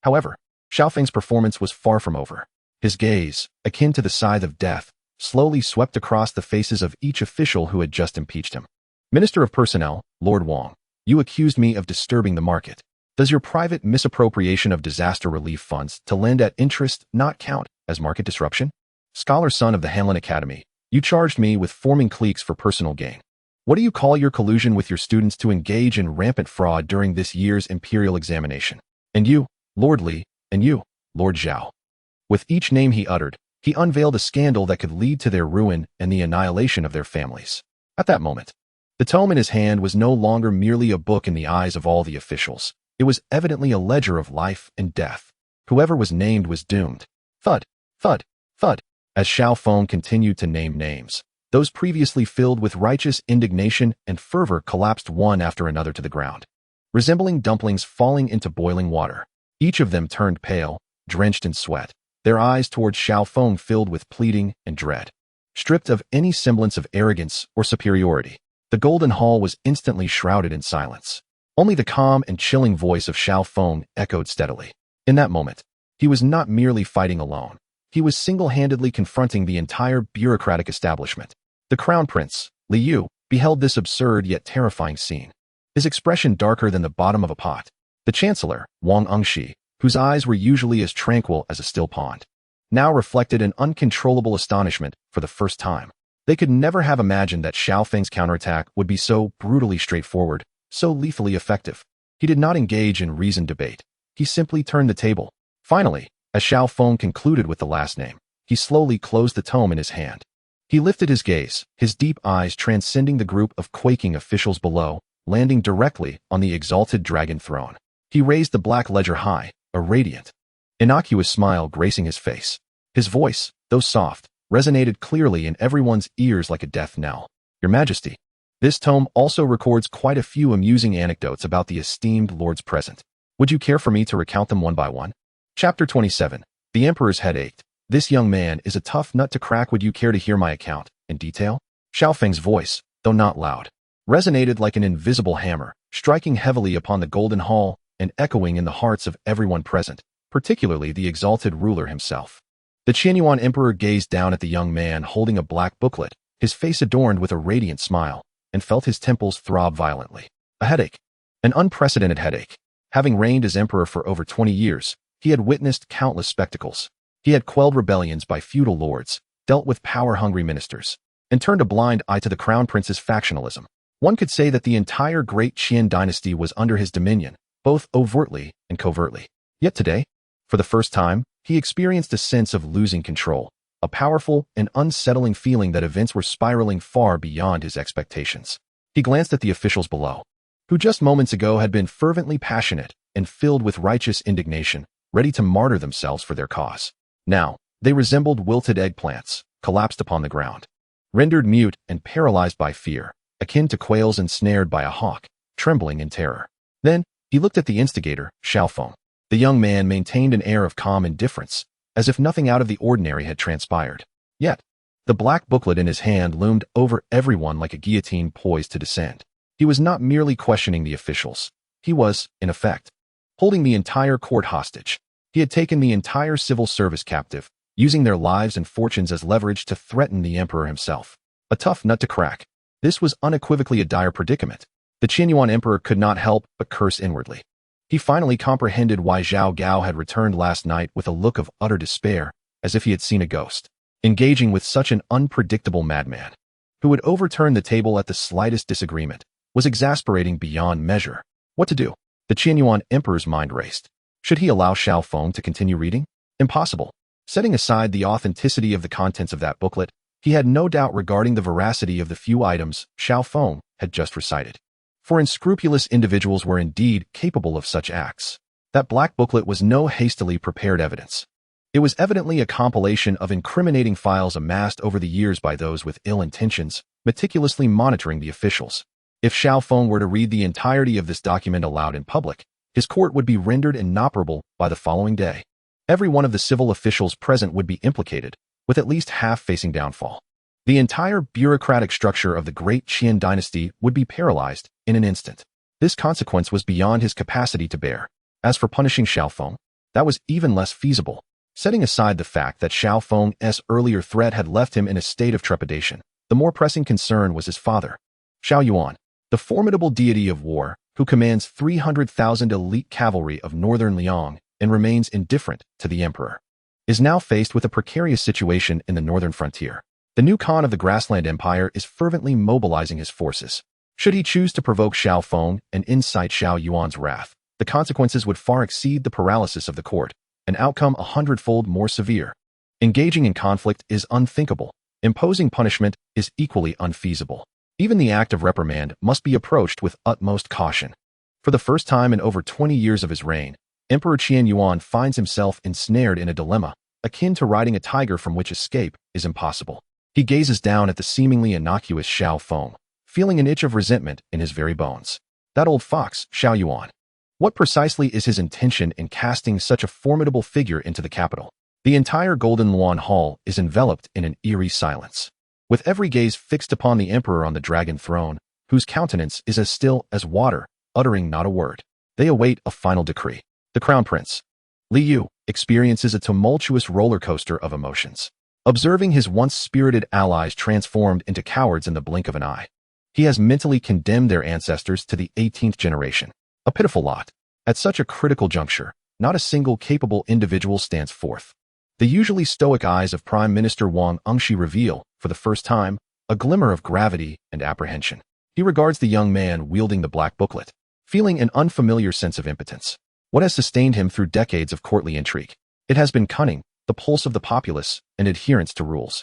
However, Xiaofeng's performance was far from over. His gaze, akin to the scythe of death, slowly swept across the faces of each official who had just impeached him. Minister of Personnel, Lord Wang, you accused me of disturbing the market. Does your private misappropriation of disaster relief funds to lend at interest not count as market disruption? Scholar son of the Hanlin Academy, you charged me with forming cliques for personal gain. What do you call your collusion with your students to engage in rampant fraud during this year's imperial examination? And you, Lord Li, and you, Lord Zhao. With each name he uttered, he unveiled a scandal that could lead to their ruin and the annihilation of their families. At that moment, the tome in his hand was no longer merely a book in the eyes of all the officials. It was evidently a ledger of life and death. Whoever was named was doomed. Thud, thud, thud. As Xiaofeng continued to name names, those previously filled with righteous indignation and fervor collapsed one after another to the ground, resembling dumplings falling into boiling water. Each of them turned pale, drenched in sweat, their eyes towards Xiaofeng filled with pleading and dread. Stripped of any semblance of arrogance or superiority, the Golden Hall was instantly shrouded in silence. Only the calm and chilling voice of Xiaofeng echoed steadily. In that moment, he was not merely fighting alone. He was single-handedly confronting the entire bureaucratic establishment. The Crown Prince, Li Yu, beheld this absurd yet terrifying scene, his expression darker than the bottom of a pot. The Chancellor, Wang Engshi, whose eyes were usually as tranquil as a still pond, now reflected an uncontrollable astonishment for the first time. They could never have imagined that Xiaofeng's counterattack would be so brutally straightforward, so lethally effective. He did not engage in reasoned debate. He simply turned the table. Finally, as Xiao Feng concluded with the last name, he slowly closed the tome in his hand. He lifted his gaze, his deep eyes transcending the group of quaking officials below, landing directly on the exalted dragon throne. He raised the black ledger high, a radiant, innocuous smile gracing his face. His voice, though soft, resonated clearly in everyone's ears like a death knell. Your Majesty, this tome also records quite a few amusing anecdotes about the esteemed lords present. Would you care for me to recount them one by one? Chapter 27. The Emperor's Head Ached. This young man is a tough nut to crack. Would you care to hear my account, in detail? Xiao Feng's voice, though not loud, resonated like an invisible hammer, striking heavily upon the golden hall and echoing in the hearts of everyone present, particularly the exalted ruler himself. The Qianyuan Emperor gazed down at the young man holding a black booklet, his face adorned with a radiant smile, and felt his temples throb violently. A headache. An unprecedented headache. Having reigned as emperor for over 20 years, he had witnessed countless spectacles. He had quelled rebellions by feudal lords, dealt with power-hungry ministers, and turned a blind eye to the crown prince's factionalism. One could say that the entire great Qian dynasty was under his dominion, both overtly and covertly. Yet today, for the first time, he experienced a sense of losing control, a powerful and unsettling feeling that events were spiraling far beyond his expectations. He glanced at the officials below, who just moments ago had been fervently passionate and filled with righteous indignation, ready to martyr themselves for their cause. Now, they resembled wilted eggplants, collapsed upon the ground, rendered mute and paralyzed by fear, akin to quails ensnared by a hawk, trembling in terror. Then, he looked at the instigator, Xiao Feng. The young man maintained an air of calm indifference, as if nothing out of the ordinary had transpired. Yet, the black booklet in his hand loomed over everyone like a guillotine poised to descend. He was not merely questioning the officials. He was, in effect, holding the entire court hostage. He had taken the entire civil service captive, using their lives and fortunes as leverage to threaten the emperor himself. A tough nut to crack. This was unequivocally a dire predicament. The Qianyuan emperor could not help but curse inwardly. He finally comprehended why Zhao Gao had returned last night with a look of utter despair, as if he had seen a ghost. Engaging with such an unpredictable madman, who would overturn the table at the slightest disagreement, was exasperating beyond measure. What to do? The Qianyuan emperor's mind raced. Should he allow Xiao Feng to continue reading? Impossible. Setting aside the authenticity of the contents of that booklet, he had no doubt regarding the veracity of the few items Xiao Feng had just recited. For unscrupulous individuals were indeed capable of such acts. That black booklet was no hastily prepared evidence. It was evidently a compilation of incriminating files amassed over the years by those with ill intentions, meticulously monitoring the officials. If Xiao Feng were to read the entirety of this document aloud in public, his court would be rendered inoperable by the following day. Every one of the civil officials present would be implicated, with at least half facing downfall. The entire bureaucratic structure of the great Qian dynasty would be paralyzed in an instant. This consequence was beyond his capacity to bear. As for punishing Xiao Feng, that was even less feasible. Setting aside the fact that Xiao Feng's earlier threat had left him in a state of trepidation, the more pressing concern was his father, Xiao Yuan, the formidable deity of war, who commands 300,000 elite cavalry of northern Liang and remains indifferent to the emperor, is now faced with a precarious situation in the northern frontier. The new Khan of the Grassland Empire is fervently mobilizing his forces. Should he choose to provoke Xiao Feng and incite Xiao Yuan's wrath, the consequences would far exceed the paralysis of the court, an outcome 100-fold more severe. Engaging in conflict is unthinkable. Imposing punishment is equally unfeasible. Even the act of reprimand must be approached with utmost caution. For the first time in over 20 years of his reign, Emperor Qianyuan finds himself ensnared in a dilemma, akin to riding a tiger from which escape is impossible. He gazes down at the seemingly innocuous Xiao Feng, feeling an itch of resentment in his very bones. That old fox, Xiao Yuan. What precisely is his intention in casting such a formidable figure into the capital? The entire Golden Luan Hall is enveloped in an eerie silence, with every gaze fixed upon the emperor on the dragon throne, whose countenance is as still as water, uttering not a word. They await a final decree. The crown prince, Li Yu, experiences a tumultuous roller coaster of emotions, observing his once spirited allies transformed into cowards in the blink of an eye. He has mentally condemned their ancestors to the 18th generation. A pitiful lot. At such a critical juncture, not a single capable individual stands forth. The usually stoic eyes of Prime Minister Wang Engshi reveal, for the first time, a glimmer of gravity and apprehension. He regards the young man wielding the black booklet. feeling an unfamiliar sense of impotence. What has sustained him through decades of courtly intrigue? It has been cunning, the pulse of the populace, and adherence to rules.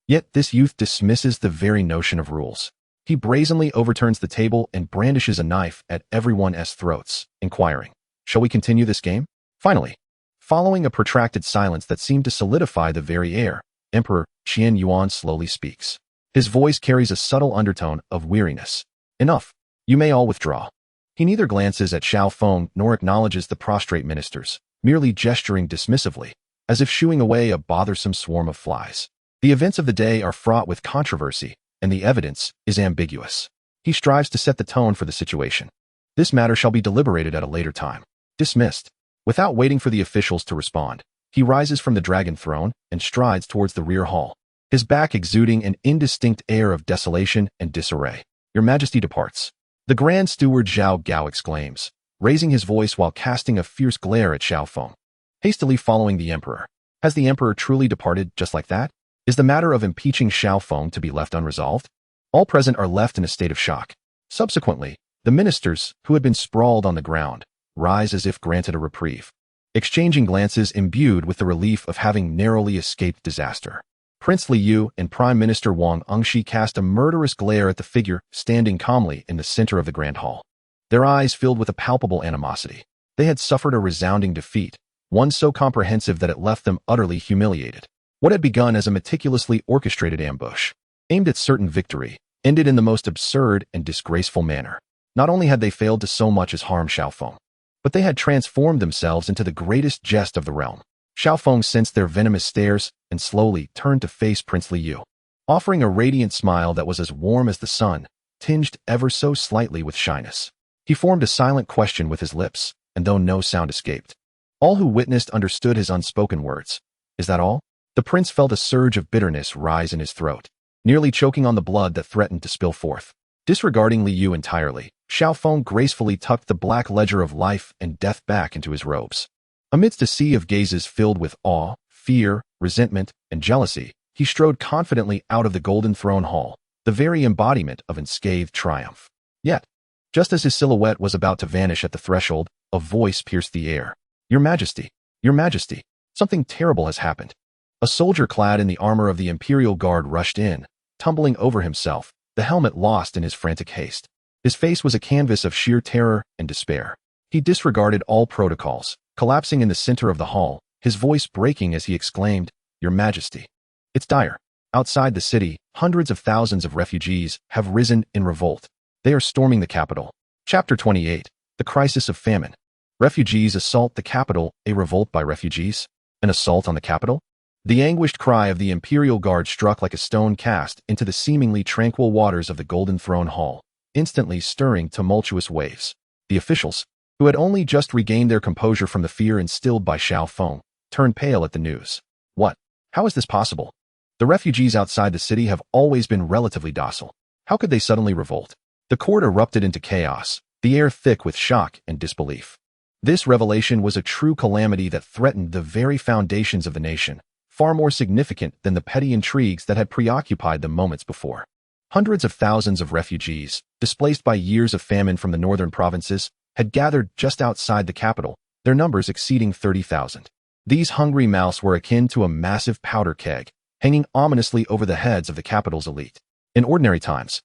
Yet this youth dismisses the very notion of rules. He brazenly overturns the table and brandishes a knife at everyone's throats, inquiring, "Shall we continue this game?" Finally, following a protracted silence that seemed to solidify the very air, Emperor Qian Yuan slowly speaks. His voice carries a subtle undertone of weariness. "Enough. You may all withdraw." He neither glances at Xiao Feng nor acknowledges the prostrate ministers, merely gesturing dismissively, as if shooing away a bothersome swarm of flies. The events of the day are fraught with controversy, and the evidence is ambiguous. He strives to set the tone for the situation. This matter shall be deliberated at a later time. Dismissed. Without waiting for the officials to respond, he rises from the dragon throne and strides towards the rear hall, his back exuding an indistinct air of desolation and disarray. "Your Majesty departs." The Grand Steward Zhao Gao exclaims, raising his voice while casting a fierce glare at Xiao Feng, hastily following the Emperor. Has the Emperor truly departed just like that? Is the matter of impeaching Xiao Feng to be left unresolved? All present are left in a state of shock. Subsequently, the ministers, who had been sprawled on the ground, rise as if granted a reprieve, exchanging glances imbued with the relief of having narrowly escaped disaster. Prince Li Yu and Prime Minister Wang Engshi cast a murderous glare at the figure standing calmly in the center of the grand hall. Their eyes filled with a palpable animosity. They had suffered a resounding defeat, one so comprehensive that it left them utterly humiliated. What had begun as a meticulously orchestrated ambush, aimed at certain victory, ended in the most absurd and disgraceful manner. Not only had they failed to so much as harm Xiao Feng, but they had transformed themselves into the greatest jest of the realm. Xiao Feng sensed their venomous stares and slowly turned to face Prince Li Yu, offering a radiant smile that was as warm as the sun, tinged ever so slightly with shyness. He formed a silent question with his lips, and though no sound escaped, all who witnessed understood his unspoken words. "Is that all?" The prince felt a surge of bitterness rise in his throat, nearly choking on the blood that threatened to spill forth. Disregarding Li Yu entirely, Xiao Feng gracefully tucked the black ledger of life and death back into his robes. Amidst a sea of gazes filled with awe, fear, resentment, and jealousy, he strode confidently out of the Golden Throne Hall, the very embodiment of unscathed triumph. Yet, just as his silhouette was about to vanish at the threshold, a voice pierced the air. "Your Majesty, Your Majesty, something terrible has happened." A soldier clad in the armor of the Imperial Guard rushed in, tumbling over himself, the helmet lost in his frantic haste. His face was a canvas of sheer terror and despair. He disregarded all protocols, collapsing in the center of the hall, his voice breaking as he exclaimed, "Your Majesty, it's dire. Outside the city, hundreds of thousands of refugees have risen in revolt. They are storming the capital." Chapter 28. The Crisis of Famine. Refugees assault the capital, a revolt by refugees? An assault on the capital? The anguished cry of the Imperial Guard struck like a stone cast into the seemingly tranquil waters of the Golden Throne Hall, instantly stirring tumultuous waves. The officials, who had only just regained their composure from the fear instilled by Xiao Feng, turned pale at the news. What? How is this possible? The refugees outside the city have always been relatively docile. How could they suddenly revolt? The court erupted into chaos, the air thick with shock and disbelief. This revelation was a true calamity that threatened the very foundations of the nation, far more significant than the petty intrigues that had preoccupied them moments before. Hundreds of thousands of refugees, displaced by years of famine from the northern provinces, had gathered just outside the capital, their numbers exceeding 30,000. These hungry mouths were akin to a massive powder keg, hanging ominously over the heads of the capital's elite. In ordinary times,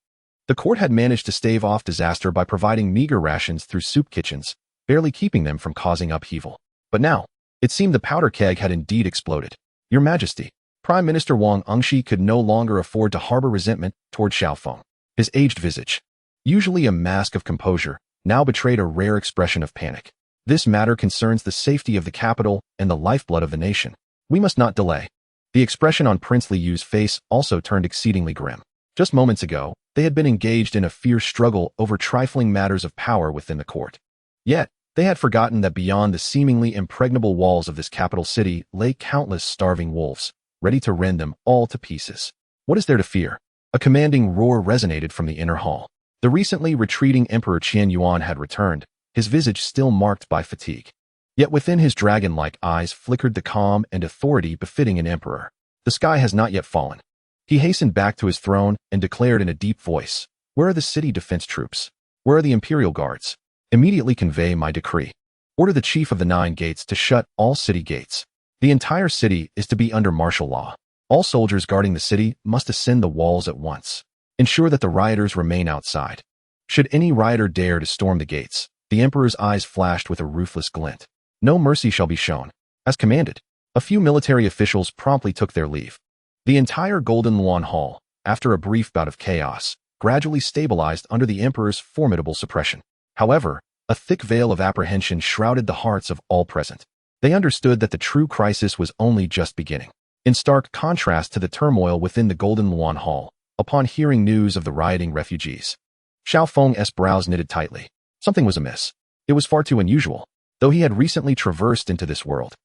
the court had managed to stave off disaster by providing meager rations through soup kitchens, barely keeping them from causing upheaval. But now, it seemed the powder keg had indeed exploded. "Your Majesty," Prime Minister Wang Engshi could no longer afford to harbor resentment toward Xiao Feng. His aged visage, usually a mask of composure, now betrayed a rare expression of panic. "This matter concerns the safety of the capital and the lifeblood of the nation. We must not delay." The expression on Prince Li Yu's face also turned exceedingly grim. Just moments ago, they had been engaged in a fierce struggle over trifling matters of power within the court. Yet, they had forgotten that beyond the seemingly impregnable walls of this capital city lay countless starving wolves, ready to rend them all to pieces. What is there to fear? A commanding roar resonated from the inner hall. The recently retreating Emperor Qian Yuan had returned, his visage still marked by fatigue. Yet within his dragon-like eyes flickered the calm and authority befitting an emperor. "The sky has not yet fallen." He hastened back to his throne and declared in a deep voice, "Where are the city defense troops? Where are the Imperial Guards?" Immediately convey my decree. Order the chief of the 9 gates to shut all city gates. The entire city is to be under martial law. All soldiers guarding the city must ascend the walls at once. Ensure that the rioters remain outside. Should any rioter dare to storm the gates, the emperor's eyes flashed with a ruthless glint. No mercy shall be shown. As commanded, a few military officials promptly took their leave. The entire Golden Luan Hall, after a brief bout of chaos, gradually stabilized under the emperor's formidable suppression. However, a thick veil of apprehension shrouded the hearts of all present. They understood that the true crisis was only just beginning. In stark contrast to the turmoil within the Golden Luan Hall, upon hearing news of the rioting refugees, Xiao Feng's brows knitted tightly. Something was amiss. It was far too unusual, though he had recently traversed into this world.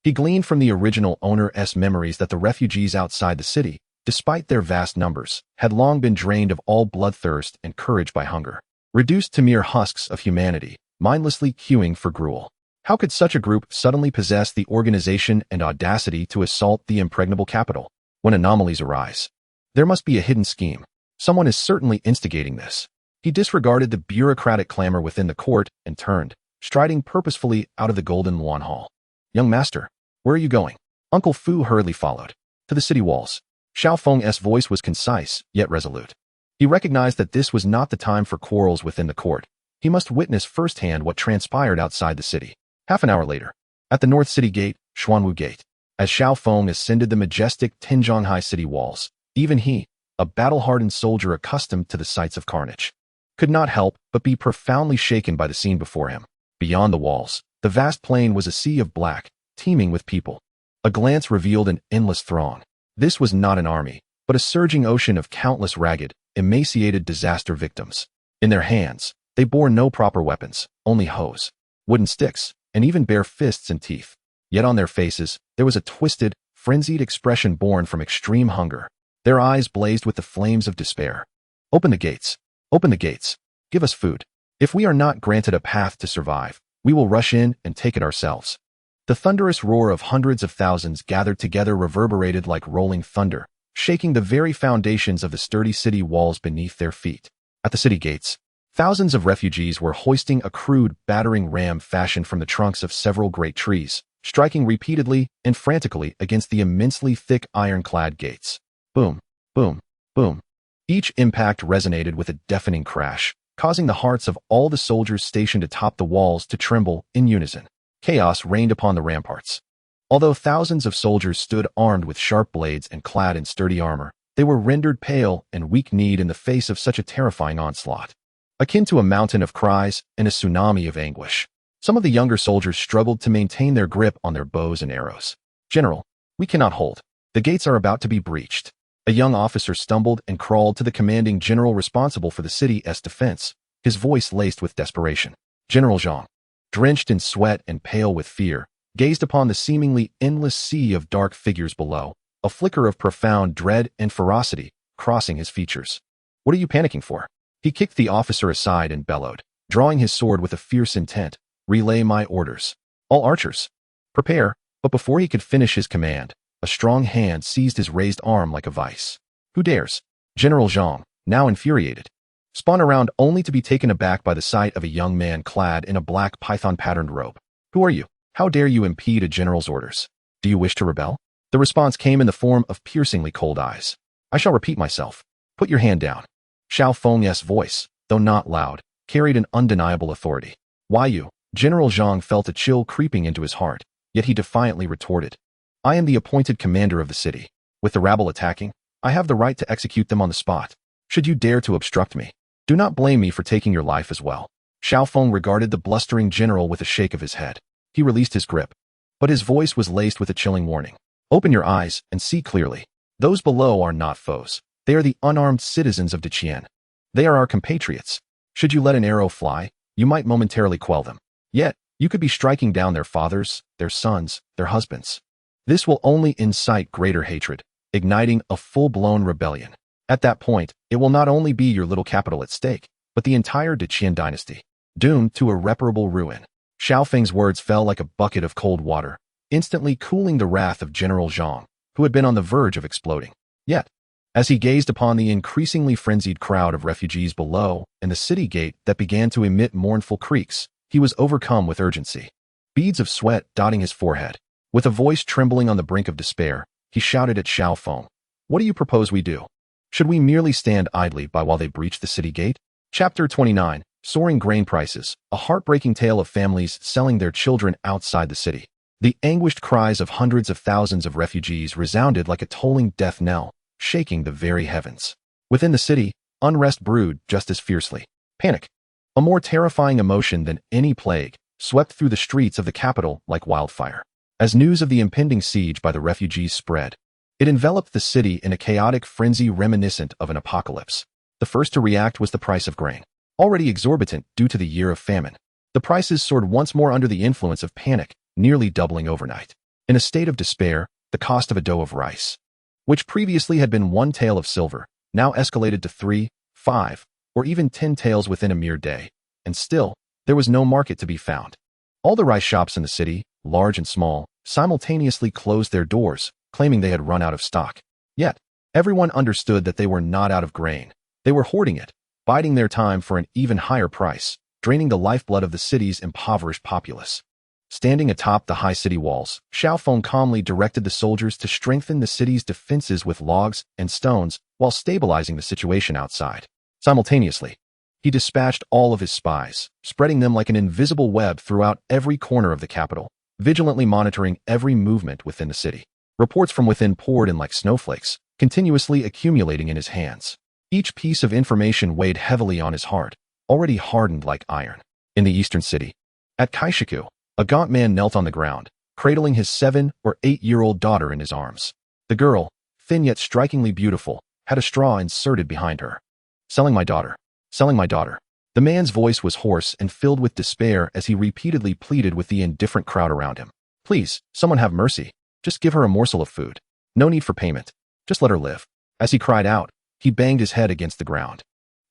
He gleaned from the original owner's memories that the refugees outside the city, despite their vast numbers, had long been drained of all bloodthirst and courage by hunger, reduced to mere husks of humanity, mindlessly queuing for gruel. How could such a group suddenly possess the organization and audacity to assault the impregnable capital? When anomalies arise, there must be a hidden scheme. Someone is certainly instigating this. He disregarded the bureaucratic clamor within the court and turned, striding purposefully out of the Golden Luan Hall. Young master, where are you going? Uncle Fu hurriedly followed. To the city walls. Xiao Feng's voice was concise, yet resolute. He recognized that this was not the time for quarrels within the court. He must witness firsthand what transpired outside the city. Half an hour later, at the North City Gate, Xuanwu Gate, as Xiao Feng ascended the majestic Tinzhonghai city walls, even he, a battle-hardened soldier accustomed to the sights of carnage, could not help but be profoundly shaken by the scene before him. Beyond the walls, the vast plain was a sea of black, teeming with people. A glance revealed an endless throng. This was not an army, but a surging ocean of countless ragged, emaciated disaster victims. In their hands, they bore no proper weapons, only hoes, wooden sticks, and even bare fists and teeth. Yet on their faces, there was a twisted, frenzied expression born from extreme hunger. Their eyes blazed with the flames of despair. Open the gates. Open the gates. Give us food. If we are not granted a path to survive, we will rush in and take it ourselves. The thunderous roar of hundreds of thousands gathered together reverberated like rolling thunder, shaking the very foundations of the sturdy city walls beneath their feet. At the city gates, thousands of refugees were hoisting a crude, battering ram fashioned from the trunks of several great trees, striking repeatedly and frantically against the immensely thick ironclad gates. Boom, boom, boom. Each impact resonated with a deafening crash, causing the hearts of all the soldiers stationed atop the walls to tremble in unison. Chaos reigned upon the ramparts. Although thousands of soldiers stood armed with sharp blades and clad in sturdy armor, they were rendered pale and weak-kneed in the face of such a terrifying onslaught. Akin to a mountain of cries and a tsunami of anguish, some of the younger soldiers struggled to maintain their grip on their bows and arrows. General, we cannot hold. The gates are about to be breached. A young officer stumbled and crawled to the commanding general responsible for the city's defense, his voice laced with desperation. General Zhang, drenched in sweat and pale with fear, gazed upon the seemingly endless sea of dark figures below, a flicker of profound dread and ferocity crossing his features. What are you panicking for? He kicked the officer aside and bellowed, drawing his sword with a fierce intent. Relay my orders. All archers, prepare. But before he could finish his command, a strong hand seized his raised arm like a vice. Who dares? General Zhang, now infuriated, spun around only to be taken aback by the sight of a young man clad in a black python-patterned robe. Who are you? How dare you impede a general's orders? Do you wish to rebel? The response came in the form of piercingly cold eyes. I shall repeat myself. Put your hand down. Xiao Feng's voice, though not loud, carried an undeniable authority. Why you? General Zhang felt a chill creeping into his heart, yet he defiantly retorted. I am the appointed commander of the city. With the rabble attacking, I have the right to execute them on the spot. Should you dare to obstruct me, do not blame me for taking your life as well. Xiao Feng regarded the blustering general with a shake of his head. He released his grip, but his voice was laced with a chilling warning. Open your eyes and see clearly. Those below are not foes. They are the unarmed citizens of Deqian. They are our compatriots. Should you let an arrow fly, you might momentarily quell them. Yet, you could be striking down their fathers, their sons, their husbands. This will only incite greater hatred, igniting a full-blown rebellion. At that point, it will not only be your little capital at stake, but the entire Deqian dynasty, doomed to irreparable ruin. Xiao Feng's words fell like a bucket of cold water, instantly cooling the wrath of General Zhang, who had been on the verge of exploding. Yet, As he gazed upon the increasingly frenzied crowd of refugees below and the city gate that began to emit mournful creaks, he was overcome with urgency. Beads of sweat dotting his forehead. With a voice trembling on the brink of despair, he shouted at Xiao Feng, "What do you propose we do? Should we merely stand idly by while they breach the city gate?" Chapter 29. Soaring Grain Prices, a heartbreaking tale of families selling their children outside the city. The anguished cries of hundreds of thousands of refugees resounded like a tolling death knell, shaking the very heavens. Within the city, unrest brewed just as fiercely. Panic, a more terrifying emotion than any plague, swept through the streets of the capital like wildfire. As news of the impending siege by the refugees spread, it enveloped the city in a chaotic frenzy reminiscent of an apocalypse. The first to react was the price of grain. Already exorbitant due to the year of famine, the prices soared once more under the influence of panic, nearly doubling overnight. In a state of despair, the cost of a dough of rice, which previously had been 1 tael of silver, now escalated to 3, 5, or even 10 taels within a mere day, and still, there was no market to be found. All the rice shops in the city, large and small, simultaneously closed their doors, claiming they had run out of stock. Yet, everyone understood that they were not out of grain. They were hoarding it, biding their time for an even higher price, draining the lifeblood of the city's impoverished populace. Standing atop the high city walls, Xiao Feng calmly directed the soldiers to strengthen the city's defenses with logs and stones while stabilizing the situation outside. Simultaneously, he dispatched all of his spies, spreading them like an invisible web throughout every corner of the capital, vigilantly monitoring every movement within the city. Reports from within poured in like snowflakes, continuously accumulating in his hands. Each piece of information weighed heavily on his heart, already hardened like iron. In the eastern city, at Kaishiku, a gaunt man knelt on the ground, cradling his 7 or 8-year-old daughter in his arms. The girl, thin yet strikingly beautiful, had a straw inserted behind her. "Selling my daughter. Selling my daughter." The man's voice was hoarse and filled with despair as he repeatedly pleaded with the indifferent crowd around him. "Please, someone have mercy. Just give her a morsel of food. No need for payment. Just let her live." As he cried out, he banged his head against the ground,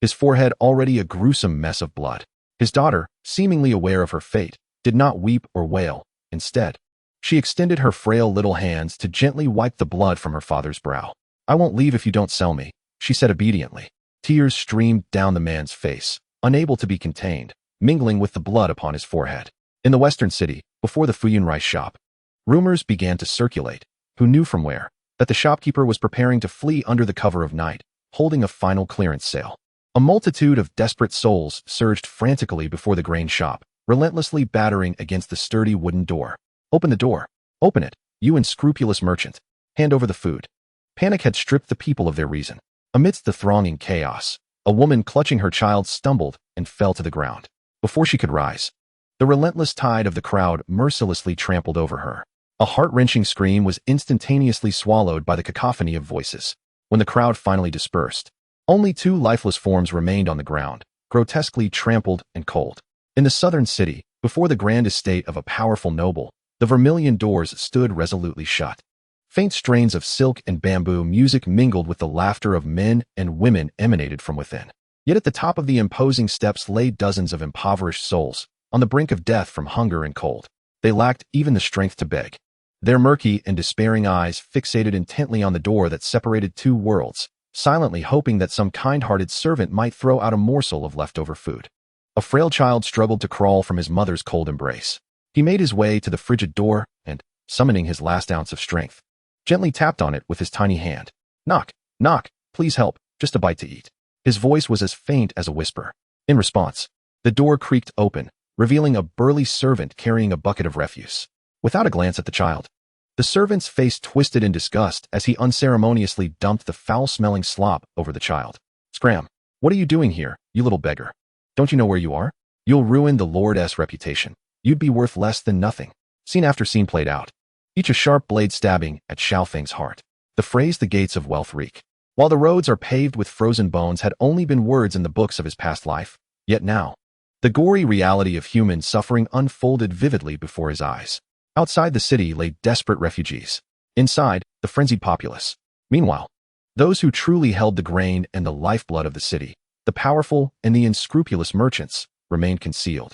his forehead already a gruesome mess of blood. His daughter, seemingly aware of her fate, did not weep or wail. Instead, she extended her frail little hands to gently wipe the blood from her father's brow. "I won't leave if you don't sell me," she said obediently. Tears streamed down the man's face, unable to be contained, mingling with the blood upon his forehead. In the western city, before the Fuyun rice shop, rumors began to circulate, who knew from where, that the shopkeeper was preparing to flee under the cover of night, holding a final clearance sale. A multitude of desperate souls surged frantically before the grain shop, relentlessly battering against the sturdy wooden door. "Open the door. Open it, you unscrupulous merchant. Hand over the food." Panic had stripped the people of their reason. Amidst the thronging chaos, a woman clutching her child stumbled and fell to the ground. Before she could rise, the relentless tide of the crowd mercilessly trampled over her. A heart-wrenching scream was instantaneously swallowed by the cacophony of voices. When the crowd finally dispersed, only 2 lifeless forms remained on the ground, grotesquely trampled and cold. In the southern city, before the grand estate of a powerful noble, the vermilion doors stood resolutely shut. Faint strains of silk and bamboo music mingled with the laughter of men and women emanated from within. Yet at the top of the imposing steps lay dozens of impoverished souls, on the brink of death from hunger and cold. They lacked even the strength to beg. Their murky and despairing eyes fixated intently on the door that separated 2 worlds, silently hoping that some kind-hearted servant might throw out a morsel of leftover food. A frail child struggled to crawl from his mother's cold embrace. He made his way to the frigid door and, summoning his last ounce of strength, gently tapped on it with his tiny hand. "Knock, knock, please help, just a bite to eat." His voice was as faint as a whisper. In response, the door creaked open, revealing a burly servant carrying a bucket of refuse. Without a glance at the child, the servant's face twisted in disgust as he unceremoniously dumped the foul-smelling slop over the child. "Scram, what are you doing here, you little beggar? Don't you know where you are? You'll ruin the Lord's reputation. You'd be worth less than nothing." Scene after scene played out, each a sharp blade stabbing at Xiao Feng's heart. The phrase "the gates of wealth reek," while the roads are paved with frozen bones, had only been words in the books of his past life. Yet now, the gory reality of human suffering unfolded vividly before his eyes. Outside the city lay desperate refugees. Inside, the frenzied populace. Meanwhile, those who truly held the grain and the lifeblood of the city, the powerful and the unscrupulous merchants, remained concealed,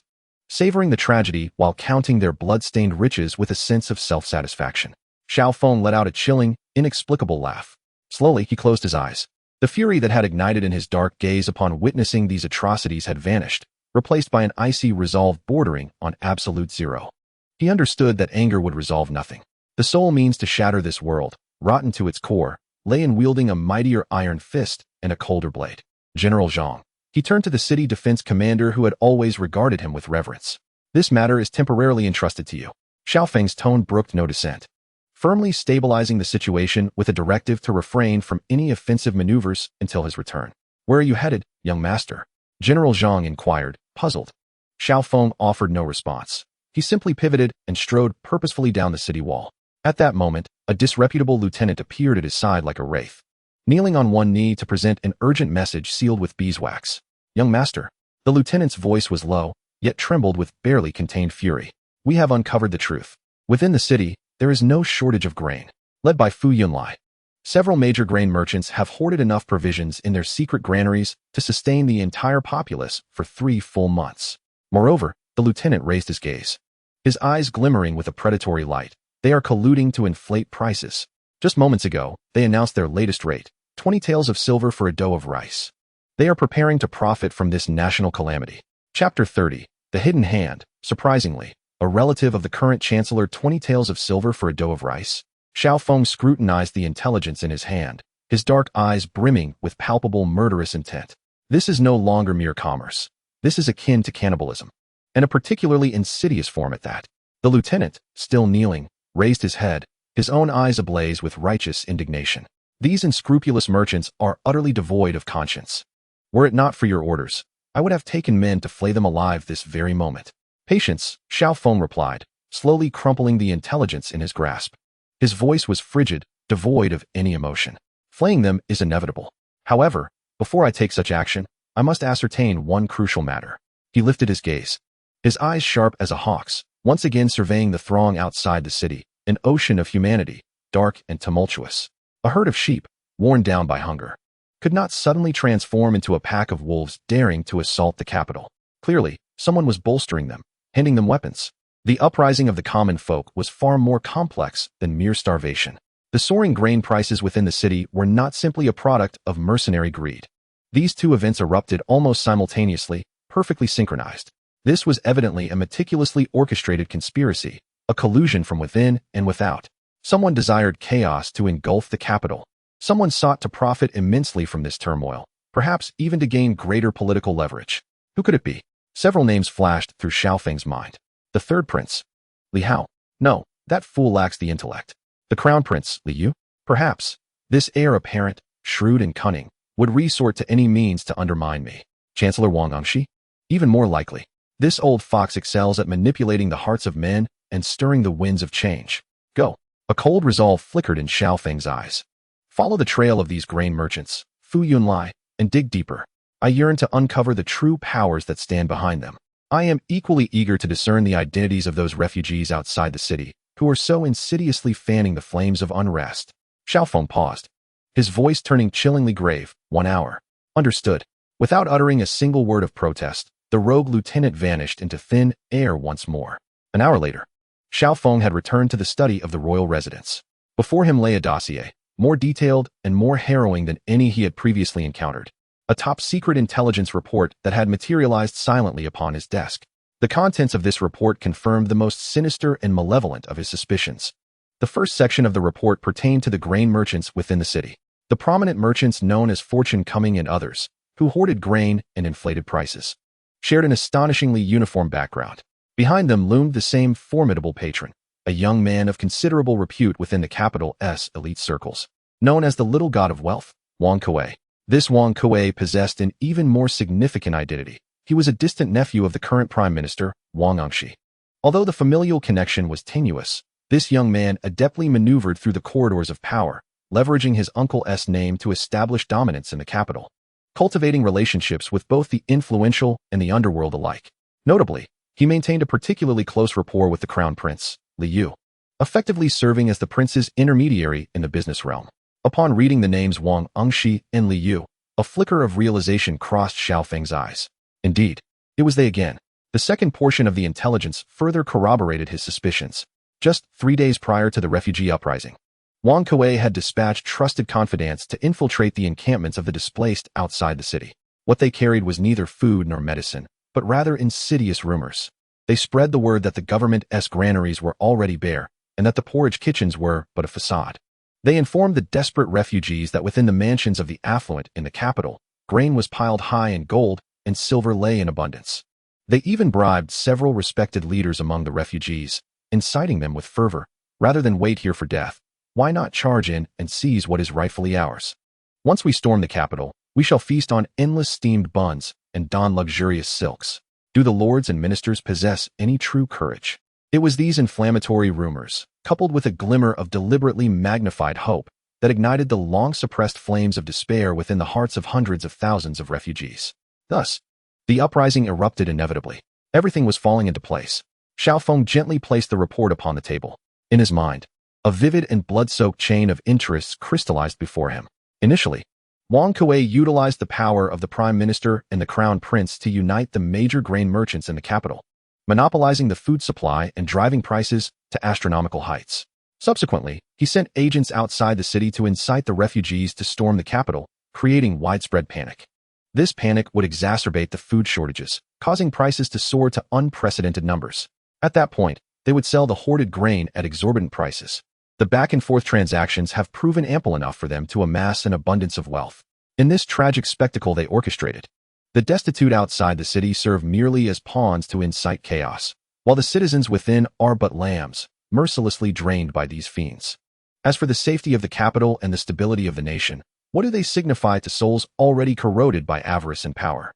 savoring the tragedy while counting their blood-stained riches with a sense of self-satisfaction. Xiao Feng let out a chilling, inexplicable laugh. Slowly, he closed his eyes. The fury that had ignited in his dark gaze upon witnessing these atrocities had vanished, replaced by an icy resolve bordering on absolute zero. He understood that anger would resolve nothing. The sole means to shatter this world, rotten to its core, lay in wielding a mightier iron fist and a colder blade. General Zhang. He turned to the city defense commander who had always regarded him with reverence. This matter is temporarily entrusted to you. Xiaofeng's tone brooked no dissent, firmly stabilizing the situation with a directive to refrain from any offensive maneuvers until his return. Where are you headed, young master? General Zhang inquired, puzzled. Xiaofeng offered no response. He simply pivoted and strode purposefully down the city wall. At that moment, a disreputable lieutenant appeared at his side like a wraith, kneeling on one knee to present an urgent message sealed with beeswax. Young master. The lieutenant's voice was low, yet trembled with barely contained fury. We have uncovered the truth. Within the city, there is no shortage of grain. Led by Fu Yunlai, several major grain merchants have hoarded enough provisions in their secret granaries to sustain the entire populace for 3 full months. Moreover, the lieutenant raised his gaze, his eyes glimmering with a predatory light. They are colluding to inflate prices. Just moments ago, they announced their latest rate, 20 taels of silver for a dough of rice. They are preparing to profit from this national calamity. Chapter 30. The Hidden Hand. Surprisingly, a relative of the current chancellor, 20 taels of silver for a dough of rice. Xiaofeng scrutinized the intelligence in his hand, his dark eyes brimming with palpable murderous intent. This is no longer mere commerce. This is akin to cannibalism, and a particularly insidious form at that. The lieutenant, still kneeling, raised his head, his own eyes ablaze with righteous indignation. These unscrupulous merchants are utterly devoid of conscience. Were it not for your orders, I would have taken men to flay them alive this very moment. Patience, Xiaofeng replied, slowly crumpling the intelligence in his grasp. His voice was frigid, devoid of any emotion. Flaying them is inevitable. However, before I take such action, I must ascertain one crucial matter. He lifted his gaze, his eyes sharp as a hawk's, once again surveying the throng outside the city, an ocean of humanity, dark and tumultuous. A herd of sheep, worn down by hunger, could not suddenly transform into a pack of wolves daring to assault the capital. Clearly, someone was bolstering them, handing them weapons. The uprising of the common folk was far more complex than mere starvation. The soaring grain prices within the city were not simply a product of mercenary greed. These two events erupted almost simultaneously, perfectly synchronized. This was evidently a meticulously orchestrated conspiracy, a collusion from within and without. Someone desired chaos to engulf the capital. Someone sought to profit immensely from this turmoil, perhaps even to gain greater political leverage. Who could it be? Several names flashed through Xiaofeng's mind. The third prince, Li Hao. No, that fool lacks the intellect. The crown prince, Li Yu. Perhaps this heir apparent, shrewd and cunning, would resort to any means to undermine me. Chancellor Wang Angshi? Even more likely. This old fox excels at manipulating the hearts of men and stirring the winds of change. Go. A cold resolve flickered in Xiaofeng's eyes. Follow the trail of these grain merchants, Fu Yunlai, and dig deeper. I yearn to uncover the true powers that stand behind them. I am equally eager to discern the identities of those refugees outside the city who are so insidiously fanning the flames of unrest. Xiaofeng paused, his voice turning chillingly grave. 1 hour. Understood. Without uttering a single word of protest, the rogue lieutenant vanished into thin air once more. An hour later, Xiaofeng had returned to the study of the royal residence. Before him lay a dossier, more detailed and more harrowing than any he had previously encountered. A top-secret intelligence report that had materialized silently upon his desk. The contents of this report confirmed the most sinister and malevolent of his suspicions. The first section of the report pertained to the grain merchants within the city. The prominent merchants known as Fortune Coming and others, who hoarded grain and inflated prices, shared an astonishingly uniform background. Behind them loomed the same formidable patron, a young man of considerable repute within the capital's elite circles, known as the Little God of Wealth, Wang Kuei. This Wang Kuei possessed an even more significant identity. He was a distant nephew of the current Prime Minister, Wang Angshi. Although the familial connection was tenuous, this young man adeptly maneuvered through the corridors of power, leveraging his uncle's name to establish dominance in the capital, cultivating relationships with both the influential and the underworld alike. Notably, he maintained a particularly close rapport with the crown prince, Li Yu, effectively serving as the prince's intermediary in the business realm. Upon reading the names Wang Angshi and Li Yu, a flicker of realization crossed Xiaofeng's eyes. Indeed, it was they again. The second portion of the intelligence further corroborated his suspicions. Just 3 days prior to the refugee uprising, Wang Kuei had dispatched trusted confidants to infiltrate the encampments of the displaced outside the city. What they carried was neither food nor medicine, but rather insidious rumors. They spread the word that the government's granaries were already bare, and that the porridge kitchens were but a facade. They informed the desperate refugees that within the mansions of the affluent in the capital, grain was piled high and gold and silver lay in abundance. They even bribed several respected leaders among the refugees, inciting them with fervor, rather than wait here for death, why not charge in and seize what is rightfully ours? Once we storm the capital, we shall feast on endless steamed buns and don luxurious silks. Do the lords and ministers possess any true courage? It was these inflammatory rumors, coupled with a glimmer of deliberately magnified hope, that ignited the long-suppressed flames of despair within the hearts of hundreds of thousands of refugees. Thus, the uprising erupted inevitably. Everything was falling into place. Xiaofeng gently placed the report upon the table. In his mind, a vivid and blood-soaked chain of interests crystallized before him. Initially, Wang Kuei utilized the power of the Prime Minister and the Crown Prince to unite the major grain merchants in the capital, monopolizing the food supply and driving prices to astronomical heights. Subsequently, he sent agents outside the city to incite the refugees to storm the capital, creating widespread panic. This panic would exacerbate the food shortages, causing prices to soar to unprecedented numbers. At that point, they would sell the hoarded grain at exorbitant prices. The back-and-forth transactions have proven ample enough for them to amass an abundance of wealth. In this tragic spectacle they orchestrated, the destitute outside the city serve merely as pawns to incite chaos, while the citizens within are but lambs, mercilessly drained by these fiends. As for the safety of the capital and the stability of the nation, what do they signify to souls already corroded by avarice and power?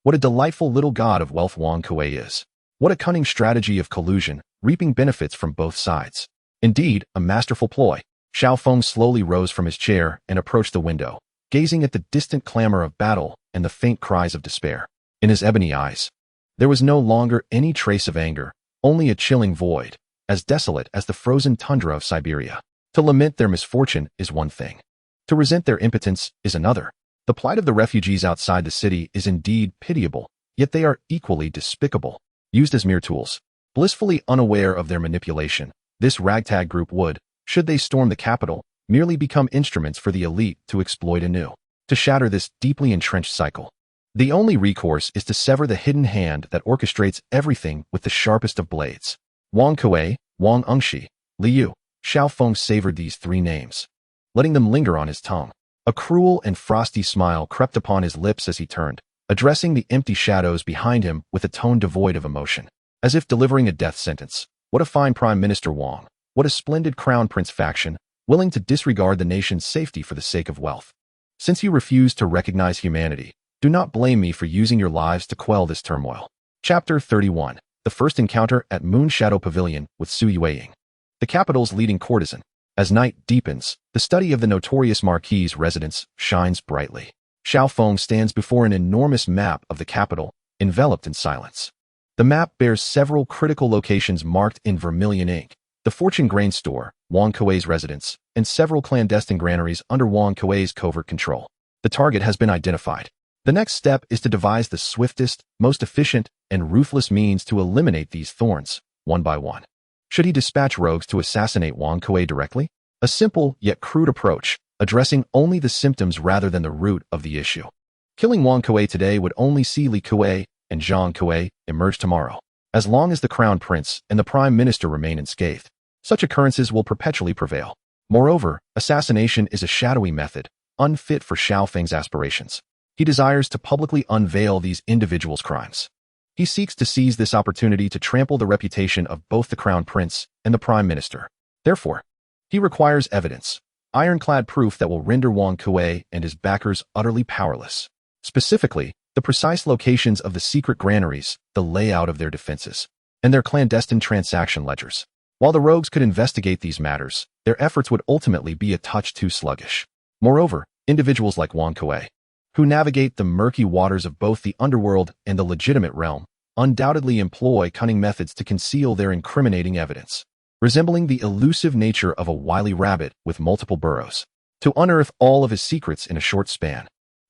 What a delightful little god of wealth Wang Kuei is. What a cunning strategy of collusion, reaping benefits from both sides. Indeed, a masterful ploy. Xiaofeng slowly rose from his chair and approached the window, gazing at the distant clamor of battle and the faint cries of despair. In his ebony eyes, there was no longer any trace of anger, only a chilling void, as desolate as the frozen tundra of Siberia. To lament their misfortune is one thing. To resent their impotence is another. The plight of the refugees outside the city is indeed pitiable, yet they are equally despicable. Used as mere tools, blissfully unaware of their manipulation, this ragtag group would, should they storm the capital, merely become instruments for the elite to exploit anew. To shatter this deeply entrenched cycle, the only recourse is to sever the hidden hand that orchestrates everything with the sharpest of blades. Wang Kuei, Wang Engshi, Liu, Xiaofeng savored these three names, letting them linger on his tongue. A cruel and frosty smile crept upon his lips as he turned, addressing the empty shadows behind him with a tone devoid of emotion, as if delivering a death sentence. What a fine Prime Minister Wang! What a splendid Crown Prince faction, willing to disregard the nation's safety for the sake of wealth. Since you refuse to recognize humanity, do not blame me for using your lives to quell this turmoil. Chapter 31. The first encounter at Moon Shadow Pavilion with Su Yueying, the capital's leading courtesan. As night deepens, the study of the notorious Marquis's residence shines brightly. Xiaofeng stands before an enormous map of the capital, enveloped in silence. The map bears several critical locations marked in vermilion ink: the Fortune Grain Store, Wang Kuei's residence, and several clandestine granaries under Wang Kuei's covert control. The target has been identified. The next step is to devise the swiftest, most efficient, and ruthless means to eliminate these thorns, one by one. Should he dispatch rogues to assassinate Wang Kuei directly? A simple yet crude approach, addressing only the symptoms rather than the root of the issue. Killing Wang Kuei today would only see Li Kuei and Zhang Kuei emerge tomorrow. As long as the Crown Prince and the Prime Minister remain unscathed, such occurrences will perpetually prevail. Moreover, assassination is a shadowy method, unfit for Xiaofeng's aspirations. He desires to publicly unveil these individuals' crimes. He seeks to seize this opportunity to trample the reputation of both the Crown Prince and the Prime Minister. Therefore, he requires evidence, ironclad proof that will render Wang Kuei and his backers utterly powerless. Specifically, the precise locations of the secret granaries, the layout of their defenses, and their clandestine transaction ledgers. While the rogues could investigate these matters, their efforts would ultimately be a touch too sluggish. Moreover, individuals like Wang Kuei, who navigate the murky waters of both the underworld and the legitimate realm, undoubtedly employ cunning methods to conceal their incriminating evidence, resembling the elusive nature of a wily rabbit with multiple burrows, to unearth all of his secrets in a short span.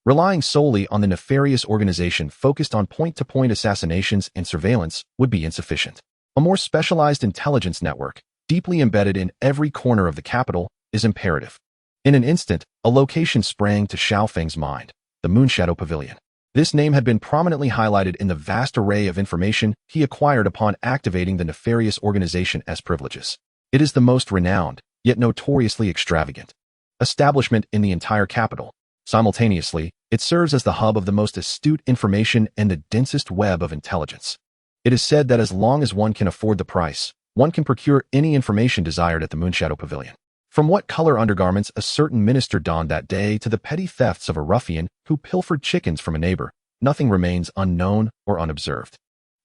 Relying solely on the nefarious organization focused on point-to-point assassinations and surveillance would be insufficient. A more specialized intelligence network, deeply embedded in every corner of the capital, is imperative. In an instant, a location sprang to Xiaofeng's mind, the Moonshadow Pavilion. This name had been prominently highlighted in the vast array of information he acquired upon activating the nefarious organization's privileges. It is the most renowned, yet notoriously extravagant establishment in the entire capital. Simultaneously, it serves as the hub of the most astute information and the densest web of intelligence. It is said that as long as one can afford the price, one can procure any information desired at the Moonshadow Pavilion. From what color undergarments a certain minister donned that day to the petty thefts of a ruffian who pilfered chickens from a neighbor, nothing remains unknown or unobserved.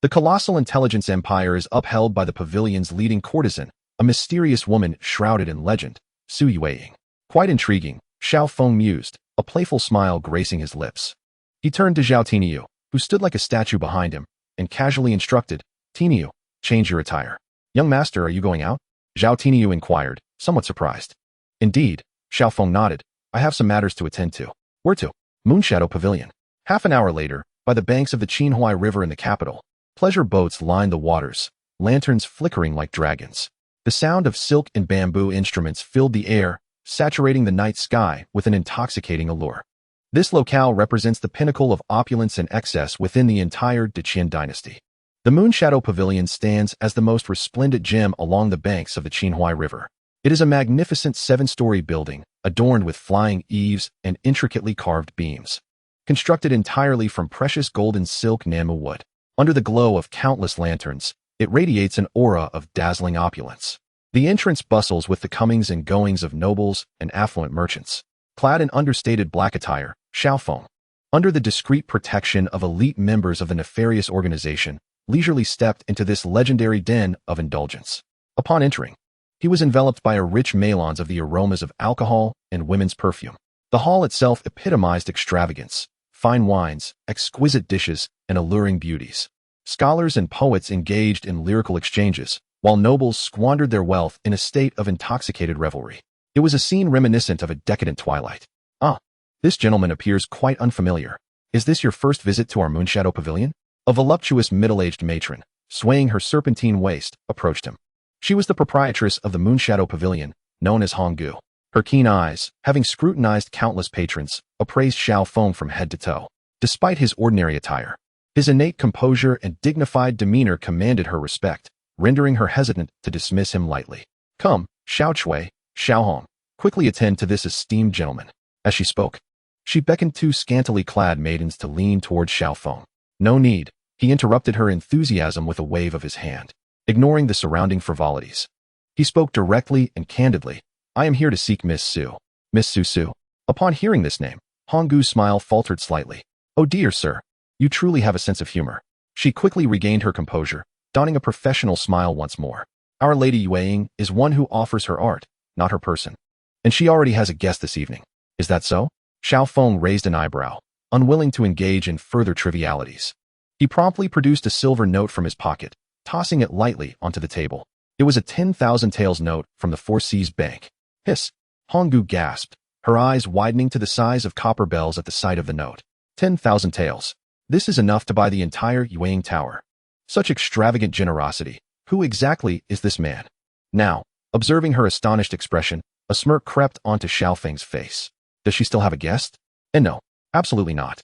The colossal intelligence empire is upheld by the pavilion's leading courtesan, a mysterious woman shrouded in legend, Su Yueying. Quite intriguing, Xiaofeng mused, a playful smile gracing his lips. He turned to Zhao Tiniu, who stood like a statue behind him, and casually instructed, Tiniu, change your attire. Young master, are you going out? Zhao Tiniu inquired, somewhat surprised. Indeed, Xiaofeng nodded. I have some matters to attend to. Where to? Moonshadow Pavilion. Half an hour later, by the banks of the Qinhuai River in the capital, pleasure boats lined the waters, lanterns flickering like dragons. The sound of silk and bamboo instruments filled the air, saturating the night sky with an intoxicating allure. This locale represents the pinnacle of opulence and excess within the entire Deqian dynasty. The Moonshadow Pavilion stands as the most resplendent gem along the banks of the Qinhuai River. It is a magnificent 7-story building, adorned with flying eaves and intricately carved beams. Constructed entirely from precious golden silk Nanmu wood, under the glow of countless lanterns, it radiates an aura of dazzling opulence. The entrance bustles with the comings and goings of nobles and affluent merchants. Clad in understated black attire, Xiaofeng, under the discreet protection of elite members of the nefarious organization, leisurely stepped into this legendary den of indulgence. Upon entering, he was enveloped by a rich melange of the aromas of alcohol and women's perfume. The hall itself epitomized extravagance, fine wines, exquisite dishes, and alluring beauties. Scholars and poets engaged in lyrical exchanges, while nobles squandered their wealth in a state of intoxicated revelry. It was a scene reminiscent of a decadent twilight. Ah, this gentleman appears quite unfamiliar. Is this your first visit to our Moonshadow Pavilion? A voluptuous middle-aged matron, swaying her serpentine waist, approached him. She was the proprietress of the Moonshadow Pavilion, known as Honggu. Her keen eyes, having scrutinized countless patrons, appraised Xiaofeng from head to toe. Despite his ordinary attire, his innate composure and dignified demeanor commanded her respect, rendering her hesitant to dismiss him lightly. Come, Xiao Chui, Xiao Hong, quickly attend to this esteemed gentleman. As she spoke, she beckoned two scantily clad maidens to lean towards Xiaofeng. No need, he interrupted her enthusiasm with a wave of his hand, ignoring the surrounding frivolities. He spoke directly and candidly. I am here to seek Miss Su. Miss Su Su. Upon hearing this name, Honggu's smile faltered slightly. Oh dear sir, you truly have a sense of humor. She quickly regained her composure, donning a professional smile once more. Our Lady Yueying is one who offers her art, not her person. And she already has a guest this evening. Is that so? Xiaofeng raised an eyebrow, unwilling to engage in further trivialities. He promptly produced a silver note from his pocket, tossing it lightly onto the table. It was a 10,000 taels note from the Four Seas Bank. Hiss! Honggu gasped, her eyes widening to the size of copper bells at the sight of the note. 10,000 taels. This is enough to buy the entire Yueying Tower. Such extravagant generosity. Who exactly is this man? Now, observing her astonished expression, a smirk crept onto Xiaofeng's face. Does she still have a guest? And no, absolutely not.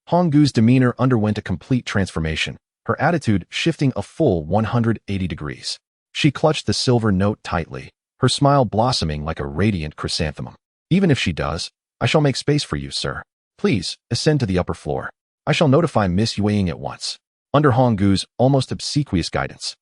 Honggu's demeanor underwent a complete transformation, her attitude shifting a full 180 degrees. She clutched the silver note tightly, her smile blossoming like a radiant chrysanthemum. Even if she does, I shall make space for you, sir. Please, ascend to the upper floor. I shall notify Miss Yueying at once. Under Honggu's almost obsequious guidance,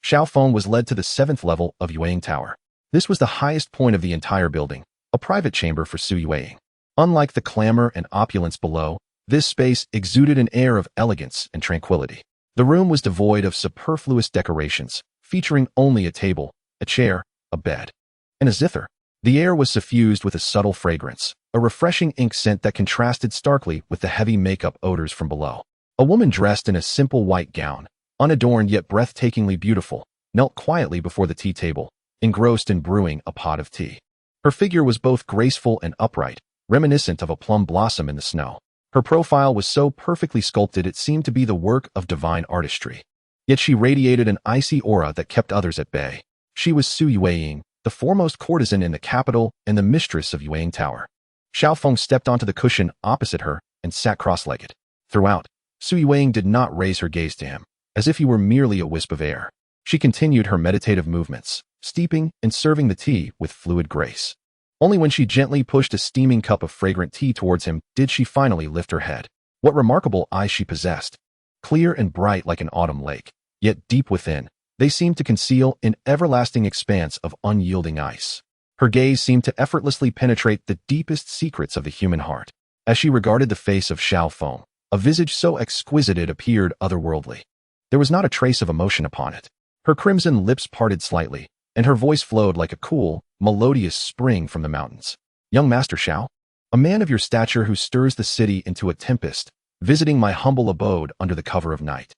Xiaofeng was led to the 7th level of Yueying Tower. This was the highest point of the entire building, a private chamber for Su Yueying. Unlike the clamor and opulence below, this space exuded an air of elegance and tranquility. The room was devoid of superfluous decorations, featuring only a table, a chair, a bed, and a zither. The air was suffused with a subtle fragrance, a refreshing ink scent that contrasted starkly with the heavy makeup odors from below. A woman dressed in a simple white gown, unadorned yet breathtakingly beautiful, knelt quietly before the tea table, engrossed in brewing a pot of tea. Her figure was both graceful and upright, reminiscent of a plum blossom in the snow. Her profile was so perfectly sculpted it seemed to be the work of divine artistry. Yet she radiated an icy aura that kept others at bay. She was Su Yueying, the foremost courtesan in the capital and the mistress of Yueying Tower. Xiao Feng stepped onto the cushion opposite her and sat cross-legged. Throughout, Su Yueying did not raise her gaze to him, as if he were merely a wisp of air. She continued her meditative movements, steeping and serving the tea with fluid grace. Only when she gently pushed a steaming cup of fragrant tea towards him did she finally lift her head. What remarkable eyes she possessed! Clear and bright like an autumn lake, yet deep within, they seemed to conceal an everlasting expanse of unyielding ice. Her gaze seemed to effortlessly penetrate the deepest secrets of the human heart. As she regarded the face of Xiao Feng, a visage so exquisite it appeared otherworldly. There was not a trace of emotion upon it. Her crimson lips parted slightly, and her voice flowed like a cool, melodious spring from the mountains. Young Master Xiao, a man of your stature who stirs the city into a tempest, visiting my humble abode under the cover of night.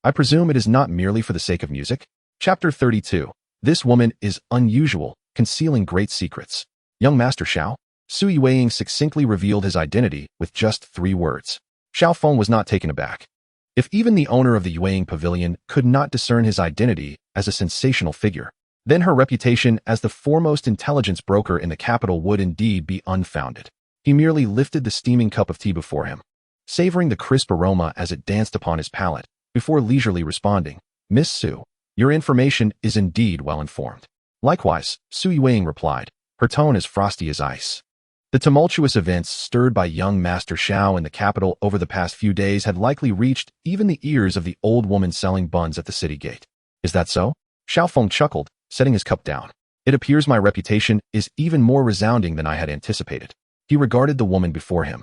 I presume it is not merely for the sake of music? Chapter 32. This woman is unusual, concealing great secrets. Young Master Xiao, Su Yueying succinctly revealed his identity with just 3 words. Xiao Feng was not taken aback. If even the owner of the Yueying Pavilion could not discern his identity as a sensational figure, then her reputation as the foremost intelligence broker in the capital would indeed be unfounded. He merely lifted the steaming cup of tea before him, savoring the crisp aroma as it danced upon his palate, before leisurely responding, Miss Su, your information is indeed well informed. Likewise, Su Yueying replied, her tone as frosty as ice. The tumultuous events stirred by young Master Xiao in the capital over the past few days had likely reached even the ears of the old woman selling buns at the city gate. Is that so? Xiao Feng chuckled, setting his cup down. It appears my reputation is even more resounding than I had anticipated. He regarded the woman before him,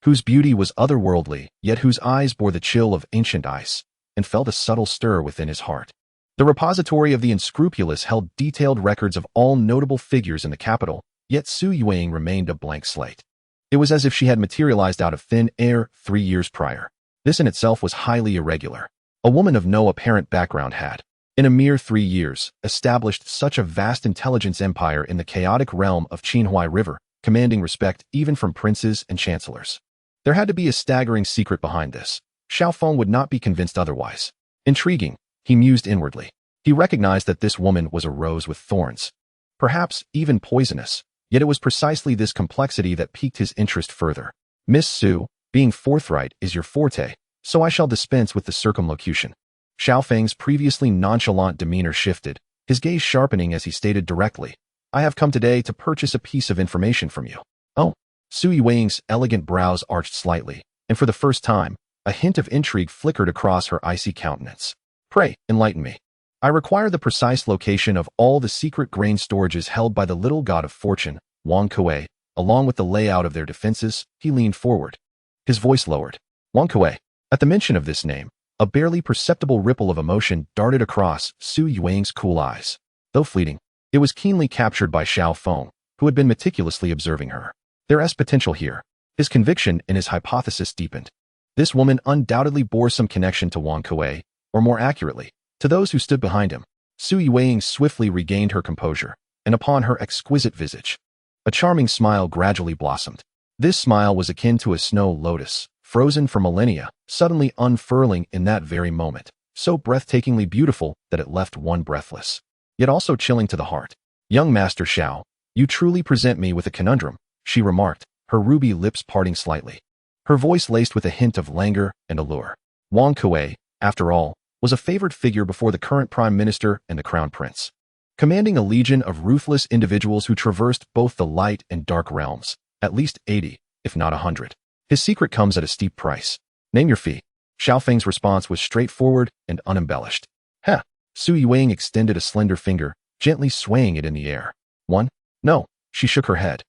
whose beauty was otherworldly, yet whose eyes bore the chill of ancient ice, and felt a subtle stir within his heart. The repository of the unscrupulous held detailed records of all notable figures in the capital, yet Su Yueying remained a blank slate. It was as if she had materialized out of thin air 3 years prior. This in itself was highly irregular. A woman of no apparent background had, in a mere 3 years, established such a vast intelligence empire in the chaotic realm of Qinhuai River, commanding respect even from princes and chancellors. There had to be a staggering secret behind this. Xiao Feng would not be convinced otherwise. Intriguing, he mused inwardly. He recognized that this woman was a rose with thorns, perhaps even poisonous, yet it was precisely this complexity that piqued his interest further. Miss Su, being forthright is your forte, so I shall dispense with the circumlocution. Xiao Feng's previously nonchalant demeanor shifted, his gaze sharpening as he stated directly, I have come today to purchase a piece of information from you. Oh, Su Yueying's elegant brows arched slightly, and for the first time, a hint of intrigue flickered across her icy countenance. Pray, enlighten me. I require the precise location of all the secret grain storages held by the little god of fortune, Wang Kuei, along with the layout of their defenses. He leaned forward. His voice lowered. Wang Kuei. At the mention of this name, a barely perceptible ripple of emotion darted across Su Yueying's cool eyes. Though fleeting, it was keenly captured by Xiao Feng, who had been meticulously observing her. There is potential here. His conviction in his hypothesis deepened. This woman undoubtedly bore some connection to Wang Kuei, or more accurately, to those who stood behind him. Su Yueying swiftly regained her composure, and upon her exquisite visage, a charming smile gradually blossomed. This smile was akin to a snow lotus, frozen for millennia, suddenly unfurling in that very moment, so breathtakingly beautiful that it left one breathless, yet also chilling to the heart. Young Master Xiao, you truly present me with a conundrum, she remarked, her ruby lips parting slightly. Her voice laced with a hint of languor and allure. Wang Kuei, after all, was a favored figure before the current prime minister and the crown prince, commanding a legion of ruthless individuals who traversed both the light and dark realms, at least 80, if not 100. His secret comes at a steep price. Name your fee. Xiao Feng's response was straightforward and unembellished. Heh. Su Yueying extended a slender finger, gently swaying it in the air. 1? No. She shook her head,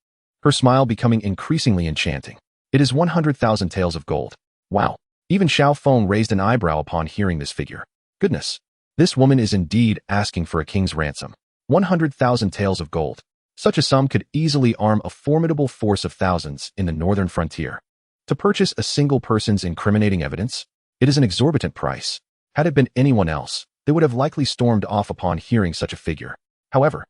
her smile becoming increasingly enchanting. It is 100,000 taels of gold. Wow. Even Xiao Feng raised an eyebrow upon hearing this figure. Goodness. This woman is indeed asking for a king's ransom. 100,000 taels of gold. Such a sum could easily arm a formidable force of thousands in the northern frontier. To purchase a single person's incriminating evidence, it is an exorbitant price. Had it been anyone else, they would have likely stormed off upon hearing such a figure. However,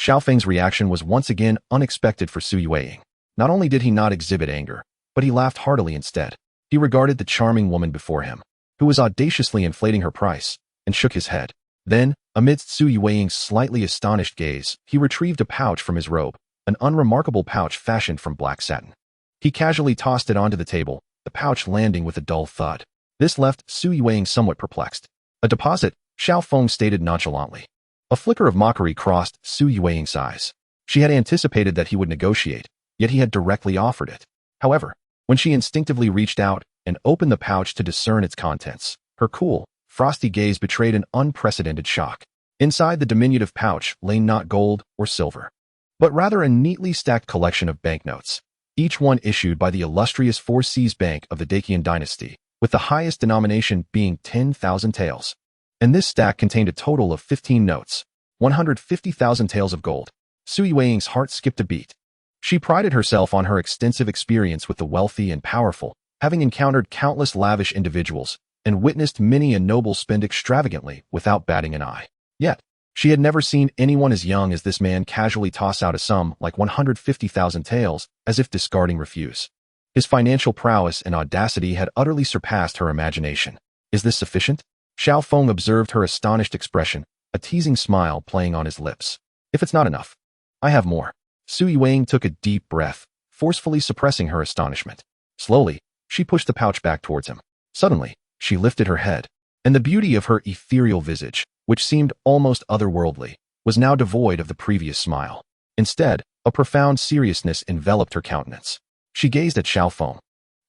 Xiao Feng's reaction was once again unexpected for Su Yueying. Not only did he not exhibit anger, but he laughed heartily instead. He regarded the charming woman before him, who was audaciously inflating her price, and shook his head. Then, Amidst Su Yueying's slightly astonished gaze, he retrieved a pouch from his robe, an unremarkable pouch fashioned from black satin. He casually tossed it onto the table, the pouch landing with a dull thud. This left Su Yueying somewhat perplexed. A deposit, Xiao Feng stated nonchalantly. A flicker of mockery crossed Su Yueying's eyes. She had anticipated that he would negotiate, yet he had directly offered it. However, when she instinctively reached out and opened the pouch to discern its contents, her cool, frosty gaze betrayed an unprecedented shock. Inside the diminutive pouch lay not gold or silver, but rather a neatly stacked collection of banknotes, each one issued by the illustrious Four Seas Bank of the Dacian dynasty, with the highest denomination being 10,000 taels. And this stack contained a total of 15 notes, 150,000 taels of gold. Su Yueying's heart skipped a beat. She prided herself on her extensive experience with the wealthy and powerful, having encountered countless lavish individuals and witnessed many a noble spend extravagantly without batting an eye. Yet, she had never seen anyone as young as this man casually toss out a sum like 150,000 taels as if discarding refuse. His financial prowess and audacity had utterly surpassed her imagination. Is this sufficient? Xiao Feng observed her astonished expression, a teasing smile playing on his lips. If it's not enough, I have more. Su Yueying took a deep breath, forcefully suppressing her astonishment. Slowly, she pushed the pouch back towards him. Suddenly, she lifted her head, and the beauty of her ethereal visage, which seemed almost otherworldly, was now devoid of the previous smile. Instead, a profound seriousness enveloped her countenance. She gazed at Xiao Feng,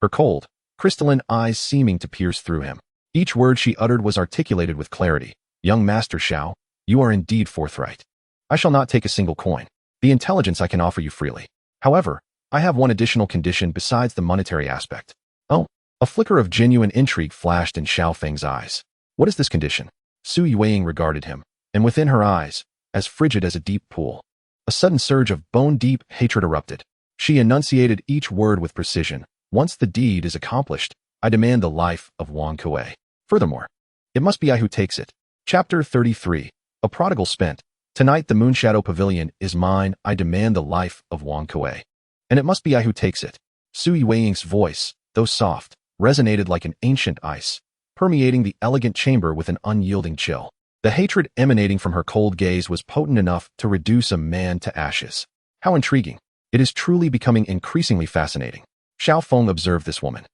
her cold, crystalline eyes seeming to pierce through him. Each word she uttered was articulated with clarity. Young Master Xiao, you are indeed forthright. I shall not take a single coin. The intelligence I can offer you freely. However, I have one additional condition besides the monetary aspect. Oh, a flicker of genuine intrigue flashed in Xiao Feng's eyes. What is this condition? Su Yueying regarded him, and within her eyes, as frigid as a deep pool, a sudden surge of bone-deep hatred erupted. She enunciated each word with precision. Once the deed is accomplished, I demand the life of Wang Kuei. Furthermore, it must be I who takes it. Chapter 33. A prodigal spent. Tonight the Moonshadow Pavilion is mine. I demand the life of Wang Kuei. And it must be I who takes it. Su Yueying's voice, though soft, resonated like an ancient ice, permeating the elegant chamber with an unyielding chill. The hatred emanating from her cold gaze was potent enough to reduce a man to ashes. How intriguing. It is truly becoming increasingly fascinating. Xiao Feng observed this woman,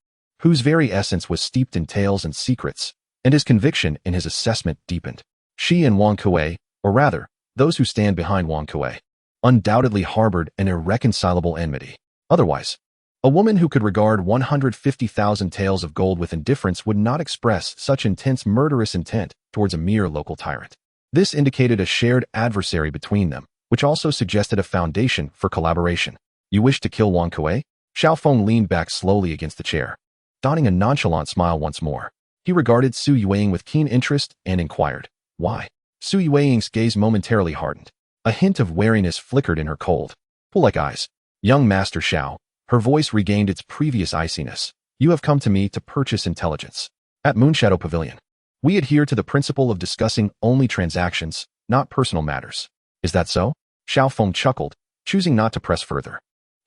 whose very essence was steeped in tales and secrets, and his conviction in his assessment deepened. She and Wang Kuei, or rather, those who stand behind Wang Kuei, undoubtedly harbored an irreconcilable enmity. Otherwise, a woman who could regard 150,000 taels of gold with indifference would not express such intense murderous intent towards a mere local tyrant. This indicated a shared adversary between them, which also suggested a foundation for collaboration. You wish to kill Wang Kuei? Xiao Feng leaned back slowly against the chair, donning a nonchalant smile once more. He regarded Su Yueying with keen interest and inquired, why? Su Yueying's gaze momentarily hardened. A hint of wariness flickered in her cold, pool-like eyes. Young Master Xiao, her voice regained its previous iciness. You have come to me to purchase intelligence. At Moonshadow Pavilion, we adhere to the principle of discussing only transactions, not personal matters. Is that so? Xiao Feng chuckled, choosing not to press further.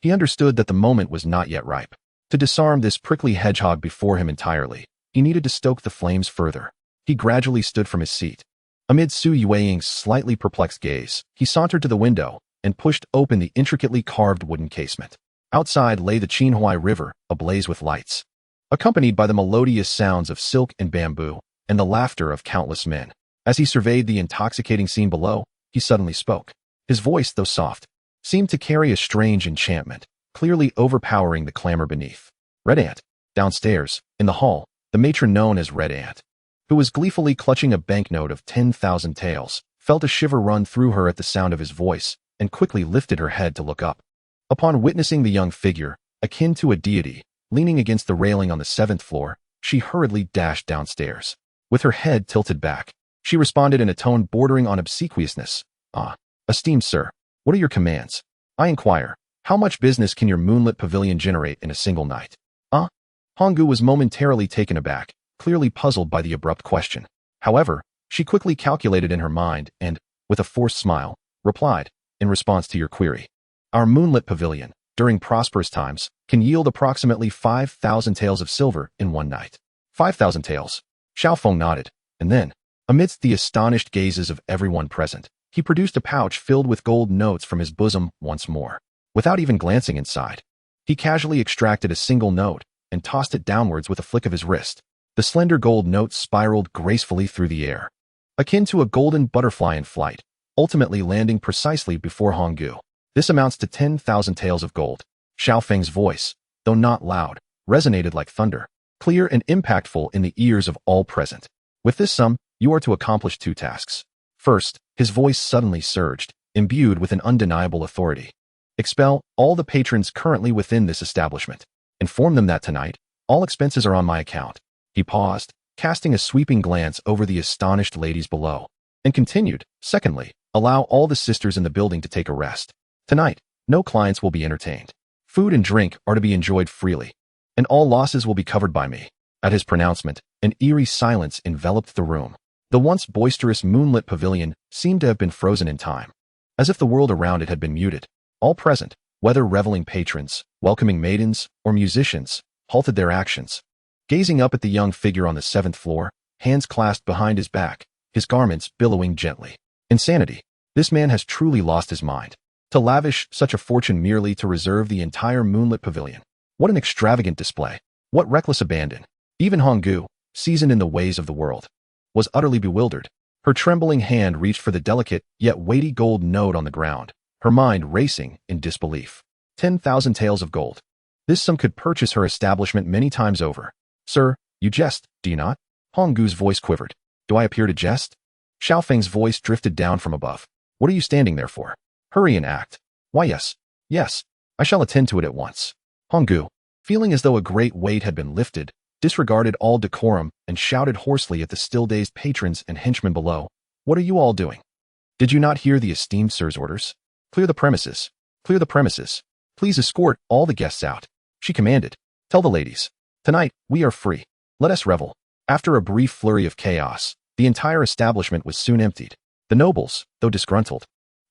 He understood that the moment was not yet ripe. To disarm this prickly hedgehog before him entirely, he needed to stoke the flames further. He gradually stood from his seat. Amid Su Yueying's slightly perplexed gaze, he sauntered to the window and pushed open the intricately carved wooden casement. Outside lay the Qinhuai River, ablaze with lights, accompanied by the melodious sounds of silk and bamboo and the laughter of countless men. As he surveyed the intoxicating scene below, he suddenly spoke. His voice, though soft, seemed to carry a strange enchantment, clearly overpowering the clamor beneath. Red Ant. Downstairs, in the hall, the matron known as Red Ant, who was gleefully clutching a banknote of 10,000 taels, felt a shiver run through her at the sound of his voice and quickly lifted her head to look up. Upon witnessing the young figure, akin to a deity, leaning against the railing on the 7th floor, she hurriedly dashed downstairs. With her head tilted back, she responded in a tone bordering on obsequiousness. Ah, esteemed sir, what are your commands? I inquire, how much business can your moonlit pavilion generate in a single night? Honggu was momentarily taken aback, clearly puzzled by the abrupt question. However, she quickly calculated in her mind and, with a forced smile, replied, in response to your query. Our moonlit pavilion, during prosperous times, can yield approximately 5,000 taels of silver in one night. 5,000 taels. Xiao Feng nodded, and then, Amidst the astonished gazes of everyone present, he produced a pouch filled with gold notes from his bosom once more. Without even glancing inside, he casually extracted a single note and tossed it downwards with a flick of his wrist. The slender gold note spiraled gracefully through the air, akin to a golden butterfly in flight, ultimately landing precisely before Honggu. This amounts to 10,000 taels of gold. Xiao Feng's voice, though not loud, resonated like thunder, clear and impactful in the ears of all present. With this sum, you are to accomplish 2 tasks. First, his voice suddenly surged, imbued with an undeniable authority. Expel all the patrons currently within this establishment. Inform them that tonight, all expenses are on my account. He paused, casting a sweeping glance over the astonished ladies below, and continued, secondly, allow all the sisters in the building to take a rest. Tonight, no clients will be entertained. Food and drink are to be enjoyed freely, and all losses will be covered by me. At his pronouncement, an eerie silence enveloped the room. The once boisterous moonlit pavilion seemed to have been frozen in time, as if the world around it had been muted. All present, whether reveling patrons, welcoming maidens, or musicians, halted their actions, gazing up at the young figure on the 7th floor, hands clasped behind his back, his garments billowing gently. Insanity. This man has truly lost his mind. To lavish such a fortune merely to reserve the entire moonlit pavilion. What an extravagant display. What reckless abandon. Even Honggu, seasoned in the ways of the world, was utterly bewildered. Her trembling hand reached for the delicate yet weighty gold note on the ground, her mind racing in disbelief. 10,000 taels of gold. This sum could purchase her establishment many times over. Sir, you jest, do you not? Honggu's voice quivered. Do I appear to jest? Xiao Feng's voice drifted down from above. What are you standing there for? Hurry and act. Why yes, I shall attend to it at once. Honggu, feeling as though a great weight had been lifted, disregarded all decorum and shouted hoarsely at the still-dazed patrons and henchmen below. What are you all doing? Did you not hear the esteemed sir's orders? Clear the premises. Clear the premises. Please escort all the guests out. She commanded. Tell the ladies. Tonight, we are free. Let us revel. After a brief flurry of chaos, the entire establishment was soon emptied. The nobles, though disgruntled,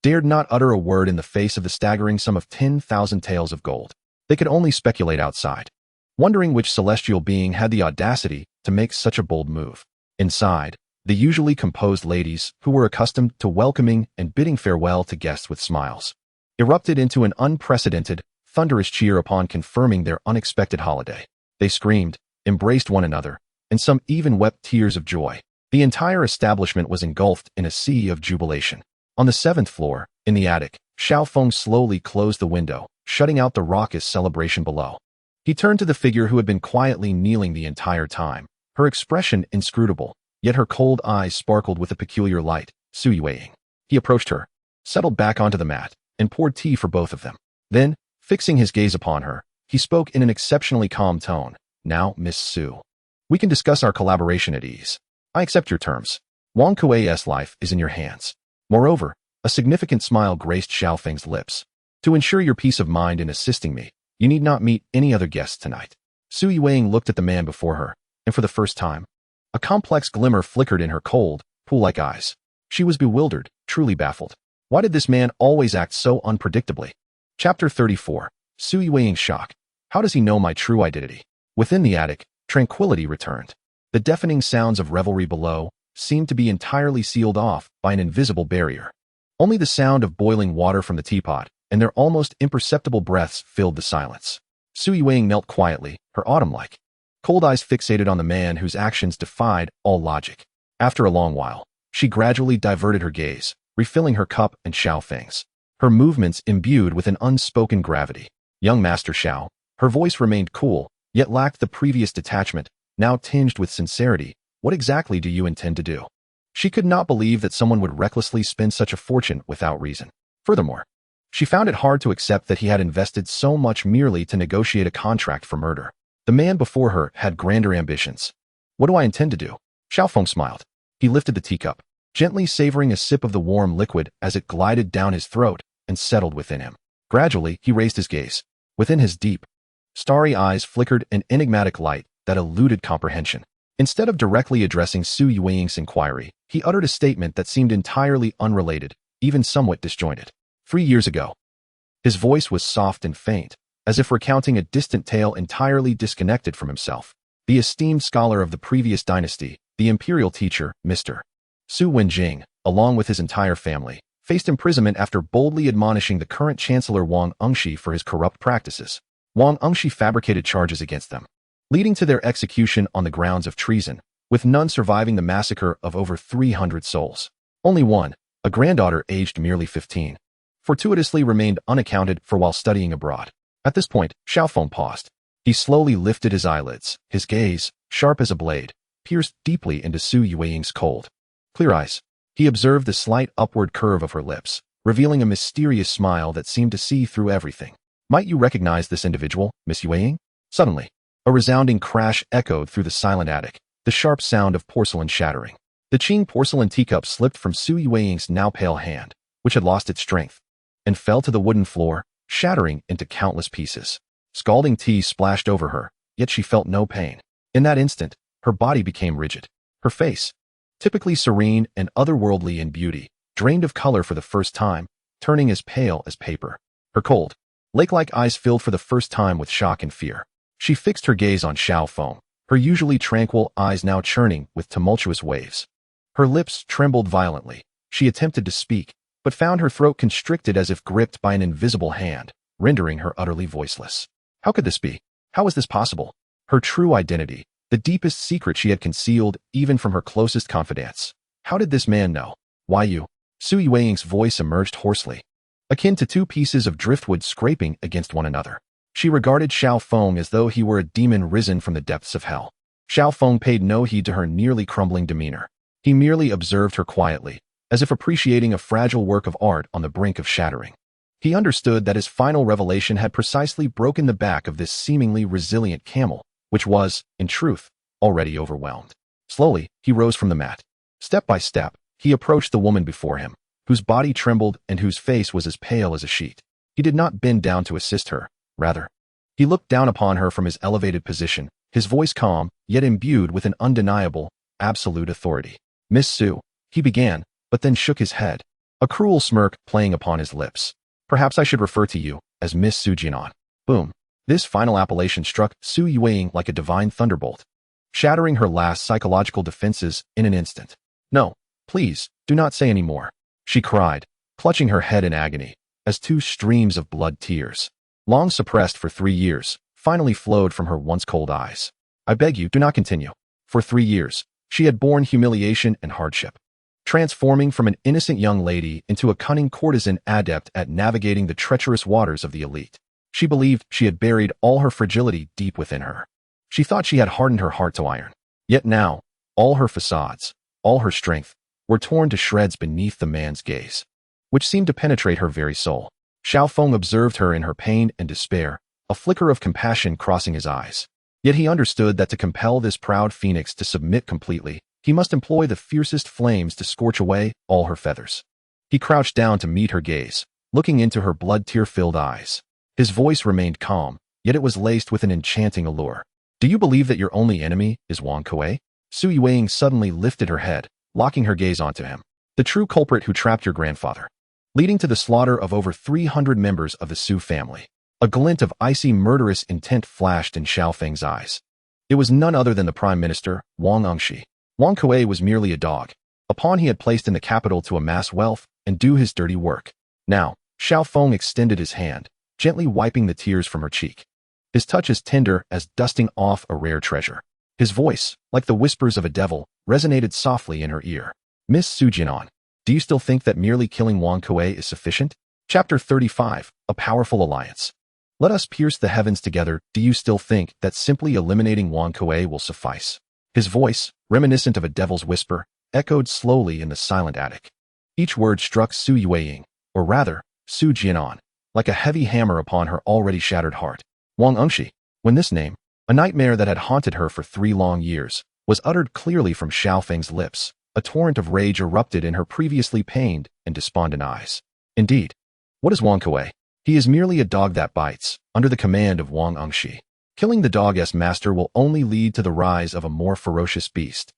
dared not utter a word in the face of the staggering sum of 10,000 taels of gold. They could only speculate outside, wondering which celestial being had the audacity to make such a bold move. Inside, the usually composed ladies, who were accustomed to welcoming and bidding farewell to guests with smiles, erupted into an unprecedented, thunderous cheer upon confirming their unexpected holiday. They screamed, embraced one another, and some even wept tears of joy. The entire establishment was engulfed in a sea of jubilation. On the 7th floor, in the attic, Xiao Feng slowly closed the window, shutting out the raucous celebration below. He turned to the figure who had been quietly kneeling the entire time, her expression inscrutable, yet her cold eyes sparkled with a peculiar light. Su Yueying. He approached her, settled back onto the mat, and poured tea for both of them. Then, fixing his gaze upon her, he spoke in an exceptionally calm tone. Now, Miss Su, we can discuss our collaboration at ease. I accept your terms. Wang Kuei's life is in your hands. Moreover, a significant smile graced Xiao Feng's lips. To ensure your peace of mind in assisting me, you need not meet any other guests tonight. Su Yueying looked at the man before her, and for the first time, a complex glimmer flickered in her cold, pool-like eyes. She was bewildered, truly baffled. Why did this man always act so unpredictably? Chapter 34. Su Yueying's shock. How does he know my true identity? Within the attic, tranquility returned. The deafening sounds of revelry below seemed to be entirely sealed off by an invisible barrier. Only the sound of boiling water from the teapot and their almost imperceptible breaths filled the silence. Su Yueying knelt quietly, her autumn-like, cold eyes fixated on the man whose actions defied all logic. After a long while, she gradually diverted her gaze, refilling her cup and Xiao Feng's, her movements imbued with an unspoken gravity. Young Master Xiao, her voice remained cool, yet lacked the previous detachment, now tinged with sincerity. What exactly do you intend to do? She could not believe that someone would recklessly spend such a fortune without reason. Furthermore, she found it hard to accept that he had invested so much merely to negotiate a contract for murder. The man before her had grander ambitions. What do I intend to do? Xiao Feng smiled. He lifted the teacup, gently savoring a sip of the warm liquid as it glided down his throat and settled within him. Gradually, he raised his gaze. Within his deep, starry eyes flickered an enigmatic light that eluded comprehension. Instead of directly addressing Su Yueying's inquiry, he uttered a statement that seemed entirely unrelated, even somewhat disjointed. 3 years ago. His voice was soft and faint, as if recounting a distant tale entirely disconnected from himself. The esteemed scholar of the previous dynasty, the imperial teacher, Mr. Su Wenjing, along with his entire family, faced imprisonment after boldly admonishing the current Chancellor Wang Engshi for his corrupt practices. Wang Engshi fabricated charges against them, leading to their execution on the grounds of treason, with none surviving the massacre of over 300 souls. Only one, a granddaughter aged merely 15, fortuitously remained unaccounted for while studying abroad. At this point, Xiaofeng paused. He slowly lifted his eyelids, his gaze, sharp as a blade, pierced deeply into Su Yueying's cold, clear eyes. He observed the slight upward curve of her lips, revealing a mysterious smile that seemed to see through everything. Might you recognize this individual, Miss Yueying? Suddenly, a resounding crash echoed through the silent attic, the sharp sound of porcelain shattering. The Qing porcelain teacup slipped from Su Yueying's now pale hand, which had lost its strength, and fell to the wooden floor, shattering into countless pieces. Scalding tea splashed over her, yet she felt no pain. In that instant, her body became rigid. Her face, typically serene and otherworldly in beauty, drained of color for the first time, turning as pale as paper. Her cold, lake-like eyes filled for the first time with shock and fear. She fixed her gaze on Xiaofeng, her usually tranquil eyes now churning with tumultuous waves. Her lips trembled violently. She attempted to speak, but found her throat constricted as if gripped by an invisible hand, rendering her utterly voiceless. How could this be? How was this possible? Her true identity, the deepest secret she had concealed even from her closest confidants. How did this man know? Why you? Su Yueying's voice emerged hoarsely, akin to two pieces of driftwood scraping against one another. She regarded Xiaofeng as though he were a demon risen from the depths of hell. Xiaofeng paid no heed to her nearly crumbling demeanor. He merely observed her quietly, as if appreciating a fragile work of art on the brink of shattering. He understood that his final revelation had precisely broken the back of this seemingly resilient camel, which was, in truth, already overwhelmed. Slowly, he rose from the mat. Step by step, he approached the woman before him, whose body trembled and whose face was as pale as a sheet. He did not bend down to assist her. Rather, he looked down upon her from his elevated position, his voice calm, yet imbued with an undeniable, absolute authority. Miss Su, he began, but then shook his head, a cruel smirk playing upon his lips. Perhaps I should refer to you as Miss Su Jianan. Boom. This final appellation struck Su Yueying like a divine thunderbolt, shattering her last psychological defenses in an instant. No, please, do not say any more, she cried, clutching her head in agony, as two streams of blood tears, long suppressed for 3 years, finally flowed from her once cold eyes. I beg you, do not continue. For 3 years, she had borne humiliation and hardship, transforming from an innocent young lady into a cunning courtesan adept at navigating the treacherous waters of the elite. She believed she had buried all her fragility deep within her. She thought she had hardened her heart to iron. Yet now, all her facades, all her strength, were torn to shreds beneath the man's gaze, which seemed to penetrate her very soul. Xiaofeng observed her in her pain and despair, a flicker of compassion crossing his eyes. Yet he understood that to compel this proud phoenix to submit completely, he must employ the fiercest flames to scorch away all her feathers. He crouched down to meet her gaze, looking into her blood-tear-filled eyes. His voice remained calm, yet it was laced with an enchanting allure. Do you believe that your only enemy is Wang Kuei? Su Yueying suddenly lifted her head, locking her gaze onto him. The true culprit who trapped your grandfather, leading to the slaughter of over 300 members of the Su family. A glint of icy murderous intent flashed in Xiaofeng's eyes. It was none other than the Prime Minister, Wang Engshi. Wang Kuei was merely a dog, a pawn he had placed in the capital to amass wealth and do his dirty work. Now, Xiaofeng extended his hand, gently wiping the tears from her cheek. His touch as tender as dusting off a rare treasure. His voice, like the whispers of a devil, resonated softly in her ear. Miss Su Jianan, do you still think that merely killing Wang Kuei is sufficient? Chapter 35, A Powerful Alliance. Let us pierce the heavens together. Do you still think that simply eliminating Wang Kuei will suffice? His voice, reminiscent of a devil's whisper, echoed slowly in the silent attic. Each word struck Su Yueying, or rather, Su Jianan, like a heavy hammer upon her already shattered heart. Wang Engshi. When this name, a nightmare that had haunted her for 3 long years, was uttered clearly from Xiaofeng's lips, a torrent of rage erupted in her previously pained and despondent eyes. Indeed, what is Wang Kuei? He is merely a dog that bites, under the command of Wang Engshi. Killing the dog's master will only lead to the rise of a more ferocious beast.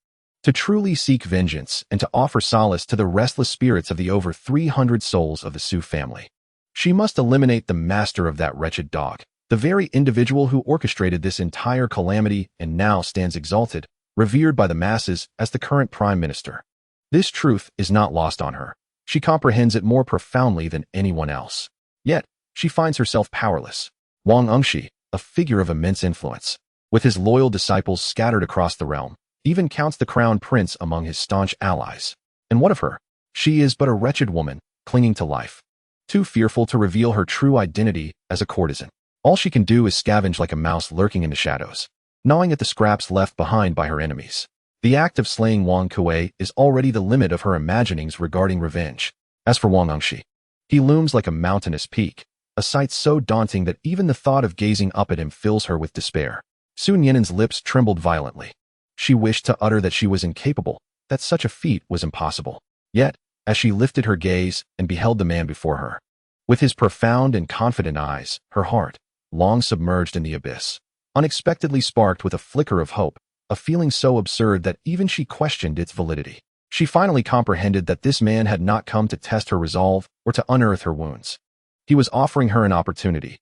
To truly seek vengeance and to offer solace to the restless spirits of the over 300 souls of the Su family, she must eliminate the master of that wretched dog, the very individual who orchestrated this entire calamity and now stands exalted, revered by the masses as the current Prime Minister. This truth is not lost on her. She comprehends it more profoundly than anyone else. Yet, she finds herself powerless. Wang Engshi, a figure of immense influence, with his loyal disciples scattered across the realm, even counts the crown prince among his staunch allies. And what of her? She is but a wretched woman, clinging to life, too fearful to reveal her true identity as a courtesan. All she can do is scavenge like a mouse lurking in the shadows, gnawing at the scraps left behind by her enemies. The act of slaying Wang Kuei is already the limit of her imaginings regarding revenge. As for Wang Engshi, he looms like a mountainous peak, a sight so daunting that even the thought of gazing up at him fills her with despair. Sun Yinin's lips trembled violently. She wished to utter that she was incapable, that such a feat was impossible. Yet, as she lifted her gaze and beheld the man before her, with his profound and confident eyes, her heart, long submerged in the abyss, unexpectedly sparked with a flicker of hope, a feeling so absurd that even she questioned its validity. She finally comprehended that this man had not come to test her resolve or to unearth her wounds. He was offering her an opportunity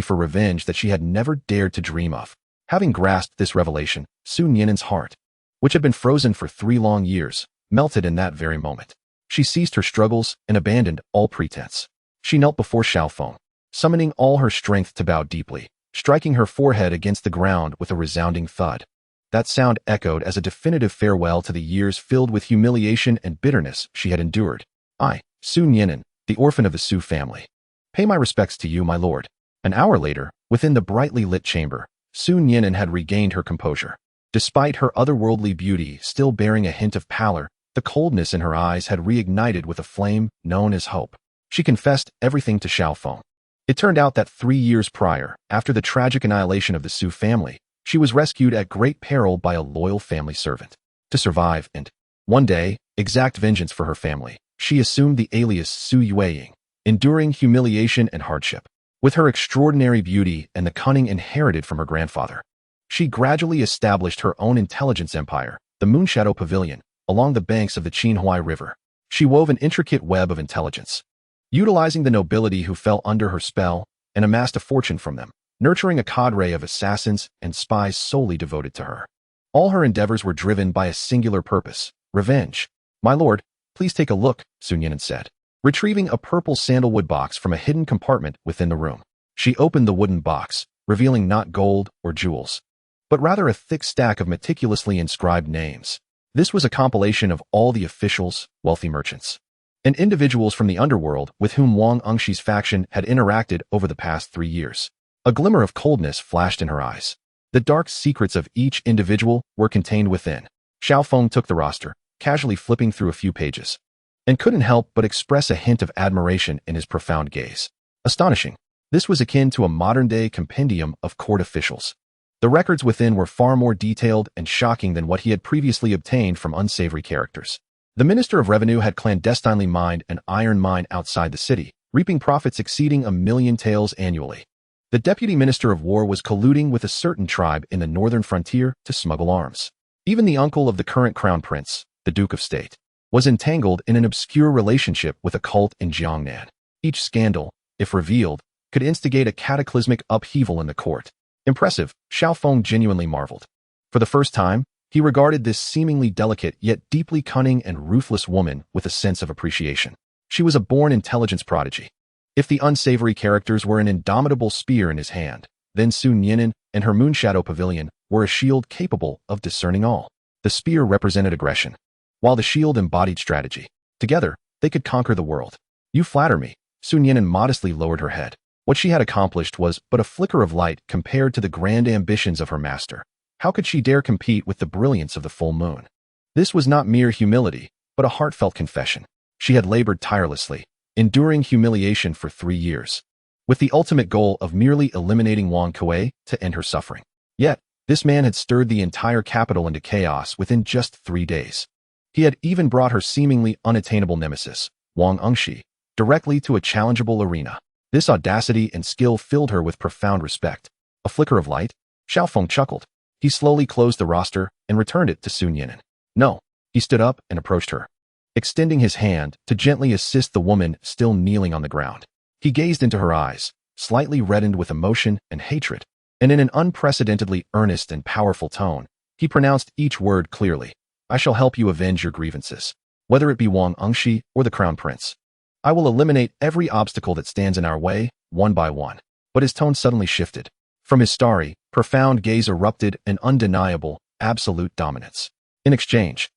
for revenge that she had never dared to dream of. Having grasped this revelation, Sun Yinin's heart, which had been frozen for 3 long years, melted in that very moment. She ceased her struggles and abandoned all pretense. She knelt before Xiaofeng, summoning all her strength to bow deeply, striking her forehead against the ground with a resounding thud. That sound echoed as a definitive farewell to the years filled with humiliation and bitterness she had endured. I, Sun Yinin, the orphan of the Su family, pay my respects to you, my lord. An hour later, within the brightly lit chamber, Sun Yinin had regained her composure. Despite her otherworldly beauty still bearing a hint of pallor, the coldness in her eyes had reignited with a flame known as hope. She confessed everything to Xiaofeng. It turned out that 3 years prior, after the tragic annihilation of the Su family, she was rescued at great peril by a loyal family servant. To survive and, one day, exact vengeance for her family, she assumed the alias Su Yueying, enduring humiliation and hardship. With her extraordinary beauty and the cunning inherited from her grandfather, she gradually established her own intelligence empire, the Moonshadow Pavilion, along the banks of the Qinhuai River. She wove an intricate web of intelligence, utilizing the nobility who fell under her spell, and amassed a fortune from them, nurturing a cadre of assassins and spies solely devoted to her. All her endeavors were driven by a singular purpose: revenge. My lord, please take a look, Sun Yinin said, retrieving a purple sandalwood box from a hidden compartment within the room. She opened the wooden box, revealing not gold or jewels, but rather a thick stack of meticulously inscribed names. This was a compilation of all the officials, wealthy merchants, and individuals from the underworld with whom Wang Engshi's faction had interacted over the past 3 years. A glimmer of coldness flashed in her eyes. The dark secrets of each individual were contained within. Xiaofeng took the roster, casually flipping through a few pages, and couldn't help but express a hint of admiration in his profound gaze. Astonishing. This was akin to a modern-day compendium of court officials. The records within were far more detailed and shocking than what he had previously obtained from unsavory characters. The Minister of Revenue had clandestinely mined an iron mine outside the city, reaping profits exceeding 1 million taels annually. The Deputy Minister of War was colluding with a certain tribe in the northern frontier to smuggle arms. Even the uncle of the current crown prince, the Duke of State, was entangled in an obscure relationship with a cult in Jiangnan. Each scandal, if revealed, could instigate a cataclysmic upheaval in the court. Impressive, Xiaofeng genuinely marveled. For the first time, he regarded this seemingly delicate yet deeply cunning and ruthless woman with a sense of appreciation. She was a born intelligence prodigy. If the unsavory characters were an indomitable spear in his hand, then Sun Yinin and her Moonshadow Pavilion were a shield capable of discerning all. The spear represented aggression, while the shield embodied strategy. Together, they could conquer the world. You flatter me. Sun Yinin modestly lowered her head. What she had accomplished was but a flicker of light compared to the grand ambitions of her master. How could she dare compete with the brilliance of the full moon? This was not mere humility, but a heartfelt confession. She had labored tirelessly, enduring humiliation for 3 years, with the ultimate goal of merely eliminating Wang Kuei to end her suffering. Yet, this man had stirred the entire capital into chaos within just 3 days. He had even brought her seemingly unattainable nemesis, Wang Engshi, directly to a challengeable arena. This audacity and skill filled her with profound respect. A flicker of light? Xiaofeng chuckled. He slowly closed the roster and returned it to Sun Yinin. No. He stood up and approached her, extending his hand to gently assist the woman still kneeling on the ground. He gazed into her eyes, slightly reddened with emotion and hatred, and in an unprecedentedly earnest and powerful tone, he pronounced each word clearly. I shall help you avenge your grievances, whether it be Wang Engshi or the Crown Prince. I will eliminate every obstacle that stands in our way, one by one. But his tone suddenly shifted. From his starry, profound gaze erupted an undeniable, absolute dominance. In exchange,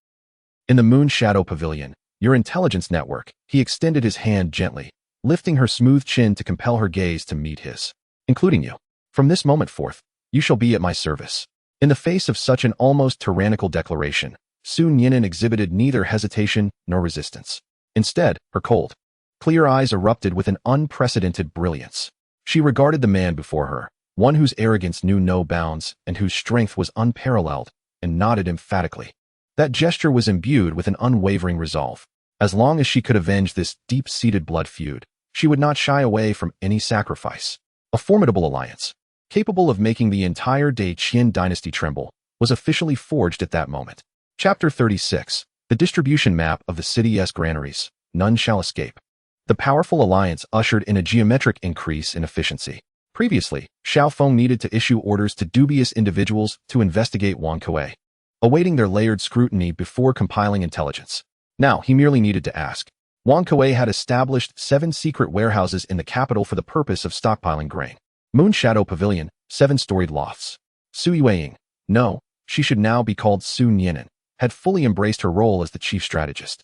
in the Moon Shadow Pavilion, your intelligence network, he extended his hand gently, lifting her smooth chin to compel her gaze to meet his. Including you. From this moment forth, you shall be at my service. In the face of such an almost tyrannical declaration, Su Nianen exhibited neither hesitation nor resistance. Instead, her cold, clear eyes erupted with an unprecedented brilliance. She regarded the man before her, one whose arrogance knew no bounds and whose strength was unparalleled, and nodded emphatically. That gesture was imbued with an unwavering resolve. As long as she could avenge this deep-seated blood feud, she would not shy away from any sacrifice. A formidable alliance, capable of making the entire Dai Qian dynasty tremble, was officially forged at that moment. Chapter 36. The distribution map of the city's granaries. None shall escape. The powerful alliance ushered in a geometric increase in efficiency. Previously, Xiaofeng needed to issue orders to dubious individuals to investigate Wang Kuei, awaiting their layered scrutiny before compiling intelligence. Now, he merely needed to ask. Wang Kuei had established 7 secret warehouses in the capital for the purpose of stockpiling grain. Moon Shadow Pavilion, 7-storied lofts. Su Yueying, no, she should now be called Su Nianen, had fully embraced her role as the chief strategist.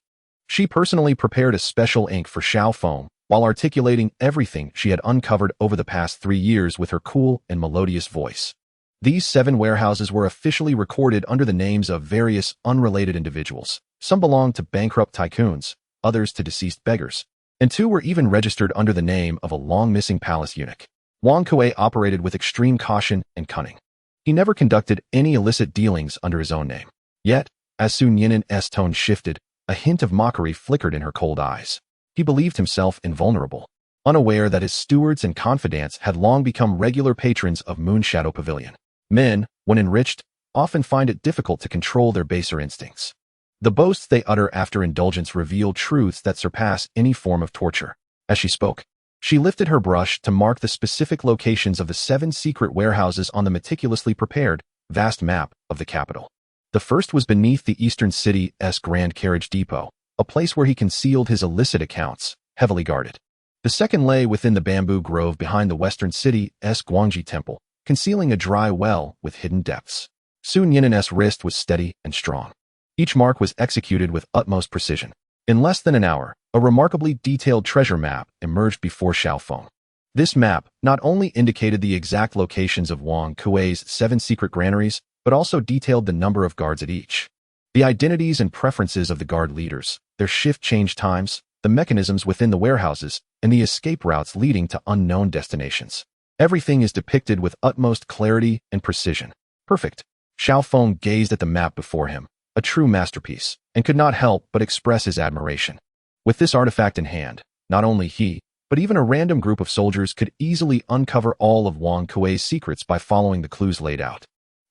She personally prepared a special ink for Xiaofeng while articulating everything she had uncovered over the past 3 years with her cool and melodious voice. These 7 warehouses were officially recorded under the names of various unrelated individuals. Some belonged to bankrupt tycoons, others to deceased beggars, and 2 were even registered under the name of a long-missing palace eunuch. Wang Kuei operated with extreme caution and cunning. He never conducted any illicit dealings under his own name. Yet, as Su Nianen's tone shifted, a hint of mockery flickered in her cold eyes. He believed himself invulnerable, unaware that his stewards and confidants had long become regular patrons of Moon Shadow Pavilion. Men, when enriched, often find it difficult to control their baser instincts. The boasts they utter after indulgence reveal truths that surpass any form of torture. As she spoke, she lifted her brush to mark the specific locations of the 7 secret warehouses on the meticulously prepared, vast map of the capital. The first was beneath the Eastern City's Grand Carriage Depot, a place where he concealed his illicit accounts, heavily guarded. The second lay within the bamboo grove behind the Western City's Guangji Temple, concealing a dry well with hidden depths. Su Nianen's wrist was steady and strong. Each mark was executed with utmost precision. In less than an hour, a remarkably detailed treasure map emerged before Xiaofeng. This map not only indicated the exact locations of Wang Kuei's 7 secret granaries, but also detailed the number of guards at each. The identities and preferences of the guard leaders, their shift change times, the mechanisms within the warehouses, and the escape routes leading to unknown destinations. Everything is depicted with utmost clarity and precision. Perfect. Xiaofeng gazed at the map before him, a true masterpiece, and could not help but express his admiration. With this artifact in hand, not only he, but even a random group of soldiers could easily uncover all of Wang Kuei's secrets by following the clues laid out.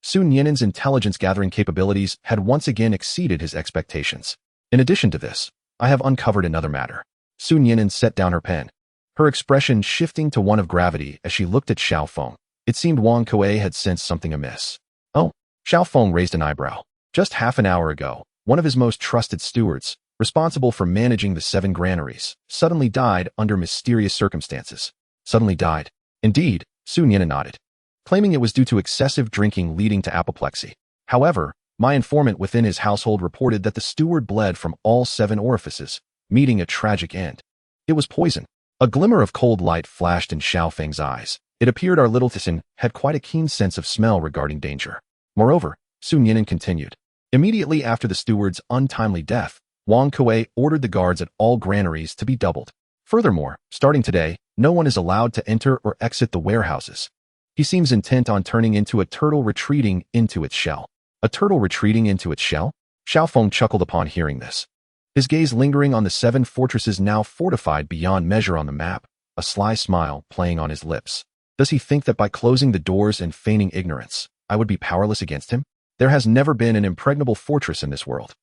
Su Nianen's intelligence-gathering capabilities had once again exceeded his expectations. In addition to this, I have uncovered another matter. Su Nianen set down her pen, her expression shifting to one of gravity as she looked at Xiaofeng. It seemed Wang Kuei had sensed something amiss. Oh, Xiaofeng raised an eyebrow. Just half an hour ago, one of his most trusted stewards, responsible for managing the 7 granaries, suddenly died under mysterious circumstances. Suddenly died. Indeed, Su Nianen nodded, claiming it was due to excessive drinking leading to apoplexy. However, my informant within his household reported that the steward bled from all 7 orifices, meeting a tragic end. It was poison. A glimmer of cold light flashed in Xiaofeng's eyes. It appeared our little Tisan had quite a keen sense of smell regarding danger. Moreover, Su Nianen continued, immediately after the steward's untimely death, Wang Kuei ordered the guards at all granaries to be doubled. Furthermore, starting today, no one is allowed to enter or exit the warehouses. He seems intent on turning into a turtle retreating into its shell. A turtle retreating into its shell? Xiaofeng chuckled upon hearing this, his gaze lingering on the 7 fortresses now fortified beyond measure on the map, a sly smile playing on his lips. Does he think that by closing the doors and feigning ignorance, I would be powerless against him? There has never been an impregnable fortress in this world.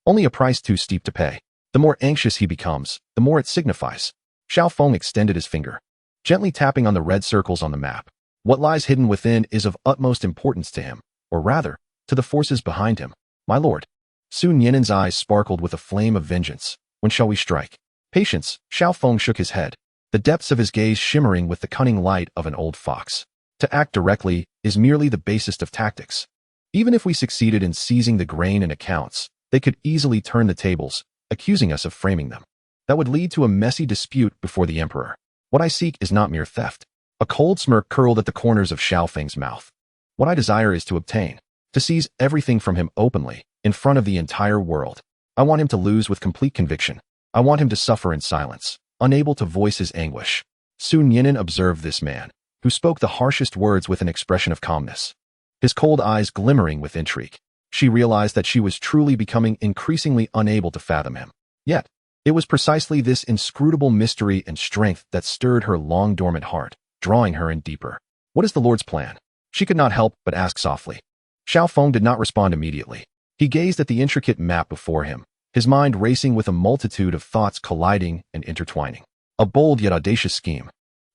Only a price too steep to pay. The more anxious he becomes, the more it signifies. Xiaofeng extended his finger, gently tapping on the red circles on the map. What lies hidden within is of utmost importance to him, or rather, to the forces behind him. My lord. Sun Yinin's eyes sparkled with a flame of vengeance. When shall we strike? Patience, Xiao Feng shook his head, the depths of his gaze shimmering with the cunning light of an old fox. To act directly is merely the basest of tactics. Even if we succeeded in seizing the grain and accounts, they could easily turn the tables, accusing us of framing them. That would lead to a messy dispute before the emperor. What I seek is not mere theft. A cold smirk curled at the corners of Xiao Feng's mouth. What I desire is to obtain, to seize everything from him openly, in front of the entire world. I want him to lose with complete conviction. I want him to suffer in silence, unable to voice his anguish. Sun Yinin observed this man, who spoke the harshest words with an expression of calmness, his cold eyes glimmering with intrigue. She realized that she was truly becoming increasingly unable to fathom him. Yet, it was precisely this inscrutable mystery and strength that stirred her long-dormant heart, drawing her in deeper. What is the Lord's plan? She could not help but ask softly. Xiao Feng did not respond immediately. He gazed at the intricate map before him, his mind racing with a multitude of thoughts colliding and intertwining. A bold yet audacious scheme,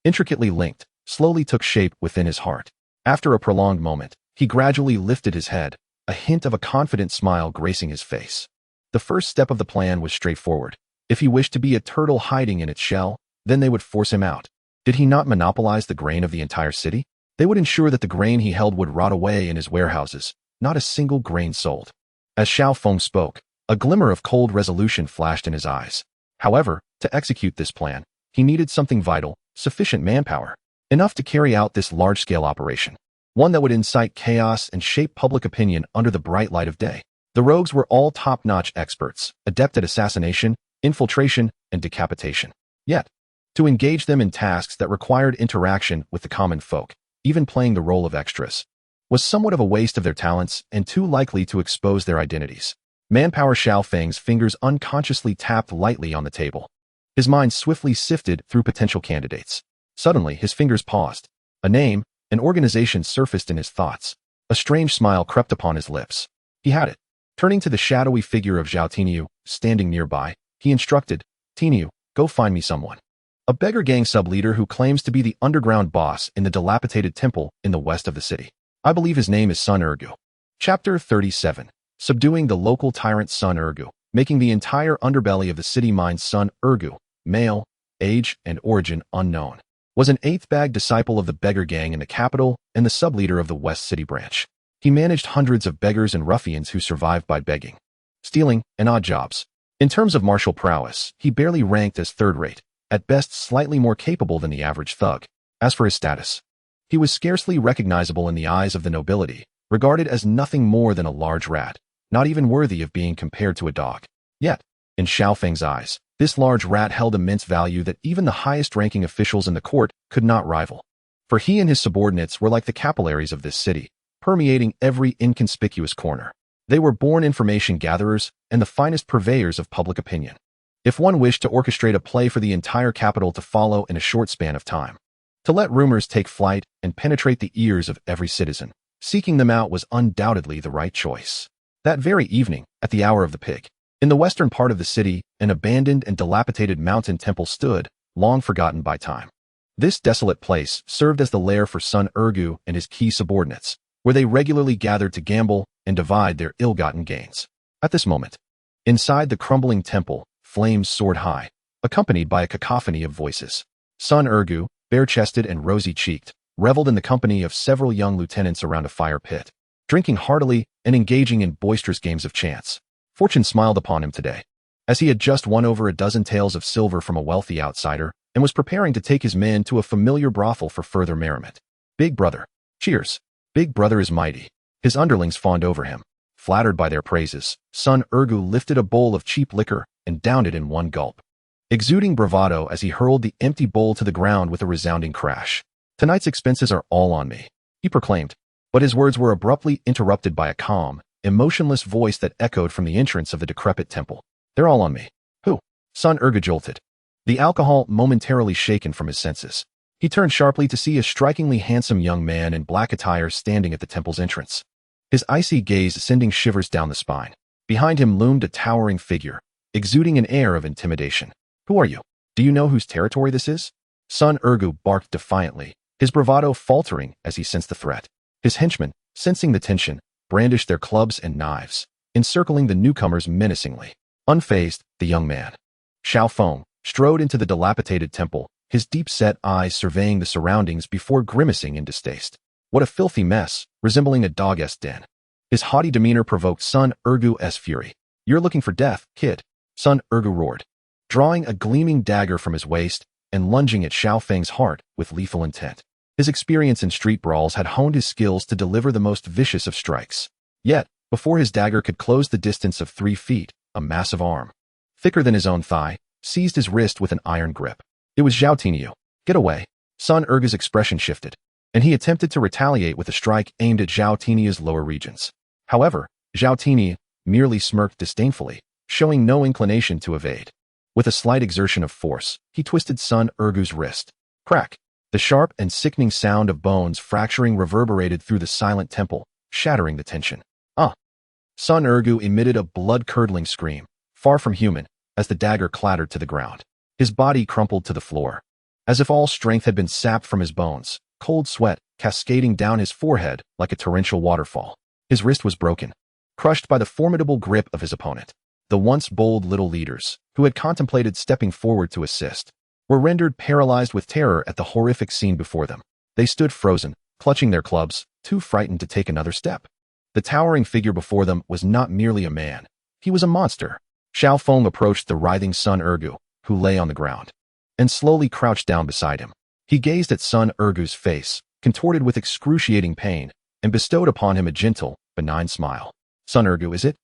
intricately linked, slowly took shape within his heart. After a prolonged moment, he gradually lifted his head, a hint of a confident smile gracing his face. The first step of the plan was straightforward. If he wished to be a turtle hiding in its shell, then they would force him out. Did he not monopolize the grain of the entire city? They would ensure that the grain he held would rot away in his warehouses, not a single grain sold. As Xiao Feng spoke, a glimmer of cold resolution flashed in his eyes. However, to execute this plan, he needed something vital, sufficient manpower, enough to carry out this large-scale operation, one that would incite chaos and shape public opinion under the bright light of day. The rogues were all top-notch experts, adept at assassination, infiltration, and decapitation. Yet, to engage them in tasks that required interaction with the common folk, even playing the role of extras, was somewhat of a waste of their talents and too likely to expose their identities. Manpower. Xiao Feng's fingers unconsciously tapped lightly on the table. His mind swiftly sifted through potential candidates. Suddenly, his fingers paused. A name, an organization surfaced in his thoughts. A strange smile crept upon his lips. He had it. Turning to the shadowy figure of Zhao Tiniu, standing nearby, he instructed, "Tiniu, go find me someone. A beggar gang sub-leader who claims to be the underground boss in the dilapidated temple in the west of the city. I believe his name is Sun Ergu." Chapter 37. Subduing the local tyrant Sun Ergu, making the entire underbelly of the city mine. Sun Ergu, male, age and origin unknown, was an eighth-bag disciple of the beggar gang in the capital and the sub-leader of the West City branch. He managed hundreds of beggars and ruffians who survived by begging, stealing, and odd jobs. In terms of martial prowess, he barely ranked as third-rate, at best slightly more capable than the average thug. As for his status, he was scarcely recognizable in the eyes of the nobility, regarded as nothing more than a large rat, not even worthy of being compared to a dog. Yet, in Xiao Feng's eyes, this large rat held immense value that even the highest-ranking officials in the court could not rival. For he and his subordinates were like the capillaries of this city, permeating every inconspicuous corner. They were born information gatherers and the finest purveyors of public opinion. If one wished to orchestrate a play for the entire capital to follow in a short span of time, to let rumors take flight and penetrate the ears of every citizen, seeking them out was undoubtedly the right choice. That very evening, at the hour of the pig, in the western part of the city, an abandoned and dilapidated mountain temple stood, long forgotten by time. This desolate place served as the lair for Sun Ergu and his key subordinates, where they regularly gathered to gamble and divide their ill-gotten gains. At this moment, inside the crumbling temple, flames soared high, accompanied by a cacophony of voices. Sun Ergu, bare-chested and rosy-cheeked, reveled in the company of several young lieutenants around a fire pit, drinking heartily and engaging in boisterous games of chance. Fortune smiled upon him today, as he had just won over a dozen taels of silver from a wealthy outsider and was preparing to take his men to a familiar brothel for further merriment. Big brother. Cheers. Big brother is mighty. His underlings fawned over him. Flattered by their praises, Sun Ergu lifted a bowl of cheap liquor and downed it in one gulp, exuding bravado as he hurled the empty bowl to the ground with a resounding crash. "Tonight's expenses are all on me," he proclaimed, but his words were abruptly interrupted by a calm, emotionless voice that echoed from the entrance of the decrepit temple. "They're all on me." "Who?" Sun Ergu jolted, the alcohol momentarily shaken from his senses. He turned sharply to see a strikingly handsome young man in black attire standing at the temple's entrance, his icy gaze sending shivers down the spine. Behind him loomed a towering figure, exuding an air of intimidation. "Who are you? Do you know whose territory this is?" Sun Ergu barked defiantly, his bravado faltering as he sensed the threat. His henchmen, sensing the tension, brandished their clubs and knives. encircling the newcomers menacingly. Unfazed, the young man, Xiao Feng, strode into the dilapidated temple, his deep-set eyes surveying the surroundings before grimacing in distaste. What a filthy mess, resembling a dog-esque den. His haughty demeanor provoked Sun Ergu's fury. "You're looking for death, kid," Sun Ergu roared, drawing a gleaming dagger from his waist and lunging at Xiao Feng's heart with lethal intent. His experience in street brawls had honed his skills to deliver the most vicious of strikes. Yet, before his dagger could close the distance of 3 feet, a massive arm, thicker than his own thigh, seized his wrist with an iron grip. It was Zhao Tinyu. "Get away." Sun Ergu's expression shifted, and he attempted to retaliate with a strike aimed at Zhao Tinyu's lower regions. However, Zhao Tinyu merely smirked disdainfully, showing no inclination to evade. With a slight exertion of force, he twisted Sun Ergu's wrist. Crack! The sharp and sickening sound of bones fracturing reverberated through the silent temple, shattering the tension. "Ah!" Sun Ergu emitted a blood-curdling scream, far from human, as the dagger clattered to the ground. His body crumpled to the floor. As if all strength had been sapped from his bones, cold sweat cascading down his forehead like a torrential waterfall. His wrist was broken, crushed by the formidable grip of his opponent. The once bold little leaders, who had contemplated stepping forward to assist, were rendered paralyzed with terror at the horrific scene before them. They stood frozen, clutching their clubs, too frightened to take another step. The towering figure before them was not merely a man. He was a monster. Xiao Feng approached the writhing Sun Ergu, who lay on the ground, and slowly crouched down beside him. He gazed at Sun Ergu's face, contorted with excruciating pain, and bestowed upon him a gentle, benign smile. "Sun Ergu, is it?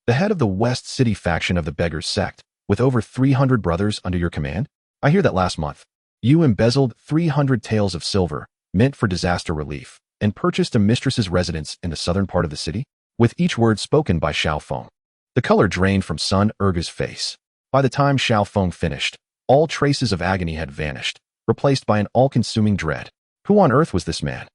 The head of the West City faction of the Beggars sect, with over 300 brothers under your command? I hear that last month, you embezzled 300 taels of silver, meant for disaster relief, and purchased a mistress's residence in the southern part of the city?" With each word spoken by Xiao Feng, the color drained from Sun Ergu's face. By the time Xiao Feng finished, all traces of agony had vanished, replaced by an all-consuming dread. Who on earth was this man?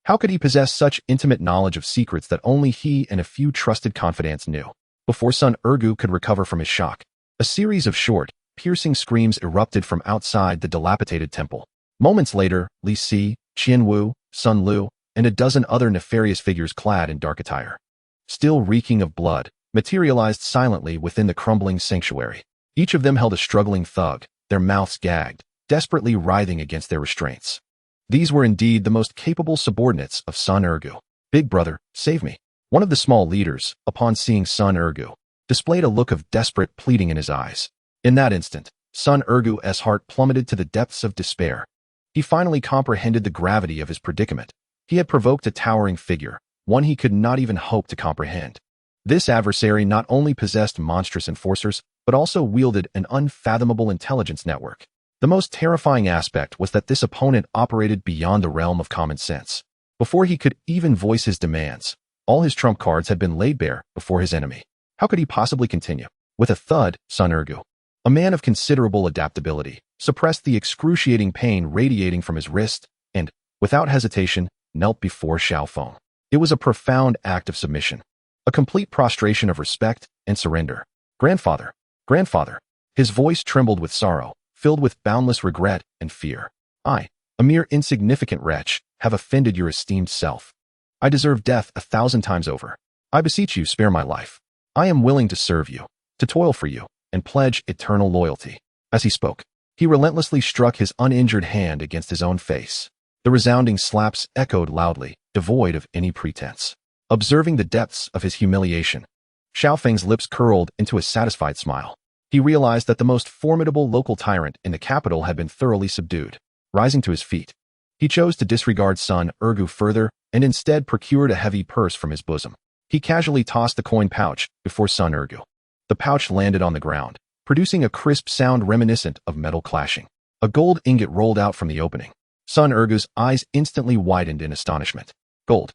How could he possess such intimate knowledge of secrets that only he and a few trusted confidants knew? Before Sun Ergu could recover from his shock, a series of short, piercing screams erupted from outside the dilapidated temple. Moments later, Li Si, Qian Wu, Sun Lu, and a dozen other nefarious figures clad in dark attire, still reeking of blood, materialized silently within the crumbling sanctuary. Each of them held a struggling thug, their mouths gagged, desperately writhing against their restraints. These were indeed the most capable subordinates of Sun Ergu. "Big brother, save me." One of the small leaders, upon seeing Sun Ergu, displayed a look of desperate pleading in his eyes. In that instant, Sun Ergu's heart plummeted to the depths of despair. He finally comprehended the gravity of his predicament. He had provoked a towering figure, one he could not even hope to comprehend. This adversary not only possessed monstrous enforcers, but also wielded an unfathomable intelligence network. The most terrifying aspect was that this opponent operated beyond the realm of common sense. Before he could even voice his demands, all his trump cards had been laid bare before his enemy. How could he possibly continue? With a thud, Sun Ergu, a man of considerable adaptability, suppressed the excruciating pain radiating from his wrist and, without hesitation, knelt before Xiao Feng. It was a profound act of submission, a complete prostration of respect and surrender. "Grandfather, grandfather." His voice trembled with sorrow, filled with boundless regret and fear. "I, a mere insignificant wretch, have offended your esteemed self. I deserve death 1,000 times over. I beseech you, spare my life. I am willing to serve you, to toil for you, and pledge eternal loyalty." As he spoke, he relentlessly struck his uninjured hand against his own face. The resounding slaps echoed loudly, devoid of any pretense. Observing the depths of his humiliation, Xiao Feng's lips curled into a satisfied smile. He realized that the most formidable local tyrant in the capital had been thoroughly subdued. Rising to his feet, he chose to disregard Sun Ergu further and instead procured a heavy purse from his bosom. He casually tossed the coin pouch before Sun Ergu. The pouch landed on the ground, producing a crisp sound reminiscent of metal clashing. A gold ingot rolled out from the opening. Sun Ergu's eyes instantly widened in astonishment. Gold.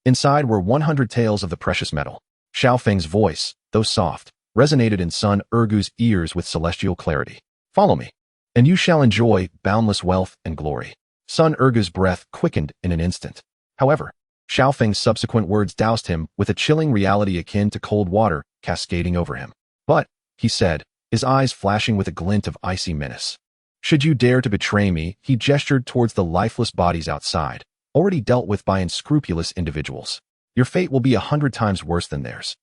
Inside were 100 taels of the precious metal. Xiao Feng's voice, though soft, resonated in Sun Ergu's ears with celestial clarity. "Follow me, and you shall enjoy boundless wealth and glory." Sun Ergu's breath quickened in an instant. However, Xiao Feng's subsequent words doused him with a chilling reality akin to cold water cascading over him. "But," he said, his eyes flashing with a glint of icy menace, "should you dare to betray me," he gestured towards the lifeless bodies outside, already dealt with by unscrupulous individuals, "your fate will be 100 times worse than theirs."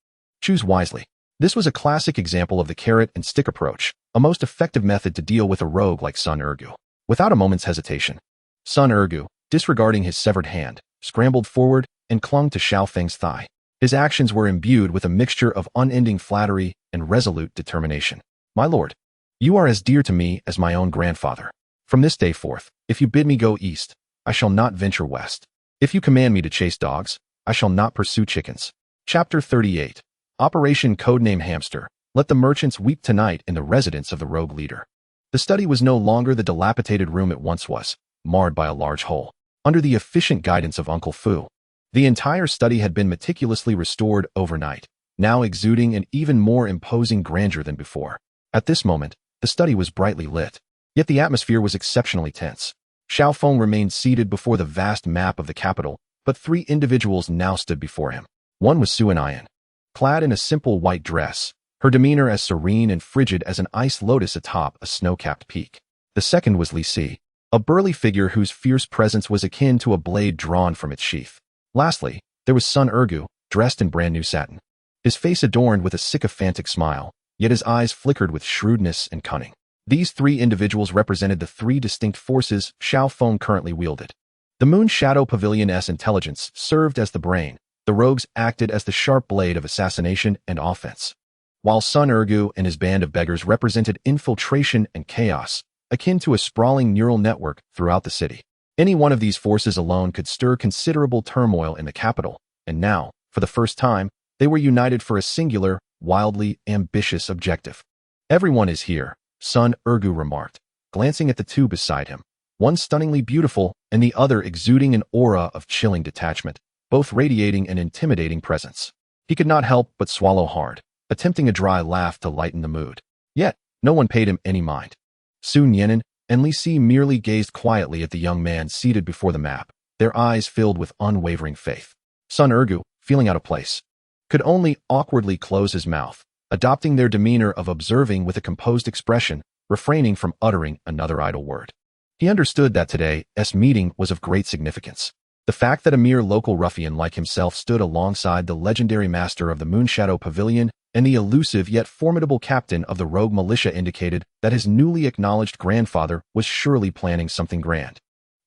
Choose wisely. This was a classic example of the carrot and stick approach, a most effective method to deal with a rogue like Sun Ergu. Without a moment's hesitation, Sun Ergu, disregarding his severed hand, scrambled forward and clung to Xiao Feng's thigh. His actions were imbued with a mixture of unending flattery and resolute determination. My lord, you are as dear to me as my own grandfather. From this day forth, if you bid me go east, I shall not venture west. If you command me to chase dogs, I shall not pursue chickens. Chapter 38. Operation Codename Hamster. Let the merchants weep tonight in the residence of the rogue leader. The study was no longer the dilapidated room it once was, marred by a large hole. Under the efficient guidance of Uncle Fu, the entire study had been meticulously restored overnight, now exuding an even more imposing grandeur than before. At this moment, the study was brightly lit, yet the atmosphere was exceptionally tense. Xiao Feng remained seated before the vast map of the capital, but three individuals now stood before him. One was Su Anian, clad in a simple white dress, her demeanor as serene and frigid as an ice lotus atop a snow-capped peak. The second was Li Si, a burly figure whose fierce presence was akin to a blade drawn from its sheath. Lastly, there was Sun Ergu, dressed in brand-new satin, his face adorned with a sycophantic smile, yet his eyes flickered with shrewdness and cunning. These three individuals represented the three distinct forces Xiao Feng currently wielded. The Moon Shadow Pavilion's intelligence served as the brain, the rogues acted as the sharp blade of assassination and offense, while Sun Ergu and his band of beggars represented infiltration and chaos, akin to a sprawling neural network throughout the city. Any one of these forces alone could stir considerable turmoil in the capital, and now, for the first time, they were united for a singular, wildly ambitious objective. Everyone is here, Sun Ergu remarked, glancing at the two beside him, one stunningly beautiful and the other exuding an aura of chilling detachment, both radiating an intimidating presence. He could not help but swallow hard, attempting a dry laugh to lighten the mood. Yet, no one paid him any mind. Su Nianan and Li Si merely gazed quietly at the young man seated before the map, their eyes filled with unwavering faith. Sun Ergu, feeling out of place, could only awkwardly close his mouth, adopting their demeanor of observing with a composed expression, refraining from uttering another idle word. He understood that today's meeting was of great significance. The fact that a mere local ruffian like himself stood alongside the legendary master of the Moonshadow Pavilion and the elusive yet formidable captain of the rogue militia indicated that his newly acknowledged grandfather was surely planning something grand.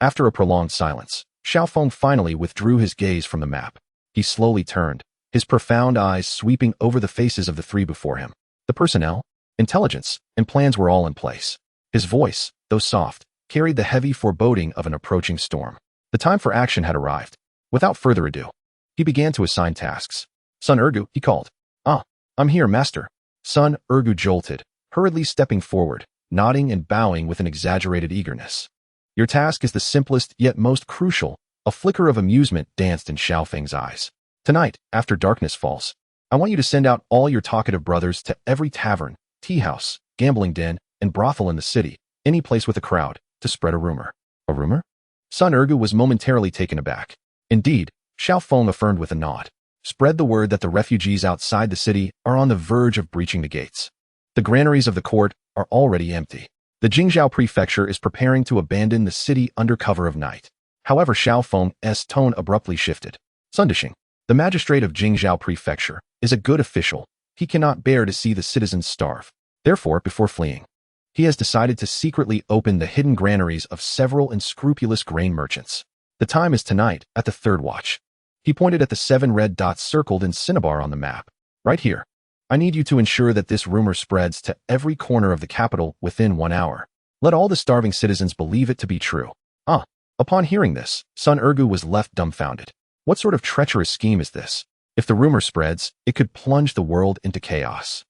After a prolonged silence, Xiao Feng finally withdrew his gaze from the map. He slowly turned, his profound eyes sweeping over the faces of the three before him. The personnel, intelligence, and plans were all in place. His voice, though soft, carried the heavy foreboding of an approaching storm. The time for action had arrived. Without further ado, he began to assign tasks. Sun Ergu, he called. Ah, I'm here, master. Sun Ergu jolted, hurriedly stepping forward, nodding and bowing with an exaggerated eagerness. Your task is the simplest yet most crucial. A flicker of amusement danced in Xiao Feng's eyes. Tonight, after darkness falls, I want you to send out all your talkative brothers to every tavern, tea house, gambling den, and brothel in the city, any place with a crowd, to spread a rumor. A rumor? Sun Ergu was momentarily taken aback. Indeed, Xiao Feng affirmed with a nod. Spread the word that the refugees outside the city are on the verge of breaching the gates. The granaries of the court are already empty. The Jingzhou prefecture is preparing to abandon the city under cover of night. However, Xiao Feng's tone abruptly shifted. Sun Dishing, the magistrate of Jingzhou prefecture, is a good official. He cannot bear to see the citizens starve. Therefore, before fleeing, he has decided to secretly open the hidden granaries of several unscrupulous grain merchants. The time is tonight, at the third watch. He pointed at the 7 red dots circled in cinnabar on the map. Right here. I need you to ensure that this rumor spreads to every corner of the capital within 1 hour. Let all the starving citizens believe it to be true. Upon hearing this, Sun Ergu was left dumbfounded. What sort of treacherous scheme is this? If the rumor spreads, it could plunge the world into chaos.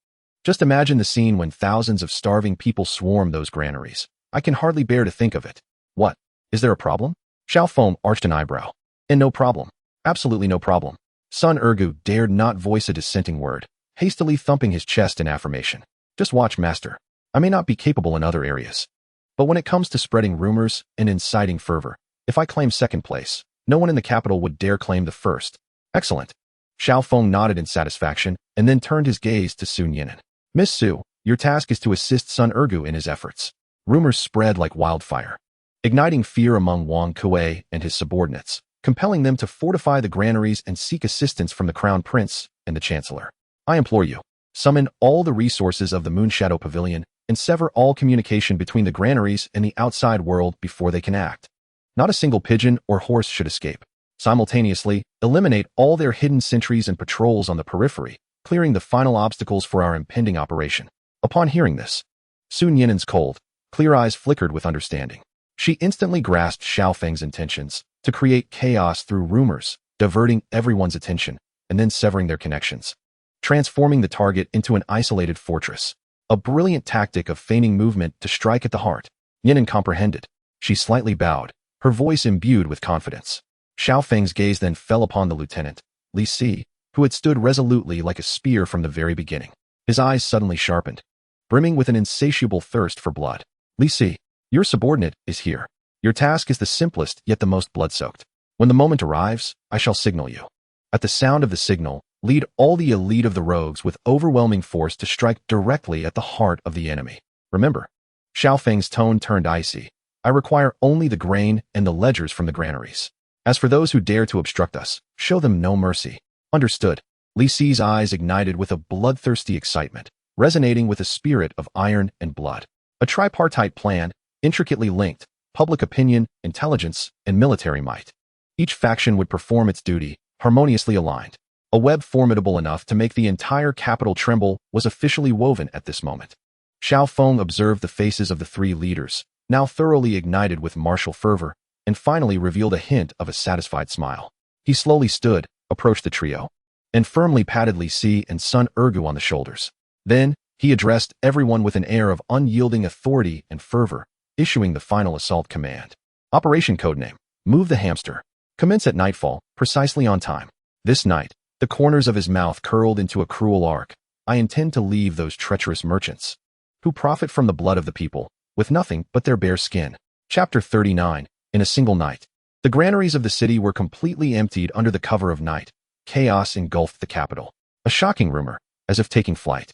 Just imagine the scene when thousands of starving people swarm those granaries. I can hardly bear to think of it. What? Is there a problem? Xiao Feng arched an eyebrow. And no problem. Absolutely no problem. Sun Ergu dared not voice a dissenting word, hastily thumping his chest in affirmation. Just watch, master. I may not be capable in other areas, but when it comes to spreading rumors and inciting fervor, if I claim second place, no one in the capital would dare claim the first. Excellent. Xiao Feng nodded in satisfaction and then turned his gaze to Su Nianan. Miss Su, your task is to assist Sun Ergu in his efforts. Rumors spread like wildfire, igniting fear among Wang Kuei and his subordinates, compelling them to fortify the granaries and seek assistance from the Crown Prince and the Chancellor. I implore you, summon all the resources of the Moonshadow Pavilion and sever all communication between the granaries and the outside world before they can act. Not a single pigeon or horse should escape. Simultaneously, eliminate all their hidden sentries and patrols on the periphery, clearing the final obstacles for our impending operation. Upon hearing this, Sun Yinen's cold, clear eyes flickered with understanding. She instantly grasped Xiao Feng's intentions to create chaos through rumors, diverting everyone's attention, and then severing their connections, transforming the target into an isolated fortress. A brilliant tactic of feigning movement to strike at the heart. Yinen comprehended. She slightly bowed, her voice imbued with confidence. Xiao Feng's gaze then fell upon the lieutenant, Li Si, who had stood resolutely like a spear from the very beginning. His eyes suddenly sharpened, brimming with an insatiable thirst for blood. Li Si, your subordinate is here. Your task is the simplest yet the most blood-soaked. When the moment arrives, I shall signal you. At the sound of the signal, lead all the elite of the rogues with overwhelming force to strike directly at the heart of the enemy. Remember, Xiao Feng's tone turned icy. I require only the grain and the ledgers from the granaries. As for those who dare to obstruct us, show them no mercy. Understood. Li Si's eyes ignited with a bloodthirsty excitement, resonating with a spirit of iron and blood. A tripartite plan, intricately linked, public opinion, intelligence, and military might. Each faction would perform its duty, harmoniously aligned. A web formidable enough to make the entire capital tremble was officially woven at this moment. Xiao Feng observed the faces of the three leaders, now thoroughly ignited with martial fervor, and finally revealed a hint of a satisfied smile. He slowly stood, approached the trio, and firmly patted Li Si and Sun Ergu on the shoulders. Then, he addressed everyone with an air of unyielding authority and fervor, issuing the final assault command. Operation Codename, Move the Hamster. Commence at nightfall, precisely on time. This night, the corners of his mouth curled into a cruel arc. I intend to leave those treacherous merchants, who profit from the blood of the people, with nothing but their bare skin. Chapter 39. In a single night, the granaries of the city were completely emptied under the cover of night. Chaos engulfed the capital. A shocking rumor, as if taking flight,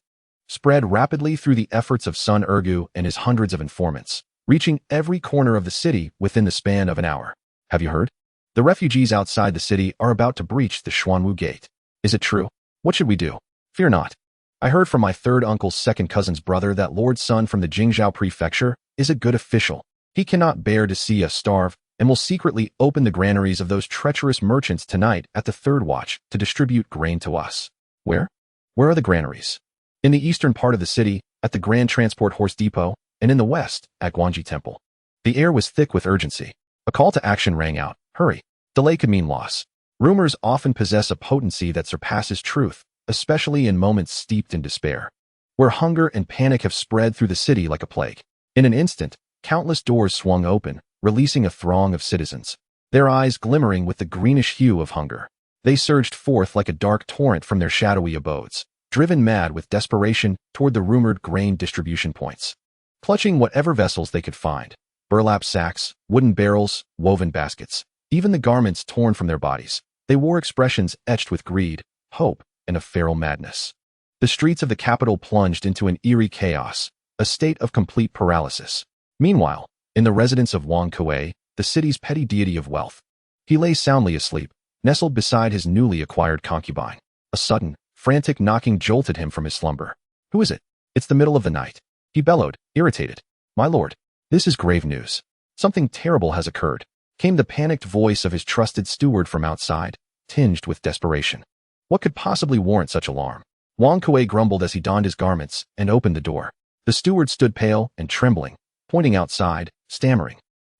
spread rapidly through the efforts of Sun Ergu and his hundreds of informants, reaching every corner of the city within the span of an hour. Have you heard? The refugees outside the city are about to breach the Xuanwu Gate. Is it true? What should we do? Fear not. I heard from my third uncle's second cousin's brother that Lord Sun from the Jingzhou Prefecture is a good official. He cannot bear to see us starve, and will secretly open the granaries of those treacherous merchants tonight at the third watch to distribute grain to us. Where? Where are the granaries? In the eastern part of the city, at the Grand Transport Horse Depot, and in the west, at Guanji Temple. The air was thick with urgency. A call to action rang out. Hurry. Delay could mean loss. Rumors often possess a potency that surpasses truth, especially in moments steeped in despair, where hunger and panic have spread through the city like a plague. In an instant, countless doors swung open, releasing a throng of citizens, their eyes glimmering with the greenish hue of hunger. They surged forth like a dark torrent from their shadowy abodes, driven mad with desperation toward the rumored grain distribution points. Clutching whatever vessels they could find, burlap sacks, wooden barrels, woven baskets, even the garments torn from their bodies, they wore expressions etched with greed, hope, and a feral madness. The streets of the capital plunged into an eerie chaos, a state of complete paralysis. Meanwhile, in the residence of Wang Kuei, the city's petty deity of wealth, he lay soundly asleep, nestled beside his newly acquired concubine. A sudden, frantic knocking jolted him from his slumber. Who is it? It's the middle of the night. He bellowed, irritated. My lord, this is grave news. Something terrible has occurred. Came the panicked voice of his trusted steward from outside, tinged with desperation. What could possibly warrant such alarm? Wang Kuei grumbled as he donned his garments and opened the door. The steward stood pale and trembling, pointing outside, stammering.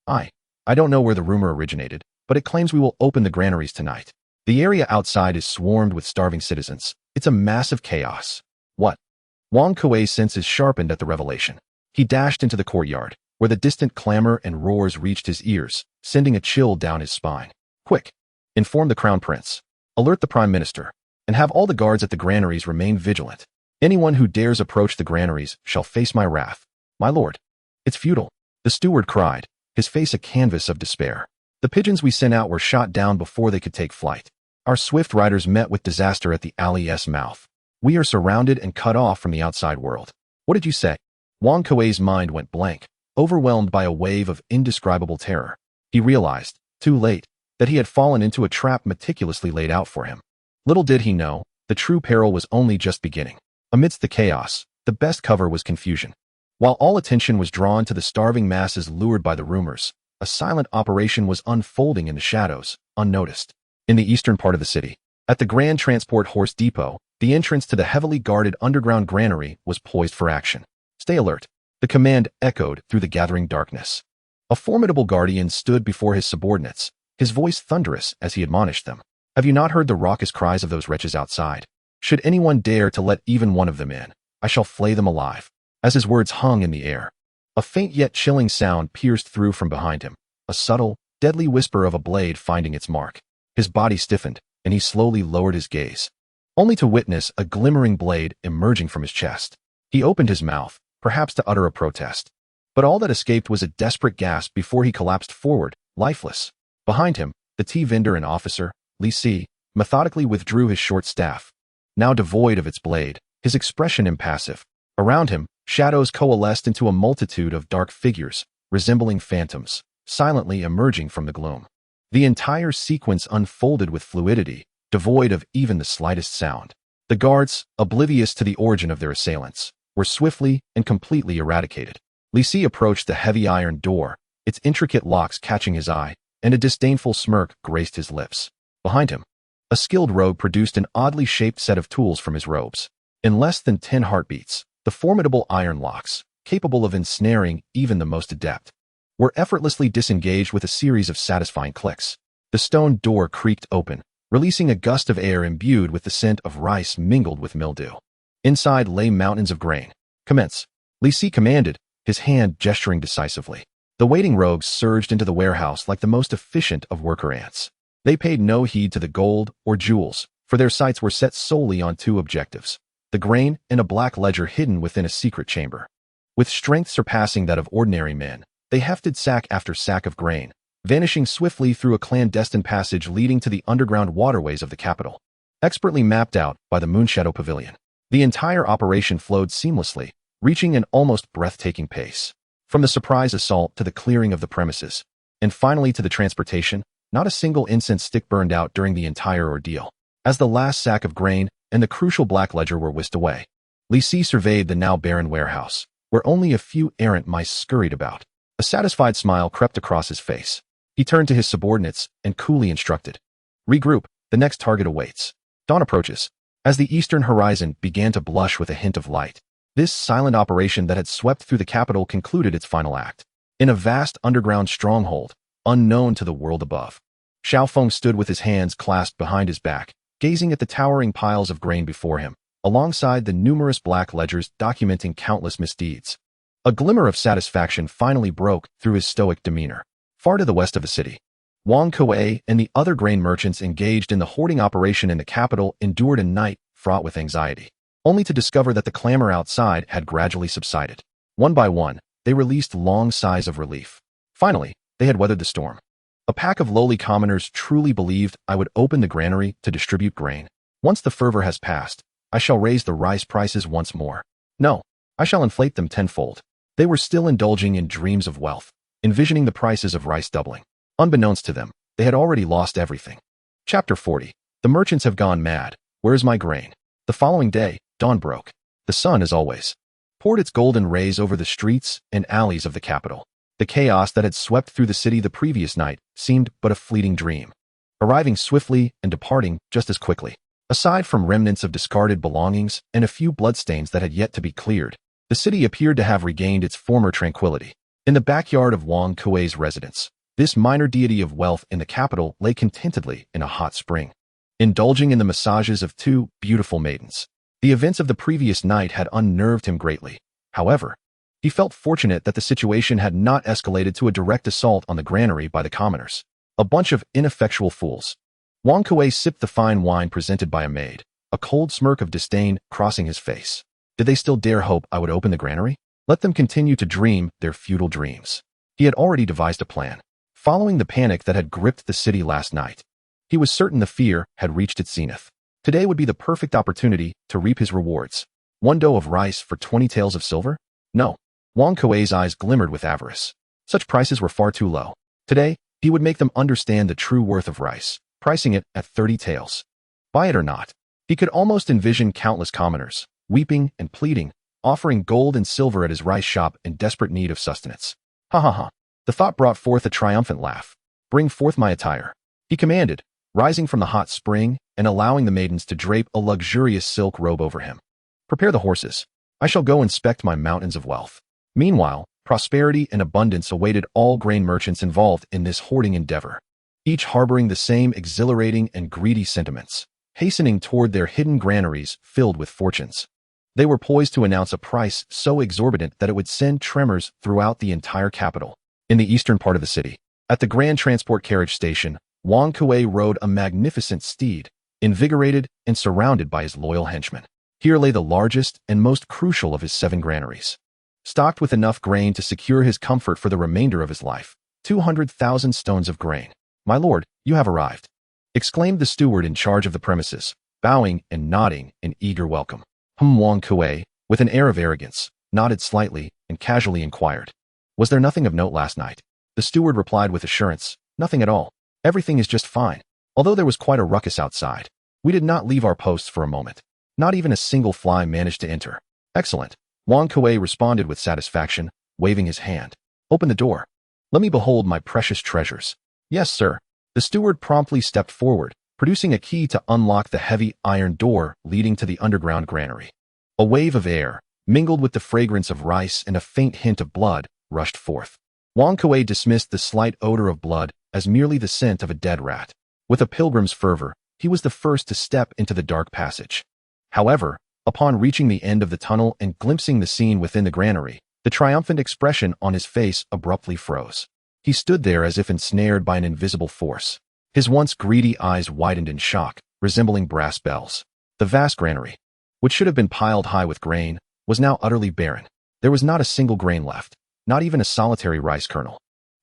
I don't know where the rumor originated, but it claims we will open the granaries tonight. The area outside is swarmed with starving citizens. It's a massive chaos. What? Wang Kuei's senses sharpened at the revelation. He dashed into the courtyard, where the distant clamor and roars reached his ears, sending a chill down his spine. Quick! Inform the Crown Prince. Alert the Prime Minister, and have all the guards at the granaries remain vigilant. Anyone who dares approach the granaries shall face my wrath. My lord. It's futile, the steward cried, his face a canvas of despair. The pigeons we sent out were shot down before they could take flight. Our swift riders met with disaster at the alley's mouth. We are surrounded and cut off from the outside world. What did you say? Wang Kuei's mind went blank, overwhelmed by a wave of indescribable terror. He realized, too late, that he had fallen into a trap meticulously laid out for him. Little did he know, the the true peril was only just beginning. Amidst the chaos, the best cover was confusion. While all attention was drawn to the starving masses lured by the rumors, a silent operation was unfolding in the shadows, unnoticed. In the eastern part of the city, at the Grand Transport Horse Depot, the entrance to the heavily guarded underground granary was poised for action. "Stay alert," the command echoed through the gathering darkness. A formidable guardian stood before his subordinates, his voice thunderous as he admonished them. "Have you not heard the raucous cries of those wretches outside? Should anyone dare to let even one of them in, I shall flay them alive." As his words hung in the air, a faint yet chilling sound pierced through from behind him, a subtle, deadly whisper of a blade finding its mark. His body stiffened, and he slowly lowered his gaze, only to witness a glimmering blade emerging from his chest. He opened his mouth, perhaps to utter a protest, but all that escaped was a desperate gasp before he collapsed forward, lifeless. Behind him, the tea vendor and officer, Li Si, methodically withdrew his short staff, now devoid of its blade, his expression impassive. Around him, shadows coalesced into a multitude of dark figures, resembling phantoms, silently emerging from the gloom. The entire sequence unfolded with fluidity, devoid of even the slightest sound. The guards, oblivious to the origin of their assailants, were swiftly and completely eradicated. Li Si approached the heavy iron door, its intricate locks catching his eye, and a disdainful smirk graced his lips. Behind him, a skilled rogue produced an oddly shaped set of tools from his robes. In less than 10 heartbeats, the formidable iron locks, capable of ensnaring even the most adept, were effortlessly disengaged with a series of satisfying clicks. The stone door creaked open, releasing a gust of air imbued with the scent of rice mingled with mildew. Inside lay mountains of grain. "Commence," Li Si commanded, his hand gesturing decisively. The waiting rogues surged into the warehouse like the most efficient of worker ants. They paid no heed to the gold or jewels, for their sights were set solely on two objectives: the grain and a black ledger hidden within a secret chamber. With strength surpassing that of ordinary men, they hefted sack after sack of grain, vanishing swiftly through a clandestine passage leading to the underground waterways of the capital. Expertly mapped out by the Moonshadow Pavilion, the entire operation flowed seamlessly, reaching an almost breathtaking pace. From the surprise assault to the clearing of the premises, and finally to the transportation, not a single incense stick burned out during the entire ordeal. As the last sack of grain and the crucial black ledger were whisked away, Li Si surveyed the now barren warehouse, where only a few errant mice scurried about. A satisfied smile crept across his face. He turned to his subordinates and coolly instructed, "Regroup, the next target awaits." Dawn approaches. As the eastern horizon began to blush with a hint of light, this silent operation that had swept through the capital concluded its final act. In a vast underground stronghold, unknown to the world above, Xiaofeng stood with his hands clasped behind his back, gazing at the towering piles of grain before him, alongside the numerous black ledgers documenting countless misdeeds. A glimmer of satisfaction finally broke through his stoic demeanor. Far to the west of the city, Wang Kuei and the other grain merchants engaged in the hoarding operation in the capital endured a night fraught with anxiety, only to discover that the clamor outside had gradually subsided. One by one, they released long sighs of relief. Finally, they had weathered the storm. A pack of lowly commoners truly believed I would open the granary to distribute grain. Once the fervor has passed, I shall raise the rice prices once more. No, I shall inflate them tenfold. They were still indulging in dreams of wealth, envisioning the prices of rice doubling. Unbeknownst to them, they had already lost everything. Chapter 40. The merchants have gone mad. Where is my grain? The following day, dawn broke. The sun, as always, poured its golden rays over the streets and alleys of the capital. The chaos that had swept through the city the previous night seemed but a fleeting dream, arriving swiftly and departing just as quickly. Aside from remnants of discarded belongings and a few bloodstains that had yet to be cleared, the city appeared to have regained its former tranquility. In the backyard of Wang Kuei's residence, this minor deity of wealth in the capital lay contentedly in a hot spring, indulging in the massages of two beautiful maidens. The events of the previous night had unnerved him greatly. However, he felt fortunate that the situation had not escalated to a direct assault on the granary by the commoners, a bunch of ineffectual fools. Wang Kuei sipped the fine wine presented by a maid, a cold smirk of disdain crossing his face. Did they still dare hope I would open the granary? Let them continue to dream their futile dreams. He had already devised a plan. Following the panic that had gripped the city last night, he was certain the fear had reached its zenith. Today would be the perfect opportunity to reap his rewards. 1 dough of rice for 20 taels of silver? No. Wang Kuei's eyes glimmered with avarice. Such prices were far too low. Today, he would make them understand the true worth of rice, pricing it at 30 taels. Buy it or not. He could almost envision countless commoners, weeping and pleading, offering gold and silver at his rice shop in desperate need of sustenance. Ha ha ha. The thought brought forth a triumphant laugh. Bring forth my attire, he commanded, rising from the hot spring and allowing the maidens to drape a luxurious silk robe over him. Prepare the horses. I shall go inspect my mountains of wealth. Meanwhile, prosperity and abundance awaited all grain merchants involved in this hoarding endeavor, each harboring the same exhilarating and greedy sentiments, hastening toward their hidden granaries filled with fortunes. They were poised to announce a price so exorbitant that it would send tremors throughout the entire capital. In the eastern part of the city, at the Grand Transport Carriage Station, Wang Kuei rode a magnificent steed, invigorated and surrounded by his loyal henchmen. Here lay the largest and most crucial of his 7 granaries, stocked with enough grain to secure his comfort for the remainder of his life. 200,000 stones of grain. My lord, you have arrived, exclaimed the steward in charge of the premises, bowing and nodding in eager welcome. Wang Kuei, with an air of arrogance, nodded slightly and casually inquired, was there nothing of note last night? The steward replied with assurance, nothing at all. Everything is just fine. Although there was quite a ruckus outside, we did not leave our posts for a moment. Not even a single fly managed to enter. Excellent. Wang Kuei responded with satisfaction, waving his hand. Open the door. Let me behold my precious treasures. Yes, sir. The steward promptly stepped forward, producing a key to unlock the heavy iron door leading to the underground granary. A wave of air, mingled with the fragrance of rice and a faint hint of blood, rushed forth. Wang Kuei dismissed the slight odor of blood as merely the scent of a dead rat. With a pilgrim's fervor, he was the first to step into the dark passage. However, upon reaching the end of the tunnel and glimpsing the scene within the granary, the triumphant expression on his face abruptly froze. He stood there as if ensnared by an invisible force. His once greedy eyes widened in shock, resembling brass bells. The vast granary, which should have been piled high with grain, was now utterly barren. There was not a single grain left, not even a solitary rice kernel.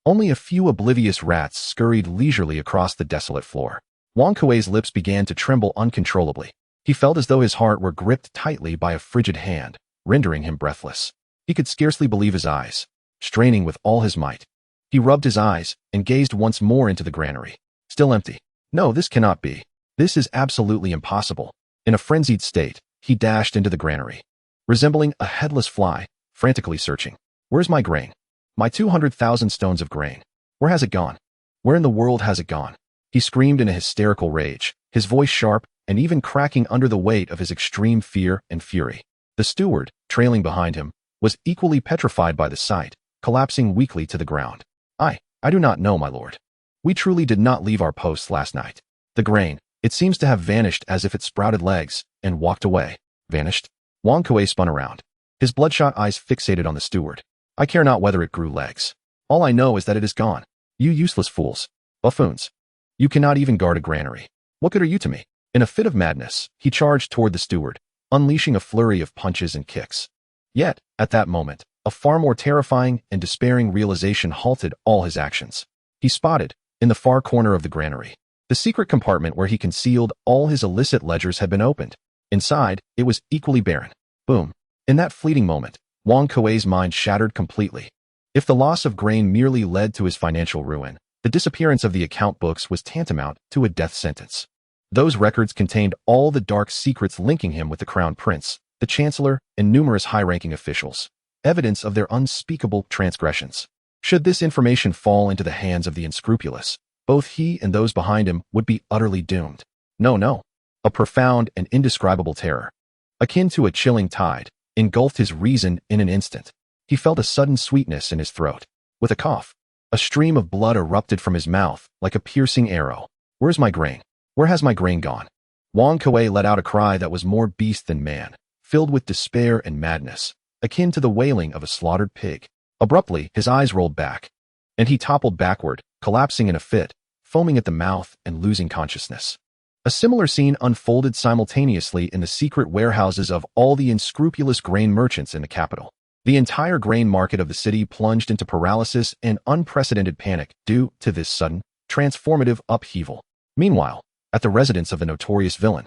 Only a few oblivious rats scurried leisurely across the desolate floor. Wang Kuei's lips began to tremble uncontrollably. He felt as though his heart were gripped tightly by a frigid hand, rendering him breathless. He could scarcely believe his eyes, straining with all his might. He rubbed his eyes and gazed once more into the granary. Still empty. No, this cannot be. This is absolutely impossible. In a frenzied state, he dashed into the granary, resembling a headless fly, frantically searching. Where's my grain? My 200,000 stones of grain. Where has it gone? Where in the world has it gone? He screamed in a hysterical rage, his voice sharp and even cracking under the weight of his extreme fear and fury. The steward, trailing behind him, was equally petrified by the sight, collapsing weakly to the ground. I do not know, my lord. We truly did not leave our posts last night. The grain, it seems to have vanished as if it sprouted legs and walked away. Vanished? Wang Kuei spun around, his bloodshot eyes fixated on the steward. I care not whether it grew legs. All I know is that it is gone. You useless fools. Buffoons. You cannot even guard a granary. What good are you to me? In a fit of madness, he charged toward the steward, unleashing a flurry of punches and kicks. Yet, at that moment, a far more terrifying and despairing realization halted all his actions. He spotted, in the far corner of the granary, the secret compartment where he concealed all his illicit ledgers had been opened. Inside, it was equally barren. Boom. In that fleeting moment, Wang Kuei's mind shattered completely. If the loss of grain merely led to his financial ruin, the disappearance of the account books was tantamount to a death sentence. Those records contained all the dark secrets linking him with the crown prince, the chancellor, and numerous high-ranking officials, evidence of their unspeakable transgressions. Should this information fall into the hands of the unscrupulous, both he and those behind him would be utterly doomed. No. A profound and indescribable terror, akin to a chilling tide, engulfed his reason in an instant. He felt a sudden sweetness in his throat. With a cough, a stream of blood erupted from his mouth like a piercing arrow. Where's my grain? Where has my grain gone? Wang Kuei let out a cry that was more beast than man, filled with despair and madness, akin to the wailing of a slaughtered pig. Abruptly, his eyes rolled back, and he toppled backward, collapsing in a fit, foaming at the mouth and losing consciousness. A similar scene unfolded simultaneously in the secret warehouses of all the unscrupulous grain merchants in the capital. The entire grain market of the city plunged into paralysis and unprecedented panic due to this sudden, transformative upheaval. Meanwhile, at the residence of the notorious villain,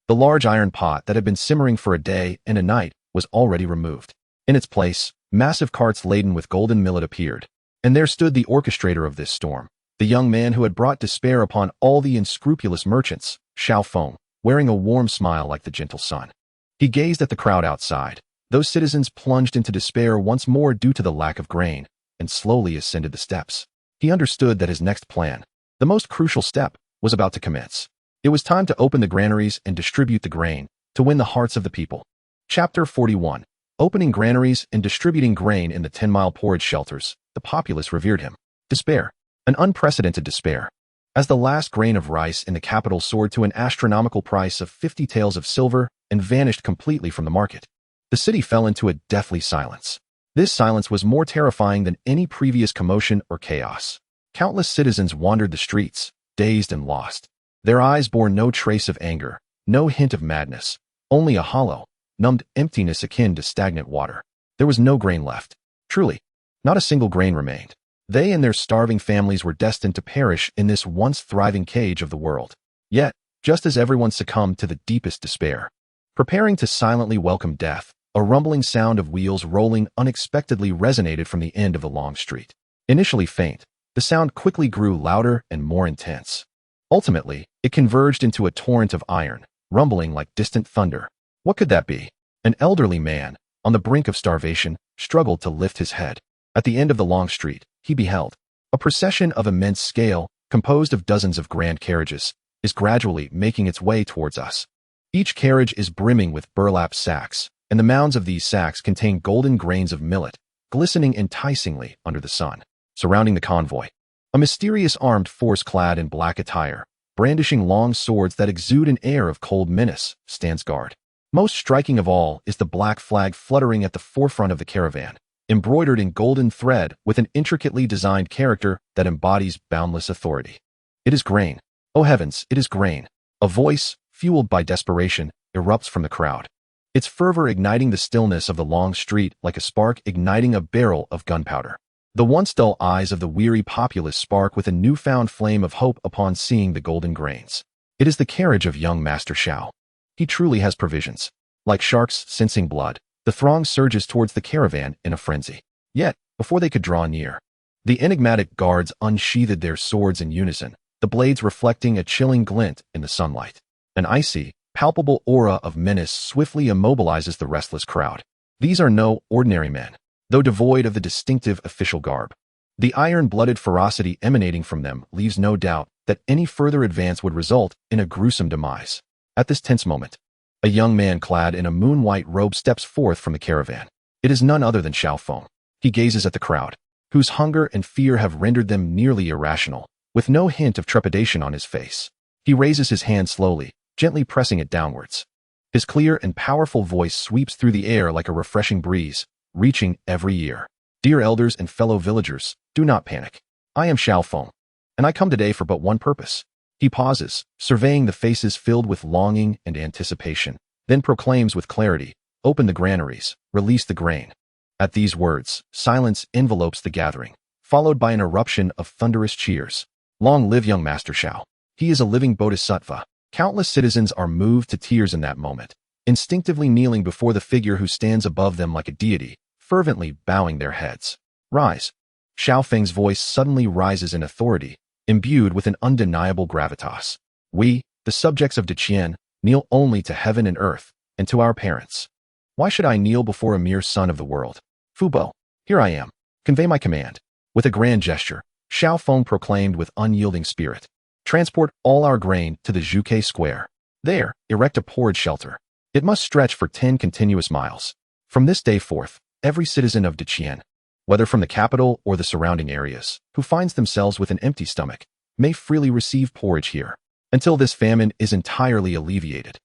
the large iron pot that had been simmering for a day and a night was already removed. In its place, massive carts laden with golden millet appeared, and there stood the orchestrator of this storm, the young man who had brought despair upon all the unscrupulous merchants, Xiao Feng. wearing a warm smile like the gentle sun. He gazed at the crowd outside. Those citizens plunged into despair once more due to the lack of grain, and slowly ascended the steps. He understood that his next plan, the most crucial step, was about to commence. It was time to open the granaries and distribute the grain, to win the hearts of the people. Chapter 41. Opening granaries and distributing grain in the 10-mile porridge shelters, the populace revered him. Despair. An unprecedented despair. As the last grain of rice in the capital soared to an astronomical price of 50 taels of silver and vanished completely from the market, the city fell into a deathly silence. This silence was more terrifying than any previous commotion or chaos. Countless citizens wandered the streets, dazed and lost. Their eyes bore no trace of anger, no hint of madness, only a hollow, numbed emptiness akin to stagnant water. There was no grain left. Truly, not a single grain remained. They and their starving families were destined to perish in this once thriving cage of the world. Yet, just as everyone succumbed to the deepest despair, preparing to silently welcome death, a rumbling sound of wheels rolling unexpectedly resonated from the end of the long street. Initially faint, the sound quickly grew louder and more intense. Ultimately, it converged into a torrent of iron, rumbling like distant thunder. What could that be? An elderly man, on the brink of starvation, struggled to lift his head. At the end of the long street, he beheld a procession of immense scale, composed of dozens of grand carriages, is gradually making its way towards us. Each carriage is brimming with burlap sacks, and the mounds of these sacks contain golden grains of millet, glistening enticingly under the sun. Surrounding the convoy, a mysterious armed force clad in black attire, brandishing long swords that exude an air of cold menace, stands guard. Most striking of all is the black flag fluttering at the forefront of the caravan, embroidered in golden thread with an intricately designed character that embodies boundless authority. It is grain. Oh heavens, it is grain. A voice, fueled by desperation, erupts from the crowd, its fervor igniting the stillness of the long street like a spark igniting a barrel of gunpowder. The once dull eyes of the weary populace spark with a newfound flame of hope upon seeing the golden grains. It is the carriage of young Master Xiao. He truly has provisions. Like sharks sensing blood, the throng surges towards the caravan in a frenzy. Yet, before they could draw near, the enigmatic guards unsheathed their swords in unison, the blades reflecting a chilling glint in the sunlight. An icy, palpable aura of menace swiftly immobilizes the restless crowd. These are no ordinary men, though devoid of the distinctive official garb. The iron-blooded ferocity emanating from them leaves no doubt that any further advance would result in a gruesome demise. At this tense moment, a young man clad in a moon-white robe steps forth from the caravan. It is none other than Xiao Feng. He gazes at the crowd, whose hunger and fear have rendered them nearly irrational, with no hint of trepidation on his face. He raises his hand slowly, gently pressing it downwards. His clear and powerful voice sweeps through the air like a refreshing breeze, reaching every ear. Dear elders and fellow villagers, do not panic. I am Xiao Feng, and I come today for but one purpose. He pauses, surveying the faces filled with longing and anticipation, then proclaims with clarity, open the granaries, release the grain. At these words, silence envelopes the gathering, followed by an eruption of thunderous cheers. Long live young Master Xiao. He is a living bodhisattva. Countless citizens are moved to tears in that moment, instinctively kneeling before the figure who stands above them like a deity, fervently bowing their heads. Rise. Xiao Feng's voice suddenly rises in authority, imbued with an undeniable gravitas. We, the subjects of Deqian, kneel only to heaven and earth, and to our parents. Why should I kneel before a mere son of the world? Fu Bo, here I am. Convey my command. With a grand gesture, Xiao Feng proclaimed with unyielding spirit. Transport all our grain to the Zhuke Square. There, erect a porridge shelter. It must stretch for 10 continuous miles. From this day forth, every citizen of Deqian, whether from the capital or the surrounding areas, who finds themselves with an empty stomach, may freely receive porridge here, until this famine is entirely alleviated.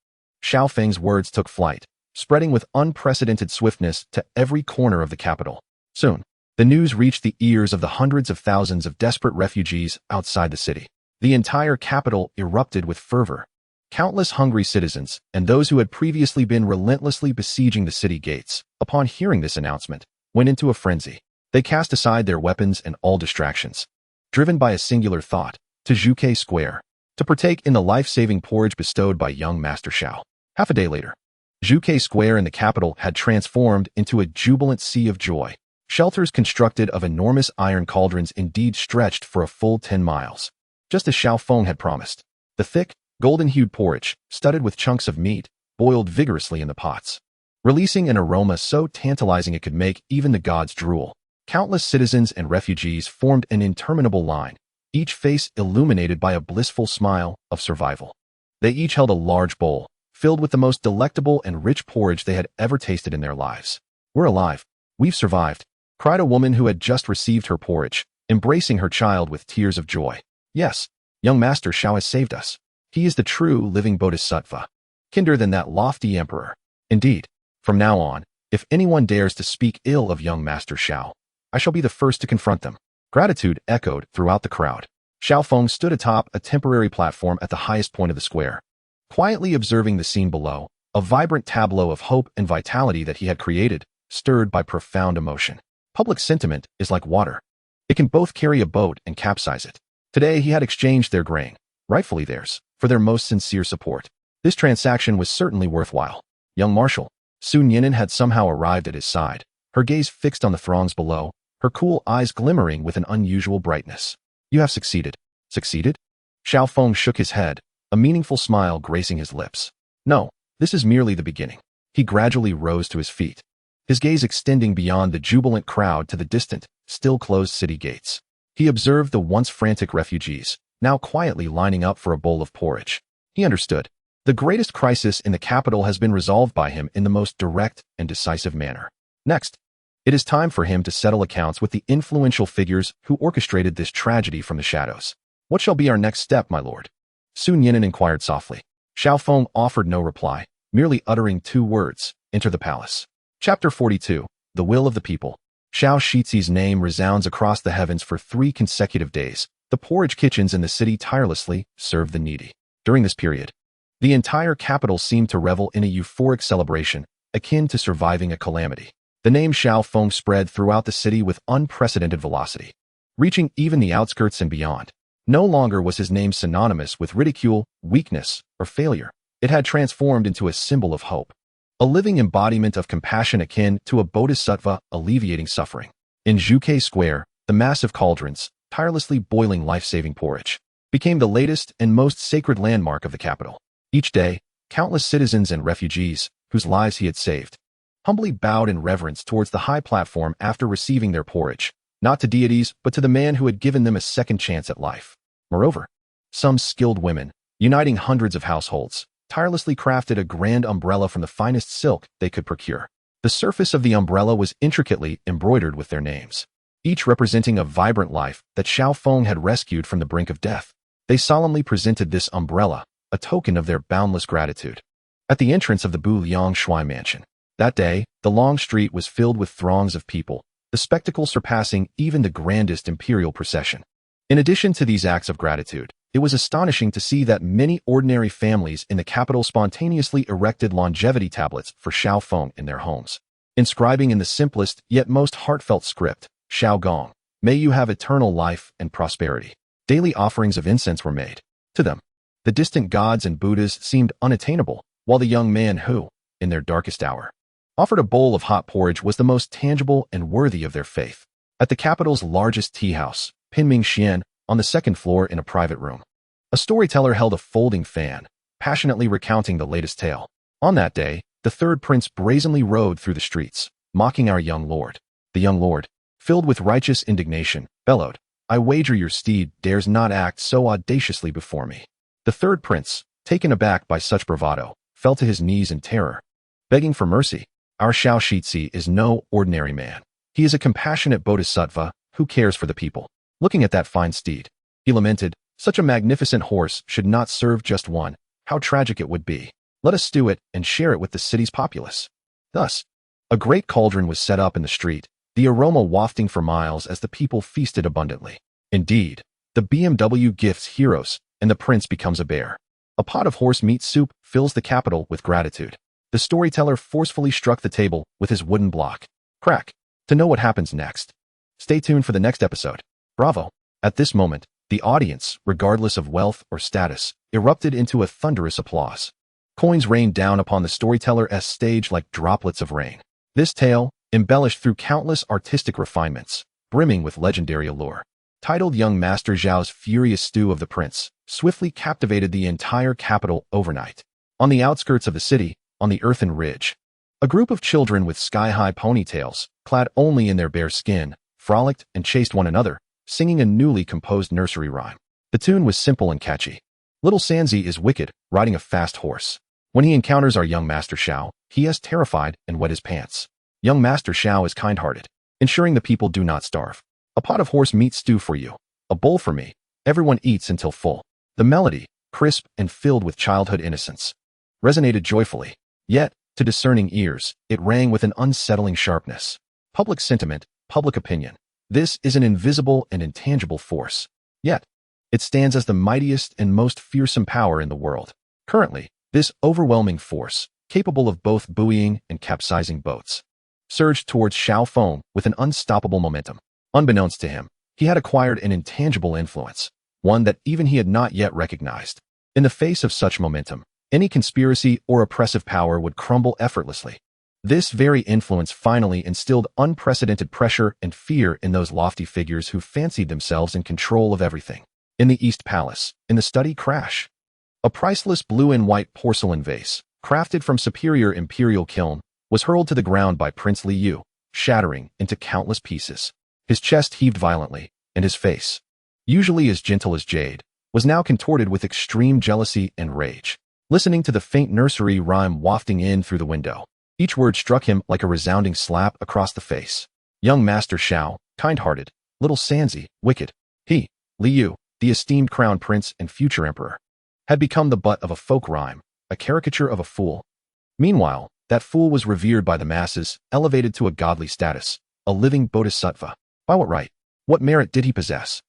Xiao Feng's words took flight, spreading with unprecedented swiftness to every corner of the capital. Soon, the news reached the ears of the hundreds of thousands of desperate refugees outside the city. The entire capital erupted with fervor. Countless hungry citizens, and those who had previously been relentlessly besieging the city gates, upon hearing this announcement, went into a frenzy. They cast aside their weapons and all distractions, driven by a singular thought, to Zhuke Square, to partake in the life-saving porridge bestowed by young Master Xiao. Half a day later, Zhuke Square in the capital had transformed into a jubilant sea of joy. Shelters constructed of enormous iron cauldrons indeed stretched for a full 10 miles. Just as Xiao Feng had promised, the thick, golden-hued porridge, studded with chunks of meat, boiled vigorously in the pots, releasing an aroma so tantalizing it could make even the gods drool. Countless citizens and refugees formed an interminable line, each face illuminated by a blissful smile of survival. They each held a large bowl, filled with the most delectable and rich porridge they had ever tasted in their lives. "We're alive. We've survived," cried a woman who had just received her porridge, embracing her child with tears of joy. "Yes, young Master Shao has saved us. He is the true living bodhisattva, kinder than that lofty emperor. Indeed, from now on, if anyone dares to speak ill of young Master Shao, I shall be the first to confront them." Gratitude echoed throughout the crowd. Xiaofeng stood atop a temporary platform at the highest point of the square, quietly observing the scene below, a vibrant tableau of hope and vitality that he had created, stirred by profound emotion. Public sentiment is like water. It can both carry a boat and capsize it. Today he had exchanged their grain, rightfully theirs, for their most sincere support. This transaction was certainly worthwhile. Young Marshal Sun Yinan had somehow arrived at his side, her gaze fixed on the throngs below, her cool eyes glimmering with an unusual brightness. "You have succeeded." "Succeeded?" Xiaofeng shook his head, a meaningful smile gracing his lips. "No, this is merely the beginning." He gradually rose to his feet, his gaze extending beyond the jubilant crowd to the distant, still-closed city gates. He observed the once frantic refugees, now quietly lining up for a bowl of porridge. He understood. The greatest crisis in the capital has been resolved by him in the most direct and decisive manner. Next, it is time for him to settle accounts with the influential figures who orchestrated this tragedy from the shadows. "What shall be our next step, my lord?" Sun Yinan inquired softly. Xiaofeng offered no reply, merely uttering 2 words, "Enter the palace." Chapter 42. The Will of the People. Xiao Shizi's name resounds across the heavens for 3 consecutive days. The porridge kitchens in the city tirelessly serve the needy. During this period, the entire capital seemed to revel in a euphoric celebration, akin to surviving a calamity. The name Xiaofeng spread throughout the city with unprecedented velocity, reaching even the outskirts and beyond. No longer was his name synonymous with ridicule, weakness, or failure. It had transformed into a symbol of hope, a living embodiment of compassion akin to a bodhisattva alleviating suffering. In Zhuke Square, the massive cauldrons, tirelessly boiling life-saving porridge, became the latest and most sacred landmark of the capital. Each day, countless citizens and refugees, whose lives he had saved, humbly bowed in reverence towards the high platform after receiving their porridge, not to deities but to the man who had given them a second chance at life. Moreover, some skilled women, uniting hundreds of households, tirelessly crafted a grand umbrella from the finest silk they could procure. The surface of the umbrella was intricately embroidered with their names, each representing a vibrant life that Xiaofeng had rescued from the brink of death. They solemnly presented this umbrella, a token of their boundless gratitude, at the entrance of the Bu Liang Shui mansion. That day, the long street was filled with throngs of people, the spectacle surpassing even the grandest imperial procession. In addition to these acts of gratitude, it was astonishing to see that many ordinary families in the capital spontaneously erected longevity tablets for Xiaofeng in their homes, inscribing in the simplest yet most heartfelt script, "Xiao Gong, may you have eternal life and prosperity." Daily offerings of incense were made. To them, the distant gods and Buddhas seemed unattainable, while the young man who, in their darkest hour, offered a bowl of hot porridge was the most tangible and worthy of their faith. At the capital's largest tea house, Pinming Xian, on the 2nd floor in a private room, a storyteller held a folding fan, passionately recounting the latest tale. On that day, the 3rd prince brazenly rode through the streets, mocking our young lord. The young lord, filled with righteous indignation, bellowed, "I wager your steed dares not act so audaciously before me." The 3rd prince, taken aback by such bravado, fell to his knees in terror, begging for mercy. "Our Xiao Shizi is no ordinary man. He is a compassionate bodhisattva who cares for the people." Looking at that fine steed, he lamented, "Such a magnificent horse should not serve just one. How tragic it would be. Let us stew it and share it with the city's populace." Thus, a great cauldron was set up in the street, the aroma wafting for miles as the people feasted abundantly. Indeed, the BMW gifts heroes, and the prince becomes a bear. A pot of horse meat soup fills the capital with gratitude. The storyteller forcefully struck the table with his wooden block. Crack. To know what happens next, stay tuned for the next episode. Bravo! At this moment, the audience, regardless of wealth or status, erupted into a thunderous applause. Coins rained down upon the storyteller's stage like droplets of rain. This tale, embellished through countless artistic refinements, brimming with legendary allure, titled Young Master Zhao's Furious Stew of the Prince, swiftly captivated the entire capital overnight. On the outskirts of the city, on the earthen ridge, a group of children with sky-high ponytails, clad only in their bare skin, frolicked and chased one another, singing a newly composed nursery rhyme. The tune was simple and catchy. Little Sanzi is wicked, riding a fast horse. When he encounters our young Master Xiao, he is terrified and wet his pants. Young Master Xiao is kind-hearted, ensuring the people do not starve. A pot of horse meat stew for you, a bowl for me, everyone eats until full. The melody, crisp and filled with childhood innocence, resonated joyfully. Yet, to discerning ears, it rang with an unsettling sharpness. Public sentiment, public opinion. This is an invisible and intangible force. Yet, it stands as the mightiest and most fearsome power in the world. Currently, this overwhelming force, capable of both buoying and capsizing boats, surged towards Xiao Feng with an unstoppable momentum. Unbeknownst to him, he had acquired an intangible influence, one that even he had not yet recognized. In the face of such momentum, any conspiracy or oppressive power would crumble effortlessly. This very influence finally instilled unprecedented pressure and fear in those lofty figures who fancied themselves in control of everything. In the East Palace, in the study crash, a priceless blue and white porcelain vase, crafted from superior imperial kiln, was hurled to the ground by Prince Li Yu, shattering into countless pieces. His chest heaved violently, and his face, usually as gentle as jade, was now contorted with extreme jealousy and rage. Listening to the faint nursery rhyme wafting in through the window, each word struck him like a resounding slap across the face. Young Master Xiao, kind-hearted, little Sanzi, wicked. He, Li Yu, the esteemed crown prince and future emperor, had become the butt of a folk rhyme, a caricature of a fool. Meanwhile, that fool was revered by the masses, elevated to a godly status, a living bodhisattva. By what right? What merit did he possess?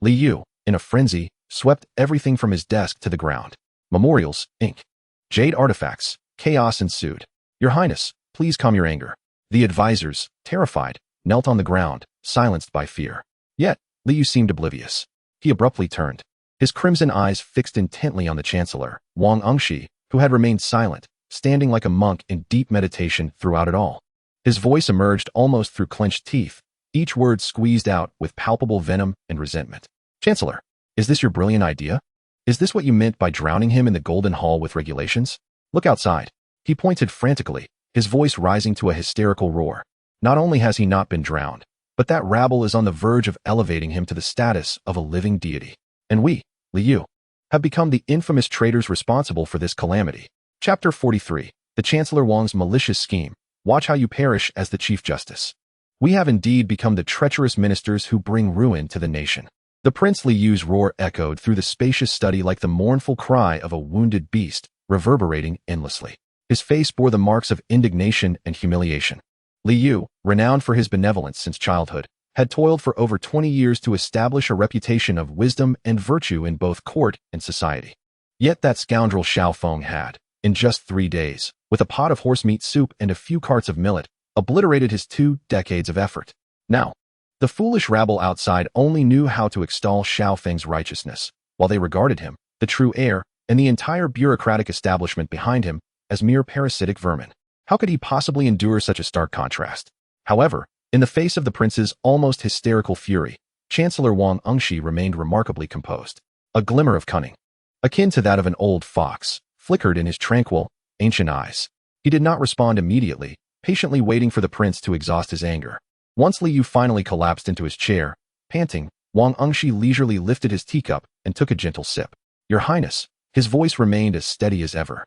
Li Yu, in a frenzy, swept everything from his desk to the ground. Memorials, ink, jade artifacts, chaos ensued. Your Highness, please calm your anger. The advisors, terrified, knelt on the ground, silenced by fear. Yet, Li Yu seemed oblivious. He abruptly turned, his crimson eyes fixed intently on the Chancellor, Wang Engshi, who had remained silent, standing like a monk in deep meditation throughout it all. His voice emerged almost through clenched teeth, each word squeezed out with palpable venom and resentment. Chancellor, is this your brilliant idea? Is this what you meant by drowning him in the Golden Hall with regulations? Look outside. He pointed frantically, his voice rising to a hysterical roar. Not only has he not been drowned, but that rabble is on the verge of elevating him to the status of a living deity. And we, Li Yu, have become the infamous traitors responsible for this calamity. Chapter 43. The Chancellor Wang's malicious scheme. Watch how you perish as the Chief Justice. We have indeed become the treacherous ministers who bring ruin to the nation. The Prince Li Yu's roar echoed through the spacious study like the mournful cry of a wounded beast, reverberating endlessly. His face bore the marks of indignation and humiliation. Li Yu, renowned for his benevolence since childhood, had toiled for over 20 years to establish a reputation of wisdom and virtue in both court and society. Yet that scoundrel Xiao Feng had, in just 3 days, with a pot of horse-meat soup and a few carts of millet, obliterated his 2 decades of effort. Now, the foolish rabble outside only knew how to extol Xiao Feng's righteousness, while they regarded him, the true heir, and the entire bureaucratic establishment behind him, as mere parasitic vermin. How could he possibly endure such a stark contrast? However, in the face of the prince's almost hysterical fury, Chancellor Wang Engshi remained remarkably composed. A glimmer of cunning, akin to that of an old fox, flickered in his tranquil, ancient eyes. He did not respond immediately, patiently waiting for the prince to exhaust his anger. Once Li Yu finally collapsed into his chair, panting, Wang Engshi leisurely lifted his teacup and took a gentle sip. Your Highness, his voice remained as steady as ever.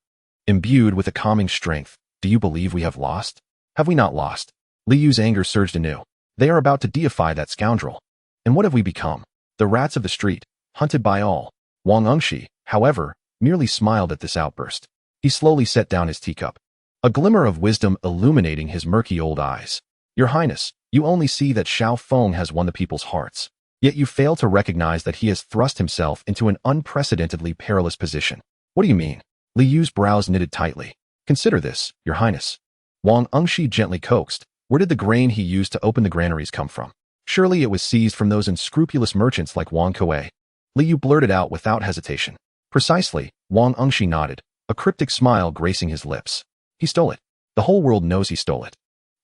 Imbued with a calming strength, do you believe we have lost? Have we not lost? Li Yu's anger surged anew. They are about to deify that scoundrel. And what have we become? The rats of the street, hunted by all. Wang Engshi, however, merely smiled at this outburst. He slowly set down his teacup, a glimmer of wisdom illuminating his murky old eyes. Your Highness, you only see that Xiao Feng has won the people's hearts, yet you fail to recognize that he has thrust himself into an unprecedentedly perilous position. What do you mean? Li Yu's brows knitted tightly. Consider this, Your Highness. Wang Engshi gently coaxed. Where did the grain he used to open the granaries come from? Surely it was seized from those unscrupulous merchants like Wang Kuei. Li Yu blurted out without hesitation. Precisely, Wang Engshi nodded, a cryptic smile gracing his lips. He stole it. The whole world knows he stole it.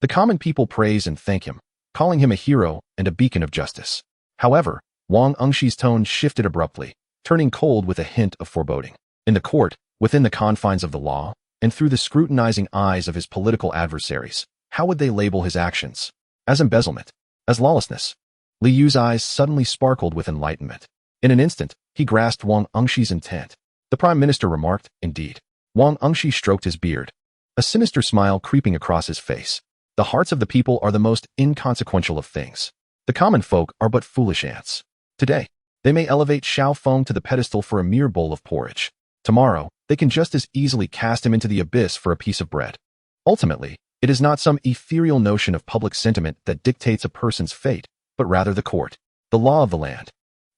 The common people praise and thank him, calling him a hero and a beacon of justice. However, Wang Engshi's tone shifted abruptly, turning cold with a hint of foreboding. In the court, within the confines of the law, and through the scrutinizing eyes of his political adversaries, how would they label his actions? As embezzlement? As lawlessness? Li Yu's eyes suddenly sparkled with enlightenment. In an instant, he grasped Wang Engxi's intent. The Prime Minister remarked, "Indeed." Wang Engxi stroked his beard, a sinister smile creeping across his face. The hearts of the people are the most inconsequential of things. The common folk are but foolish ants. Today, they may elevate Xiao Feng to the pedestal for a mere bowl of porridge. Tomorrow, they can just as easily cast him into the abyss for a piece of bread. Ultimately, it is not some ethereal notion of public sentiment that dictates a person's fate, but rather the court, the law of the land.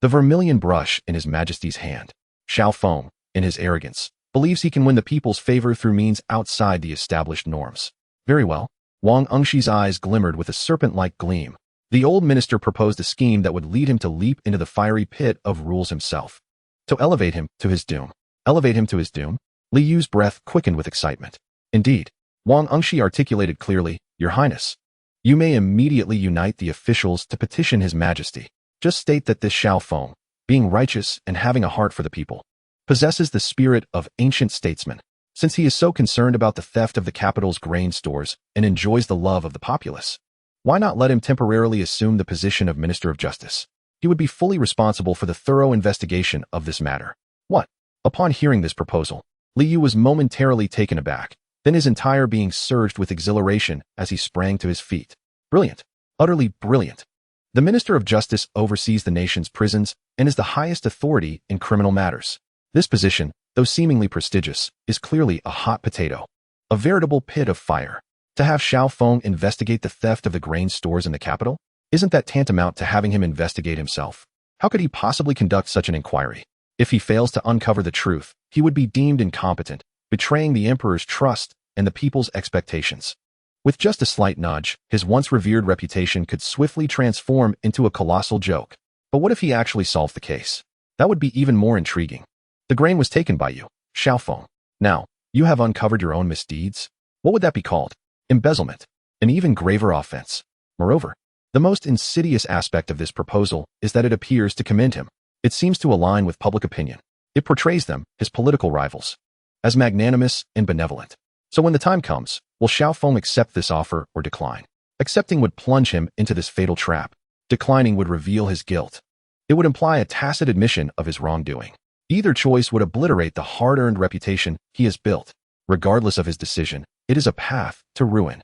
The vermilion brush in His Majesty's hand. Xiao Feng, in his arrogance, believes he can win the people's favor through means outside the established norms. Very well. Wang Engxi's eyes glimmered with a serpent-like gleam. The old minister proposed a scheme that would lead him to leap into the fiery pit of rules himself. To elevate him to his doom. Elevate him to his doom? Li Yu's breath quickened with excitement. Indeed, Wang Engxi articulated clearly, "Your Highness, you may immediately unite the officials to petition His Majesty. Just state that this Xiao Feng, being righteous and having a heart for the people, possesses the spirit of ancient statesmen, since he is so concerned about the theft of the capital's grain stores and enjoys the love of the populace. Why not let him temporarily assume the position of Minister of Justice? He would be fully responsible for the thorough investigation of this matter." What? Upon hearing this proposal, Li Yu was momentarily taken aback, then his entire being surged with exhilaration as he sprang to his feet. Brilliant. Utterly brilliant. The Minister of Justice oversees the nation's prisons and is the highest authority in criminal matters. This position, though seemingly prestigious, is clearly a hot potato. A veritable pit of fire. To have Xiao Feng investigate the theft of the grain stores in the capital? Isn't that tantamount to having him investigate himself? How could he possibly conduct such an inquiry? If he fails to uncover the truth, he would be deemed incompetent, betraying the emperor's trust and the people's expectations. With just a slight nudge, his once revered reputation could swiftly transform into a colossal joke. But what if he actually solved the case? That would be even more intriguing. The grain was taken by you, Xiao Feng. Now, you have uncovered your own misdeeds? What would that be called? Embezzlement. An even graver offense. Moreover, the most insidious aspect of this proposal is that it appears to commend him. It seems to align with public opinion. It portrays them, his political rivals, as magnanimous and benevolent. So when the time comes, will Xiao Feng accept this offer or decline? Accepting would plunge him into this fatal trap. Declining would reveal his guilt. It would imply a tacit admission of his wrongdoing. Either choice would obliterate the hard-earned reputation he has built. Regardless of his decision, it is a path to ruin.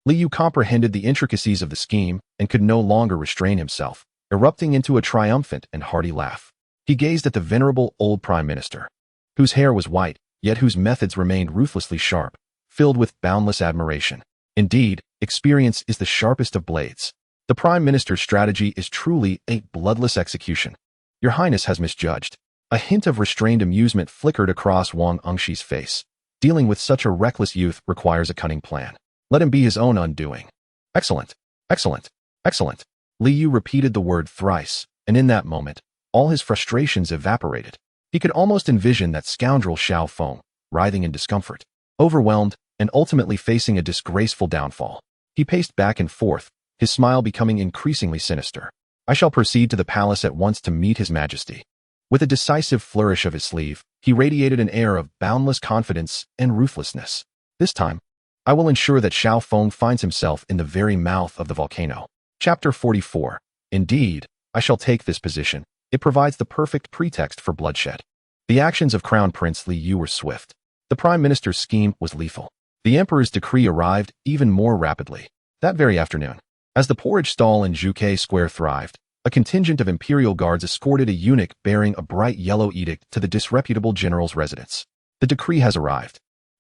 Li Yu comprehended the intricacies of the scheme and could no longer restrain himself, erupting into a triumphant and hearty laugh. He gazed at the venerable old Prime Minister, whose hair was white, yet whose methods remained ruthlessly sharp, filled with boundless admiration. Indeed, experience is the sharpest of blades. The Prime Minister's strategy is truly a bloodless execution. Your Highness has misjudged. A hint of restrained amusement flickered across Wang Engxi's face. Dealing with such a reckless youth requires a cunning plan. Let him be his own undoing. Excellent, excellent, excellent. Li Yu repeated the word thrice, and in that moment, all his frustrations evaporated. He could almost envision that scoundrel Xiao Feng, writhing in discomfort, overwhelmed, and ultimately facing a disgraceful downfall. He paced back and forth, his smile becoming increasingly sinister. I shall proceed to the palace at once to meet His Majesty. With a decisive flourish of his sleeve, he radiated an air of boundless confidence and ruthlessness. This time, I will ensure that Xiao Feng finds himself in the very mouth of the volcano. Chapter 44. Indeed, I shall take this position. It provides the perfect pretext for bloodshed. The actions of Crown Prince Li Yu were swift. The Prime Minister's scheme was lethal. The Emperor's decree arrived even more rapidly. That very afternoon, as the porridge stall in Zhuge Square thrived, a contingent of imperial guards escorted a eunuch bearing a bright yellow edict to the disreputable general's residence. The decree has arrived.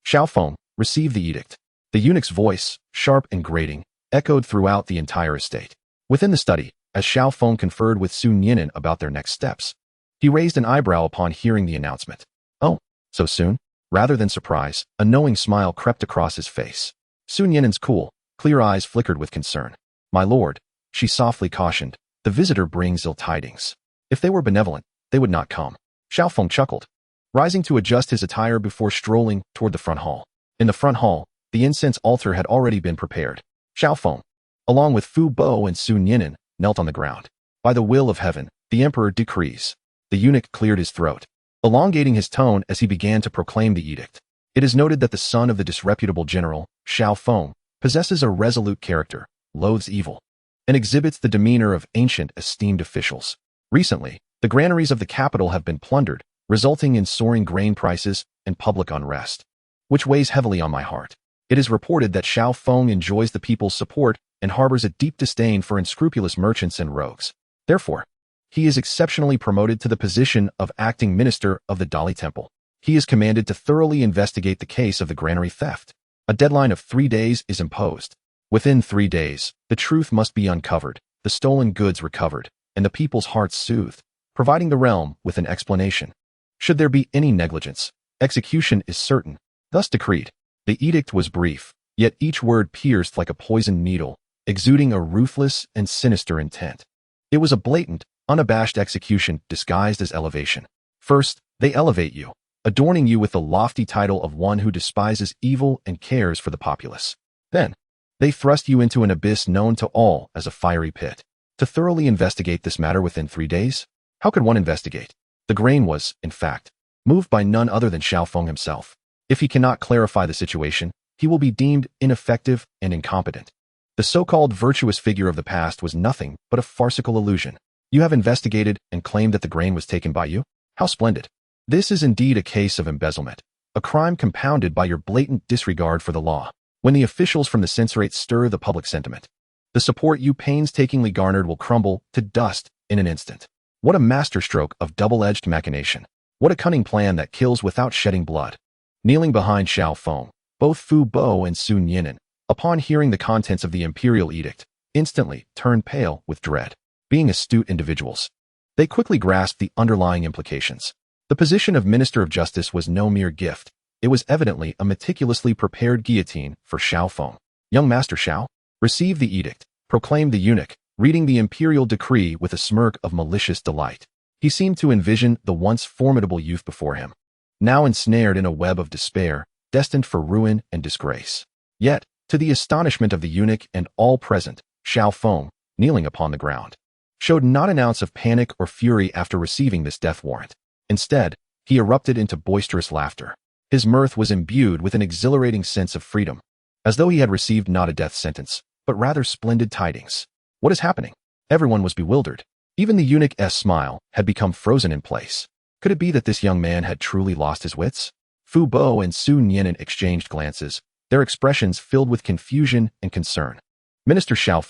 Xiao Feng, receive the edict. The eunuch's voice, sharp and grating, echoed throughout the entire estate. Within the study, as Xiao Feng conferred with Sun Yinan about their next steps, he raised an eyebrow upon hearing the announcement. Oh, so soon? Rather than surprise, a knowing smile crept across his face. Sun Yinan's cool, clear eyes flickered with concern. My lord, she softly cautioned, the visitor brings ill tidings. If they were benevolent, they would not come. Xiao Feng chuckled, rising to adjust his attire before strolling toward the front hall. In the front hall, the incense altar had already been prepared. Xiao Feng, along with Fu Bo and Sun Yinan, knelt on the ground. By the will of heaven, the emperor decrees. The eunuch cleared his throat, elongating his tone as he began to proclaim the edict. It is noted that the son of the disreputable general, Xiao Feng, possesses a resolute character, loathes evil, and exhibits the demeanor of ancient, esteemed officials. Recently, the granaries of the capital have been plundered, resulting in soaring grain prices and public unrest, which weighs heavily on my heart. It is reported that Xiao Feng enjoys the people's support and harbors a deep disdain for unscrupulous merchants and rogues. Therefore, he is exceptionally promoted to the position of acting minister of the Dali Temple. He is commanded to thoroughly investigate the case of the granary theft. A deadline of 3 days is imposed. Within 3 days, the truth must be uncovered, the stolen goods recovered, and the people's hearts soothed, providing the realm with an explanation. Should there be any negligence, execution is certain. Thus decreed. The edict was brief, yet each word pierced like a poisoned needle, exuding a ruthless and sinister intent. It was a blatant, unabashed execution disguised as elevation. First, they elevate you, adorning you with the lofty title of one who despises evil and cares for the populace. Then, they thrust you into an abyss known to all as a fiery pit. To thoroughly investigate this matter within 3 days? How could one investigate? The grain was, in fact, moved by none other than Xiao Feng himself. If he cannot clarify the situation, he will be deemed ineffective and incompetent. The so-called virtuous figure of the past was nothing but a farcical illusion. You have investigated and claimed that the grain was taken by you? How splendid! This is indeed a case of embezzlement, a crime compounded by your blatant disregard for the law. When the officials from the censorate stir the public sentiment, the support you painstakingly garnered will crumble to dust in an instant. What a masterstroke of double-edged machination. What a cunning plan that kills without shedding blood. Kneeling behind Xiao Feng, both Fu Bo and Sun Yinan, upon hearing the contents of the imperial edict, instantly turned pale with dread. Being astute individuals, they quickly grasped the underlying implications. The position of Minister of Justice was no mere gift. It was evidently a meticulously prepared guillotine for Xiao Feng. Young Master Xiao, receive the edict, proclaimed the eunuch, reading the imperial decree with a smirk of malicious delight. He seemed to envision the once formidable youth before him, now ensnared in a web of despair, destined for ruin and disgrace. Yet, to the astonishment of the eunuch and all present, Xiao Feng, kneeling upon the ground, showed not an ounce of panic or fury after receiving this death warrant. Instead, he erupted into boisterous laughter. His mirth was imbued with an exhilarating sense of freedom, as though he had received not a death sentence, but rather splendid tidings. What is happening? Everyone was bewildered. Even the eunuch's smile had become frozen in place. Could it be that this young man had truly lost his wits? Fu Bo and Sun Yinan exchanged glances, their expressions filled with confusion and concern. Minister Xiao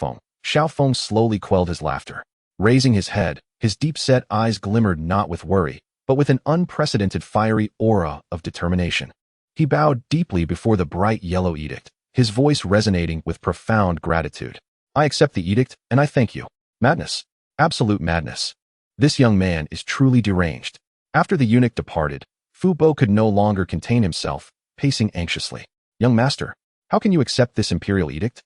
Feng slowly quelled his laughter. Raising his head, his deep-set eyes glimmered not with worry, but with an unprecedented fiery aura of determination. He bowed deeply before the bright yellow edict, his voice resonating with profound gratitude. I accept the edict, and I thank you. Madness. Absolute madness. This young man is truly deranged. After the eunuch departed, Fu Bo could no longer contain himself, pacing anxiously. Young master, how can you accept this imperial edict?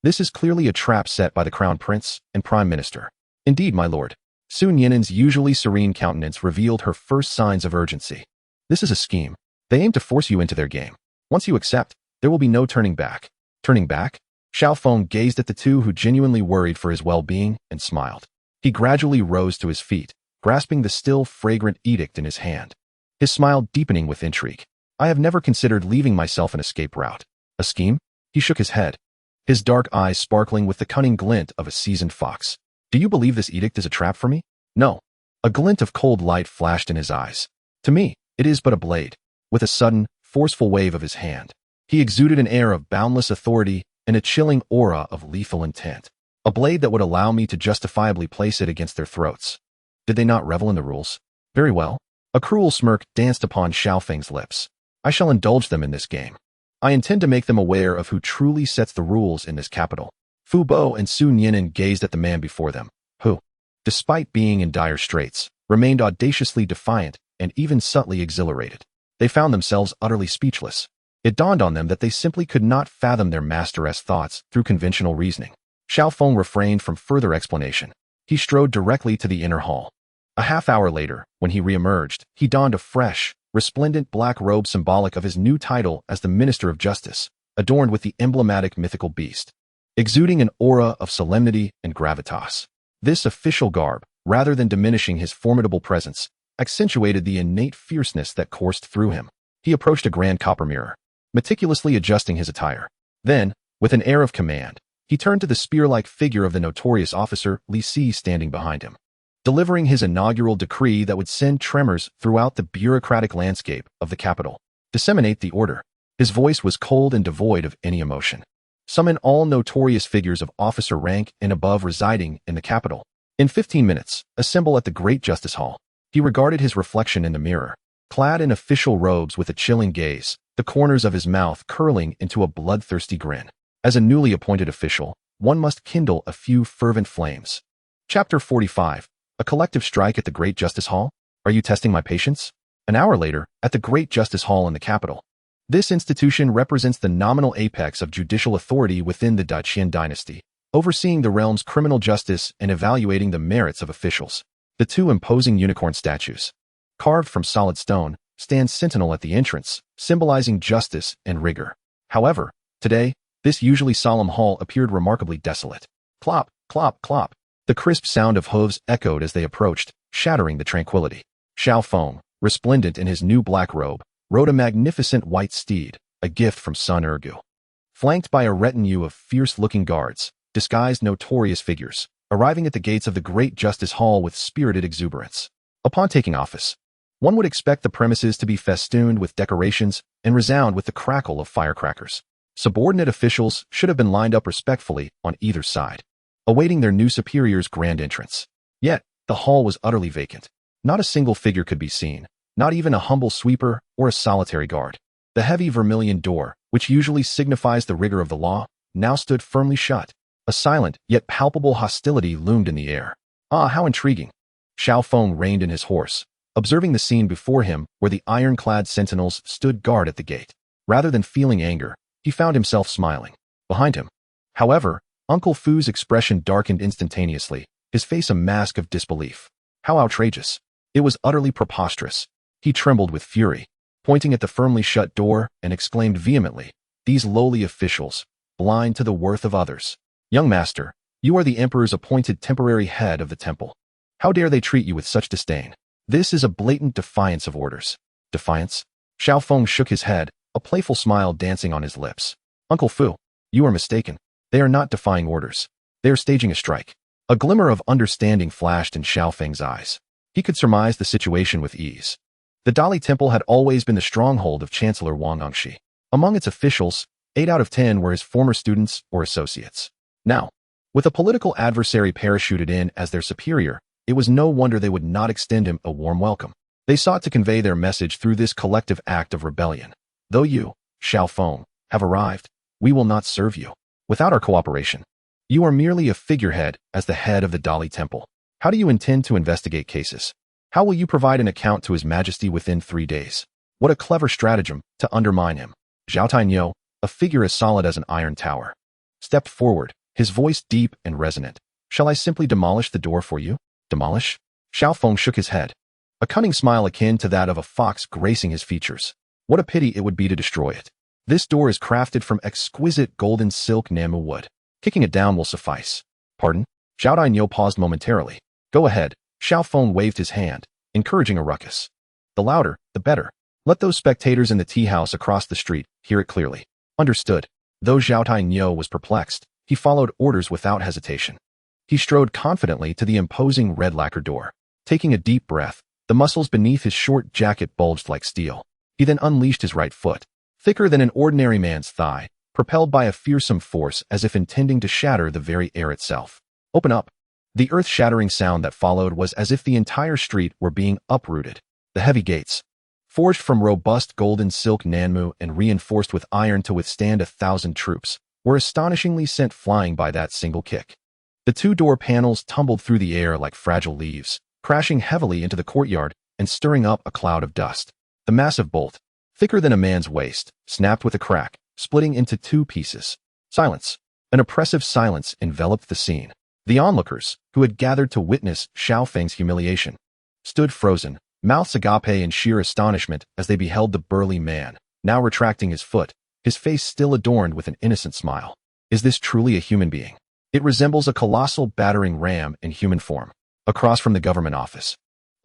This is clearly a trap set by the crown prince and prime minister. Indeed, my lord. Sun Yinan's usually serene countenance revealed her first signs of urgency. This is a scheme. They aim to force you into their game. Once you accept, there will be no turning back. Turning back? Xiao Feng gazed at the two who genuinely worried for his well-being and smiled. He gradually rose to his feet, grasping the still fragrant edict in his hand, his smile deepening with intrigue. I have never considered leaving myself an escape route. A scheme? He shook his head, his dark eyes sparkling with the cunning glint of a seasoned fox. Do you believe this edict is a trap for me? No. A glint of cold light flashed in his eyes. To me, it is but a blade. With a sudden, forceful wave of his hand, he exuded an air of boundless authority and a chilling aura of lethal intent. A blade that would allow me to justifiably place it against their throats. Did they not revel in the rules? Very well. A cruel smirk danced upon Xiao Feng's lips. I shall indulge them in this game. I intend to make them aware of who truly sets the rules in this capital. Fu Bo and Sun Yinan gazed at the man before them, who, despite being in dire straits, remained audaciously defiant and even subtly exhilarated. They found themselves utterly speechless. It dawned on them that they simply could not fathom their master's thoughts through conventional reasoning. Xiao Feng refrained from further explanation. He strode directly to the inner hall. A half-hour later, when he re-emerged, he donned a fresh, resplendent black robe symbolic of his new title as the Minister of Justice, adorned with the emblematic mythical beast, exuding an aura of solemnity and gravitas. This official garb, rather than diminishing his formidable presence, accentuated the innate fierceness that coursed through him. He approached a grand copper mirror, meticulously adjusting his attire. Then, with an air of command, he turned to the spear-like figure of the notorious officer Li Si standing behind him, delivering his inaugural decree that would send tremors throughout the bureaucratic landscape of the capital. Disseminate the order. His voice was cold and devoid of any emotion. Summon all notorious figures of officer rank and above residing in the capital. In 15 minutes, assemble at the Great Justice Hall. He regarded his reflection in the mirror, clad in official robes with a chilling gaze, the corners of his mouth curling into a bloodthirsty grin. As a newly appointed official, one must kindle a few fervent flames. Chapter 45. A collective strike at the Great Justice Hall? Are you testing my patience? An hour later, at the Great Justice Hall in the capital. This institution represents the nominal apex of judicial authority within the Daqian dynasty, overseeing the realm's criminal justice and evaluating the merits of officials. The two imposing unicorn statues, carved from solid stone, stand sentinel at the entrance, symbolizing justice and rigor. However, today, this usually solemn hall appeared remarkably desolate. Clop, clop, clop. The crisp sound of hooves echoed as they approached, shattering the tranquility. Xiao Feng, resplendent in his new black robe, rode a magnificent white steed, a gift from Sun Ergu. Flanked by a retinue of fierce-looking guards, disguised notorious figures, arriving at the gates of the Great Justice Hall with spirited exuberance. Upon taking office, one would expect the premises to be festooned with decorations and resound with the crackle of firecrackers. Subordinate officials should have been lined up respectfully on either side, awaiting their new superior's grand entrance. Yet, the hall was utterly vacant. Not a single figure could be seen, not even a humble sweeper or a solitary guard. The heavy vermilion door, which usually signifies the rigor of the law, now stood firmly shut. A silent, yet palpable hostility loomed in the air. Ah, how intriguing! Xiao Feng reined in his horse, observing the scene before him where the iron-clad sentinels stood guard at the gate. Rather than feeling anger, he found himself smiling. Behind him, however, Uncle Fu's expression darkened instantaneously, his face a mask of disbelief. How outrageous! It was utterly preposterous. He trembled with fury, pointing at the firmly shut door, and exclaimed vehemently, "These lowly officials, blind to the worth of others. Young master, you are the emperor's appointed temporary head of the temple. How dare they treat you with such disdain? This is a blatant defiance of orders." Defiance? Xiao Feng shook his head, a playful smile dancing on his lips. "Uncle Fu, you are mistaken. They are not defying orders. They are staging a strike." A glimmer of understanding flashed in Xiao Feng's eyes. He could surmise the situation with ease. The Dali Temple had always been the stronghold of Chancellor Wang Angshi. Among its officials, 8 out of 10 were his former students or associates. Now, with a political adversary parachuted in as their superior, it was no wonder they would not extend him a warm welcome. They sought to convey their message through this collective act of rebellion. Though you, Xiao Feng, have arrived, we will not serve you. Without our cooperation, you are merely a figurehead as the head of the Dali Temple. How do you intend to investigate cases? How will you provide an account to His Majesty within 3 days? What a clever stratagem to undermine him. Zhao Tainyo, a figure as solid as an iron tower, stepped forward, his voice deep and resonant. "Shall I simply demolish the door for you?" "Demolish?" Xiao Feng shook his head, a cunning smile akin to that of a fox gracing his features. "What a pity it would be to destroy it. This door is crafted from exquisite golden silk Nanmu wood. Kicking it down will suffice." "Pardon?" Zhao Tainyo paused momentarily. "Go ahead." Xiao Feng waved his hand, encouraging a ruckus. "The louder, the better. Let those spectators in the tea house across the street hear it clearly." "Understood." Though Zhao Tainyo was perplexed, he followed orders without hesitation. He strode confidently to the imposing red lacquer door. Taking a deep breath, the muscles beneath his short jacket bulged like steel. He then unleashed his right foot, thicker than an ordinary man's thigh, propelled by a fearsome force as if intending to shatter the very air itself. "Open up." The earth-shattering sound that followed was as if the entire street were being uprooted. The heavy gates, forged from robust golden silk Nanmu and reinforced with iron to withstand 1,000 troops, were astonishingly sent flying by that single kick. The 2 door panels tumbled through the air like fragile leaves, crashing heavily into the courtyard and stirring up a cloud of dust. The massive bolt, thicker than a man's waist, snapped with a crack, splitting into 2 pieces. Silence. An oppressive silence enveloped the scene. The onlookers, who had gathered to witness Xiao Feng's humiliation, stood frozen, mouths agape in sheer astonishment as they beheld the burly man, now retracting his foot, his face still adorned with an innocent smile. Is this truly a human being? It resembles a colossal battering ram in human form. Across from the government office,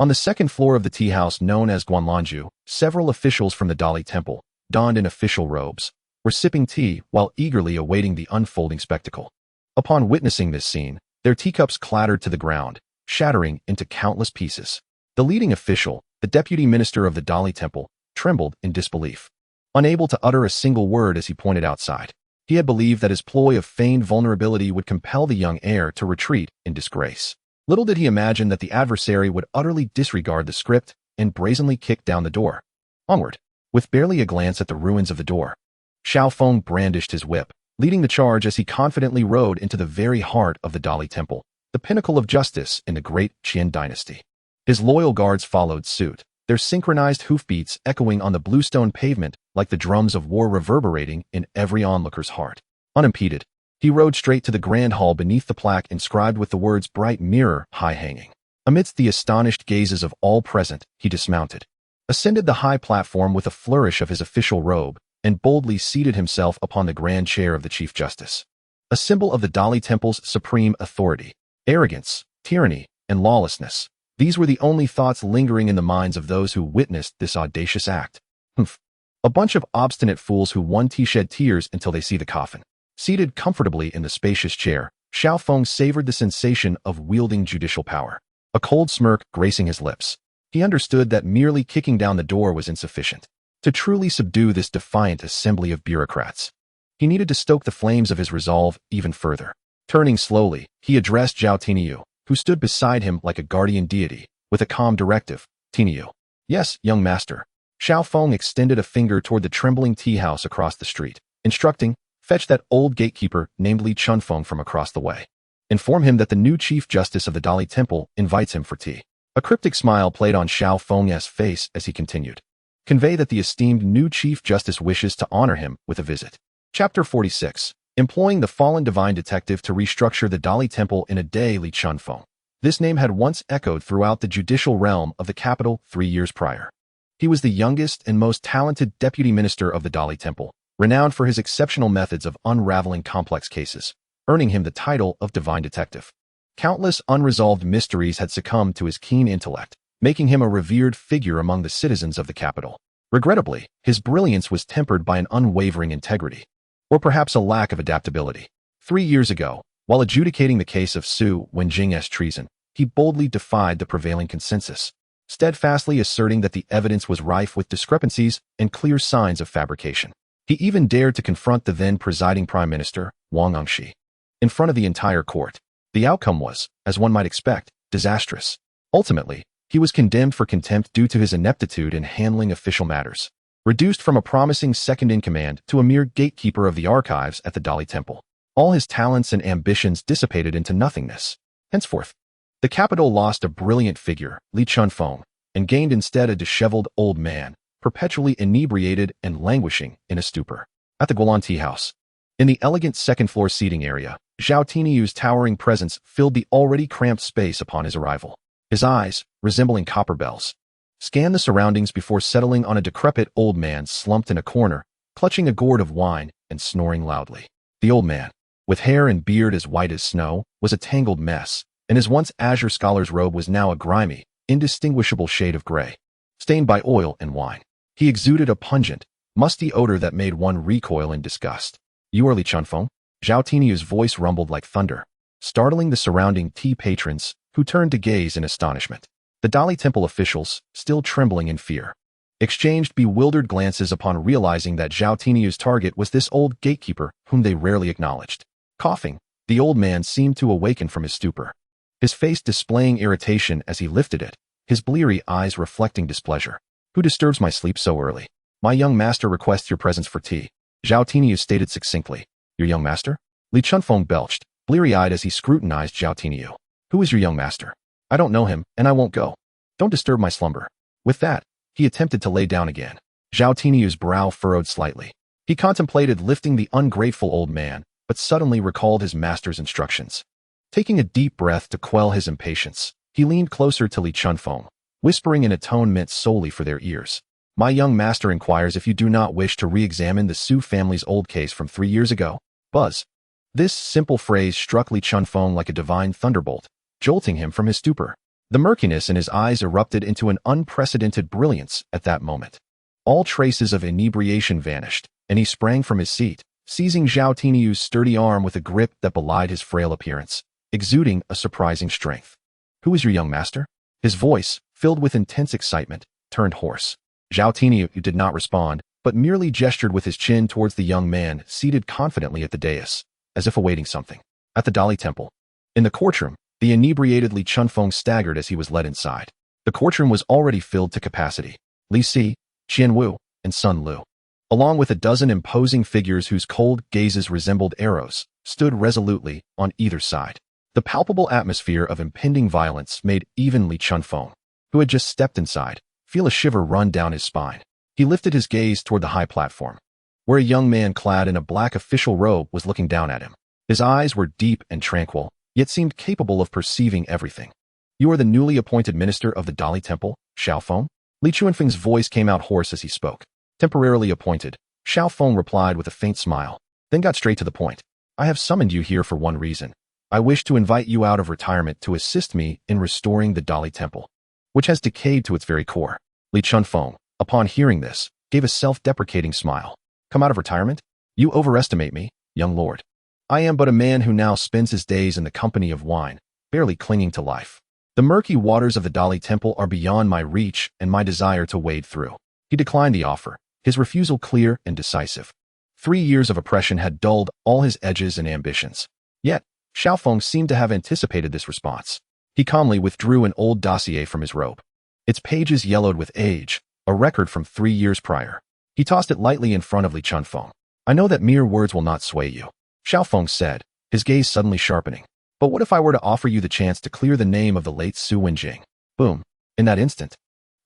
On the second floor of the tea house known as Guanlanju, several officials from the Dali Temple, donned in official robes, were sipping tea while eagerly awaiting the unfolding spectacle. Upon witnessing this scene, their teacups clattered to the ground, shattering into countless pieces. The leading official, the deputy minister of the Dali Temple, trembled in disbelief. Unable to utter a single word as he pointed outside, he had believed that his ploy of feigned vulnerability would compel the young heir to retreat in disgrace. Little did he imagine that the adversary would utterly disregard the script and brazenly kick down the door. Onward. With barely a glance at the ruins of the door, Xiao Feng brandished his whip, leading the charge as he confidently rode into the very heart of the Dali Temple, the pinnacle of justice in the great Qin dynasty. His loyal guards followed suit, their synchronized hoofbeats echoing on the bluestone pavement like the drums of war reverberating in every onlooker's heart. Unimpeded, he rode straight to the grand hall beneath the plaque inscribed with the words "Bright Mirror" high-hanging. Amidst the astonished gazes of all present, he dismounted, ascended the high platform with a flourish of his official robe, and boldly seated himself upon the grand chair of the Chief Justice. A symbol of the Dali Temple's supreme authority, arrogance, tyranny, and lawlessness. These were the only thoughts lingering in the minds of those who witnessed this audacious act. Humph. A bunch of obstinate fools who one shed tears until they see the coffin. Seated comfortably in the spacious chair, Xiao Feng savored the sensation of wielding judicial power. A cold smirk gracing his lips. He understood that merely kicking down the door was insufficient. To truly subdue this defiant assembly of bureaucrats, he needed to stoke the flames of his resolve even further. Turning slowly, he addressed Zhao Tiniu, who stood beside him like a guardian deity, with a calm directive. Tiniu. Yes, young master. Xiao Feng extended a finger toward the trembling tea house across the street, instructing, fetch that old gatekeeper named Li Chunfeng from across the way. Inform him that the new Chief Justice of the Dali Temple invites him for tea. A cryptic smile played on Xiao Feng's face as he continued. Convey that the esteemed new Chief Justice wishes to honor him with a visit. Chapter 46. Employing the fallen divine detective to restructure the Dali Temple in a day. Li Chunfeng. This name had once echoed throughout the judicial realm of the capital 3 years prior. He was the youngest and most talented deputy minister of the Dali Temple, renowned for his exceptional methods of unraveling complex cases, earning him the title of divine detective. Countless unresolved mysteries had succumbed to his keen intellect, making him a revered figure among the citizens of the capital. Regrettably, his brilliance was tempered by an unwavering integrity, or perhaps a lack of adaptability. 3 years ago, while adjudicating the case of Su Wenjing's treason, he boldly defied the prevailing consensus, steadfastly asserting that the evidence was rife with discrepancies and clear signs of fabrication. He even dared to confront the then presiding Prime Minister, Wang Angshi, in front of the entire court. The outcome was, as one might expect, disastrous. Ultimately, he was condemned for contempt due to his ineptitude in handling official matters, reduced from a promising second-in-command to a mere gatekeeper of the archives at the Dali Temple. All his talents and ambitions dissipated into nothingness. Henceforth, the capital lost a brilliant figure, Li Chunfeng, and gained instead a disheveled old man, perpetually inebriated and languishing in a stupor. At the Guolan Tea House, in the elegant second-floor seating area, Zhao Tiniu's towering presence filled the already cramped space upon his arrival. His eyes, resembling copper bells, scanned the surroundings before settling on a decrepit old man slumped in a corner, clutching a gourd of wine and snoring loudly. The old man, with hair and beard as white as snow, was a tangled mess, and his once azure scholar's robe was now a grimy, indistinguishable shade of gray, stained by oil and wine. He exuded a pungent, musty odor that made one recoil in disgust. You are Li Chunfeng? Zhao Tiniu's voice rumbled like thunder, startling the surrounding tea patrons, who turned to gaze in astonishment. The Dali Temple officials, still trembling in fear, exchanged bewildered glances upon realizing that Zhao Tiniu's target was this old gatekeeper whom they rarely acknowledged. Coughing, the old man seemed to awaken from his stupor, his face displaying irritation as he lifted it, his bleary eyes reflecting displeasure. Who disturbs my sleep so early? My young master requests your presence for tea, Zhao Tiniu stated succinctly. Your young master? Li Chunfeng belched, bleary-eyed as he scrutinized Zhao Tiniu. Who is your young master? I don't know him, and I won't go. Don't disturb my slumber. With that, he attempted to lay down again. Zhao Tiniu's brow furrowed slightly. He contemplated lifting the ungrateful old man, but suddenly recalled his master's instructions. Taking a deep breath to quell his impatience, he leaned closer to Li Chunfeng, whispering in a tone meant solely for their ears. My young master inquires if you do not wish to re-examine the Su family's old case from 3 years ago. Buzz. This simple phrase struck Li Chunfeng like a divine thunderbolt, jolting him from his stupor. The murkiness in his eyes erupted into an unprecedented brilliance at that moment. All traces of inebriation vanished, and he sprang from his seat, seizing Zhao Tinyu's sturdy arm with a grip that belied his frail appearance, exuding a surprising strength. "Who is your young master?" His voice, filled with intense excitement, turned hoarse. Zhao Tinyu did not respond, but merely gestured with his chin towards the young man seated confidently at the dais, as if awaiting something. At the Dali Temple. In the courtroom, the inebriated Li Chunfeng staggered as he was led inside. The courtroom was already filled to capacity. Li Si, Qian Wu, and Sun Lu, along with a dozen imposing figures whose cold gazes resembled arrows, stood resolutely on either side. The palpable atmosphere of impending violence made even Li Chunfeng, who had just stepped inside, feel a shiver run down his spine. He lifted his gaze toward the high platform, where a young man clad in a black official robe was looking down at him. His eyes were deep and tranquil, yet seemed capable of perceiving everything. "You are the newly appointed minister of the Dali Temple, Xiaofeng?" Li Chunfeng's voice came out hoarse as he spoke. "Temporarily appointed," Xiaofeng replied with a faint smile, then got straight to the point. "I have summoned you here for one reason. I wish to invite you out of retirement to assist me in restoring the Dali Temple, which has decayed to its very core." Li Chunfeng, upon hearing this, gave a self-deprecating smile. "Come out of retirement? You overestimate me, young lord. I am but a man who now spends his days in the company of wine, barely clinging to life. The murky waters of the Dali Temple are beyond my reach and my desire to wade through." He declined the offer, his refusal clear and decisive. 3 years of oppression had dulled all his edges and ambitions. Yet, Xiaofeng seemed to have anticipated this response. He calmly withdrew an old dossier from his robe. Its pages yellowed with age, a record from 3 years prior. He tossed it lightly in front of Li Chunfeng. "I know that mere words will not sway you," Xiaofeng said, his gaze suddenly sharpening. "But what if I were to offer you the chance to clear the name of the late Su Wenjing?" Boom. In that instant,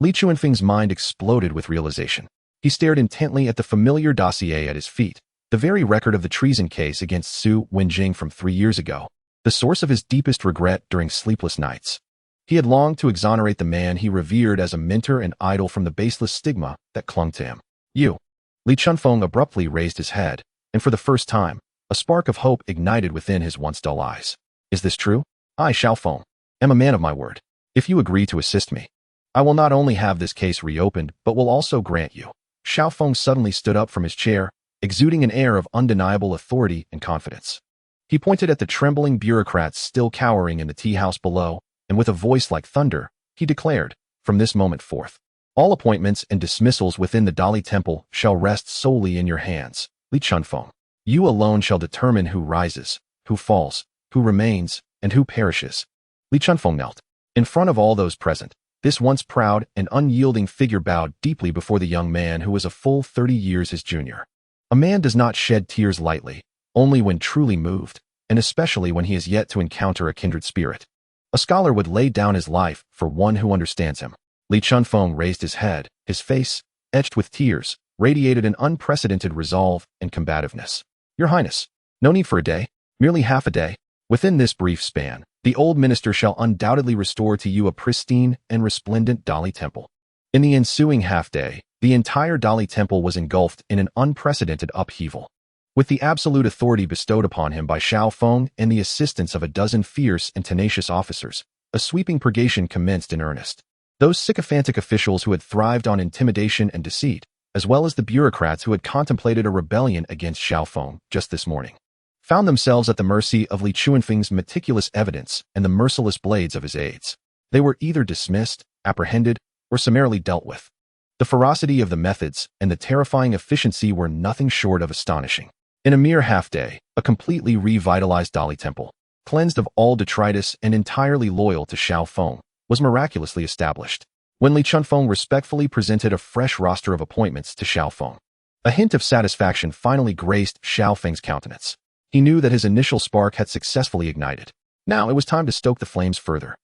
Li Chunfeng's mind exploded with realization. He stared intently at the familiar dossier at his feet, the very record of the treason case against Su Wenjing from 3 years ago, the source of his deepest regret during sleepless nights. He had longed to exonerate the man he revered as a mentor and idol from the baseless stigma that clung to him. "You." Li Chunfeng abruptly raised his head, and for the first time, a spark of hope ignited within his once dull eyes. "Is this true? I, Xiaofeng, am a man of my word. If you agree to assist me, I will not only have this case reopened, but will also grant you." Xiaofeng suddenly stood up from his chair, exuding an air of undeniable authority and confidence. He pointed at the trembling bureaucrats still cowering in the tea house below, and with a voice like thunder, he declared, "From this moment forth, all appointments and dismissals within the Dali Temple shall rest solely in your hands, Li Chunfeng. You alone shall determine who rises, who falls, who remains, and who perishes." Li Chunfeng knelt. In front of all those present, this once proud and unyielding figure bowed deeply before the young man who was a full 30 years his junior. A man does not shed tears lightly, only when truly moved, and especially when he is yet to encounter a kindred spirit. A scholar would lay down his life for one who understands him. Li Chunfeng raised his head, his face, etched with tears, radiated an unprecedented resolve and combativeness. "Your Highness, no need for a day, merely half a day. Within this brief span, the old minister shall undoubtedly restore to you a pristine and resplendent Dali Temple." In the ensuing half-day, the entire Dali Temple was engulfed in an unprecedented upheaval. With the absolute authority bestowed upon him by Xiaofeng and the assistance of a dozen fierce and tenacious officers, a sweeping purgation commenced in earnest. Those sycophantic officials who had thrived on intimidation and deceit, as well as the bureaucrats who had contemplated a rebellion against Xiaofeng just this morning, found themselves at the mercy of Li Chunfeng's meticulous evidence and the merciless blades of his aides. They were either dismissed, apprehended, or summarily dealt with. The ferocity of the methods and the terrifying efficiency were nothing short of astonishing. In a mere half-day, a completely revitalized Dali Temple, cleansed of all detritus and entirely loyal to Xiaofeng, was miraculously established. When Li Chunfeng respectfully presented a fresh roster of appointments to Xiaofeng, a hint of satisfaction finally graced Xiaofeng's countenance. He knew that his initial spark had successfully ignited. Now it was time to stoke the flames further.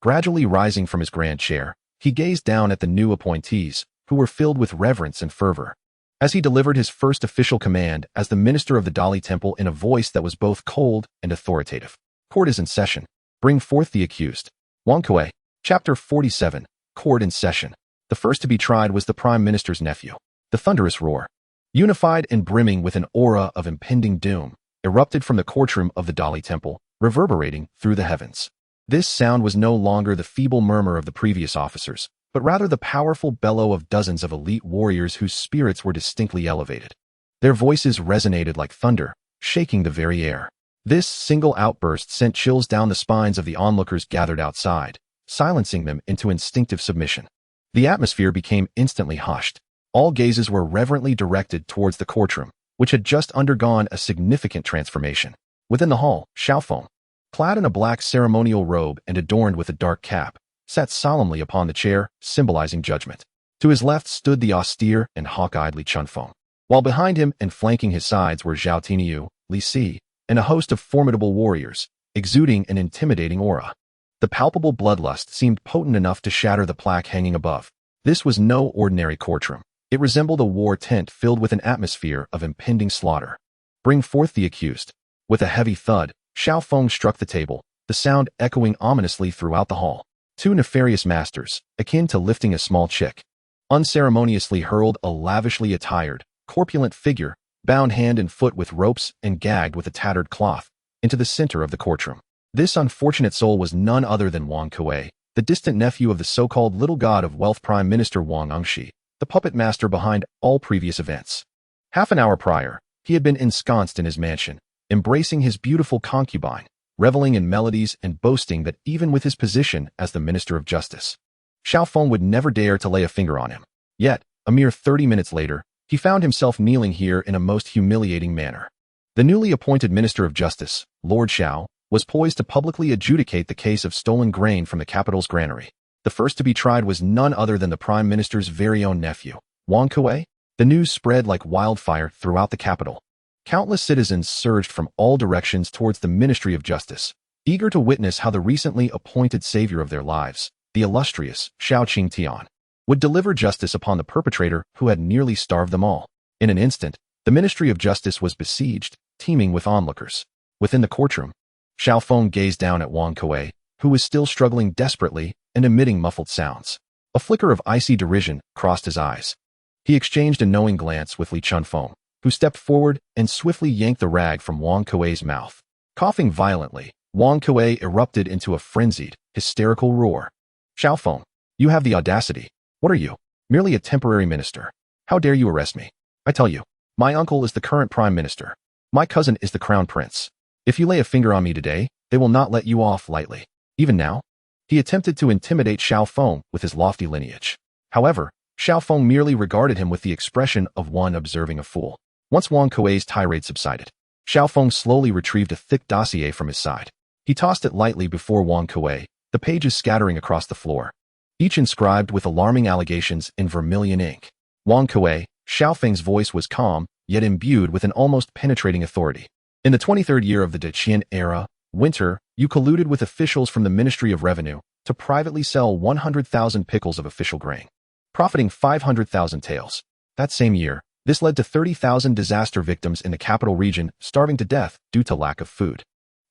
Gradually rising from his grand chair, he gazed down at the new appointees, who were filled with reverence and fervor. As he delivered his first official command as the minister of the Dali Temple in a voice that was both cold and authoritative. "Court is in session. Bring forth the accused." Wang Kuei, Chapter 47, Court in Session. The first to be tried was the Prime Minister's nephew. The thunderous roar, unified and brimming with an aura of impending doom, erupted from the courtroom of the Dali Temple, reverberating through the heavens. This sound was no longer the feeble murmur of the previous officers, but rather the powerful bellow of dozens of elite warriors whose spirits were distinctly elevated. Their voices resonated like thunder, shaking the very air. This single outburst sent chills down the spines of the onlookers gathered outside, silencing them into instinctive submission. The atmosphere became instantly hushed. All gazes were reverently directed towards the courtroom, which had just undergone a significant transformation. Within the hall, Xiaofeng, clad in a black ceremonial robe and adorned with a dark cap, sat solemnly upon the chair, symbolizing judgment. To his left stood the austere and hawk-eyed Li Chunfeng, while behind him and flanking his sides were Zhao Tiniu, Li Si, and a host of formidable warriors, exuding an intimidating aura. The palpable bloodlust seemed potent enough to shatter the plaque hanging above. This was no ordinary courtroom. It resembled a war tent filled with an atmosphere of impending slaughter. Bring forth the accused. With a heavy thud, Xiaofeng struck the table, the sound echoing ominously throughout the hall. Two nefarious masters, akin to lifting a small chick, unceremoniously hurled a lavishly attired, corpulent figure, bound hand and foot with ropes and gagged with a tattered cloth, into the center of the courtroom. This unfortunate soul was none other than Wang Kuei, the distant nephew of the so-called little god of wealth Prime Minister Wang Engshi, the puppet master behind all previous events. Half an hour prior, he had been ensconced in his mansion, embracing his beautiful concubine, reveling in melodies and boasting that even with his position as the Minister of Justice, Xiaofeng would never dare to lay a finger on him. Yet, a mere 30 minutes later, he found himself kneeling here in a most humiliating manner. The newly appointed Minister of Justice, Lord Xiao, was poised to publicly adjudicate the case of stolen grain from the capital's granary. The first to be tried was none other than the Prime Minister's very own nephew, Wang Kuei. The news spread like wildfire throughout the capital. Countless citizens surged from all directions towards the Ministry of Justice, eager to witness how the recently appointed savior of their lives, the illustrious Xiao Qingtian, would deliver justice upon the perpetrator who had nearly starved them all. In an instant, the Ministry of Justice was besieged, teeming with onlookers. Within the courtroom, Xiaofeng gazed down at Wang Kuei, who was still struggling desperately and emitting muffled sounds. A flicker of icy derision crossed his eyes. He exchanged a knowing glance with Li Chunfeng, who stepped forward and swiftly yanked the rag from Wang Kuei's mouth. Coughing violently, Wang Kuei erupted into a frenzied, hysterical roar. Xiaofeng, you have the audacity. What are you? Merely a temporary minister. How dare you arrest me? I tell you, my uncle is the current prime minister. My cousin is the crown prince. If you lay a finger on me today, they will not let you off lightly. Even now, he attempted to intimidate Xiaofeng with his lofty lineage. However, Xiaofeng merely regarded him with the expression of one observing a fool. Once Wang Kuei's tirade subsided, Xiaofeng slowly retrieved a thick dossier from his side. He tossed it lightly before Wang Kuei, the pages scattering across the floor, each inscribed with alarming allegations in vermilion ink. Wang Kuei, Xiaofeng's voice was calm, yet imbued with an almost penetrating authority. In the 23rd year of the Deqian era, winter, you colluded with officials from the Ministry of Revenue to privately sell 100,000 pickles of official grain, profiting 500,000 taels. That same year, this led to 30,000 disaster victims in the capital region starving to death due to lack of food.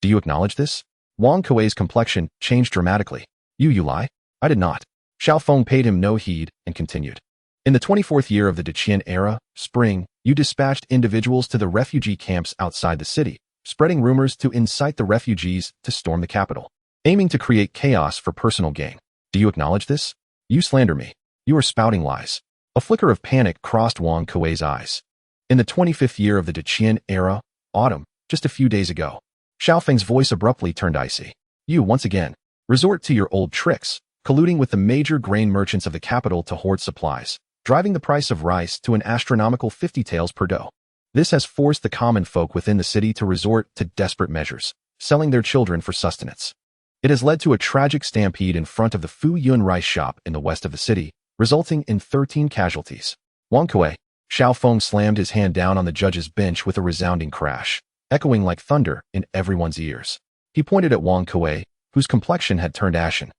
Do you acknowledge this? Wang Kuei's complexion changed dramatically. You lie? I did not. Xiaofeng paid him no heed and continued. In the 24th year of the Deqian era, spring, you dispatched individuals to the refugee camps outside the city, spreading rumors to incite the refugees to storm the capital, aiming to create chaos for personal gain. Do you acknowledge this? You slander me. You are spouting lies. A flicker of panic crossed Wang Kuei's eyes. In the 25th year of the Deqian era, autumn, just a few days ago, Xiaofeng's voice abruptly turned icy. You, once again, resort to your old tricks, colluding with the major grain merchants of the capital to hoard supplies, driving the price of rice to an astronomical 50 taels per dough. This has forced the common folk within the city to resort to desperate measures, selling their children for sustenance. It has led to a tragic stampede in front of the Fu Yun rice shop in the west of the city, resulting in 13 casualties. Wang Kuei, Xiaofeng slammed his hand down on the judge's bench with a resounding crash, echoing like thunder in everyone's ears. He pointed at Wang Kuei, whose complexion had turned ashen,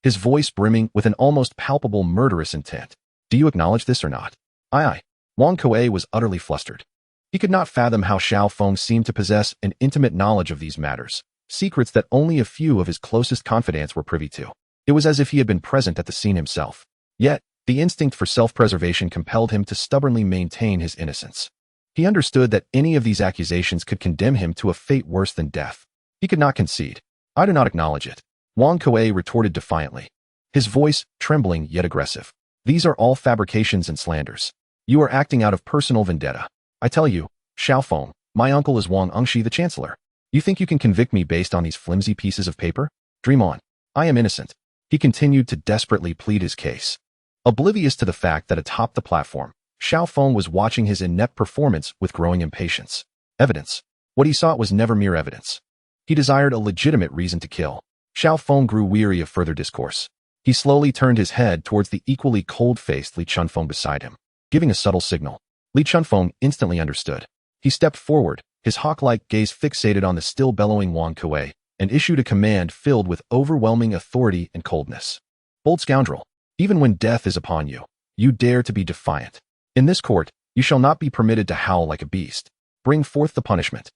his voice brimming with an almost palpable murderous intent. Do you acknowledge this or not? Aye. Wang Kuei was utterly flustered. He could not fathom how Xiaofeng seemed to possess an intimate knowledge of these matters, secrets that only a few of his closest confidants were privy to. It was as if he had been present at the scene himself. Yet, the instinct for self-preservation compelled him to stubbornly maintain his innocence. He understood that any of these accusations could condemn him to a fate worse than death. He could not concede. I do not acknowledge it. Wang Kuei retorted defiantly, his voice trembling yet aggressive. These are all fabrications and slanders. You are acting out of personal vendetta. I tell you, Xiaofeng, my uncle is Wang Engshi the Chancellor. You think you can convict me based on these flimsy pieces of paper? Dream on. I am innocent. He continued to desperately plead his case. Oblivious to the fact that atop the platform, Xiaofeng was watching his inept performance with growing impatience. Evidence. What he sought was never mere evidence. He desired a legitimate reason to kill. Xiaofeng grew weary of further discourse. He slowly turned his head towards the equally cold-faced Li Chunfeng beside him, giving a subtle signal. Li Chunfeng instantly understood. He stepped forward, his hawk-like gaze fixated on the still bellowing Wang Kuei, and issued a command filled with overwhelming authority and coldness. Bold scoundrel, even when death is upon you, you dare to be defiant. In this court, you shall not be permitted to howl like a beast. Bring forth the punishment.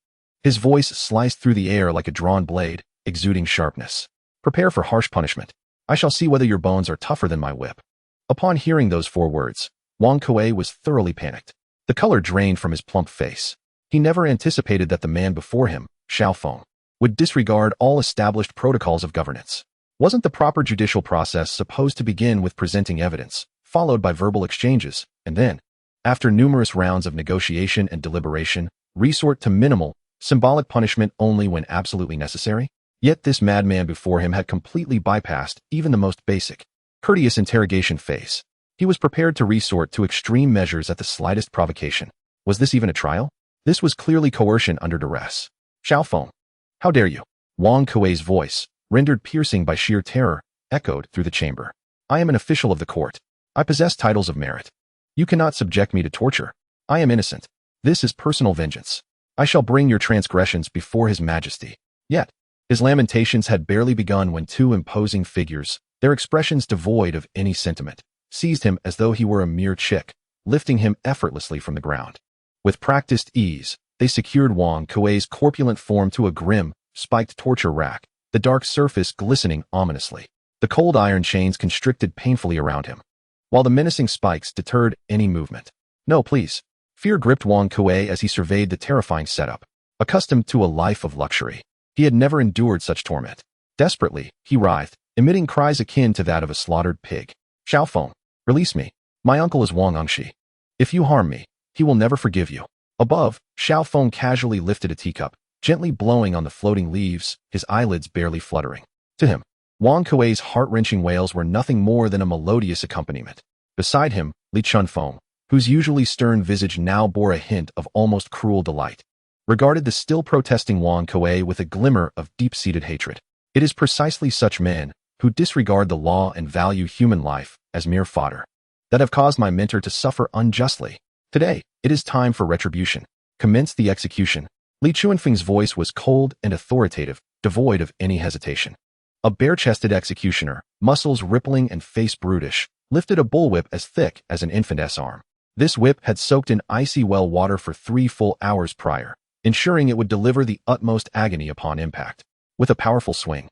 His voice sliced through the air like a drawn blade, exuding sharpness. Prepare for harsh punishment. I shall see whether your bones are tougher than my whip. Upon hearing those 4 words, Wang Kuei was thoroughly panicked. The color drained from his plump face. He never anticipated that the man before him, Xiaofeng, would disregard all established protocols of governance. Wasn't the proper judicial process supposed to begin with presenting evidence, followed by verbal exchanges, and then, after numerous rounds of negotiation and deliberation, resort to minimal, symbolic punishment only when absolutely necessary? Yet this madman before him had completely bypassed even the most basic, courteous interrogation phase. He was prepared to resort to extreme measures at the slightest provocation. Was this even a trial? This was clearly coercion under duress. Xiaofeng, how dare you? Wang Kuei's voice, rendered piercing by sheer terror, echoed through the chamber. I am an official of the court. I possess titles of merit. You cannot subject me to torture. I am innocent. This is personal vengeance. I shall bring your transgressions before His Majesty. Yet, his lamentations had barely begun when 2 imposing figures, their expressions devoid of any sentiment, seized him as though he were a mere chick, lifting him effortlessly from the ground. With practiced ease, they secured Wang Kuei's corpulent form to a grim, spiked torture rack, the dark surface glistening ominously. The cold iron chains constricted painfully around him, while the menacing spikes deterred any movement. No, please. Fear gripped Wang Kuei as he surveyed the terrifying setup. Accustomed to a life of luxury, he had never endured such torment. Desperately, he writhed, emitting cries akin to that of a slaughtered pig. Xiaofeng, release me. My uncle is Wang Engshi. If you harm me, he will never forgive you. Above, Xiaofeng casually lifted a teacup, gently blowing on the floating leaves, his eyelids barely fluttering. To him, Wang Kuei's heart-wrenching wails were nothing more than a melodious accompaniment. Beside him, Li Chunfeng, whose usually stern visage now bore a hint of almost cruel delight, regarded the still protesting Wang Kuei with a glimmer of deep-seated hatred. It is precisely such men, who disregard the law and value human life as mere fodder, that have caused my mentor to suffer unjustly. Today, it is time for retribution. Commence the execution. Li Chunfeng's voice was cold and authoritative, devoid of any hesitation. A bare-chested executioner, muscles rippling and face brutish, lifted a bullwhip as thick as an infant's arm. This whip had soaked in icy well water for 3 full hours prior, ensuring it would deliver the utmost agony upon impact. With a powerful swing,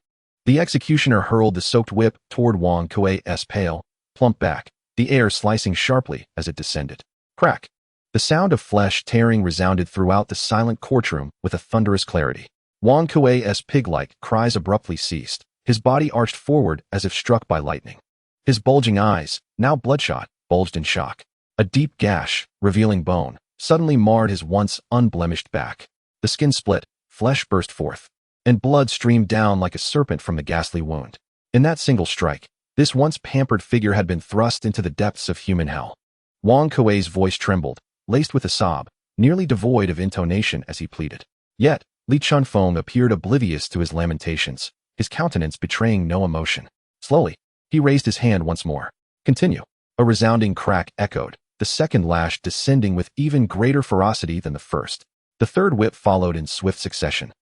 the executioner hurled the soaked whip toward Wang Kuei's pale, plump back, the air slicing sharply as it descended. Crack! The sound of flesh tearing resounded throughout the silent courtroom with a thunderous clarity. Wang Kuei's pig-like cries abruptly ceased. His body arched forward as if struck by lightning. His bulging eyes, now bloodshot, bulged in shock. A deep gash, revealing bone, suddenly marred his once unblemished back. The skin split, flesh burst forth, and blood streamed down like a serpent from the ghastly wound. In that single strike, this once pampered figure had been thrust into the depths of human hell. Wang Kuei's voice trembled, laced with a sob, nearly devoid of intonation as he pleaded. Yet, Li Chunfeng appeared oblivious to his lamentations, his countenance betraying no emotion. Slowly, he raised his hand once more. Continue. A resounding crack echoed, the second lash descending with even greater ferocity than the first. The third whip followed in swift succession,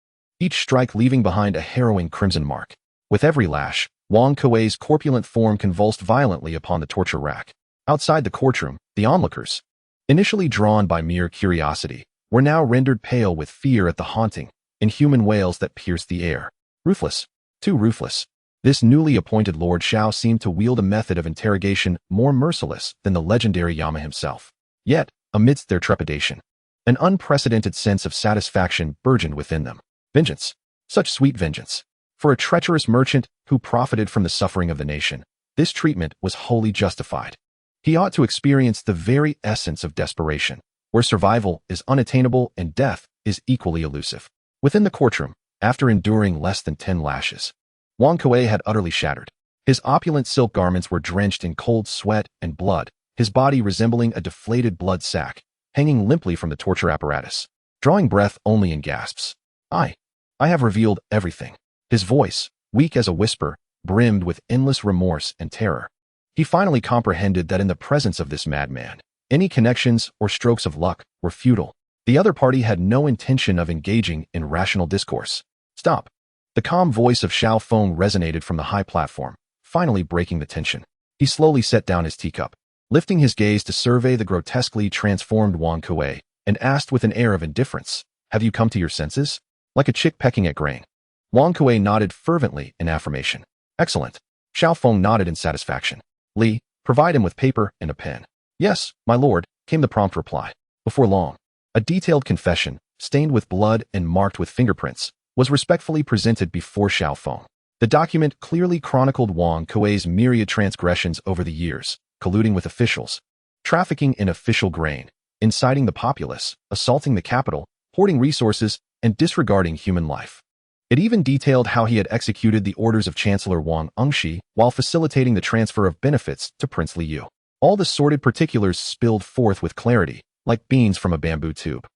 each strike leaving behind a harrowing crimson mark. With every lash, Wang Kuei's corpulent form convulsed violently upon the torture rack. Outside the courtroom, the onlookers, initially drawn by mere curiosity, were now rendered pale with fear at the haunting, inhuman wails that pierced the air. Ruthless. Too ruthless. This newly appointed Lord Xiao seemed to wield a method of interrogation more merciless than the legendary Yama himself. Yet, amidst their trepidation, an unprecedented sense of satisfaction burgeoned within them. Vengeance. Such sweet vengeance. For a treacherous merchant who profited from the suffering of the nation, this treatment was wholly justified. He ought to experience the very essence of desperation, where survival is unattainable and death is equally elusive. Within the courtroom, after enduring less than 10 lashes, Wang Kuei had utterly shattered. His opulent silk garments were drenched in cold sweat and blood, his body resembling a deflated blood sac, hanging limply from the torture apparatus, drawing breath only in gasps. I have revealed everything. His voice, weak as a whisper, brimmed with endless remorse and terror. He finally comprehended that in the presence of this madman, any connections or strokes of luck were futile. The other party had no intention of engaging in rational discourse. Stop. The calm voice of Xiao Feng resonated from the high platform, finally breaking the tension. He slowly set down his teacup, lifting his gaze to survey the grotesquely transformed Wang Kuei, and asked with an air of indifference, "Have you come to your senses?" Like a chick pecking at grain. Wang Kuei nodded fervently in affirmation. Excellent. Xiao Feng nodded in satisfaction. Li, provide him with paper and a pen. Yes, my lord, came the prompt reply. Before long, a detailed confession, stained with blood and marked with fingerprints, was respectfully presented before Xiao Feng. The document clearly chronicled Wang Kuei's myriad transgressions over the years, colluding with officials, trafficking in official grain, inciting the populace, assaulting the capital, hoarding resources, and disregarding human life. It even detailed how he had executed the orders of Chancellor Wang Engshi while facilitating the transfer of benefits to Prince Li Yu. All the sordid particulars spilled forth with clarity, like beans from a bamboo tube.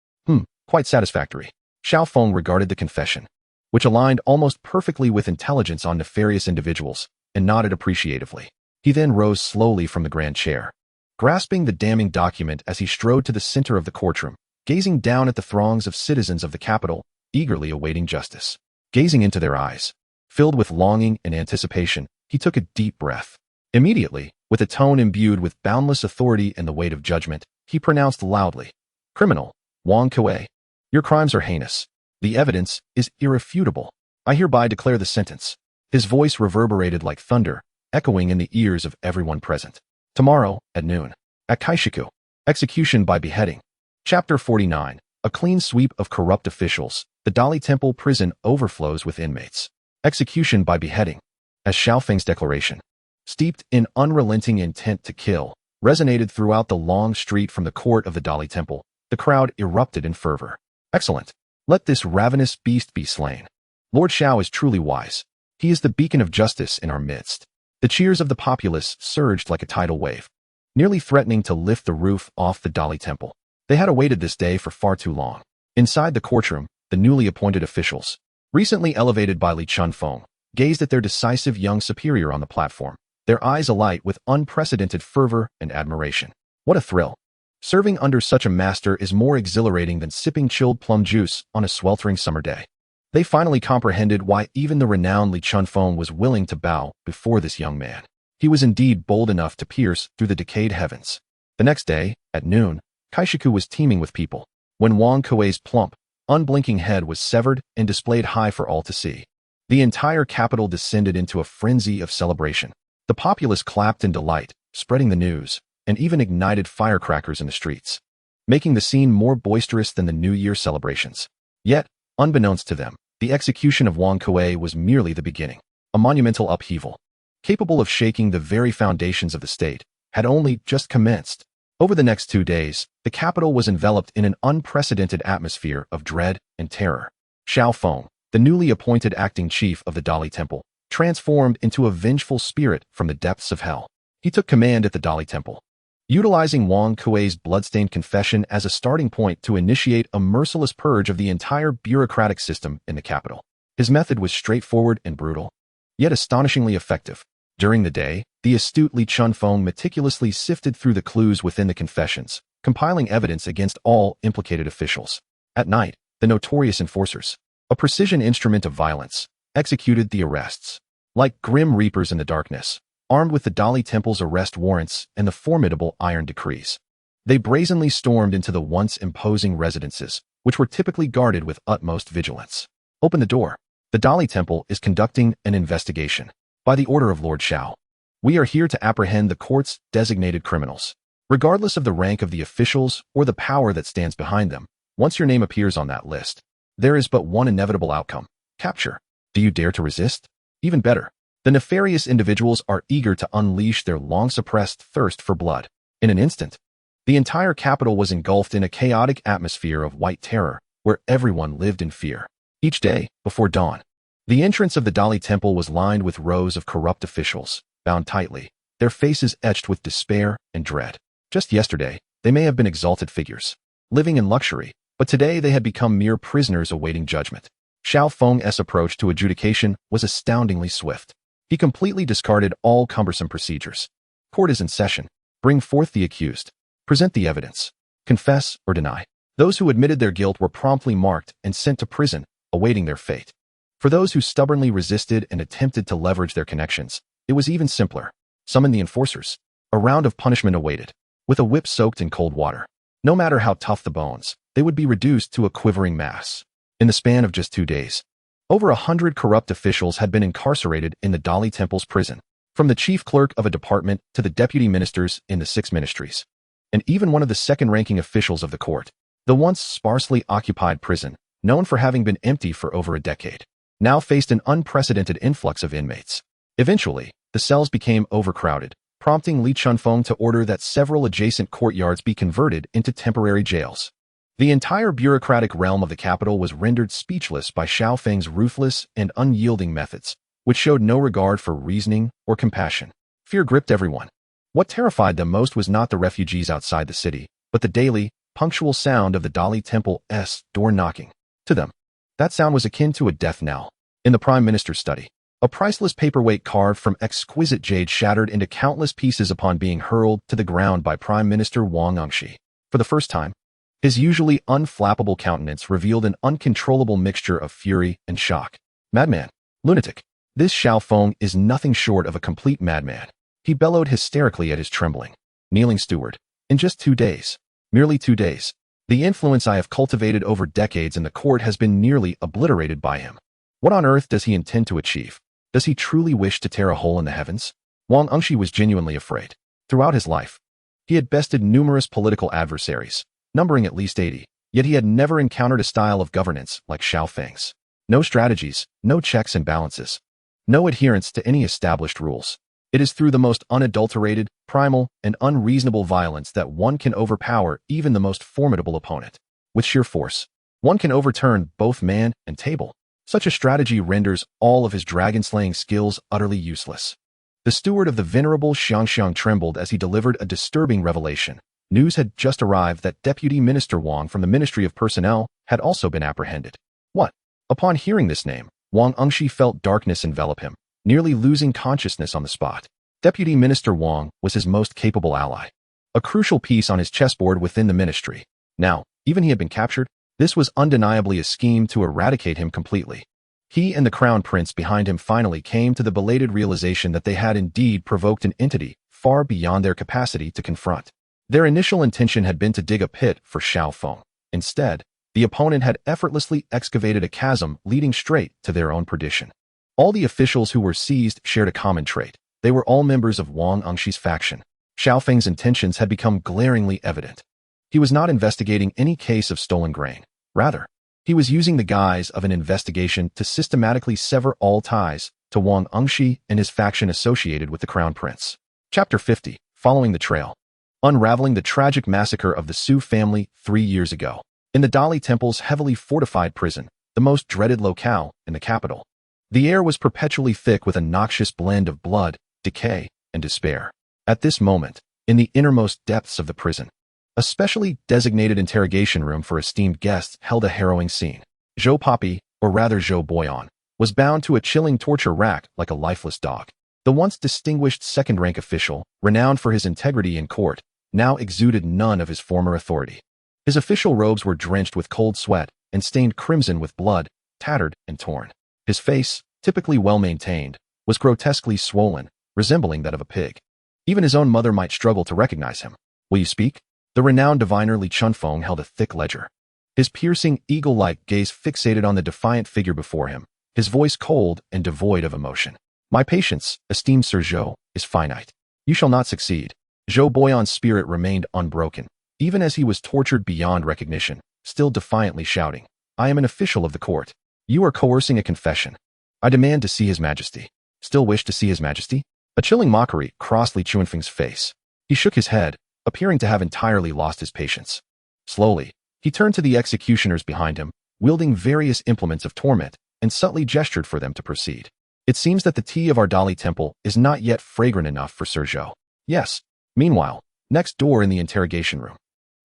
Quite satisfactory. Xiao Feng regarded the confession, which aligned almost perfectly with intelligence on nefarious individuals, and nodded appreciatively. He then rose slowly from the grand chair, grasping the damning document as he strode to the center of the courtroom, gazing down at the throngs of citizens of the capital, eagerly awaiting justice. Gazing into their eyes, filled with longing and anticipation, he took a deep breath. Immediately, with a tone imbued with boundless authority and the weight of judgment, he pronounced loudly, "Criminal, Wang Kuei, your crimes are heinous. The evidence is irrefutable. I hereby declare the sentence." His voice reverberated like thunder, echoing in the ears of everyone present. Tomorrow, at noon, at Kaishiku, execution by beheading. Chapter 49, a clean sweep of corrupt officials. The Dali Temple prison overflows with inmates. Execution by beheading. As Xiao Feng's declaration, steeped in unrelenting intent to kill, resonated throughout the long street from the court of the Dali Temple, the crowd erupted in fervor. Excellent. Let this ravenous beast be slain. Lord Xiao is truly wise. He is the beacon of justice in our midst. The cheers of the populace surged like a tidal wave, nearly threatening to lift the roof off the Dali Temple. They had awaited this day for far too long. Inside the courtroom, the newly appointed officials, recently elevated by Li Chunfeng, gazed at their decisive young superior on the platform, their eyes alight with unprecedented fervor and admiration. What a thrill! Serving under such a master is more exhilarating than sipping chilled plum juice on a sweltering summer day. They finally comprehended why even the renowned Li Chunfeng was willing to bow before this young man. He was indeed bold enough to pierce through the decayed heavens. The next day, at noon, Kaishiku was teeming with people, when Wang Kuei's plump, unblinking head was severed and displayed high for all to see. The entire capital descended into a frenzy of celebration. The populace clapped in delight, spreading the news, and even ignited firecrackers in the streets, making the scene more boisterous than the New Year celebrations. Yet, unbeknownst to them, the execution of Wang Kuei was merely the beginning. A monumental upheaval, capable of shaking the very foundations of the state, had only just commenced. Over the next 2 days, the capital was enveloped in an unprecedented atmosphere of dread and terror. Xiao Feng, the newly appointed acting chief of the Dali Temple, transformed into a vengeful spirit from the depths of hell. He took command at the Dali Temple, utilizing Wang Kuei's bloodstained confession as a starting point to initiate a merciless purge of the entire bureaucratic system in the capital. His method was straightforward and brutal, yet astonishingly effective. During the day, the astute Li Chunfeng meticulously sifted through the clues within the confessions, compiling evidence against all implicated officials. At night, the notorious enforcers, a precision instrument of violence, executed the arrests. Like grim reapers in the darkness, armed with the Dali Temple's arrest warrants and the formidable iron decrees, they brazenly stormed into the once imposing residences, which were typically guarded with utmost vigilance. Open the door. The Dali Temple is conducting an investigation. By the order of Lord Xiao, we are here to apprehend the court's designated criminals. Regardless of the rank of the officials or the power that stands behind them, once your name appears on that list, there is but one inevitable outcome: capture. Do you dare to resist? Even better, the nefarious individuals are eager to unleash their long-suppressed thirst for blood. In an instant, the entire capital was engulfed in a chaotic atmosphere of white terror, where everyone lived in fear. Each day, before dawn, the entrance of the Dali Temple was lined with rows of corrupt officials, bound tightly, their faces etched with despair and dread. Just yesterday, they may have been exalted figures, living in luxury, but today they had become mere prisoners awaiting judgment. Xiao Feng's approach to adjudication was astoundingly swift. He completely discarded all cumbersome procedures. Court is in session. Bring forth the accused. Present the evidence. Confess or deny. Those who admitted their guilt were promptly marked and sent to prison, awaiting their fate. For those who stubbornly resisted and attempted to leverage their connections, it was even simpler. Summon the enforcers. A round of punishment awaited, with a whip soaked in cold water. No matter how tough the bones, they would be reduced to a quivering mass. In the span of just 2 days, over 100 corrupt officials had been incarcerated in the Dali Temple's prison, from the chief clerk of a department to the deputy ministers in the 6 ministries, and even one of the second-ranking officials of the court. The once sparsely occupied prison, known for having been empty for over a decade, now faced an unprecedented influx of inmates. Eventually, the cells became overcrowded, prompting Li Chunfeng to order that several adjacent courtyards be converted into temporary jails. The entire bureaucratic realm of the capital was rendered speechless by Xiao Feng's ruthless and unyielding methods, which showed no regard for reasoning or compassion. Fear gripped everyone. What terrified them most was not the refugees outside the city, but the daily, punctual sound of the Dali Temple's door knocking. To them, that sound was akin to a death knell. In the Prime Minister's study, a priceless paperweight carved from exquisite jade shattered into countless pieces upon being hurled to the ground by Prime Minister Wang Angshi. For the first time, his usually unflappable countenance revealed an uncontrollable mixture of fury and shock. Madman. Lunatic. This Xiao Feng is nothing short of a complete madman. He bellowed hysterically at his trembling, kneeling steward. In just 2 days, merely 2 days, the influence I have cultivated over decades in the court has been nearly obliterated by him. What on earth does he intend to achieve? Does he truly wish to tear a hole in the heavens? Wang Angshi was genuinely afraid. Throughout his life, he had bested numerous political adversaries, numbering at least 80, yet he had never encountered a style of governance like Xiao Feng's. No strategies, no checks and balances, no adherence to any established rules. It is through the most unadulterated, primal, and unreasonable violence that one can overpower even the most formidable opponent. With sheer force, one can overturn both man and table. Such a strategy renders all of his dragon-slaying skills utterly useless. The steward of the venerable Xiangxiang trembled as he delivered a disturbing revelation. News had just arrived that Deputy Minister Wang from the Ministry of Personnel had also been apprehended. What? Upon hearing this name, Wang Angshi felt darkness envelop him, nearly losing consciousness on the spot. Deputy Minister Wang was his most capable ally, a crucial piece on his chessboard within the ministry. Now, even he had been captured, this was undeniably a scheme to eradicate him completely. He and the crown prince behind him finally came to the belated realization that they had indeed provoked an entity far beyond their capacity to confront. Their initial intention had been to dig a pit for Xiao Feng. Instead, the opponent had effortlessly excavated a chasm leading straight to their own perdition. All the officials who were seized shared a common trait. They were all members of Wang Angshi's faction. Xiao Feng's intentions had become glaringly evident. He was not investigating any case of stolen grain. Rather, he was using the guise of an investigation to systematically sever all ties to Wang Angshi and his faction associated with the crown prince. Chapter 50. Following the trail. Unraveling the tragic massacre of the Su family 3 years ago. In the Dali Temple's heavily fortified prison, the most dreaded locale in the capital, the air was perpetually thick with a noxious blend of blood, decay, and despair. At this moment, in the innermost depths of the prison, a specially designated interrogation room for esteemed guests held a harrowing scene. Zhou Poppy, or rather Zhou Boyan, was bound to a chilling torture rack like a lifeless dog. The once distinguished second-rank official, renowned for his integrity in court, now exuded none of his former authority. His official robes were drenched with cold sweat and stained crimson with blood, tattered and torn. His face, typically well-maintained, was grotesquely swollen, resembling that of a pig. Even his own mother might struggle to recognize him. Will you speak? The renowned diviner Li Chunfeng held a thick ledger. His piercing, eagle-like gaze fixated on the defiant figure before him, his voice cold and devoid of emotion. My patience, esteemed Sir Zhou, is finite. You shall not succeed. Zhou Boyan's spirit remained unbroken, even as he was tortured beyond recognition, still defiantly shouting, I am an official of the court. You are coercing a confession. I demand to see His Majesty. Still wish to see His Majesty? A chilling mockery crossed Li Chuanfeng's face. He shook his head, appearing to have entirely lost his patience. Slowly, he turned to the executioners behind him, wielding various implements of torment, and subtly gestured for them to proceed. It seems that the tea of our Dali temple is not yet fragrant enough for Sir Zhou. Yes. Meanwhile, next door in the interrogation room.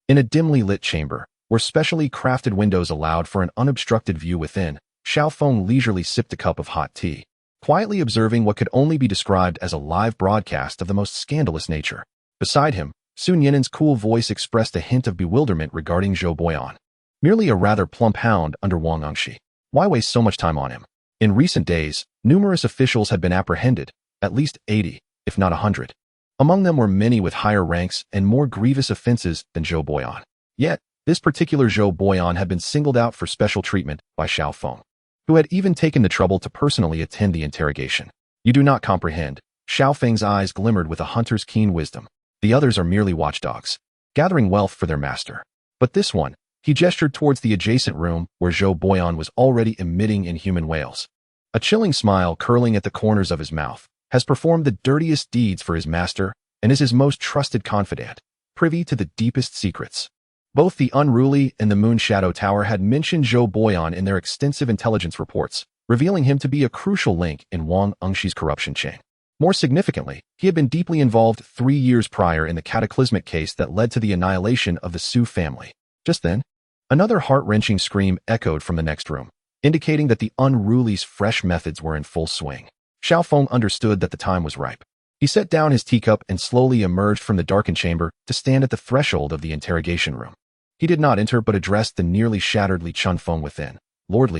In a dimly lit chamber, where specially crafted windows allowed for an unobstructed view within, Xiao Feng leisurely sipped a cup of hot tea, quietly observing what could only be described as a live broadcast of the most scandalous nature. Beside him, Su Yinin's cool voice expressed a hint of bewilderment regarding Zhou Boyan. Merely a rather plump hound under Wang Angshi. Why waste so much time on him? In recent days, numerous officials had been apprehended, at least 80, if not 100. Among them were many with higher ranks and more grievous offenses than Zhou Boyan. Yet, this particular Zhou Boyan had been singled out for special treatment by Xiao Feng, who had even taken the trouble to personally attend the interrogation. You do not comprehend. Xiao Feng's eyes glimmered with a hunter's keen wisdom. The others are merely watchdogs, gathering wealth for their master. But this one, he gestured towards the adjacent room where Zhou Boyan was already emitting inhuman wails. A chilling smile curling at the corners of his mouth, has performed the dirtiest deeds for his master and is his most trusted confidant, privy to the deepest secrets. Both the Unruly and the Moon Shadow Tower had mentioned Zhou Boyan in their extensive intelligence reports, revealing him to be a crucial link in Wang Angshi's corruption chain. More significantly, he had been deeply involved 3 years prior in the cataclysmic case that led to the annihilation of the Su family. Just then, another heart-wrenching scream echoed from the next room, indicating that the Unruly's fresh methods were in full swing. Xiao Feng understood that the time was ripe. He set down his teacup and slowly emerged from the darkened chamber to stand at the threshold of the interrogation room. He did not enter but addressed the nearly shattered Li Chunfeng within. Lord.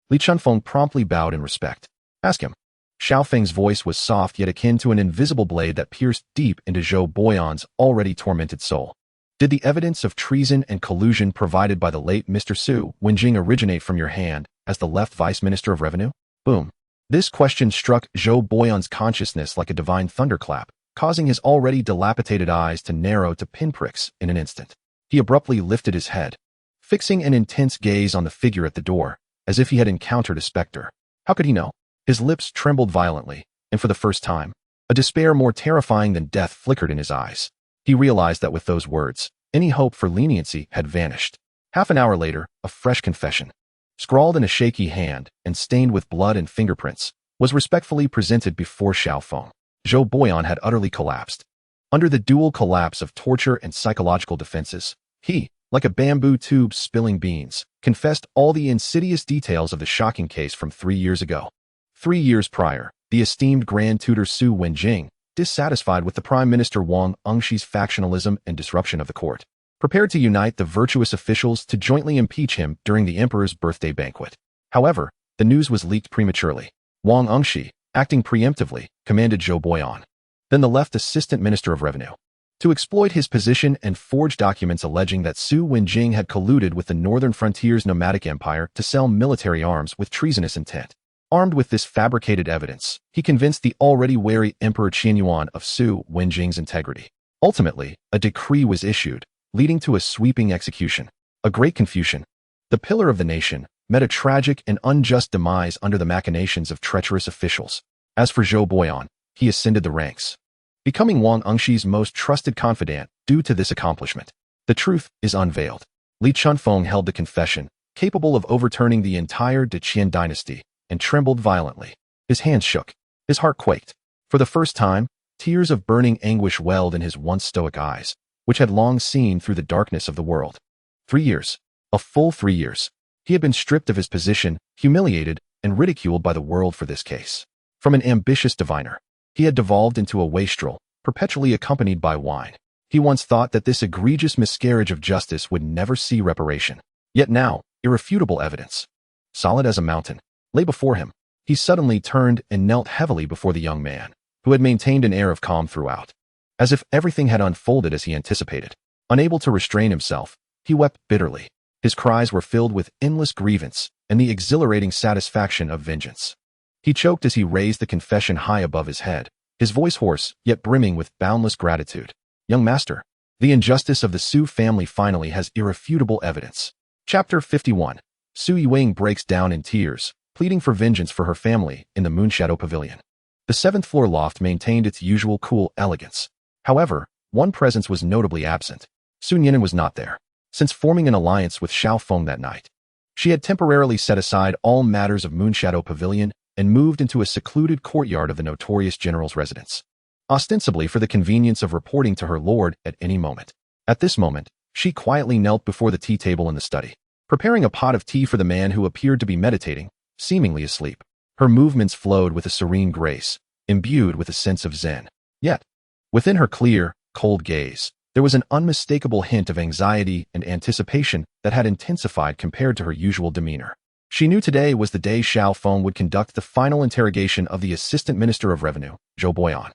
Li Chunfeng promptly bowed in respect. Ask him. Xiao Feng's voice was soft yet akin to an invisible blade that pierced deep into Zhou Boyan's already tormented soul. Did the evidence of treason and collusion provided by the late Mr. Su Wenjing originate from your hand as the left Vice Minister of Revenue? Boom. This question struck Zhou Boyan's consciousness like a divine thunderclap, causing his already dilapidated eyes to narrow to pinpricks in an instant. He abruptly lifted his head, fixing an intense gaze on the figure at the door, as if he had encountered a specter. How could he know? His lips trembled violently, and for the first time, a despair more terrifying than death flickered in his eyes. He realized that with those words, any hope for leniency had vanished. Half an hour later, a fresh confession, scrawled in a shaky hand and stained with blood and fingerprints, was respectfully presented before Xiao Feng. Zhou Boyan had utterly collapsed. Under the dual collapse of torture and psychological defenses, he, like a bamboo tube spilling beans, confessed all the insidious details of the shocking case from 3 years ago. 3 years prior, the esteemed Grand Tutor Su Wenjing, dissatisfied with the Prime Minister Wang Angshi's factionalism and disruption of the court, prepared to unite the virtuous officials to jointly impeach him during the emperor's birthday banquet. However, the news was leaked prematurely. Wang Angshi, acting preemptively, commanded Zhou Boyan, then the left Assistant Minister of Revenue, to exploit his position and forge documents alleging that Su Wenjing had colluded with the Northern Frontier's nomadic empire to sell military arms with treasonous intent. Armed with this fabricated evidence, he convinced the already wary Emperor Qianyuan of Su Wenjing's integrity. Ultimately, a decree was issued, leading to a sweeping execution. A great confusion. The pillar of the nation met a tragic and unjust demise under the machinations of treacherous officials. As for Zhou Boyan, he ascended the ranks, becoming Wang Angshi's most trusted confidant due to this accomplishment. The truth is unveiled. Li Chunfeng held the confession, capable of overturning the entire Deqian dynasty, and trembled violently. His hands shook. His heart quaked. For the first time, tears of burning anguish welled in his once stoic eyes, which had long seen through the darkness of the world. 3 years. A full 3 years. He had been stripped of his position, humiliated, and ridiculed by the world for this case. From an ambitious diviner, he had devolved into a wastrel, perpetually accompanied by wine. He once thought that this egregious miscarriage of justice would never see reparation. Yet now, irrefutable evidence, solid as a mountain, lay before him. He suddenly turned and knelt heavily before the young man, who had maintained an air of calm throughout, as if everything had unfolded as he anticipated. Unable to restrain himself, he wept bitterly. His cries were filled with endless grievance and the exhilarating satisfaction of vengeance. He choked as he raised the confession high above his head, his voice hoarse yet brimming with boundless gratitude. Young master, the injustice of the Su family finally has irrefutable evidence. Chapter 51. Su Yiwing breaks down in tears, pleading for vengeance for her family in the Moonshadow Pavilion. The seventh-floor loft maintained its usual cool elegance. However, one presence was notably absent. Sun Yinan was not there. Since forming an alliance with Xiao Feng that night, she had temporarily set aside all matters of Moonshadow Pavilion and moved into a secluded courtyard of the notorious general's residence, ostensibly for the convenience of reporting to her lord at any moment. At this moment, she quietly knelt before the tea table in the study, preparing a pot of tea for the man who appeared to be meditating, seemingly asleep. Her movements flowed with a serene grace, imbued with a sense of zen. Yet, within her clear, cold gaze, there was an unmistakable hint of anxiety and anticipation that had intensified compared to her usual demeanor. She knew today was the day Xiao Feng would conduct the final interrogation of the Assistant Minister of Revenue, Zhou Boyan.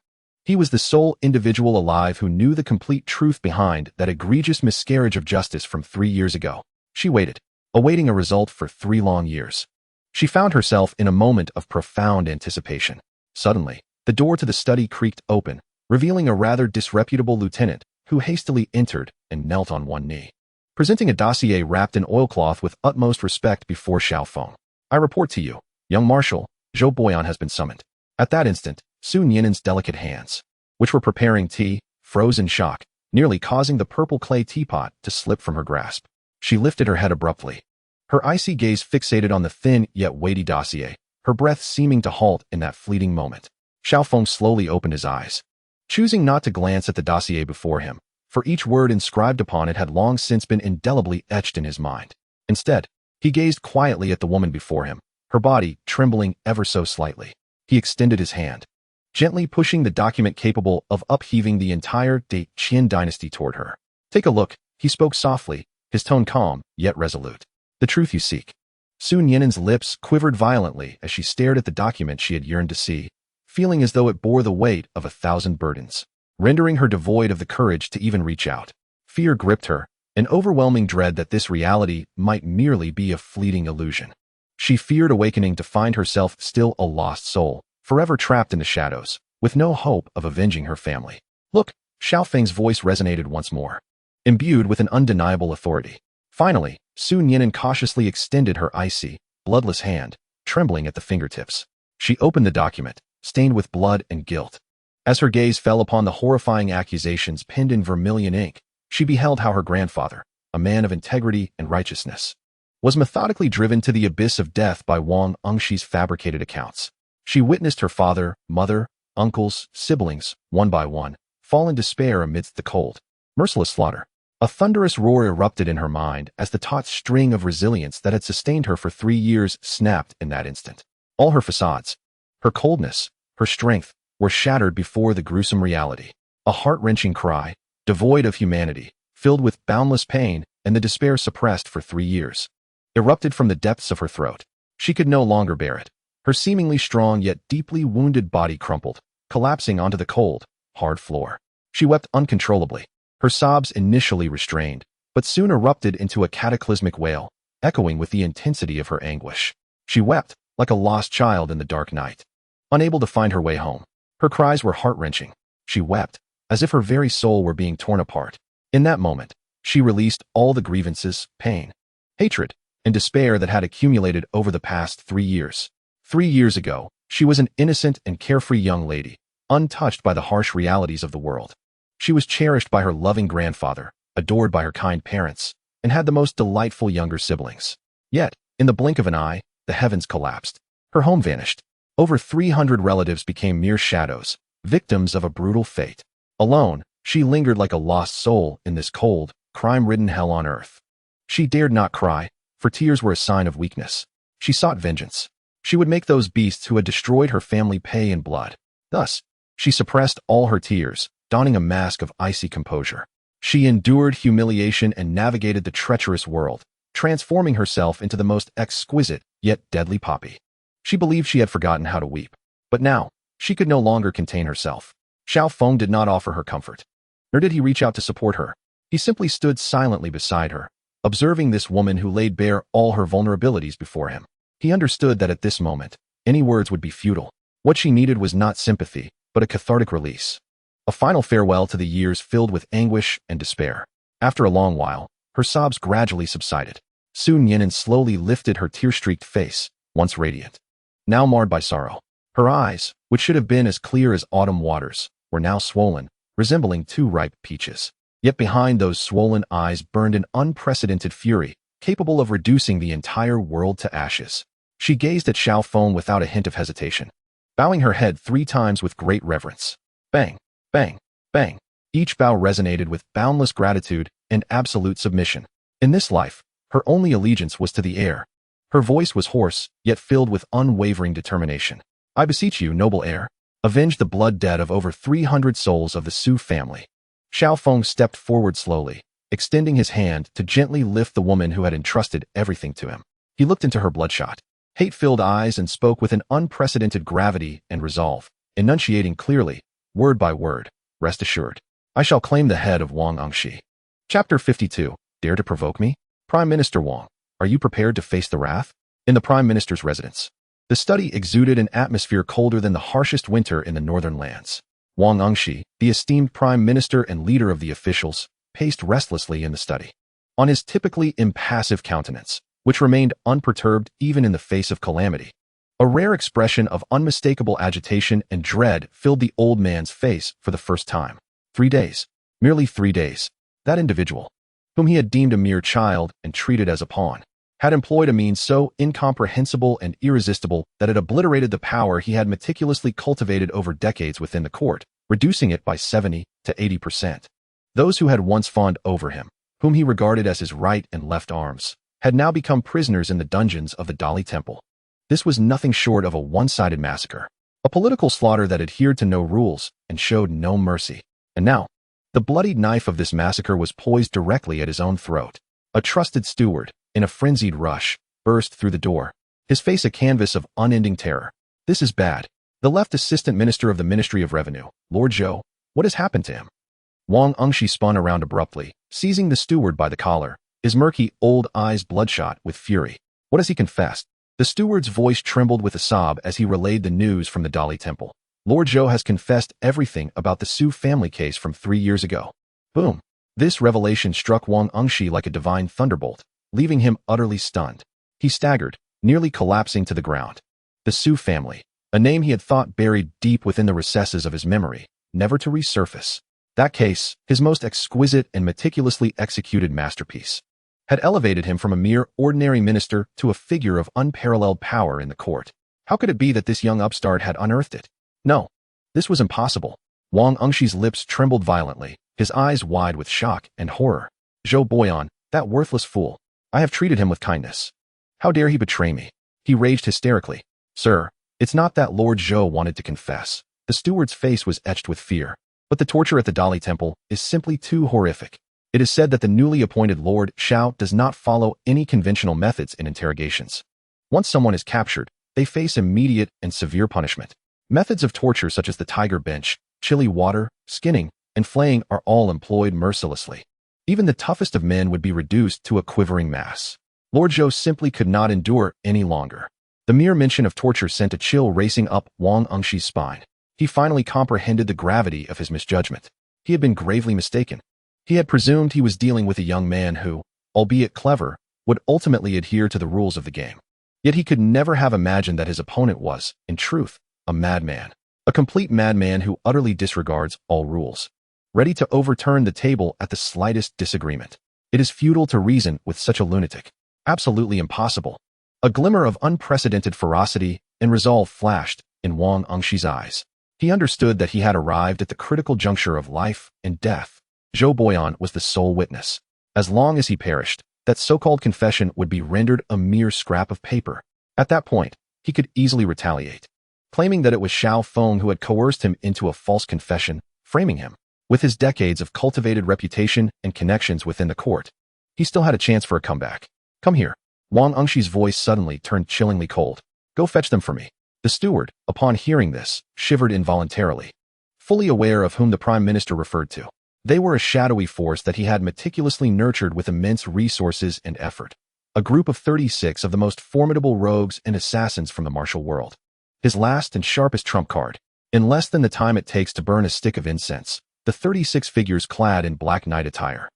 He was the sole individual alive who knew the complete truth behind that egregious miscarriage of justice from 3 years ago. She waited, awaiting a result for 3 long years. She found herself in a moment of profound anticipation. Suddenly, the door to the study creaked open, revealing a rather disreputable lieutenant who hastily entered and knelt on one knee, presenting a dossier wrapped in oilcloth with utmost respect before Xiao Feng. "I report to you, young marshal, Zhou Boyan has been summoned." At that instant, Sun Yinan's delicate hands, which were preparing tea, froze in shock, nearly causing the purple clay teapot to slip from her grasp. She lifted her head abruptly, her icy gaze fixated on the thin yet weighty dossier, her breath seeming to halt in that fleeting moment. Xiao Feng slowly opened his eyes, choosing not to glance at the dossier before him, for each word inscribed upon it had long since been indelibly etched in his mind. Instead, he gazed quietly at the woman before him, her body trembling ever so slightly. He extended his hand, gently pushing the document capable of upheaving the entire Qin dynasty toward her. "Take a look," he spoke softly, his tone calm, yet resolute. "The truth you seek." Sun Yinan's lips quivered violently as she stared at the document she had yearned to see, feeling as though it bore the weight of 1,000 burdens, rendering her devoid of the courage to even reach out. Fear gripped her, an overwhelming dread that this reality might merely be a fleeting illusion. She feared awakening to find herself still a lost soul, forever trapped in the shadows, with no hope of avenging her family. "Look," Xiao Feng's voice resonated once more, imbued with an undeniable authority. Finally, Sun Yinan cautiously extended her icy, bloodless hand, trembling at the fingertips. She opened the document, stained with blood and guilt. As her gaze fell upon the horrifying accusations penned in vermilion ink, she beheld how her grandfather, a man of integrity and righteousness, was methodically driven to the abyss of death by Wang Engshi's fabricated accounts. She witnessed her father, mother, uncles, siblings, one by one, fall in despair amidst the cold, merciless slaughter. A thunderous roar erupted in her mind as the taut string of resilience that had sustained her for 3 years snapped in that instant. All her facades, her coldness, her strength, were shattered before the gruesome reality. A heart-wrenching cry, devoid of humanity, filled with boundless pain and the despair suppressed for 3 years, erupted from the depths of her throat. She could no longer bear it. Her seemingly strong yet deeply wounded body crumpled, collapsing onto the cold, hard floor. She wept uncontrollably, her sobs initially restrained, but soon erupted into a cataclysmic wail, echoing with the intensity of her anguish. She wept like a lost child in the dark night, unable to find her way home. Her cries were heart-wrenching. She wept as if her very soul were being torn apart. In that moment, she released all the grievances, pain, hatred, and despair that had accumulated over the past 3 years. 3 years ago, she was an innocent and carefree young lady, untouched by the harsh realities of the world. She was cherished by her loving grandfather, adored by her kind parents, and had the most delightful younger siblings. Yet, in the blink of an eye, the heavens collapsed. Her home vanished. Over 300 relatives became mere shadows, victims of a brutal fate. Alone, she lingered like a lost soul in this cold, crime-ridden hell on earth. She dared not cry, for tears were a sign of weakness. She sought vengeance. She would make those beasts who had destroyed her family pay in blood. Thus, she suppressed all her tears, donning a mask of icy composure. She endured humiliation and navigated the treacherous world, transforming herself into the most exquisite yet deadly poppy. She believed she had forgotten how to weep. But now, she could no longer contain herself. Xiao Feng did not offer her comfort, nor did he reach out to support her. He simply stood silently beside her, observing this woman who laid bare all her vulnerabilities before him. He understood that at this moment, any words would be futile. What she needed was not sympathy, but a cathartic release. A final farewell to the years filled with anguish and despair. After a long while, her sobs gradually subsided. Sun Yinan slowly lifted her tear-streaked face, once radiant, now marred by sorrow. Her eyes, which should have been as clear as autumn waters, were now swollen, resembling two ripe peaches. Yet behind those swollen eyes burned an unprecedented fury, capable of reducing the entire world to ashes. She gazed at Xiao Feng without a hint of hesitation, bowing her head 3 times with great reverence. Bang, bang, bang. Each bow resonated with boundless gratitude and absolute submission. In this life, her only allegiance was to the air. Her voice was hoarse, yet filled with unwavering determination. I beseech you, noble heir, avenge the blood debt of over 300 souls of the Su family. Xiao Feng stepped forward slowly, extending his hand to gently lift the woman who had entrusted everything to him. He looked into her bloodshot, hate-filled eyes and spoke with an unprecedented gravity and resolve, enunciating clearly, word by word, rest assured, I shall claim the head of Wang Angshi. Chapter 52. Dare to provoke me? Prime Minister Wang, are you prepared to face the wrath? In the Prime Minister's residence, the study exuded an atmosphere colder than the harshest winter in the northern lands. Wang Angshi, the esteemed Prime Minister and leader of the officials, paced restlessly in the study. On his typically impassive countenance, which remained unperturbed even in the face of calamity, a rare expression of unmistakable agitation and dread filled the old man's face for the first time. 3 days. Merely 3 days. That individual, whom he had deemed a mere child and treated as a pawn, had employed a means so incomprehensible and irresistible that it obliterated the power he had meticulously cultivated over decades within the court, reducing it by 70 to 80%. Those who had once fawned over him, whom he regarded as his right and left arms, had now become prisoners in the dungeons of the Dali Temple. This was nothing short of a one-sided massacre, a political slaughter that adhered to no rules and showed no mercy. And now, the bloodied knife of this massacre was poised directly at his own throat. A trusted steward, in a frenzied rush, burst through the door, his face a canvas of unending terror. This is bad. The left assistant minister of the Ministry of Revenue, Lord Zhou, what has happened to him? Wang Angshi spun around abruptly, seizing the steward by the collar, his murky old eyes bloodshot with fury. What has he confessed? The steward's voice trembled with a sob as he relayed the news from the Dali Temple. Lord Zhou has confessed everything about the Su family case from 3 years ago. Boom. This revelation struck Wang Angshi like a divine thunderbolt, leaving him utterly stunned. He staggered, nearly collapsing to the ground. The Su family, a name he had thought buried deep within the recesses of his memory, never to resurface. That case, his most exquisite and meticulously executed masterpiece, had elevated him from a mere ordinary minister to a figure of unparalleled power in the court. How could it be that this young upstart had unearthed it? No, this was impossible. Wang Angshi's lips trembled violently, his eyes wide with shock and horror. Zhou Boyan, that worthless fool. I have treated him with kindness. How dare he betray me? He raged hysterically. Sir, it's not that Lord Zhou wanted to confess. The steward's face was etched with fear. But the torture at the Dali Temple is simply too horrific. It is said that the newly appointed Lord Xiao does not follow any conventional methods in interrogations. Once someone is captured, they face immediate and severe punishment. Methods of torture such as the tiger bench, chilly water, skinning, and flaying are all employed mercilessly. Even the toughest of men would be reduced to a quivering mass. Lord Zhou simply could not endure any longer. The mere mention of torture sent a chill racing up Wang Angshi's spine. He finally comprehended the gravity of his misjudgment. He had been gravely mistaken. He had presumed he was dealing with a young man who, albeit clever, would ultimately adhere to the rules of the game. Yet he could never have imagined that his opponent was, in truth, a madman. A complete madman who utterly disregards all rules, ready to overturn the table at the slightest disagreement. It is futile to reason with such a lunatic. Absolutely impossible. A glimmer of unprecedented ferocity and resolve flashed in Wang Angshi's eyes. He understood that he had arrived at the critical juncture of life and death. Zhou Boyan was the sole witness. As long as he perished, that so-called confession would be rendered a mere scrap of paper. At that point, he could easily retaliate, claiming that it was Xiao Feng who had coerced him into a false confession, framing him. With his decades of cultivated reputation and connections within the court, he still had a chance for a comeback. Come here. Wang Angshi's voice suddenly turned chillingly cold. Go fetch them for me. The steward, upon hearing this, shivered involuntarily, fully aware of whom the Prime Minister referred to. They were a shadowy force that he had meticulously nurtured with immense resources and effort. A group of 36 of the most formidable rogues and assassins from the martial world. His last and sharpest trump card. In less than the time it takes to burn a stick of incense, the 36 figures clad in black night attire,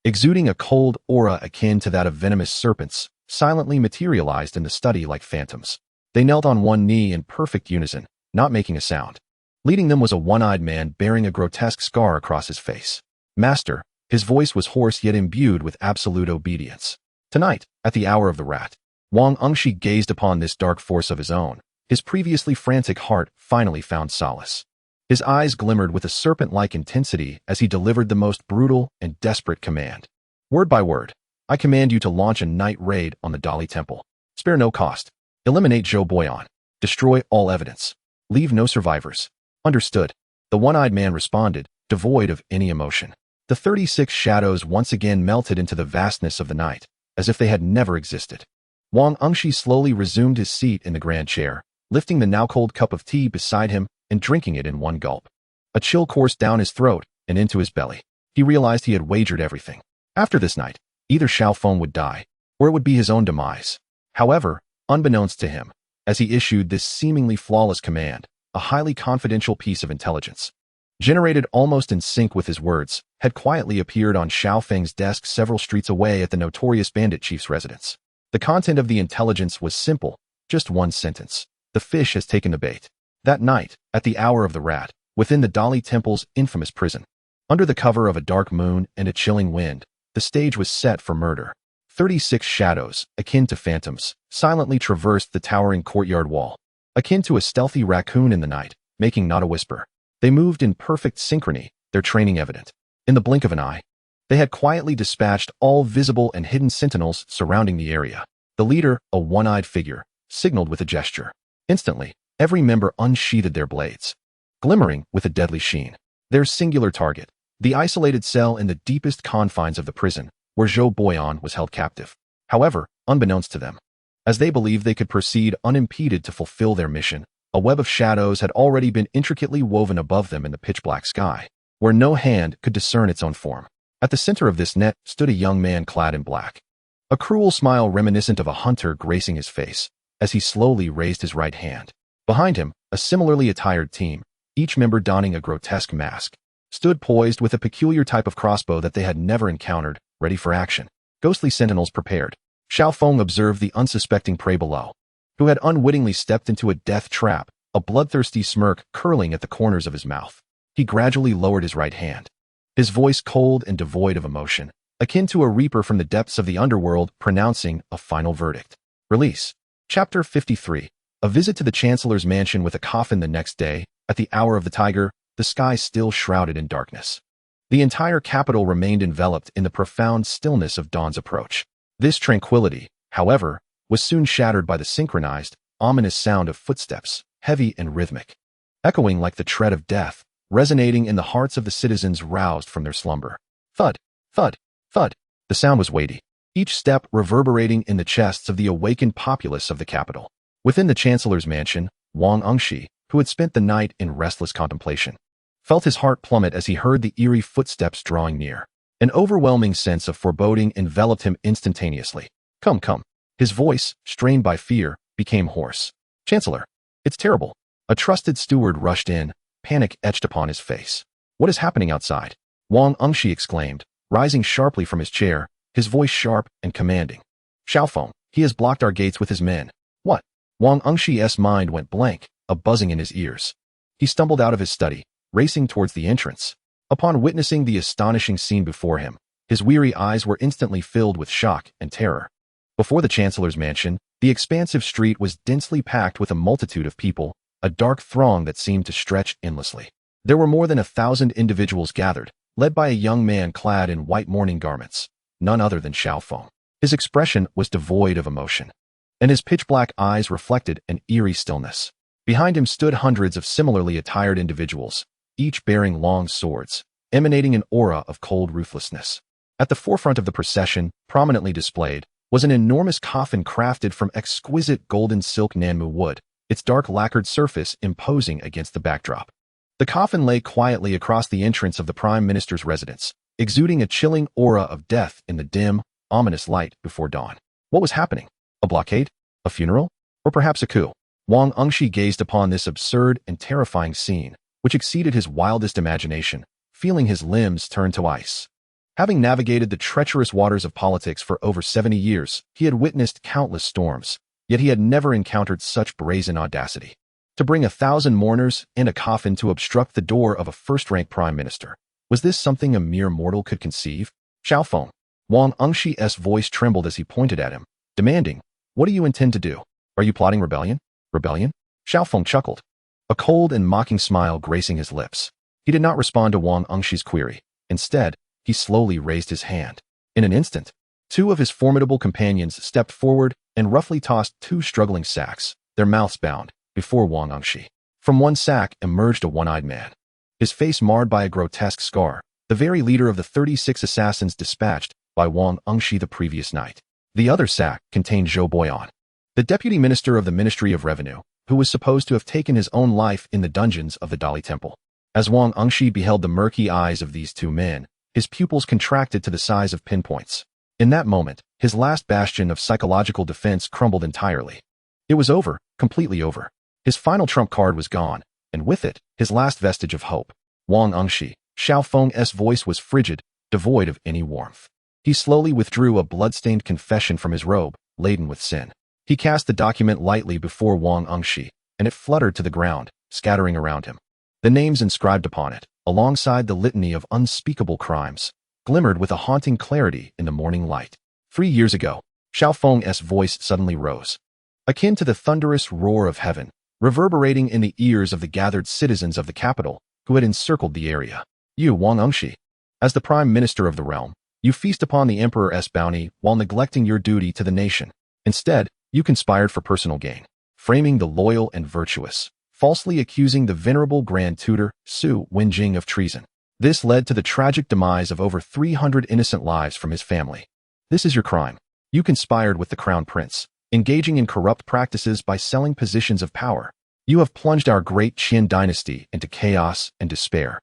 exuding a cold aura akin to that of venomous serpents, silently materialized in the study like phantoms. They knelt on one knee in perfect unison, not making a sound. Leading them was a one-eyed man bearing a grotesque scar across his face. "Master," his voice was hoarse yet imbued with absolute obedience. Tonight, at the hour of the rat, Wang Engshi gazed upon this dark force of his own. His previously frantic heart finally found solace. His eyes glimmered with a serpent-like intensity as he delivered the most brutal and desperate command. "Word by word, I command you to launch a night raid on the Dali Temple. Spare no cost. Eliminate Zhou Boyan. Destroy all evidence. Leave no survivors." "Understood," the one-eyed man responded, devoid of any emotion. The 36 shadows once again melted into the vastness of the night, as if they had never existed. Wang Engshi slowly resumed his seat in the grand chair, lifting the now-cold cup of tea beside him and drinking it in one gulp. A chill coursed down his throat and into his belly. He realized he had wagered everything. After this night, either Xiao Feng would die, or it would be his own demise. However, unbeknownst to him, as he issued this seemingly flawless command, a highly confidential piece of intelligence, generated almost in sync with his words, had quietly appeared on Xiao Feng's desk several streets away at the notorious bandit chief's residence. The content of the intelligence was simple, just one sentence. "The fish has taken the bait." That night, at the hour of the rat, within the Dali Temple's infamous prison, under the cover of a dark moon and a chilling wind, the stage was set for murder. 36 shadows, akin to phantoms, silently traversed the towering courtyard wall, akin to a stealthy raccoon in the night, making not a whisper. They moved in perfect synchrony, their training evident. In the blink of an eye, they had quietly dispatched all visible and hidden sentinels surrounding the area. The leader, a one-eyed figure, signaled with a gesture. Instantly, every member unsheathed their blades, glimmering with a deadly sheen. Their singular target, the isolated cell in the deepest confines of the prison, where Zhou Boyan was held captive. However, unbeknownst to them, as they believed they could proceed unimpeded to fulfill their mission, a web of shadows had already been intricately woven above them in the pitch-black sky, where no hand could discern its own form. At the center of this net stood a young man clad in black, a cruel smile reminiscent of a hunter gracing his face, as he slowly raised his right hand. Behind him, a similarly attired team, each member donning a grotesque mask, stood poised with a peculiar type of crossbow that they had never encountered, ready for action. Ghostly sentinels prepared. Xiao Feng observed the unsuspecting prey below, who had unwittingly stepped into a death trap, a bloodthirsty smirk curling at the corners of his mouth. He gradually lowered his right hand, his voice cold and devoid of emotion, akin to a reaper from the depths of the underworld pronouncing a final verdict. Release. Chapter 53. A visit to the Chancellor's mansion with a coffin. The next day, at the hour of the tiger, the sky still shrouded in darkness. The entire capital remained enveloped in the profound stillness of dawn's approach. This tranquility, however, was soon shattered by the synchronized, ominous sound of footsteps, heavy and rhythmic, echoing like the tread of death, resonating in the hearts of the citizens roused from their slumber. Thud, thud, thud. The sound was weighty, each step reverberating in the chests of the awakened populace of the capital. Within the Chancellor's mansion, Wang Engshi, who had spent the night in restless contemplation, felt his heart plummet as he heard the eerie footsteps drawing near. An overwhelming sense of foreboding enveloped him instantaneously. "Come, come." His voice, strained by fear, became hoarse. "Chancellor, it's terrible." A trusted steward rushed in, panic etched upon his face. "What is happening outside?" Wang Engshi exclaimed, rising sharply from his chair, his voice sharp and commanding. "Xiao Feng, he has blocked our gates with his men." "What?" Wang Engshi's mind went blank, a buzzing in his ears. He stumbled out of his study, racing towards the entrance. Upon witnessing the astonishing scene before him, his weary eyes were instantly filled with shock and terror. Before the Chancellor's mansion, the expansive street was densely packed with a multitude of people, a dark throng that seemed to stretch endlessly. There were more than 1,000 individuals gathered, led by a young man clad in white mourning garments, none other than Xiao Feng. His expression was devoid of emotion, and his pitch-black eyes reflected an eerie stillness. Behind him stood hundreds of similarly attired individuals, each bearing long swords, emanating an aura of cold ruthlessness. At the forefront of the procession, prominently displayed, was an enormous coffin crafted from exquisite golden silk Nanmu wood, its dark lacquered surface imposing against the backdrop. The coffin lay quietly across the entrance of the Prime Minister's residence, exuding a chilling aura of death in the dim, ominous light before dawn. What was happening? A blockade? A funeral? Or perhaps a coup? Wang Engshi gazed upon this absurd and terrifying scene, which exceeded his wildest imagination, feeling his limbs turn to ice. Having navigated the treacherous waters of politics for over 70 years, he had witnessed countless storms, Yet he had never encountered such brazen audacity. To bring 1,000 mourners and a coffin to obstruct the door of a first-rank prime minister. Was this something a mere mortal could conceive? Xiaofeng. Wang Engxi's voice trembled as he pointed at him, demanding, "What do you intend to do? Are you plotting rebellion?" Rebellion? Xiaofeng chuckled, a cold and mocking smile gracing his lips. He did not respond to Wang Engxi's query. Instead, he slowly raised his hand. In an instant, two of his formidable companions stepped forward and roughly tossed two struggling sacks, their mouths bound, before Wang Engxi. From one sack emerged a one-eyed man, his face marred by a grotesque scar, the very leader of the 36 assassins dispatched by Wang Engxi the previous night. The other sack contained Zhou Boyan, the deputy minister of the Ministry of Revenue, who was supposed to have taken his own life in the dungeons of the Dali Temple. As Wang Engxi beheld the murky eyes of these two men, his pupils contracted to the size of pinpoints. In that moment, his last bastion of psychological defense crumbled entirely. It was over, completely over. His final trump card was gone, and with it, his last vestige of hope. Wang Engxi, Xiaofeng's voice was frigid, devoid of any warmth. He slowly withdrew a blood-stained confession from his robe, laden with sin. He cast the document lightly before Wang Engxi, and it fluttered to the ground, scattering around him. The names inscribed upon it, alongside the litany of unspeakable crimes, glimmered with a haunting clarity in the morning light. 3 years ago, Xiaofeng's voice suddenly rose, akin to the thunderous roar of heaven, reverberating in the ears of the gathered citizens of the capital who had encircled the area. You, Wang Engxi, as the prime minister of the realm, you feast upon the emperor's bounty while neglecting your duty to the nation. Instead, you conspired for personal gain, framing the loyal and virtuous, falsely accusing the venerable Grand Tutor, Su Wenjing, of treason. This led to the tragic demise of over 300 innocent lives from his family. This is your crime. You conspired with the crown prince, engaging in corrupt practices by selling positions of power. You have plunged our great Qin dynasty into chaos and despair.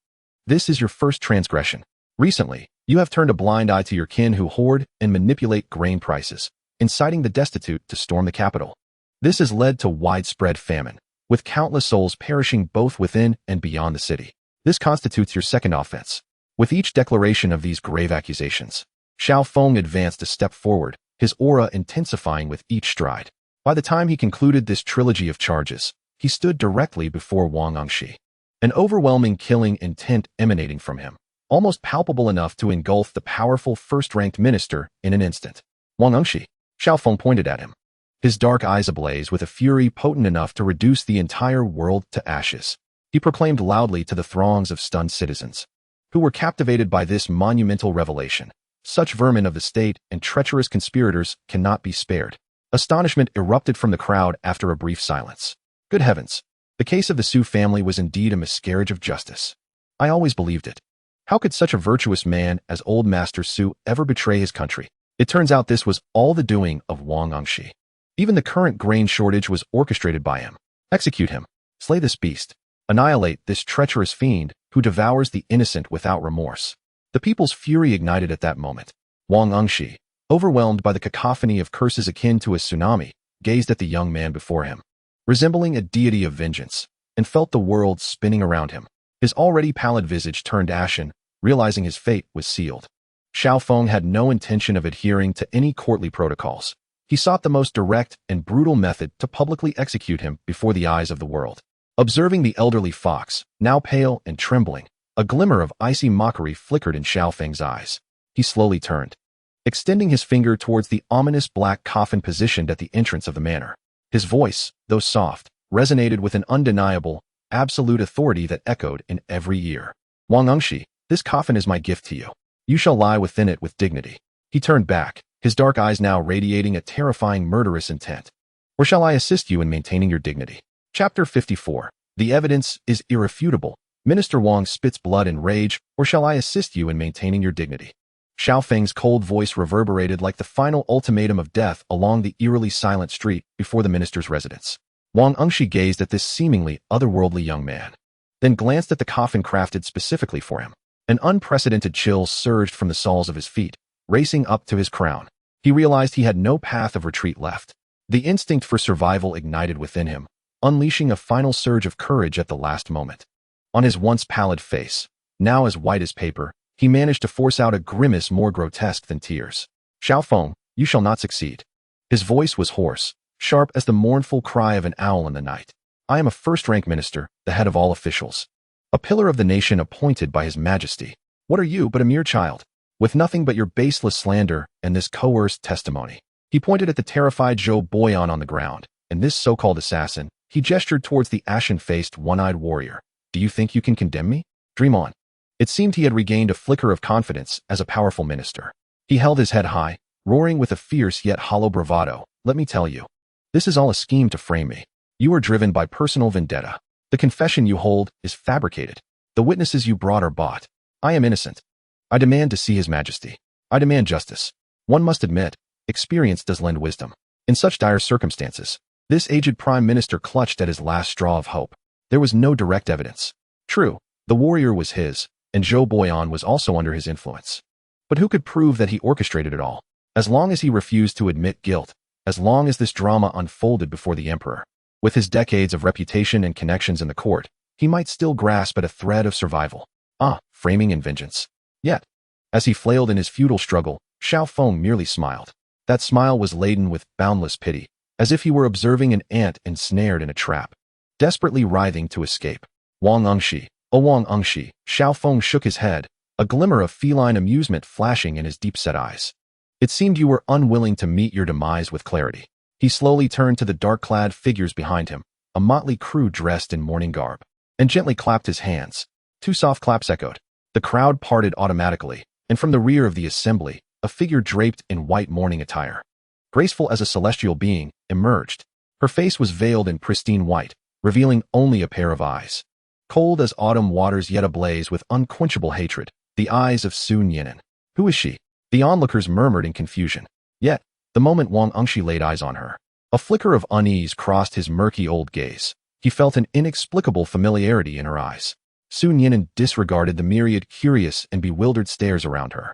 This is your first transgression. Recently, you have turned a blind eye to your kin who hoard and manipulate grain prices, inciting the destitute to storm the capital. This has led to widespread famine, with countless souls perishing both within and beyond the city. This constitutes your second offense. With each declaration of these grave accusations, Xiaofeng advanced a step forward, his aura intensifying with each stride. By the time he concluded this trilogy of charges, he stood directly before Wang Engxi, an overwhelming killing intent emanating from him, almost palpable enough to engulf the powerful first-ranked minister in an instant. Wang Engxi, Xiaofeng pointed at him, his dark eyes ablaze with a fury potent enough to reduce the entire world to ashes. He proclaimed loudly to the throngs of stunned citizens, who were captivated by this monumental revelation. Such vermin of the state and treacherous conspirators cannot be spared. Astonishment erupted from the crowd after a brief silence. Good heavens! The case of the Su family was indeed a miscarriage of justice. I always believed it. How could such a virtuous man as Old Master Su ever betray his country? It turns out this was all the doing of Wang Engxi. Even the current grain shortage was orchestrated by him. Execute him. Slay this beast. Annihilate this treacherous fiend who devours the innocent without remorse. The people's fury ignited at that moment. Wang Engxi, overwhelmed by the cacophony of curses akin to a tsunami, gazed at the young man before him, resembling a deity of vengeance, and felt the world spinning around him. His already pallid visage turned ashen, realizing his fate was sealed. Xiaofeng had no intention of adhering to any courtly protocols. He sought the most direct and brutal method to publicly execute him before the eyes of the world. Observing the elderly fox, now pale and trembling, a glimmer of icy mockery flickered in Xiaofeng's eyes. He slowly turned, extending his finger towards the ominous black coffin positioned at the entrance of the manor. His voice, though soft, resonated with an undeniable, absolute authority that echoed in every ear. Wang Engxi, this coffin is my gift to you. You shall lie within it with dignity. He turned back, his dark eyes now radiating a terrifying murderous intent. Or shall I assist you in maintaining your dignity? Chapter 54. The evidence is irrefutable. Minister Wang spits blood and rage, or shall I assist you in maintaining your dignity? Xiaofeng's cold voice reverberated like the final ultimatum of death along the eerily silent street before the minister's residence. Wang Engxi gazed at this seemingly otherworldly young man, then glanced at the coffin crafted specifically for him. An unprecedented chill surged from the soles of his feet, racing up to his crown. He realized he had no path of retreat left. The instinct for survival ignited within him, unleashing a final surge of courage at the last moment. On his once pallid face, now as white as paper, he managed to force out a grimace more grotesque than tears. Xiaofeng, you shall not succeed. His voice was hoarse, sharp as the mournful cry of an owl in the night. I am a first-rank minister, the head of all officials. A pillar of the nation appointed by His Majesty. What are you but a mere child, with nothing but your baseless slander and this coerced testimony? He pointed at the terrified Zhou Boyan on the ground, and this so-called assassin. He gestured towards the ashen-faced, one-eyed warrior. Do you think you can condemn me? Dream on. It seemed he had regained a flicker of confidence as a powerful minister. He held his head high, roaring with a fierce yet hollow bravado. Let me tell you, this is all a scheme to frame me. You are driven by personal vendetta. The confession you hold is fabricated. The witnesses you brought are bought. I am innocent. I demand to see His Majesty. I demand justice. One must admit, experience does lend wisdom. In such dire circumstances, this aged prime minister clutched at his last straw of hope. There was no direct evidence. True, the warrior was his, and Zhou Boyan was also under his influence. But who could prove that he orchestrated it all? As long as he refused to admit guilt, as long as this drama unfolded before the emperor, with his decades of reputation and connections in the court, he might still grasp at a thread of survival. Framing and vengeance. Yet, as he flailed in his futile struggle, Xiao Feng merely smiled. That smile was laden with boundless pity, as if he were observing an ant ensnared in a trap, desperately writhing to escape. Wang Engshi, oh Wang Engshi, Xiao Feng shook his head, a glimmer of feline amusement flashing in his deep-set eyes. It seemed you were unwilling to meet your demise with clarity. He slowly turned to the dark-clad figures behind him, a motley crew dressed in mourning garb, and gently clapped his hands. Two soft claps echoed. The crowd parted automatically, and from the rear of the assembly, a figure draped in white mourning attire, graceful as a celestial being, emerged. Her face was veiled in pristine white, revealing only a pair of eyes. Cold as autumn waters yet ablaze with unquenchable hatred, the eyes of Su Nianen. Who is she? The onlookers murmured in confusion. Yet, the moment Wang Engshi laid eyes on her, a flicker of unease crossed his murky old gaze. He felt an inexplicable familiarity in her eyes. Su Nianen disregarded the myriad curious and bewildered stares around her.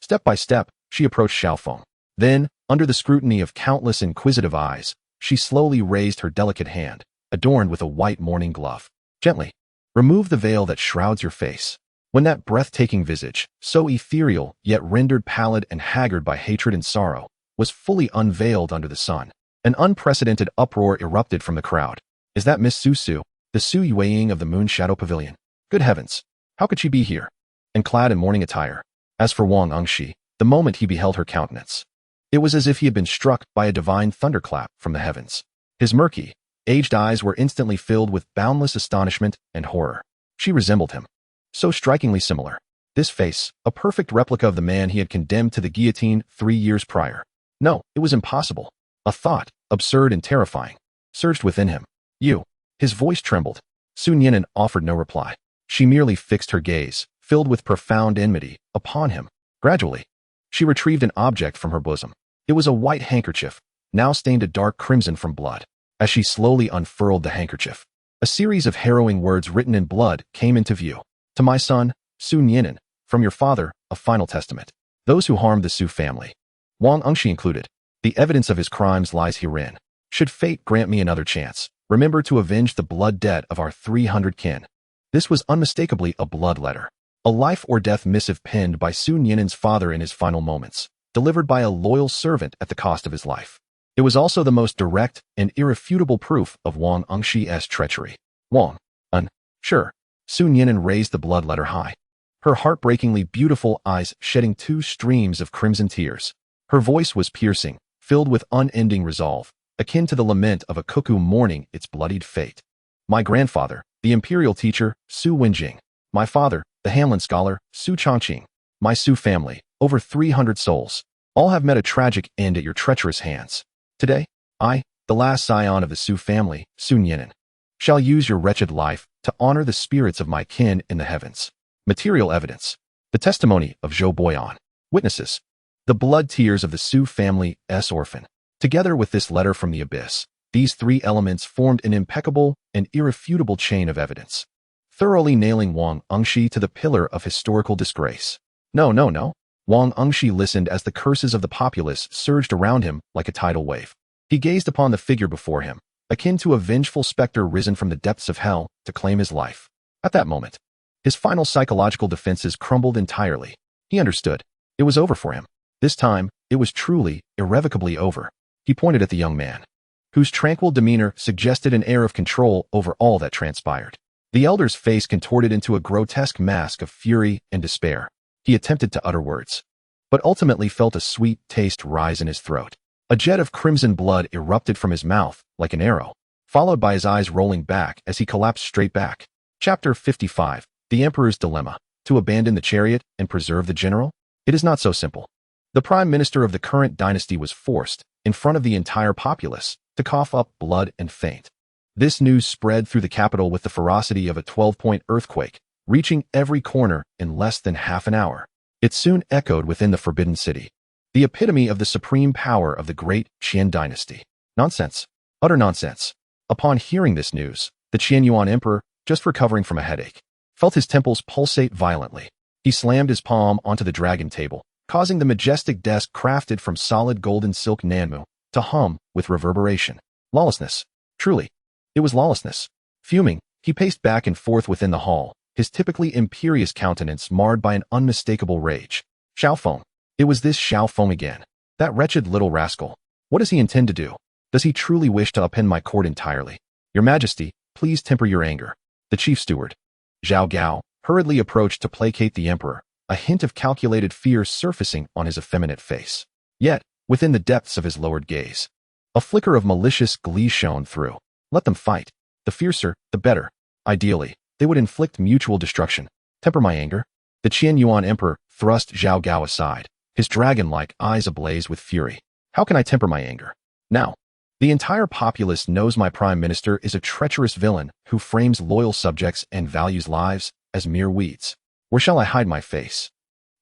Step by step, she approached Xiao Feng. Then, under the scrutiny of countless inquisitive eyes, she slowly raised her delicate hand, adorned with a white mourning glove. Gently, remove the veil that shrouds your face. When that breathtaking visage, so ethereal yet rendered pallid and haggard by hatred and sorrow, was fully unveiled under the sun, an unprecedented uproar erupted from the crowd. Is that Miss Su Su, the Su Yueying of the Moon Shadow Pavilion? Good heavens, how could she be here? And clad in mourning attire. As for Wang Engshi, the moment he beheld her countenance, it was as if he had been struck by a divine thunderclap from the heavens. His murky, aged eyes were instantly filled with boundless astonishment and horror. She resembled him. So strikingly similar. This face, a perfect replica of the man he had condemned to the guillotine 3 years prior. No, it was impossible. A thought, absurd and terrifying, surged within him. You. His voice trembled. Su Nianen offered no reply. She merely fixed her gaze, filled with profound enmity, upon him. Gradually, she retrieved an object from her bosom. It was a white handkerchief, now stained a dark crimson from blood. As she slowly unfurled the handkerchief, a series of harrowing words written in blood came into view. To my son, Su Nianen, from your father, a final testament. Those who harmed the Su family, Wang Engshi included, the evidence of his crimes lies herein. Should fate grant me another chance, remember to avenge the blood debt of our 300 kin. This was unmistakably a blood letter, a life-or-death missive penned by Su Nianen's father in his final moments, delivered by a loyal servant at the cost of his life. It was also the most direct and irrefutable proof of Wang Engshi's treachery. Wang, sure. Su Nianen raised the blood letter high, her heartbreakingly beautiful eyes shedding 2 streams of crimson tears. Her voice was piercing, filled with unending resolve, akin to the lament of a cuckoo mourning its bloodied fate. My grandfather, the imperial teacher, Su Wenjing. My father, the Hanlin scholar, Su Changqing. My Su family, over 300 souls, all have met a tragic end at your treacherous hands. Today, I, the last scion of the Su family, Su Nianen, shall use your wretched life to honor the spirits of my kin in the heavens. Material evidence. The testimony of Zhou Boyan. Witnesses. The blood tears of the Su family's orphan. Together with this letter from the abyss, these 3 elements formed an impeccable and irrefutable chain of evidence, thoroughly nailing Wang Engshi to the pillar of historical disgrace. No. Wang Engshi listened as the curses of the populace surged around him like a tidal wave. He gazed upon the figure before him, akin to a vengeful specter risen from the depths of hell to claim his life. At that moment, his final psychological defenses crumbled entirely. He understood. It was over for him. This time, it was truly, irrevocably over. He pointed at the young man. whose tranquil demeanor suggested an air of control over all that transpired. The elder's face contorted into a grotesque mask of fury and despair. He attempted to utter words, but ultimately felt a sweet taste rise in his throat. A jet of crimson blood erupted from his mouth like an arrow, followed by his eyes rolling back as he collapsed straight back. Chapter 55. The Emperor's Dilemma. To abandon the chariot and preserve the general? It is not so simple. The prime minister of the current dynasty was forced, in front of the entire populace, to cough up blood and faint. This news spread through the capital with the ferocity of a 12-point earthquake, reaching every corner in less than half an hour. It soon echoed within the Forbidden City, the epitome of the supreme power of the great Qian dynasty. Nonsense. Utter nonsense. Upon hearing this news, the Qian Yuan emperor, just recovering from a headache, felt his temples pulsate violently. He slammed his palm onto the dragon table, causing the majestic desk crafted from solid golden silk nanmu to hum with reverberation. Lawlessness. Truly. It was lawlessness. Fuming, he paced back and forth within the hall, his typically imperious countenance marred by an unmistakable rage. Xiao Feng. It was this Xiao Feng again. That wretched little rascal. What does he intend to do? Does he truly wish to upend my court entirely? Your Majesty, please temper your anger. The chief steward, Zhao Gao, hurriedly approached to placate the emperor, a hint of calculated fear surfacing on his effeminate face. Yet, within the depths of his lowered gaze, a flicker of malicious glee shone through. Let them fight. The fiercer, the better. Ideally, they would inflict mutual destruction. Temper my anger? The Qian Yuan emperor thrust Zhao Gao aside, his dragon-like eyes ablaze with fury. How can I temper my anger? Now, the entire populace knows my prime minister is a treacherous villain who frames loyal subjects and values lives as mere weeds. Where shall I hide my face?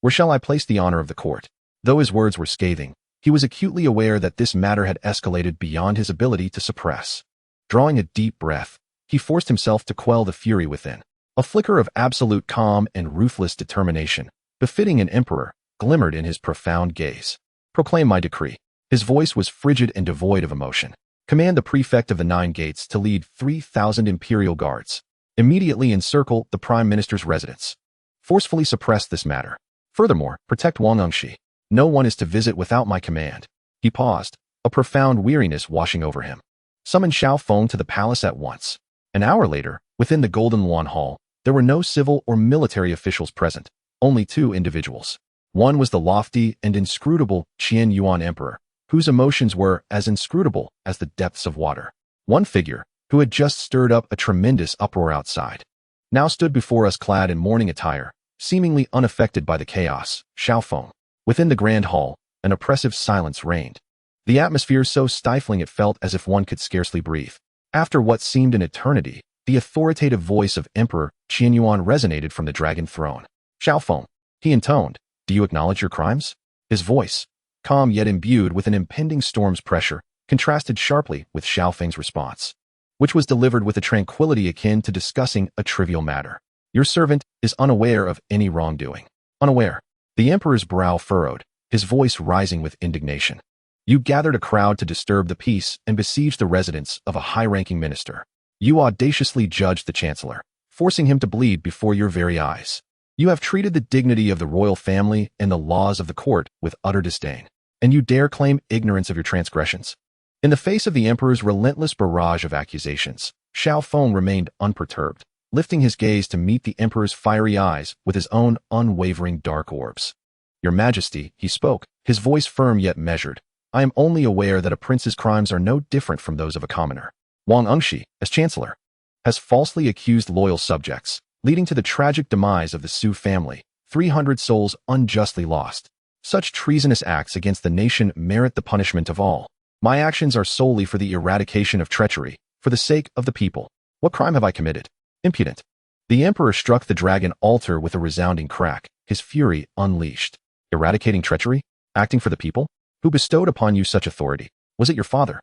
Where shall I place the honor of the court? Though his words were scathing, he was acutely aware that this matter had escalated beyond his ability to suppress. Drawing a deep breath, he forced himself to quell the fury within. A flicker of absolute calm and ruthless determination, befitting an emperor, glimmered in his profound gaze. Proclaim my decree. His voice was frigid and devoid of emotion. Command the prefect of the Nine Gates to lead 3,000 imperial guards. Immediately encircle the prime minister's residence. Forcefully suppress this matter. Furthermore, protect Wang Engshi. No one is to visit without my command. He paused, a profound weariness washing over him. Summon Xiao Feng to the palace at once. An hour later, within the Golden Luan Hall, there were no civil or military officials present, only two individuals. One was the lofty and inscrutable Qian Yuan emperor, whose emotions were as inscrutable as the depths of water. One figure, who had just stirred up a tremendous uproar outside, now stood before us clad in mourning attire, seemingly unaffected by the chaos. Xiao Feng. Within the grand hall, an oppressive silence reigned. The atmosphere so stifling it felt as if one could scarcely breathe. After what seemed an eternity, the authoritative voice of Emperor Qian Yuan resonated from the dragon throne. Xiao Feng, he intoned, do you acknowledge your crimes? His voice, calm yet imbued with an impending storm's pressure, contrasted sharply with Xiao Feng's response, which was delivered with a tranquility akin to discussing a trivial matter. Your servant is unaware of any wrongdoing. Unaware. The emperor's brow furrowed, his voice rising with indignation. You gathered a crowd to disturb the peace and besiege the residence of a high-ranking minister. You audaciously judged the chancellor, forcing him to bleed before your very eyes. You have treated the dignity of the royal family and the laws of the court with utter disdain, and you dare claim ignorance of your transgressions. In the face of the emperor's relentless barrage of accusations, Xiao Feng remained unperturbed, lifting his gaze to meet the emperor's fiery eyes with his own unwavering dark orbs. Your Majesty, he spoke, his voice firm yet measured. I am only aware that a prince's crimes are no different from those of a commoner. Wang Engshi, as chancellor, has falsely accused loyal subjects, leading to the tragic demise of the Su family, 300 souls unjustly lost. Such treasonous acts against the nation merit the punishment of all. My actions are solely for the eradication of treachery, for the sake of the people. What crime have I committed? Impudent. The emperor struck the dragon altar with a resounding crack, his fury unleashed. Eradicating treachery? Acting for the people? Who bestowed upon you such authority? Was it your father,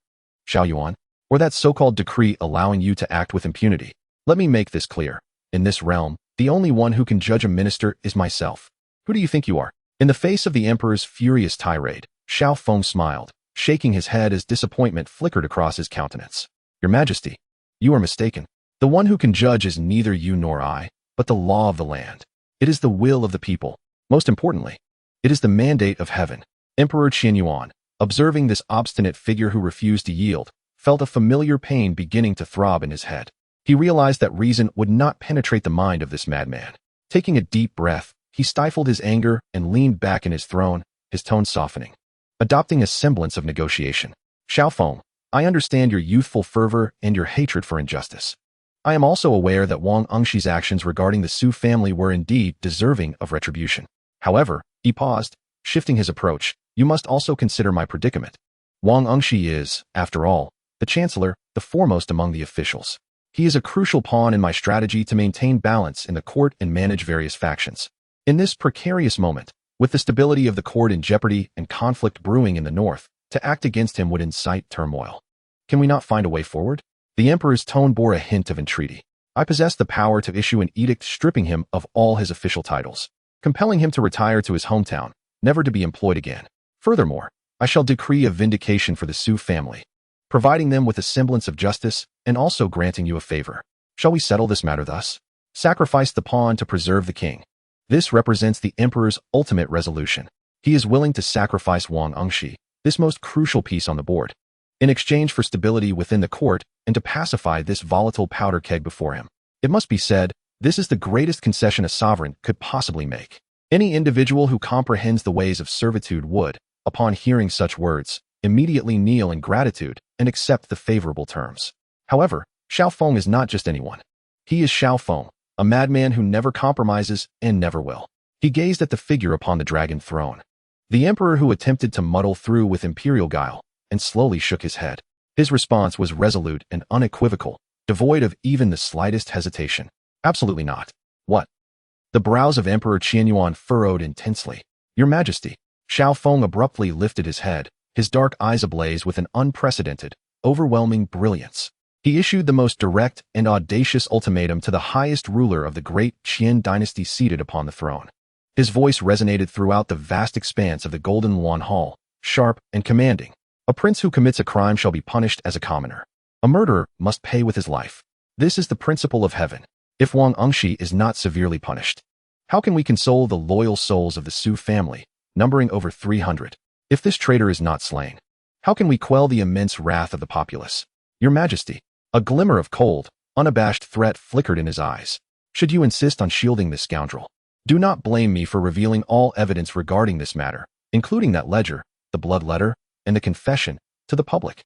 Xiao Yuan, or that so-called decree allowing you to act with impunity? Let me make this clear. In this realm, the only one who can judge a minister is myself. Who do you think you are? In the face of the emperor's furious tirade, Xiao Feng smiled, shaking his head as disappointment flickered across his countenance. Your Majesty, you are mistaken. The one who can judge is neither you nor I, but the law of the land. It is the will of the people. Most importantly, it is the mandate of heaven. Emperor Qian Yuan, observing this obstinate figure who refused to yield, felt a familiar pain beginning to throb in his head. He realized that reason would not penetrate the mind of this madman. Taking a deep breath, he stifled his anger and leaned back in his throne, his tone softening, adopting a semblance of negotiation. Xiaofeng, I understand your youthful fervor and your hatred for injustice. I am also aware that Wang Engxi's actions regarding the Su family were indeed deserving of retribution. However, he paused, shifting his approach, you must also consider my predicament. Wang Engxi is, after all, the chancellor, the foremost among the officials. He is a crucial pawn in my strategy to maintain balance in the court and manage various factions. In this precarious moment, with the stability of the court in jeopardy and conflict brewing in the north, to act against him would incite turmoil. Can we not find a way forward? The emperor's tone bore a hint of entreaty. I possess the power to issue an edict stripping him of all his official titles, compelling him to retire to his hometown, never to be employed again. Furthermore, I shall decree a vindication for the Su family, providing them with a semblance of justice and also granting you a favor. Shall we settle this matter thus? Sacrifice the pawn to preserve the king. This represents the emperor's ultimate resolution. He is willing to sacrifice Wang Engxi, this most crucial piece on the board, in exchange for stability within the court and to pacify this volatile powder keg before him. It must be said, this is the greatest concession a sovereign could possibly make. Any individual who comprehends the ways of servitude would, upon hearing such words, immediately kneel in gratitude and accept the favorable terms. However, Xiaofeng is not just anyone. He is Xiaofeng, a madman who never compromises and never will. He gazed at the figure upon the dragon throne, the emperor who attempted to muddle through with imperial guile, and slowly shook his head. His response was resolute and unequivocal, devoid of even the slightest hesitation. Absolutely not. What? The brows of Emperor Qianyuan furrowed intensely. Your Majesty. Xiaofeng abruptly lifted his head, his dark eyes ablaze with an unprecedented, overwhelming brilliance. He issued the most direct and audacious ultimatum to the highest ruler of the great Qian dynasty seated upon the throne. His voice resonated throughout the vast expanse of the Golden Luan Hall, sharp and commanding. A prince who commits a crime shall be punished as a commoner. A murderer must pay with his life. This is the principle of heaven. If Wang Engxi is not severely punished, how can we console the loyal souls of the Su family, numbering over 300? If this traitor is not slain, how can we quell the immense wrath of the populace? Your Majesty. A glimmer of cold, unabashed threat flickered in his eyes. Should you insist on shielding this scoundrel, do not blame me for revealing all evidence regarding this matter, including that ledger, the blood letter, and the confession, to the public.